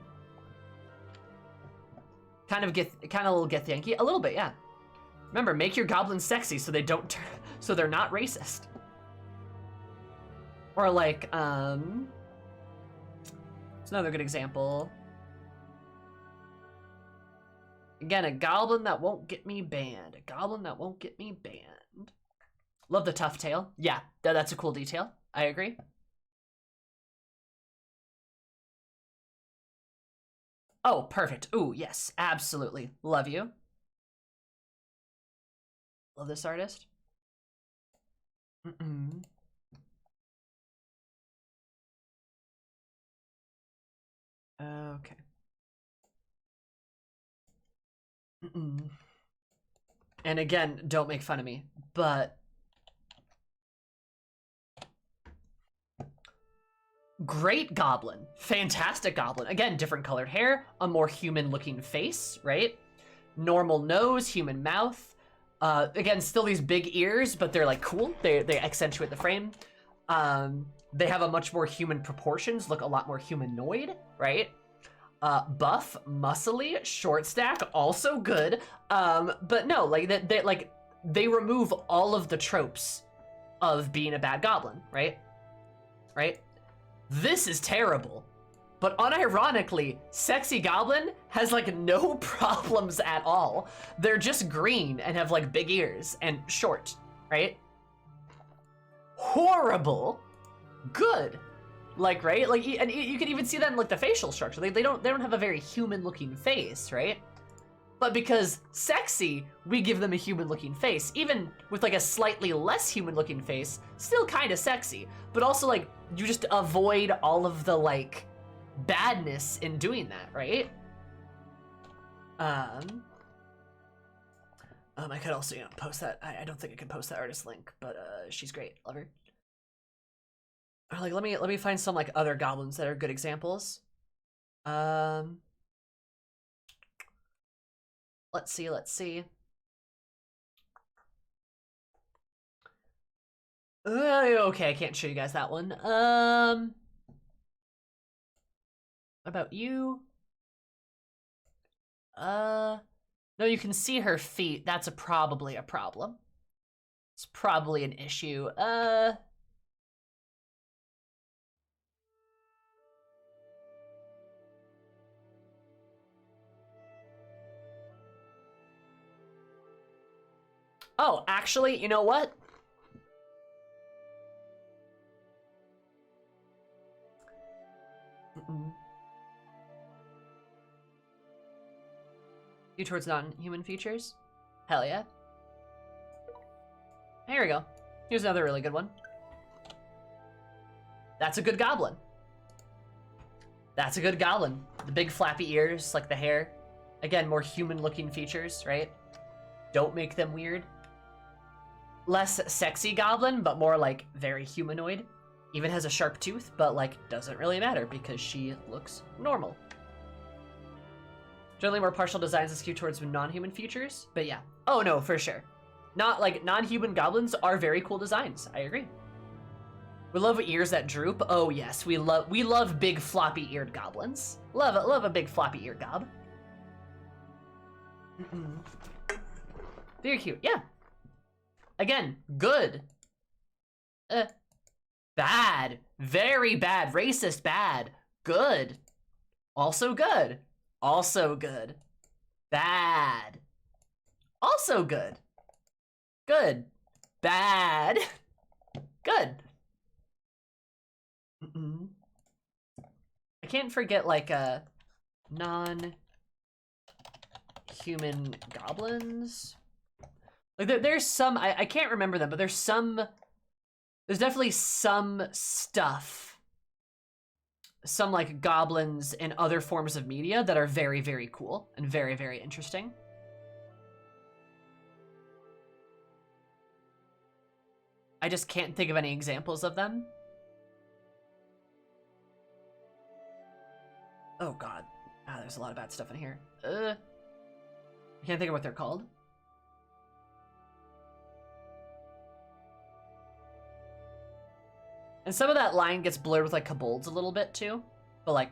Kind of a little Githyanki, a little bit, yeah. Remember, make your goblins sexy so they don't so they're not racist. Or like, it's another good example. Again, a goblin that won't get me banned. A goblin that won't get me banned. Love the tuft tail. Yeah, that's a cool detail. I agree. Oh, perfect. Ooh, yes, absolutely. Love you. Love this artist. Okay. And again, don't make fun of me, but great goblin, fantastic goblin. Again, different colored hair, a more human looking face, right? Normal nose, human mouth. Again, still these big ears, but they're like cool. They accentuate the frame. They have a much more human proportions, look a lot more humanoid, right? Buff, muscly, short stack, also good. But no, like they remove all of the tropes of being a bad goblin, right? Right? This is terrible. But unironically, sexy goblin has like no problems at all. They're just green and have like big ears and short, right? Horrible. Good. Like, right? Like, and you can even see that in like the facial structure. They don't have a very human looking face, right? But because sexy, we give them a human looking face. Even with like a slightly less human looking face, still kind of sexy. But also like, you just avoid all of the like badness in doing that, right? I could also, you know, post that. I don't think I can post that artist link, but she's great. Love her. Or like, let me find some like other goblins that are good examples. Let's see. Okay, I can't show you guys that one. What about you? No, you can see her feet. That's probably a problem. It's probably an issue. Oh, actually, you know what? You towards non-human features? Hell yeah. Here we go. Here's another really good one. That's a good goblin. That's a good goblin. The big flappy ears, like the hair. Again, more human-looking features, right? Don't make them weird. Less sexy goblin, but more like very humanoid. Even has a sharp tooth, but like doesn't really matter because she looks normal. Generally more partial designs that skew towards non-human features, but yeah. Oh no, for sure. Not like non-human goblins are very cool designs. I agree. We love ears that droop. Oh yes, we love big floppy eared goblins. Love a big floppy eared gob. Very cute. Yeah. Again, good. Bad. Very bad. Racist bad. Good. Also good. Also good. Bad. Also good. Good. Bad. Good. I can't forget like non-human goblins. Like there's some, I can't remember them, but there's definitely some stuff, some like goblins in other forms of media that are very, very cool and very, very interesting. I just can't think of any examples of them. Oh god. Ah, there's a lot of bad stuff in here. I can't think of what they're called. And some of that line gets blurred with like kobolds a little bit too. But like,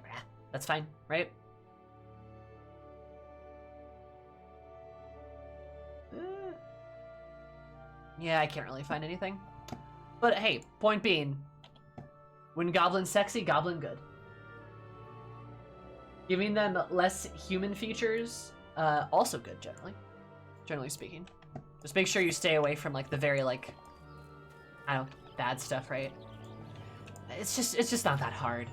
that's fine, right? Yeah, I can't really find anything. But hey, point being, when goblin's sexy, goblin good. Giving them less human features, also good generally speaking. Just make sure you stay away from like the very like, I don't know, bad stuff, right? It's just not that hard.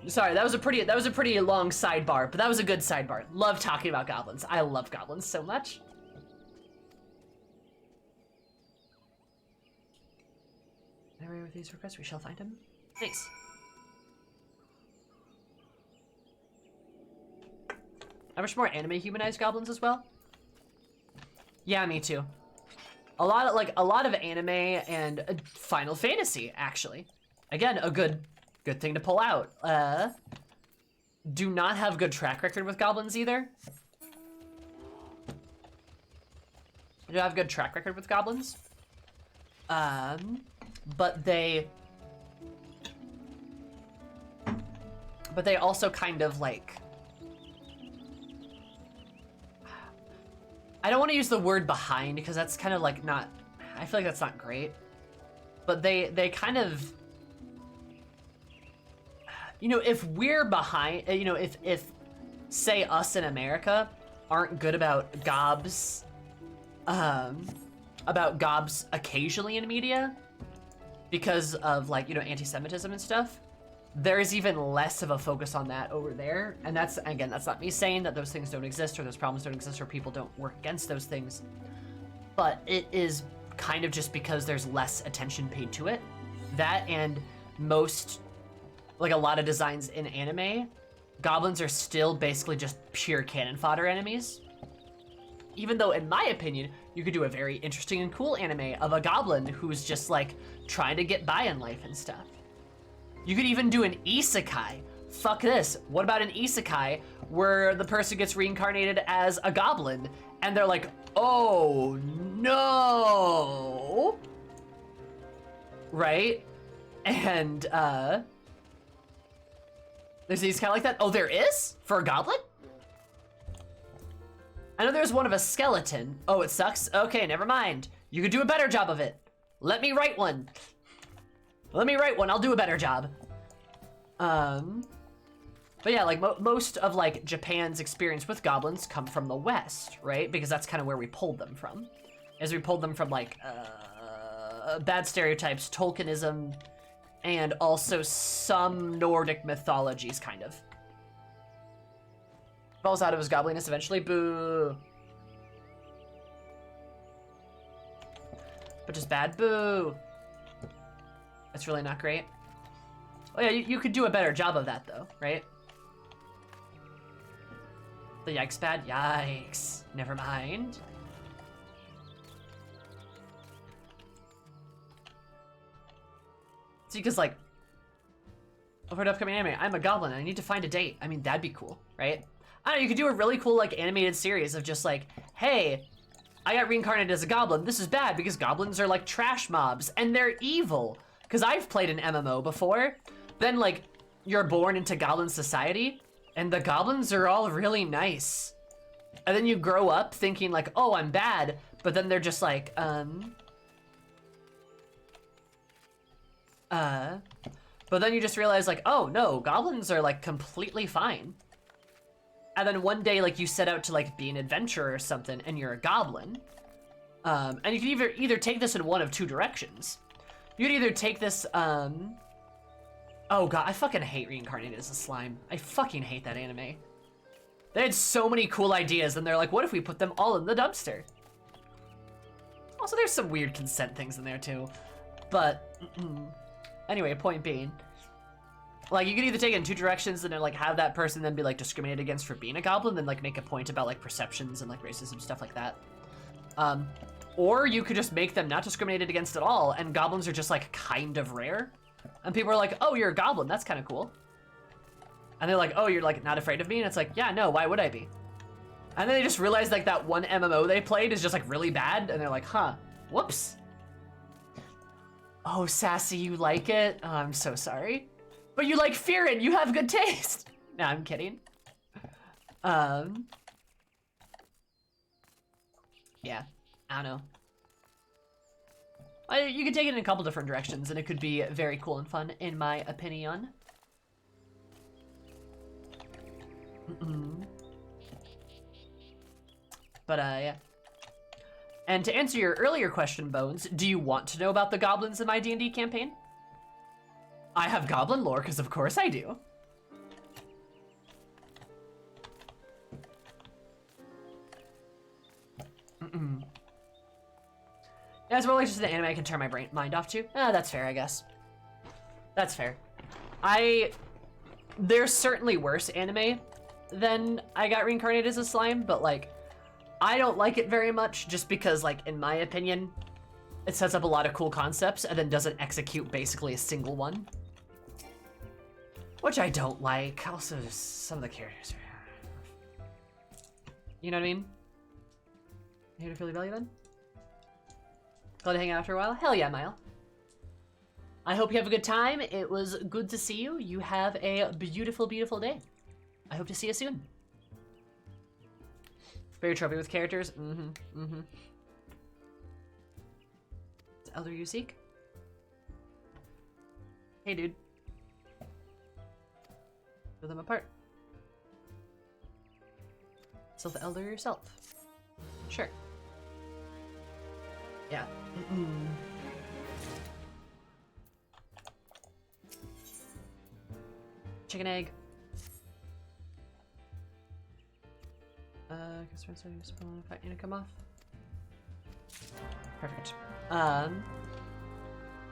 Sorry, that was a pretty long sidebar, but that was a good sidebar. Love talking about goblins. I love goblins so much. Anyway, with these requests, we shall find him. Nice. I wish more anime humanized goblins as well. Yeah, me too. A lot of anime and Final Fantasy, actually. Again, a good thing to pull out. Do not have good track record with goblins either. Do have good track record with goblins. But they also kind of like, I don't want to use the word behind because that's kind of like not, I feel like that's not great. But they kind of, you know, if we're behind, you know, if say us in America aren't good about gobs occasionally in media because of like, you know, anti-Semitism and stuff, there is even less of a focus on that over there. And that's, again, that's not me saying that those things don't exist or those problems don't exist or people don't work against those things. But it is kind of just because there's less attention paid to it. That and most, like a lot of designs in anime, goblins are still basically just pure cannon fodder enemies. Even though, in my opinion, you could do a very interesting and cool anime of a goblin who's just like trying to get by in life and stuff. You could even do an isekai. Fuck this. What about an isekai where the person gets reincarnated as a goblin and they're like, oh no. Right? And there's these kind of like that. Oh, there is? For a goblin? I know there's one of a skeleton. Oh, it sucks? Okay, never mind. You could do a better job of it. Let me write one. Let me write one. I'll do a better job. But yeah, like most of like Japan's experience with goblins come from the West, right? Because that's kind of where we pulled them from. As we pulled them from like bad stereotypes, Tolkienism, and also some Nordic mythologies, kind of. Falls out of his gobliness eventually. Boo. But just bad. Boo. That's really not great. Oh yeah, you could do a better job of that though, right? The yikes bad? Yikes. Never mind. See, because like, for an upcoming anime, I'm a goblin and I need to find a date. I mean, that'd be cool, right? I don't know, you could do a really cool like animated series of just like, hey, I got reincarnated as a goblin. This is bad because goblins are like trash mobs and they're evil. Because I've played an MMO before. Then like, you're born into goblin society and the goblins are all really nice. And then you grow up thinking like, oh, I'm bad. But then they're just like, but then you just realize like, oh no, goblins are like completely fine. And then one day like you set out to like be an adventurer or something and you're a goblin. And you can either take this in one of two directions. You could either take this, oh god, I fucking hate Reincarnated as a Slime. I fucking hate that anime. They had so many cool ideas and they're like, what if we put them all in the dumpster? Also, there's some weird consent things in there too. But, anyway, point being, like, you could either take it in two directions and then, like, have that person then be, like, discriminated against for being a goblin, then, like, make a point about, like, perceptions and, like, racism, stuff like that. Or you could just make them not discriminated against at all, and goblins are just, like, kind of rare. And people are like, oh, you're a goblin, that's kind of cool. And they're like, oh, you're, like, not afraid of me? And it's like, yeah, no, why would I be? And then they just realize, like, that one MMO they played is just, like, really bad, and they're like, huh, whoops. Oh, Sassy, you like it? Oh, I'm so sorry. But you like Fearin', you have good taste. No, I'm kidding. Yeah, I don't know. You could take it in a couple different directions, and it could be very cool and fun, in my opinion. But, yeah. And to answer your earlier question, Bones, do you want to know about the goblins in my D&D campaign? I have goblin lore, because of course I do. As well as just an anime I can turn my mind off to. That's fair, I guess. That's fair. There's certainly worse anime than I Got Reincarnated as a Slime, but like, I don't like it very much just because, like, in my opinion, it sets up a lot of cool concepts and then doesn't execute basically a single one. Which I don't like. Also, just some of the characters are... You know what I mean? You here to Philly Belly then? Glad to hang out after a while? Hell yeah, Mile. I hope you have a good time. It was good to see you. You have a beautiful, beautiful day. I hope to see you soon. Very trophy with characters. It's Elder you seek? Hey, dude. Put them apart. Self Elder yourself. Sure. Yeah. Chicken egg. If I need to come off. Perfect.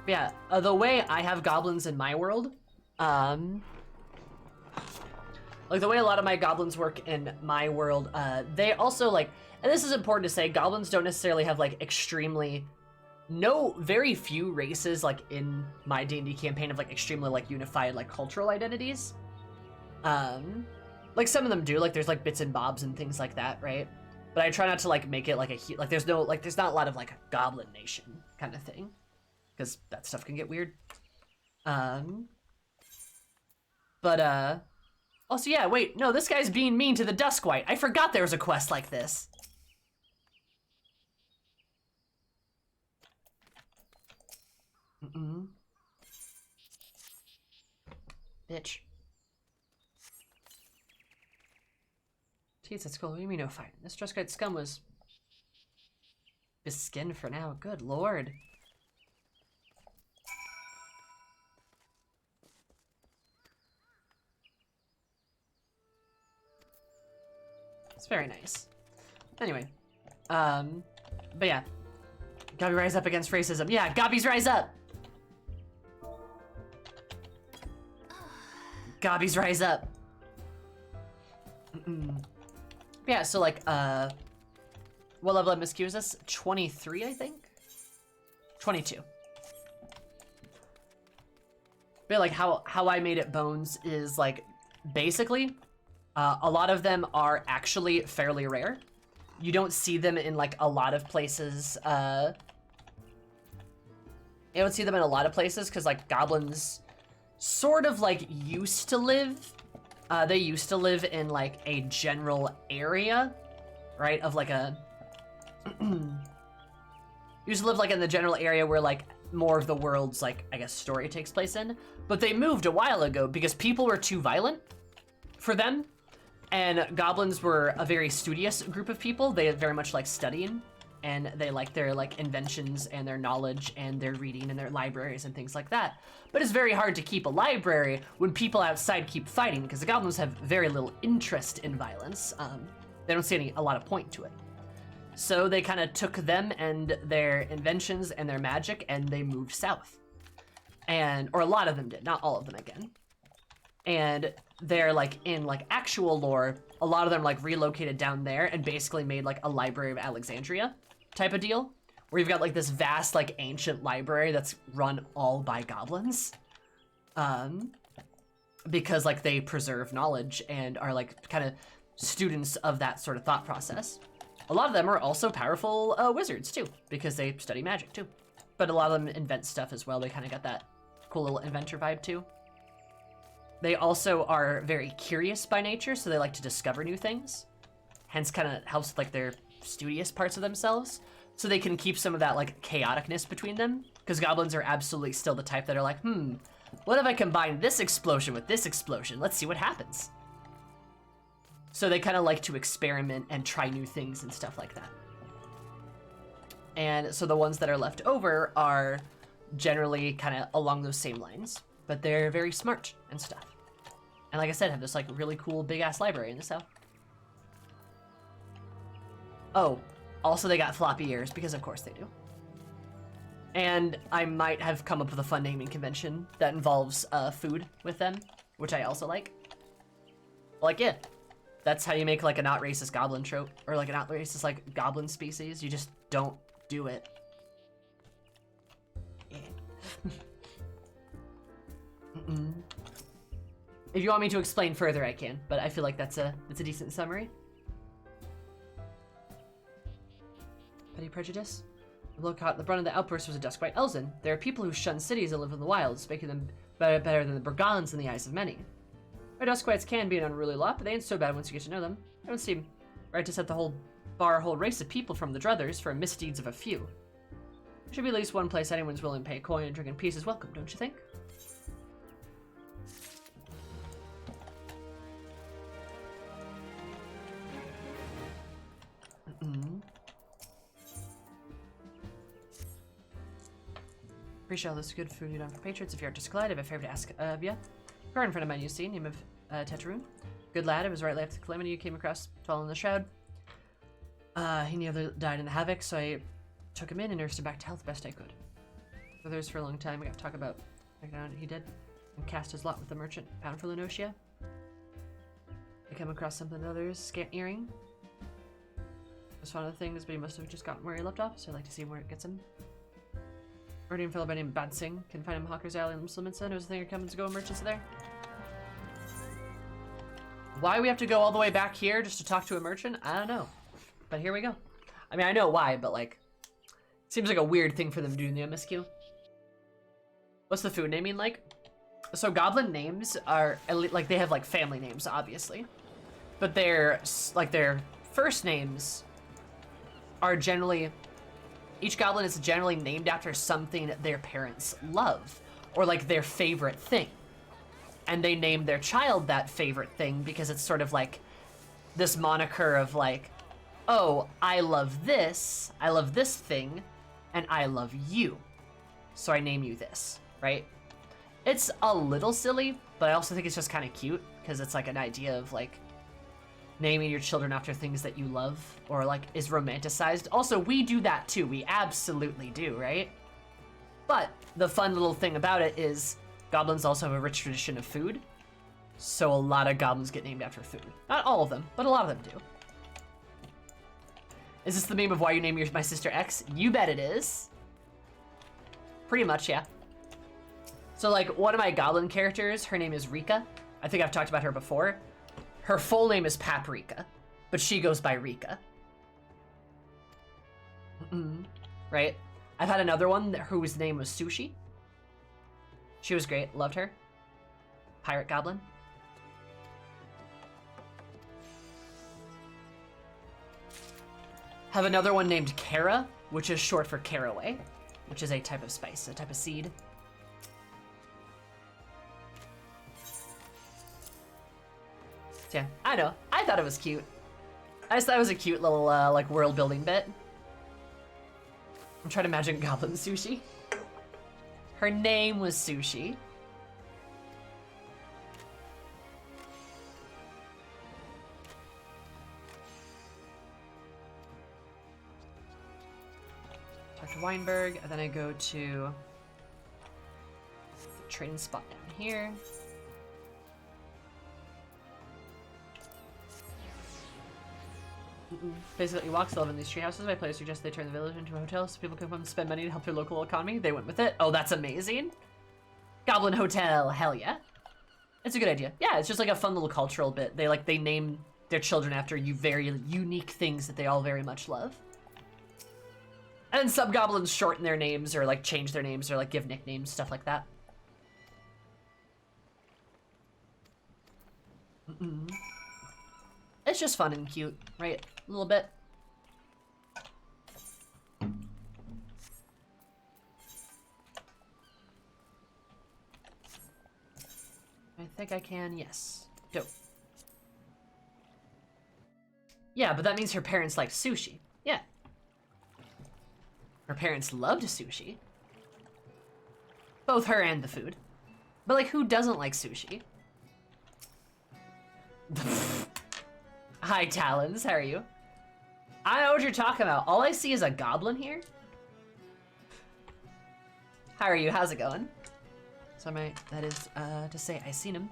Yeah, the way I have goblins in my world, like the way a lot of my goblins work in my world, they also like, and this is important to say, goblins don't necessarily have like very few races like in my D&D campaign have like extremely like unified like cultural identities. Like some of them do, like there's like bits and bobs and things like that, right? But I try not to like make it like there's not a lot of like goblin nation kind of thing, because that stuff can get weird. But also, yeah, wait, no, this guy's being mean to the Duskwhite. I forgot there was a quest like this. Bitch. Jeez, that's cool. What do you mean no fighting? This Druskite scum was skinned for now. Good lord. It's very nice. Anyway, but yeah, Gobby rise up against racism. Yeah, Gobbies rise up. Gobbies rise up. Yeah, so like, what level of MSQ is this? 23, I think? 22. But like how I made it bones is like, basically, a lot of them are actually fairly rare. You don't see them in like a lot of places. You don't see them in a lot of places because like goblins sort of like used to live. They used to live in like a general area, right? Of like a, used to live like in the general area where like more of the world's like, I guess, story takes place in. But they moved a while ago because people were too violent for them. And goblins were a very studious group of people. They very much like studying, and they like their like inventions and their knowledge and their reading and their libraries and things like that. But it's very hard to keep a library when people outside keep fighting because the goblins have very little interest in violence. They don't see a lot of point to it. So they kind of took them and their inventions and their magic and they moved south. Or a lot of them did, not all of them again. And they're like in like actual lore, a lot of them like relocated down there and basically made like a Library of Alexandria type of deal, where you've got like this vast like ancient library that's run all by goblins, because like they preserve knowledge and are like kind of students of that sort of thought process. A lot of them are also powerful wizards too, because they study magic too. But a lot of them invent stuff as well. They kind of got that cool little inventor vibe too. They also are very curious by nature, so they like to discover new things. Hence kind of helps with like their studious parts of themselves, so they can keep some of that like chaoticness between them, because goblins are absolutely still the type that are like, what if I combine this explosion with this explosion? Let's see what happens. So they kind of like to experiment and try new things and stuff like that. And so the ones that are left over are generally kind of along those same lines, but they're very smart and stuff. And like I said, have this like really cool big ass library in the south. Oh, also they got floppy ears, because of course they do. And I might have come up with a fun naming convention that involves food with them, which I also like. Like, yeah, that's how you make like a not racist goblin trope, or like a not racist like goblin species. You just don't do it. Yeah. If you want me to explain further, I can, but I feel like that's a decent summary. Petty prejudice? Look out, the brunt of the outburst was a Duskbite Elzen. There are people who shun cities and live in the wilds, making them better than the Burgons in the eyes of many. Our Duskbites can be an unruly lot, but they ain't so bad once you get to know them. It don't seem right to set the whole race of people from the druthers for misdeeds of a few. There should be at least one place anyone's willing to pay a coin and drink in peace is welcome, don't you think? Appreciate all this good food you done for patrons. If you are Disclide, I have a favor to ask of you. Current friend of mine you see, name of Tetraroon. Good lad, it was right after the calamity you came across following the shroud. He nearly died in the havoc, so I took him in and nursed him back to health best I could. Others for a long time, I got to talk about he did, and cast his lot with the merchant, bound for Lenocia. I come across something others, scant earring. It was one of the things, but he must have just gotten where he left off, so I'd like to see where it gets him. Guardian fellow by name Bad Singh can find him Hawker's Alley in Musliminsa. Knows a thing or comes to go merchants there. Why we have to go all the way back here just to talk to a merchant? I don't know. But here we go. I mean, I know why, but like, it seems like a weird thing for them to do in the MSQ. What's the food naming like? So goblin names are, like, they have like family names, obviously. But their first names are generally, each goblin is generally named after something their parents love, or like their favorite thing. And they name their child that favorite thing because it's sort of like this moniker of like, oh, I love this thing, and I love you, so I name you this, right? It's a little silly, but I also think it's just kind of cute, because it's like an idea of like naming your children after things that you love, or like is romanticized. Also, we do that too, we absolutely do, right? But the fun little thing about it is goblins also have a rich tradition of food, so a lot of goblins get named after food. Not all of them, but a lot of them do. Is this the meme of why you name my sister X? You bet it is. Pretty much, yeah. So like one of my goblin characters, her name is Rika. I think I've talked about her before. Her full name is Paprika, but she goes by Rika. Right? I've had another one whose name was Sushi. She was great, loved her. Pirate goblin. Have another one named Kara, which is short for caraway, which is a type of spice, a type of seed. Yeah, I know. I thought it was cute. I just thought it was a cute little, like, world-building bit. I'm trying to imagine Goblin Sushi. Her name was Sushi. Dr. Weinberg, and then I go to the trading spot down here. Basically, you walk live in these tree houses. My players suggest they turn the village into a hotel so people can come spend money to help their local economy. They went with it. Oh, that's amazing. Goblin Hotel, hell yeah. It's a good idea. Yeah, it's just like a fun little cultural bit. They name their children after very unique things that they all very much love. And then some goblins shorten their names or like change their names or like give nicknames, stuff like that. It's just fun and cute, right? A little bit. I think I can, yes. Dope. Yeah, but that means her parents like sushi. Yeah. Her parents loved sushi. Both her and the food. But like, who doesn't like sushi? Hi, Talons. How are you? I don't know what you're talking about. All I see is a goblin here. How are you? How's it going? So that is to say I seen him.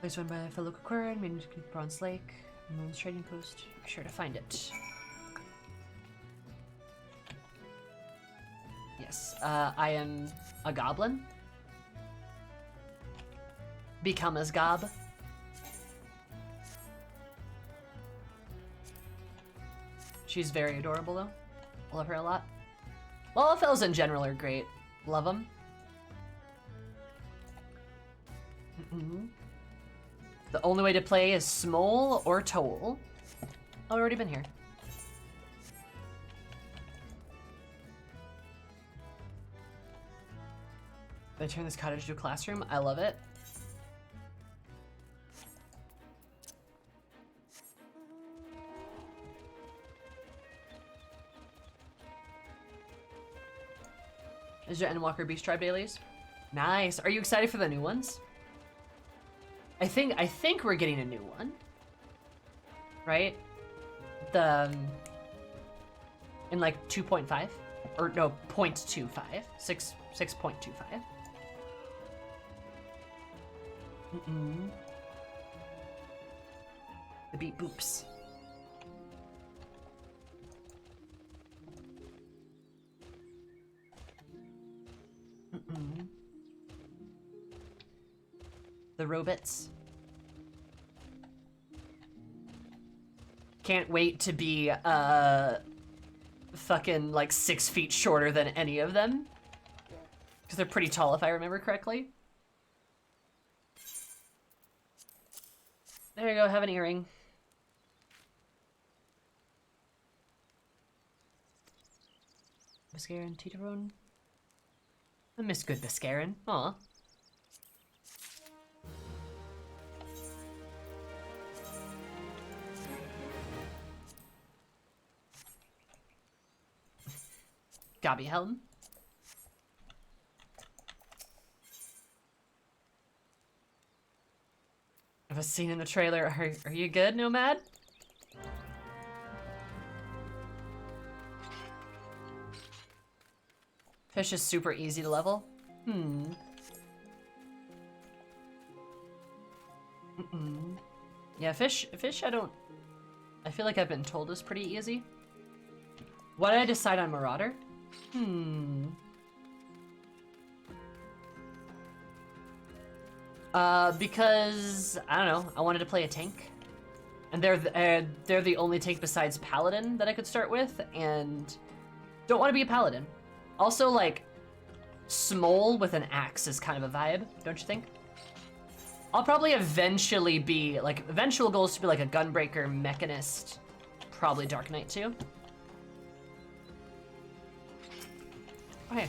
Place run by a fellow Quirn, main Bronze Lake, Moon's Trading Post. Be sure to find it. Yes, I am a goblin. Become as gob. She's very adorable, though. Love her a lot. Lalafels in general are great. Love them. The only way to play is Smole or Toll. Oh, I've already been here. Did I turn this cottage to a classroom? I love it. Is your Endwalker Beast Tribe dailies? Nice. Are you excited for the new ones? I think we're getting a new one. Right? The in like 2.5 or no, 0.25. 6.25. The beat boops. The robots. Can't wait to be fucking like 6 feet shorter than any of them. Because they're pretty tall if I remember correctly. There you go, have an earring. Biscaran, Titaron. I miss good Biscaran. Aw. Gobby Helm. I was seen in the trailer. Are you good, Nomad? Fish is super easy to level. Yeah, fish, I feel like I've been told is pretty easy. Why did I decide on Marauder? Because, I don't know, I wanted to play a tank. And they're the only tank besides Paladin that I could start with, and don't want to be a Paladin. Also, like, Smole with an axe is kind of a vibe, don't you think? I'll probably eventually be, like, eventual goal is to be like a Gunbreaker, Mechanist, probably Dark Knight too. Okay.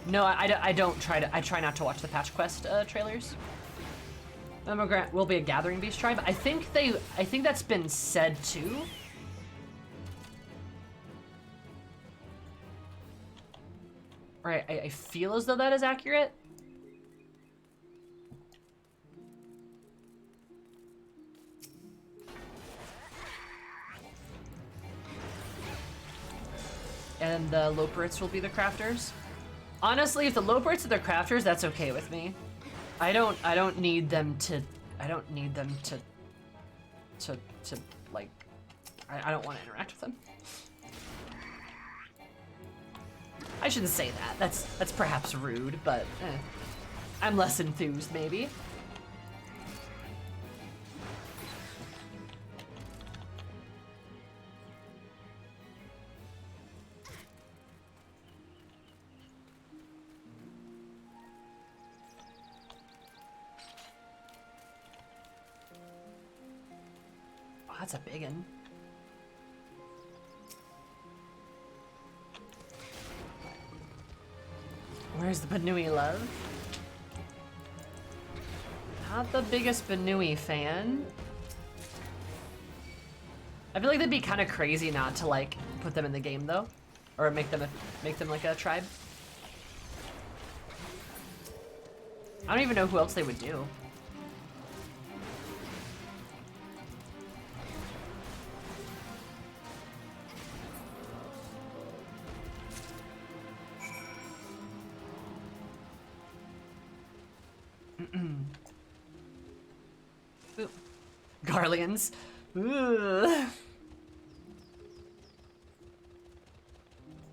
No, I don't try to, I try not to watch the Patch Quest trailers. Will be a Gathering Beast tribe. I think that's been said too. Right, I feel as though that is accurate. And the Loporits will be the crafters. Honestly, if the Loporits are the crafters, that's okay with me. I don't need them to like, I don't want to interact with them. I shouldn't say that. That's perhaps rude, but I'm less enthused, maybe. Oh, that's a big one. Where's the Banui love? Not the biggest Banui fan. I feel like that'd be kind of crazy not to like put them in the game though, or make them like a tribe. I don't even know who else they would do. Garleans. Ugh.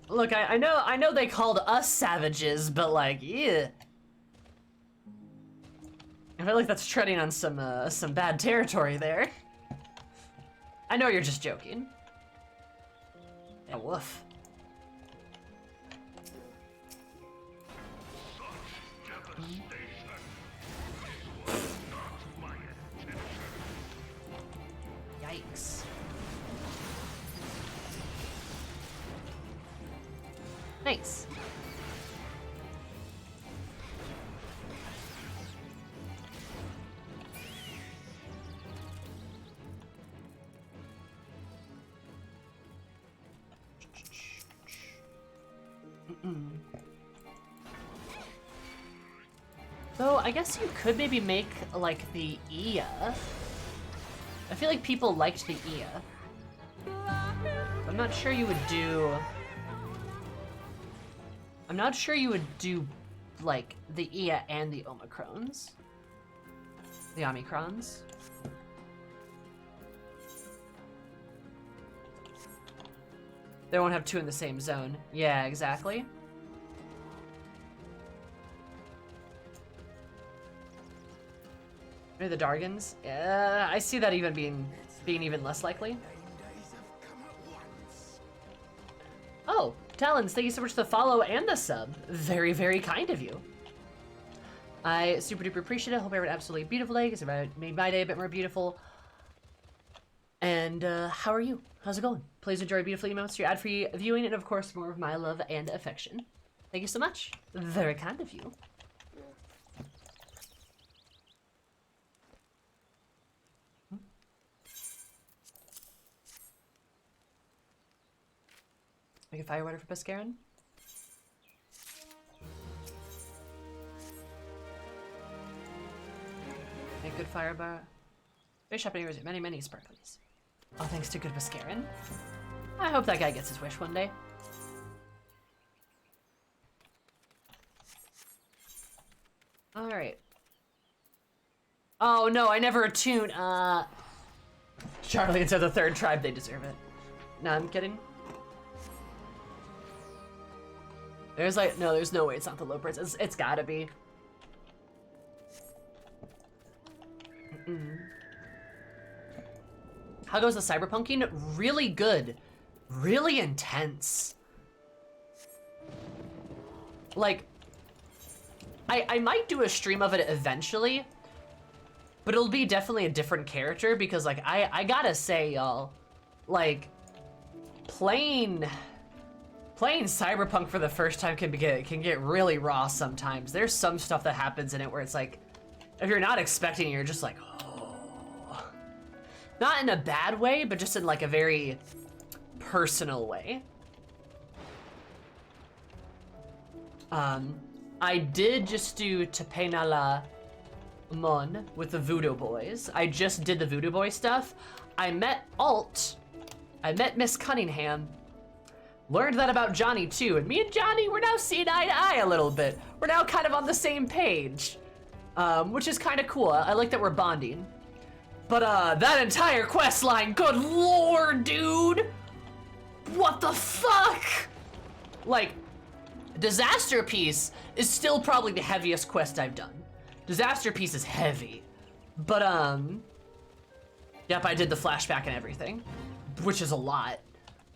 Look, I know they called us savages, but like, yeah. I feel like that's treading on some bad territory there. I know you're just joking. Yeah, woof. Yikes. Nice. So I guess you could maybe make like the Ia. I feel like people liked the Ia. I'm not sure you would do. I'm not sure you would do like the Ia and the Omicrons. The Omicrons. They won't have two in the same zone. Yeah, exactly. Maybe the Dargans? Yeah, I see that even being even less likely. Oh, Talons, thank you so much for the follow and the sub. Very, very kind of you. I super duper appreciate it. Hope you have an absolutely beautiful day because it made my day a bit more beautiful. And how are you? How's it going? Please enjoy beautiful emotes, your ad-free viewing, and of course more of my love and affection. Thank you so much. Very kind of you. Make a fire water for Pescarin. Make good fire bar. Fish up and many, many sparklies. All thanks to good Pescarin. I hope that guy gets his wish one day. Alright. Oh no, I never attuned. Charlie into the third tribe, they deserve it. No, I'm kidding. There's like, no, there's no way it's not the low price. It's gotta be. How goes the cyberpunking? Really good. Really intense. Like, I might do a stream of it eventually, but it'll be definitely a different character because, like, I gotta say, y'all, like, playing Cyberpunk for the first time can get really raw sometimes. There's some stuff that happens in it where it's like, if you're not expecting it, you're just like, oh. Not in a bad way, but just in like a very personal way. I did just do Tepenala Mon with the Voodoo Boys. I just did the Voodoo Boy stuff. I met Alt. I met Miss Cunningham. Learned that about Johnny too, and me and Johnny, we're now seeing eye to eye a little bit. We're now kind of on the same page, which is kind of cool. I like that we're bonding. But that entire quest line, good lord, dude! What the fuck? Like, Disaster Piece is still probably the heaviest quest I've done. Disaster Piece is heavy. But, yep, I did the flashback and everything, which is a lot.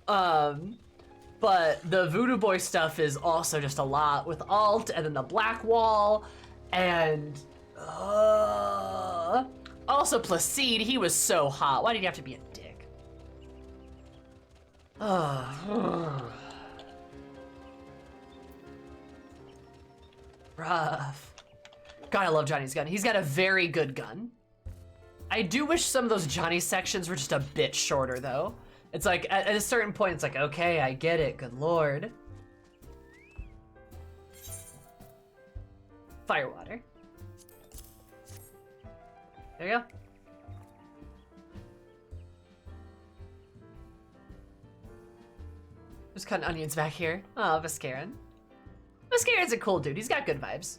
But the Voodoo Boy stuff is also just a lot with Alt, and then the Black Wall, and also Placide, he was so hot. Why did you have to be a dick? Rough. God, I love Johnny's gun. He's got a very good gun. I do wish some of those Johnny sections were just a bit shorter, though. It's like, at a certain point, it's like, okay, I get it, good lord. Firewater. There you go. Just cutting onions back here. Oh, Vescarin. Vescarin's a cool dude, he's got good vibes.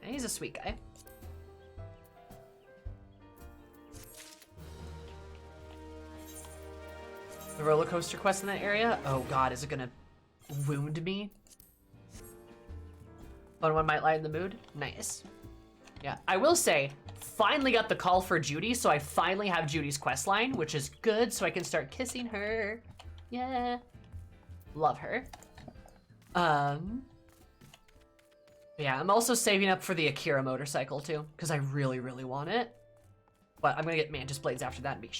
He's a sweet guy. The roller coaster quest in that area? Oh god, is it gonna wound me? Fun one might lighten the mood? Nice. Yeah, I will say, finally got the call for Judy, so I finally have Judy's quest line, which is good, so I can start kissing her. Yeah. Love her. Yeah, I'm also saving up for the Akira motorcycle too, because I really, really want it. But I'm gonna get Mantis Blades after that and be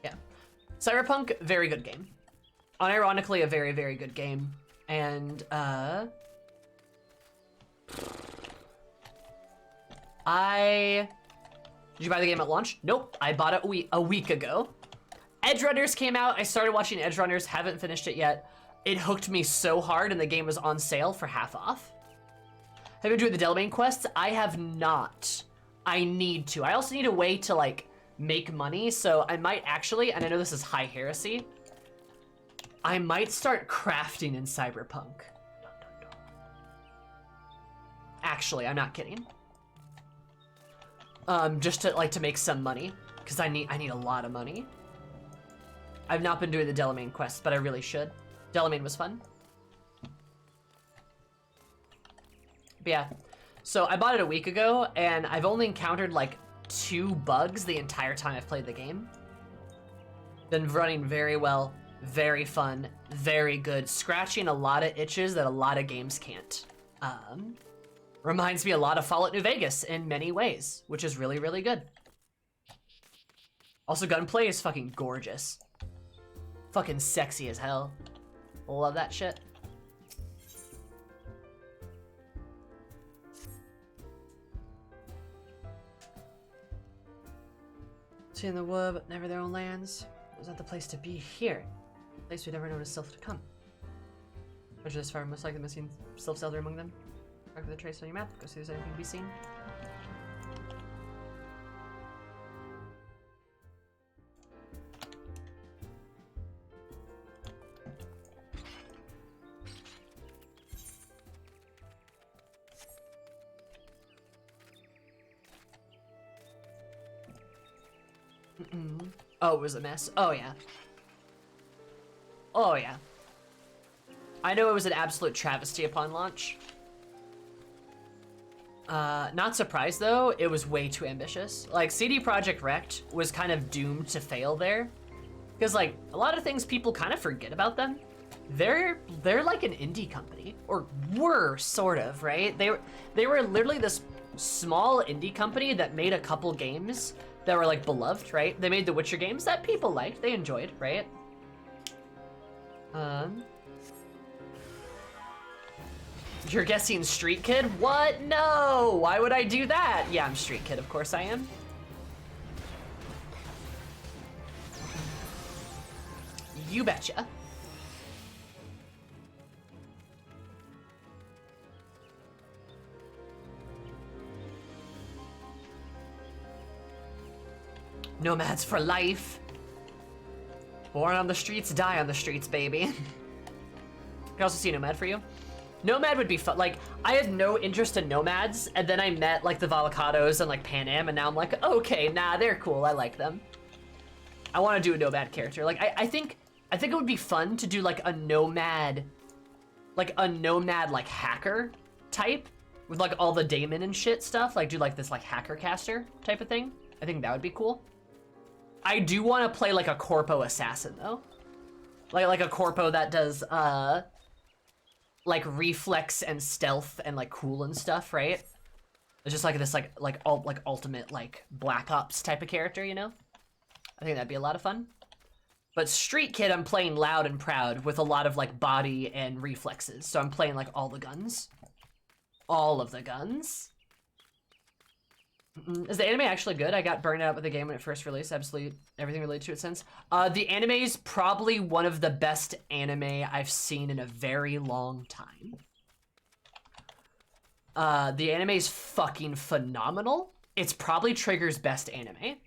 yeah. Cyberpunk, very good game. Unironically, a very, very good game. And, did you buy the game at launch? Nope, I bought it a week ago. Edge Runners came out, I started watching Edge Runners, haven't finished it yet. It hooked me so hard and the game was on sale for half off. Have you been doing the Delamain quests? I have not. I need to. I also need a way to like make money, so I might actually, and I know this is high heresy, I might start crafting in Cyberpunk. Actually, I'm not kidding. Just to make some money, because I need a lot of money. I've not been doing the Delamain quests, but I really should. Delamain was fun. But yeah, so I bought it a week ago, and I've only encountered like 2 bugs the entire time I've played the game. Been running very well, very fun, very good, scratching a lot of itches that a lot of games can't. Reminds me a lot of Fallout New Vegas in many ways, which is really, really good. Also, gunplay is fucking gorgeous. Fucking sexy as hell. Love that shit. Royalty in the wood, but never their own lands. It was not the place to be here. A place we'd never known as Sylph to come. Measure this far, most likely missing Sylph's elder among them. Mark for the trace on your map, go see if there's anything to be seen. Oh, it was a mess. Oh, yeah. Oh, yeah. I know it was an absolute travesty upon launch. Not surprised, though. It was way too ambitious. Like, CD Projekt Red was kind of doomed to fail there. Because, like, a lot of things people kind of forget about them. They're like an indie company. Or were, sort of, right? They were literally this small indie company that made a couple games that were like beloved, right? They made the Witcher games that people liked, they enjoyed, right? You're guessing Street Kid? What? No! Why would I do that? Yeah, I'm Street Kid, of course I am. You betcha. Nomads for life. Born on the streets, die on the streets, baby. I can also see Nomad for you. Nomad would be fun. Like, I had no interest in Nomads, and then I met, like, the Volcados and, like, Pan Am, and now I'm like, okay, nah, they're cool. I like them. I want to do a Nomad character. Like, I think it would be fun to do, like, a Nomad, like, hacker type with, like, all the daemon and shit stuff. Like, do, like, this, like, hacker caster type of thing. I think that would be cool. I do want to play, like, a Corpo assassin, though. Like a Corpo that does, like, reflex and stealth and, like, cool and stuff, right? It's just, like, this, like ultimate, like, Black Ops type of character, you know? I think that'd be a lot of fun. But Street Kid, I'm playing loud and proud with a lot of, like, body and reflexes. So I'm playing, like, all the guns. All of the guns. Is the anime actually good? I got burned out with the game when it first released. Absolutely everything related to it since. The anime is probably one of the best anime I've seen in a very long time. The anime is fucking phenomenal. It's probably Trigger's best anime.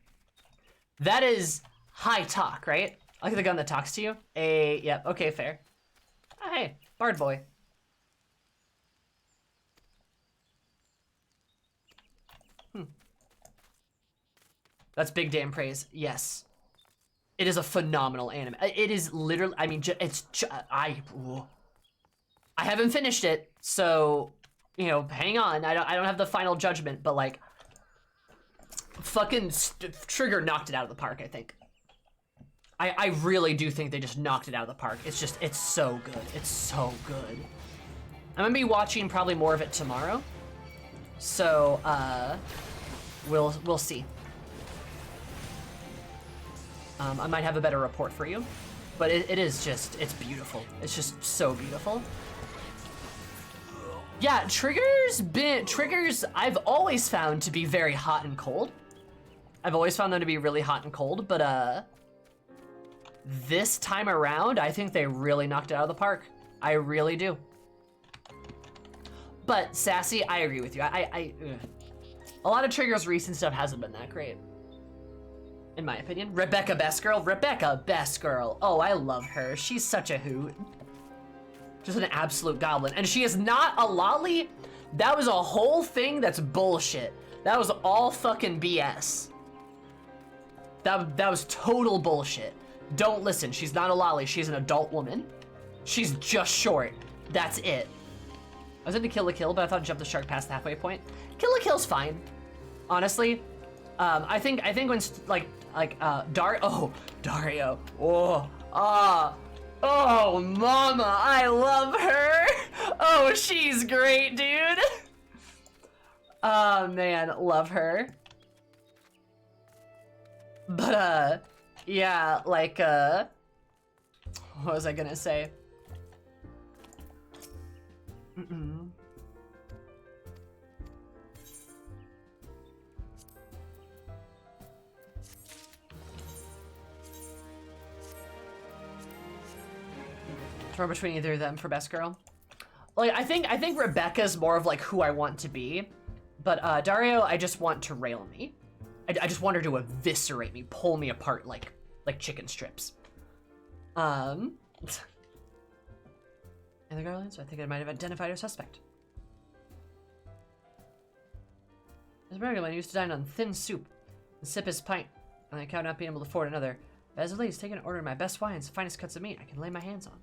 That is high talk, right? I like the gun that talks to you. Yep, okay, fair. Oh, hey, Bard Boy. That's big damn praise. Yes. It is a phenomenal anime. It is literally, I mean, I haven't finished it, so, you know, hang on. I don't have the final judgment, but, like, fucking Trigger knocked it out of the park, I think. I really do think they just knocked it out of the park. It's just, it's so good. It's so good. I'm gonna be watching probably more of it tomorrow. So, we'll see. I might have a better report for you, but it is just, it's beautiful. It's just so beautiful. Yeah, Triggers, I've always found to be very hot and cold. I've always found them to be really hot and cold, but this time around, I think they really knocked it out of the park. I really do. But Sassy, I agree with you. A lot of Trigger's recent stuff hasn't been that great, in my opinion. Rebecca Best Girl. Oh, I love her. She's such a hoot. Just an absolute goblin. And she is not a lolly. That was a whole thing that's bullshit. That was all fucking BS. That was total bullshit. Don't listen. She's not a lolly. She's an adult woman. She's just short. That's it. I was into Kill la Kill, but I thought Jump the Shark past the halfway point. Kill la Kill's fine. Honestly. I think when Dario. Oh, mama, I love her. Oh, she's great, dude. Oh man, love her. But yeah, like what was I gonna say? Torn between either of them for best girl. Like, I think Rebecca's more of like who I want to be, but Dario, I just want to rail me. I just want her to eviscerate me, pull me apart like chicken strips. And the Garlands, I think I might have identified a suspect. As Bergman used to dine on thin soup and sip his pint on the account of not being able to afford another. But as of late, he's taken an order of my best wines, finest cuts of meat I can lay my hands on.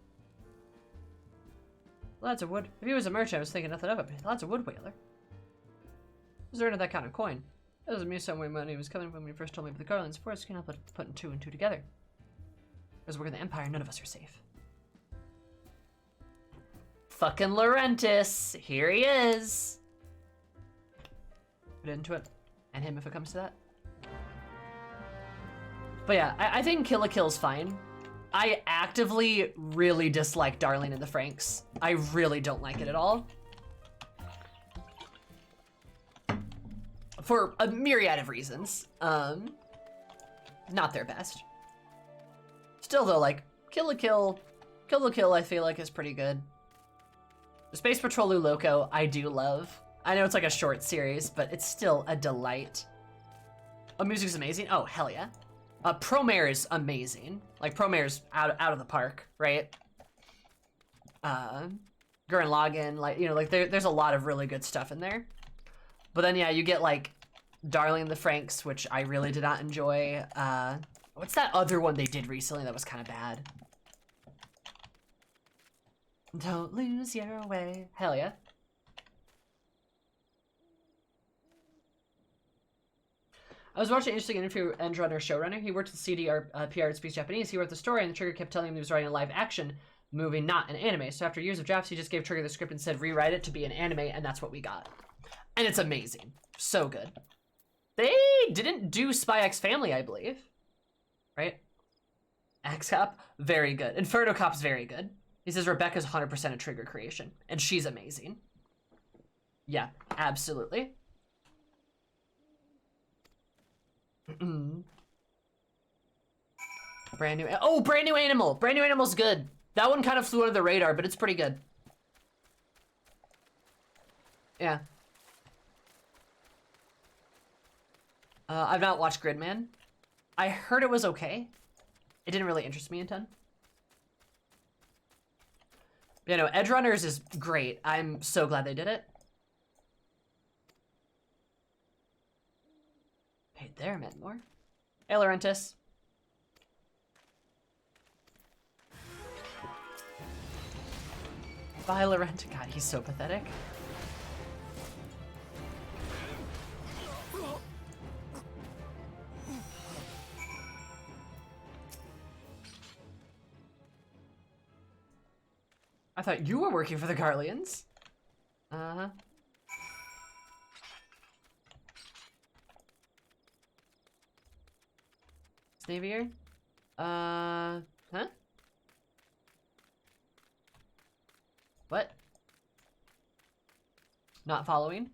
Lots of wood. If he was a merchant, I was thinking nothing of it, but lots of wood whaler. Was there that kind of coin? That was me somewhere money was coming when we first told me of the Garlands forest. Can't help but putting two and two together. As we're in the Empire, none of us are safe. Fucking Laurentis! Here he is! Put into it. And him if it comes to that. But yeah, I think Kill la Kill's fine. I actively really dislike Darling and the Franks. I really don't like it at all. For a myriad of reasons. Not their best. Still though, like, Kill la Kill I feel like is pretty good. The Space Patrol Lu Loco, I do love. I know it's like a short series, but it's still a delight. Oh, music's amazing? Oh, hell yeah. Promare is amazing. Like, Promare's out of the park, right? Gurren Lagann, like, you know, like, there's a lot of really good stuff in there. But then, yeah, you get, like, Darling and the Franks, which I really did not enjoy. What's that other one they did recently that was kind of bad? Don't lose your way. Hell yeah. I was watching an interesting interview with Endrunner showrunner. He worked with CDR PR and speaks Japanese. He wrote the story, and the Trigger kept telling him he was writing a live action movie, not an anime. So after years of drafts, he just gave Trigger the script and said, rewrite it to be an anime, and that's what we got. And it's amazing. So good. They didn't do Spy X Family, I believe. Right? X-Cop, very good. Inferno Cop's very good. He says Rebecca's 100% a Trigger creation, and she's amazing. Yeah, absolutely. Brand new Animal. Brand new Animal's good. That one kind of flew under the radar, but it's pretty good. Yeah. I've not watched Gridman. I heard it was okay. It didn't really interest me a ton. You know, Edge Runners is great. I'm so glad they did it. Paid their men more. Hey, Laurentis. Bye, Laurent. God, he's so pathetic. I thought you were working for the Garleans. Uh-huh. Snavier? Huh? What? Not following?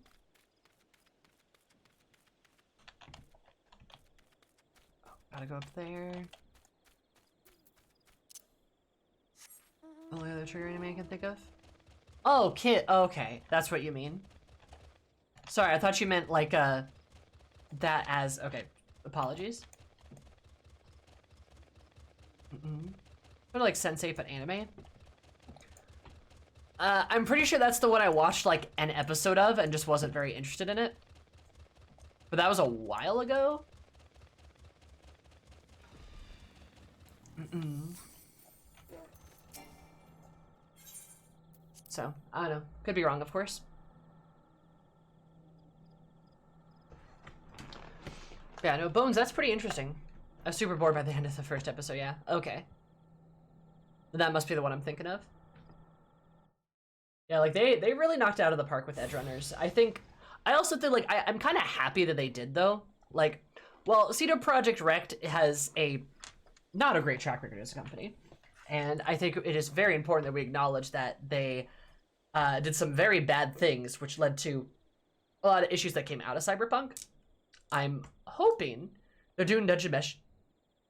Oh, gotta go up there. Only other trigger anime I can think of? Oh, Kit. Okay, that's what you mean. Sorry, I thought you meant like that as okay. Apologies. But like Sensei but anime. I'm pretty sure that's the one I watched like an episode of and just wasn't very interested in it. But that was a while ago. So, I don't know. Could be wrong, of course. Yeah, no, Bones, that's pretty interesting. I was super bored by the end of the first episode, yeah. Okay. That must be the one I'm thinking of. Yeah, like, they really knocked it out of the park with Edge Runners. I also think, like, I'm kind of happy that they did, though. Like, well, Cedo Project Rect has not a great track record as a company. And I think it is very important that we acknowledge that they did some very bad things, which led to a lot of issues that came out of Cyberpunk. I'm hoping they're doing Dungeon Mesh.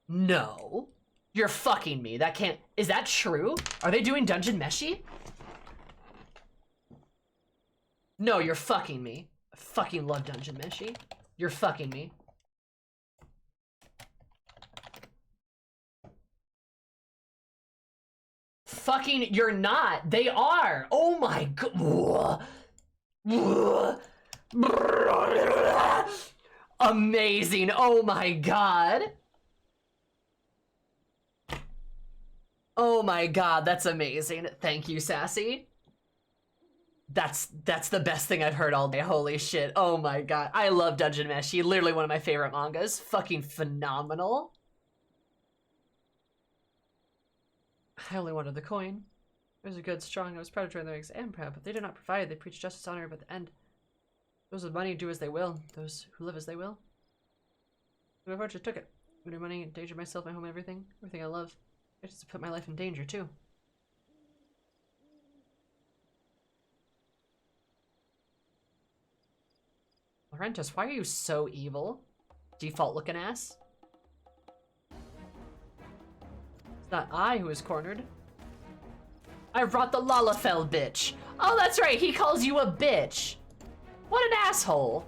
No. You're fucking me. That can't... Is that true? Are they doing Dungeon Meshi? No, you're fucking me. I fucking love Dungeon Meshi. You're fucking me. Fucking, you're not. They are. Oh my god. Amazing. Oh my god. Oh my god, that's amazing. Thank you, Sassy. That's the best thing I've heard all day. Holy shit. Oh my god. I love Dungeon Meshi. Literally one of my favorite mangas. Fucking phenomenal. I only wanted the coin. It was a good, strong, I was proud to join their exam proud, but they did not provide it. They preach justice, honor, but at the end. Those with money do as they will. Those who live as they will. So I just took it. With their money, endangered myself, my home, everything. Everything I love. I just put my life in danger, too. Laurentis, why are you so evil? Default looking ass. It's not I who is cornered. I brought the Lalafell bitch. Oh, that's right, he calls you a bitch. What an asshole.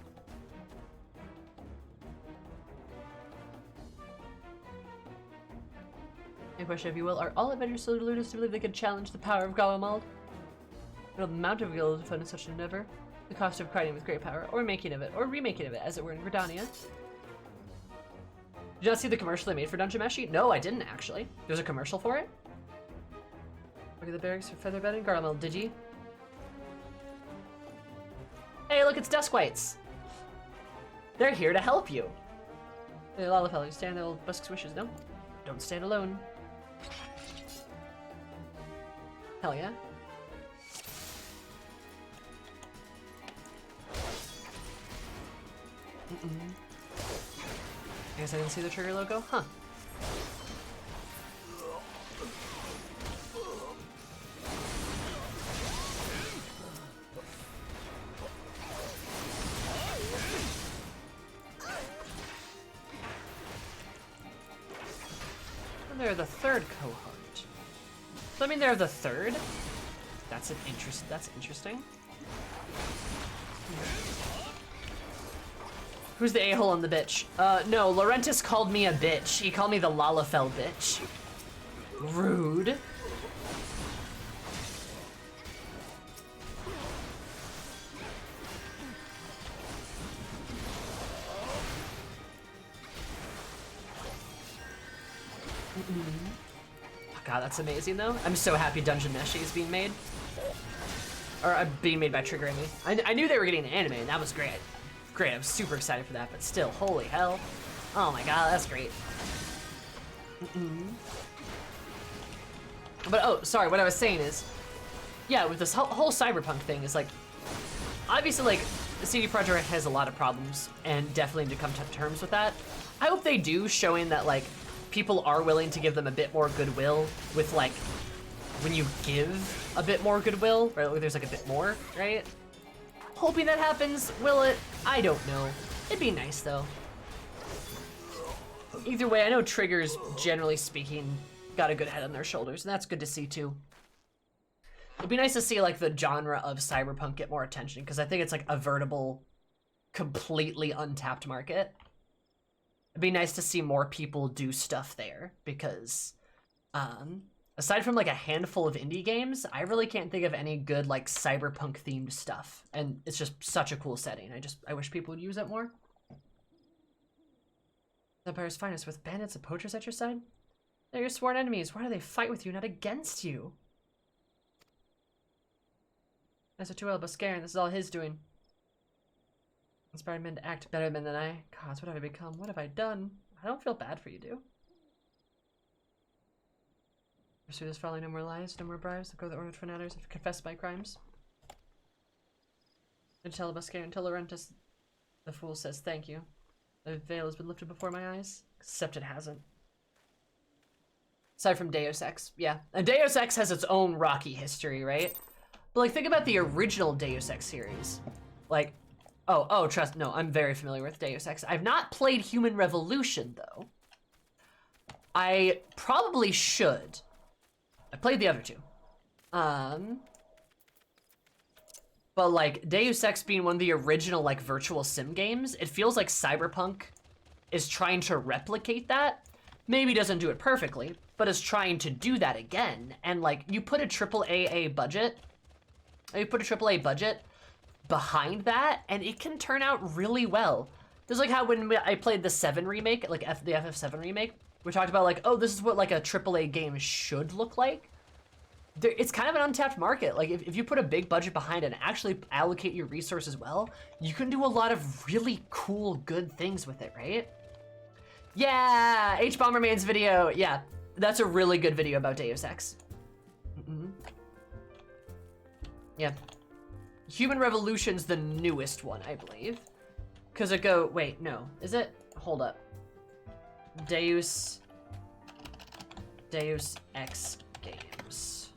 A question, if you will, are all adventurers so deluded to believe they could challenge the power of Gawamald? Will the amount of gil to fund in such an endeavor? The cost of creating with great power, or making of it, or remaking of it, as it were in Gridania. Did you not see the commercial they made for Dungeon Meshi? No, I didn't actually. There's a commercial for it? Look at the barracks for Featherbed and Garlemald, did you? Hey, look, it's Duskwights! They're here to help you. Hey, Lalafell, you stand there, old Busk's wishes, no? Don't stand alone. Hell yeah. I guess I didn't see the trigger logo? Huh. And they're the third cohort. So I mean they're the third? That's interesting. Who's the a-hole on the bitch? No, Laurentis called me a bitch. He called me the Lalafell bitch. Rude. Oh god, that's amazing though. I'm so happy Dungeon Meshi is being made. Or being made by Trigger Amy. I knew they were getting an anime and that was great. Great, I'm super excited for that, but still, holy hell. Oh my god, that's great. But oh, sorry, what I was saying is, yeah, with this whole cyberpunk thing is like, obviously like, the CD Projekt Red has a lot of problems and definitely need to come to terms with that. I hope they do, showing that like, people are willing to give them a bit more goodwill with like, when you give a bit more goodwill, right, like there's like a bit more, right? Hoping that happens. Will it? I don't know. It'd be nice though. Either way, I know Trigger's, generally speaking, got a good head on their shoulders, and that's good to see too. It'd be nice to see like the genre of cyberpunk get more attention, because I think it's like a veritable, completely untapped market. It'd be nice to see more people do stuff there, because aside from like a handful of indie games, I really can't think of any good like cyberpunk themed stuff. And it's just such a cool setting. I wish people would use it more. Empire's finest, with bandits and poachers at your side? They're your sworn enemies. Why do they fight with you, not against you? That's a 2L Buscarin. This is all his doing. Inspired men to act better than I. Gods, what have I become? What have I done? I don't feel bad for you, do? Pursue this following no more lies, no more bribes, go the order for natters, confess my crimes. And tell Buscarin, until Laurentis, the fool says thank you. The veil has been lifted before my eyes, except it hasn't. Aside from Deus Ex, yeah. And Deus Ex has its own rocky history, right? But like, think about the original Deus Ex series. Like, oh, no, I'm very familiar with Deus Ex. I've not played Human Revolution, though. I probably should. I played the other two. But like Deus Ex being one of the original like virtual sim games, it feels like Cyberpunk is trying to replicate that. Maybe doesn't do it perfectly, but is trying to do that again. And like you put a AAA budget behind that, and it can turn out really well. Just like how when I played the 7 remake, like the FF7 remake, we talked about like, oh, this is what like a AAA game should look like. It's kind of an untapped market. Like if you put a big budget behind it and actually allocate your resources well, you can do a lot of really cool, good things with it, right? Yeah, H-Bomberman's video. Yeah, that's a really good video about Deus Ex. Yeah. Human Revolution's the newest one, I believe. Because wait, no. Is it? Hold up. Deus Ex games.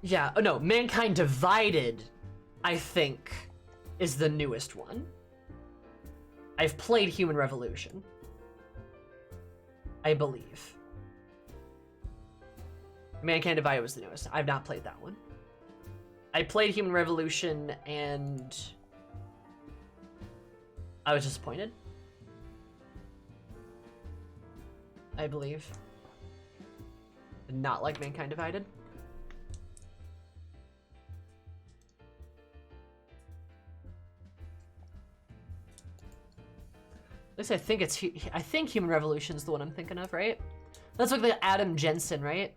Yeah, oh no, Mankind Divided, I think, is the newest one. I've played Human Revolution, I believe. Mankind Divided was the newest. I've not played that one. I played Human Revolution and I was disappointed, I believe. Did not like Mankind Divided. At least I think Human Revolution is the one I'm thinking of, right? That's like the Adam Jensen, right?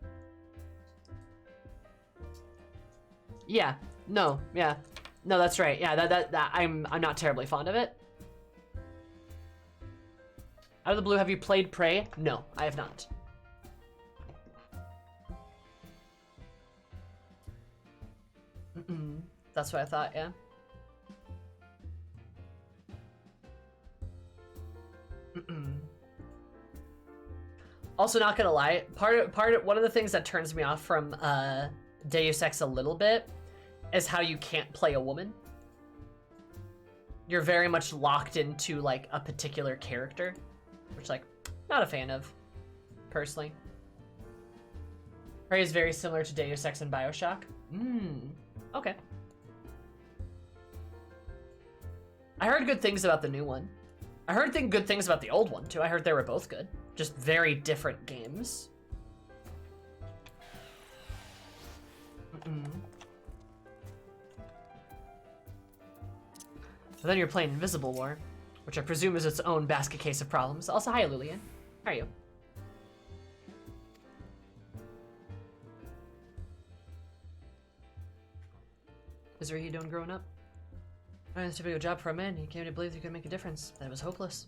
Yeah. No. Yeah. No, that's right. Yeah, that I'm not terribly fond of it. Out of the blue, have you played Prey? No, I have not. That's what I thought, yeah. Also, not gonna lie, one of the things that turns me off from Deus Ex a little bit is how you can't play a woman. You're very much locked into like a particular character, which like not a fan of, personally. Prey is very similar to Deus Ex and BioShock. Okay. I heard good things about the new one. I heard good things about the old one too. I heard they were both good. Just very different games. But then you're playing Invisible War, which I presume is its own basket case of problems. Also, hi Lillian. How are you? Is you doing growing up? I had to do a job for a man. He came to believe he could make a difference. That was hopeless.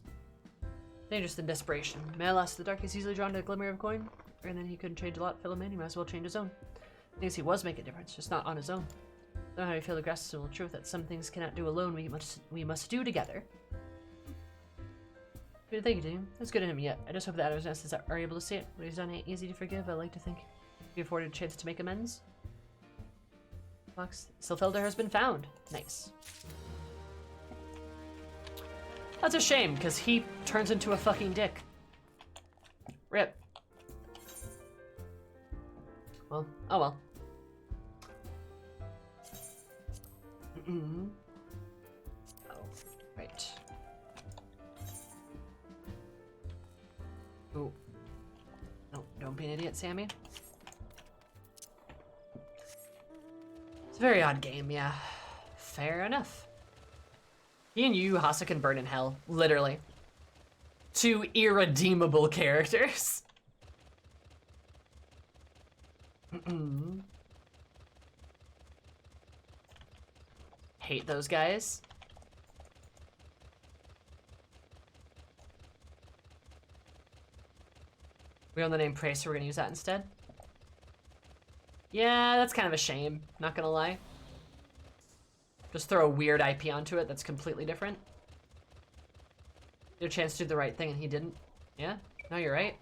Dangerous than desperation. Man lost the dark is easily drawn to a glimmer of coin, and then he couldn't change a lot. Fellow man, he might as well change his own. Thinks he was making a difference, just not on his own. Know how you feel the grass is the truth that some things cannot do alone. We must do together. Good, thank you, Dean. That's good of him yet. I just hope the Adam's Nests are able to see it. What he's done ain't easy to forgive. I like to think he afforded a chance to make amends. Fox, Sylfelder has been found. Nice. That's a shame, because he turns into a fucking dick. Rip. Well, oh well. Oh, right. Oh. No, don't be an idiot, Sammy. It's a very odd game, yeah. Fair enough. He and Yu Hasa can burn in hell, literally. Two irredeemable characters. Hate those guys. We own the name Prey, so we're gonna use that instead. Yeah, that's kind of a shame, not gonna lie. Just throw a weird IP onto it that's completely different. He had a chance to do the right thing and he didn't. Yeah? No, you're right.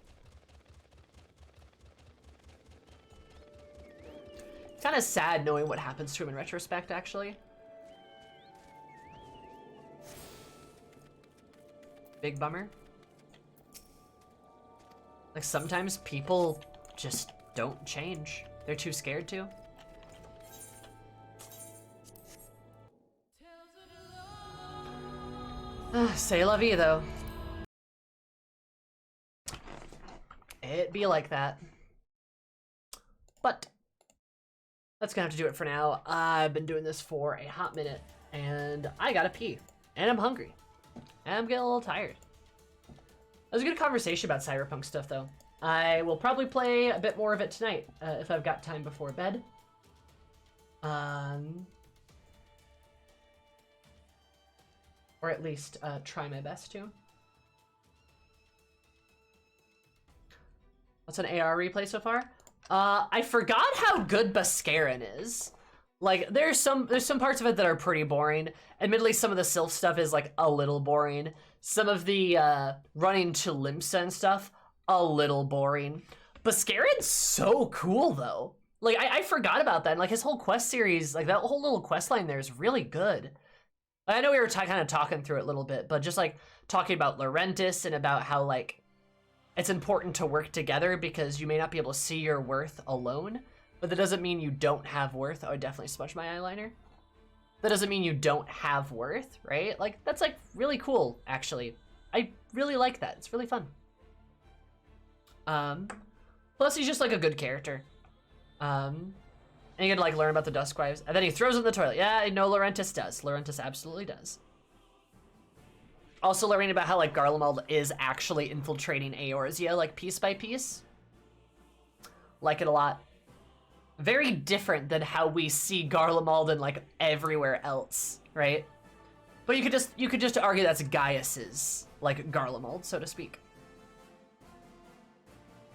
It's kind of sad knowing what happens to him in retrospect, actually. Big bummer. Like, sometimes people just don't change. They're too scared to. C'est la vie, though. It be like that. But that's gonna have to do it for now. I've been doing this for a hot minute, and I gotta pee. And I'm hungry. And I'm getting a little tired. That was a good conversation about cyberpunk stuff, though. I will probably play a bit more of it tonight, if I've got time before bed. Or at least try my best to. What's an AR replay so far? I forgot how good Bascarin is. Like, there's some parts of it that are pretty boring. Admittedly, some of the Sylph stuff is like a little boring. Some of the running to Limsa and stuff, a little boring. Bascarin's so cool though. Like, I forgot about that. And, like, his whole quest series, like that whole little quest line there is really good. I know we were kind of talking through it a little bit, but just like talking about Laurentis and about how like it's important to work together because you may not be able to see your worth alone, but that doesn't mean you don't have worth. Oh, I definitely smudged my eyeliner. That doesn't mean you don't have worth, right? Like, that's like really cool, actually. I really like that. It's really fun. Plus he's just like a good character. And you get to like learn about the Duskwives, and then he throws it in the toilet. Yeah, I know Laurentis does. Laurentis absolutely does. Also learning about how like Garlemald is actually infiltrating Eorzea like piece by piece. Like it a lot. Very different than how we see Garlemald and like everywhere else, right? But you could just argue that's Gaius's like Garlemald, so to speak.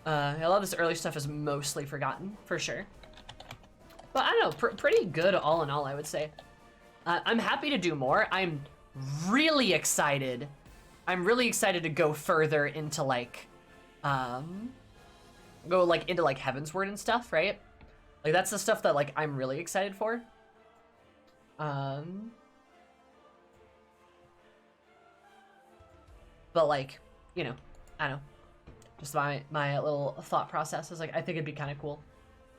A lot of this early stuff is mostly forgotten, for sure. But I don't know, pretty good all in all, I would say. I'm happy to do more. I'm really excited. I'm really excited to go further into like, go like into like Heavensward and stuff, right? Like that's the stuff that like I'm really excited for. But like, you know, I don't know. Just my little thought process is like, I think it'd be kind of cool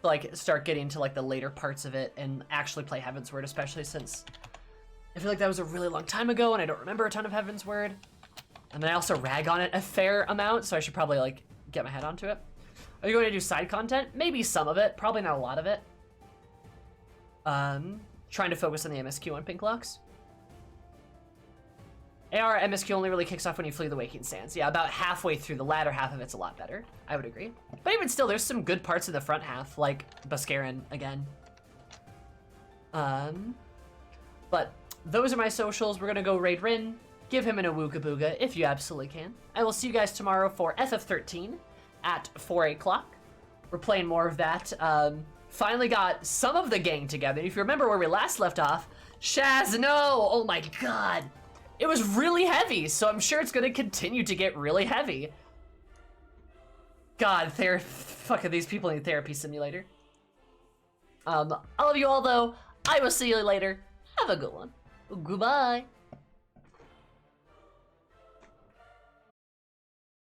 to like start getting to like the later parts of it and actually play Heavensward, especially since I feel like that was a really long time ago and I don't remember a ton of Heavensward. And then I also rag on it a fair amount, so I should probably like get my head onto it. Are you going to do side content? Maybe some of it, probably not a lot of it. Trying to focus on the MSQ on Pinklox. AR MSQ only really kicks off when you flee the Waking Sands. Yeah, about halfway through, the latter half of it's a lot better. I would agree. But even still, there's some good parts in the front half, like Bascarin again. But those are my socials. We're gonna go raid Rin, give him an Awooga Booga if you absolutely can. I will see you guys tomorrow for FF13 at 4 o'clock. We're playing more of that. Finally got some of the gang together. If you remember where we last left off, Shaz, no! Oh my god! It was really heavy, so I'm sure it's gonna continue to get really heavy. God, fucking these people need therapy simulator. I love you all though. I will see you later. Have a good one. Goodbye.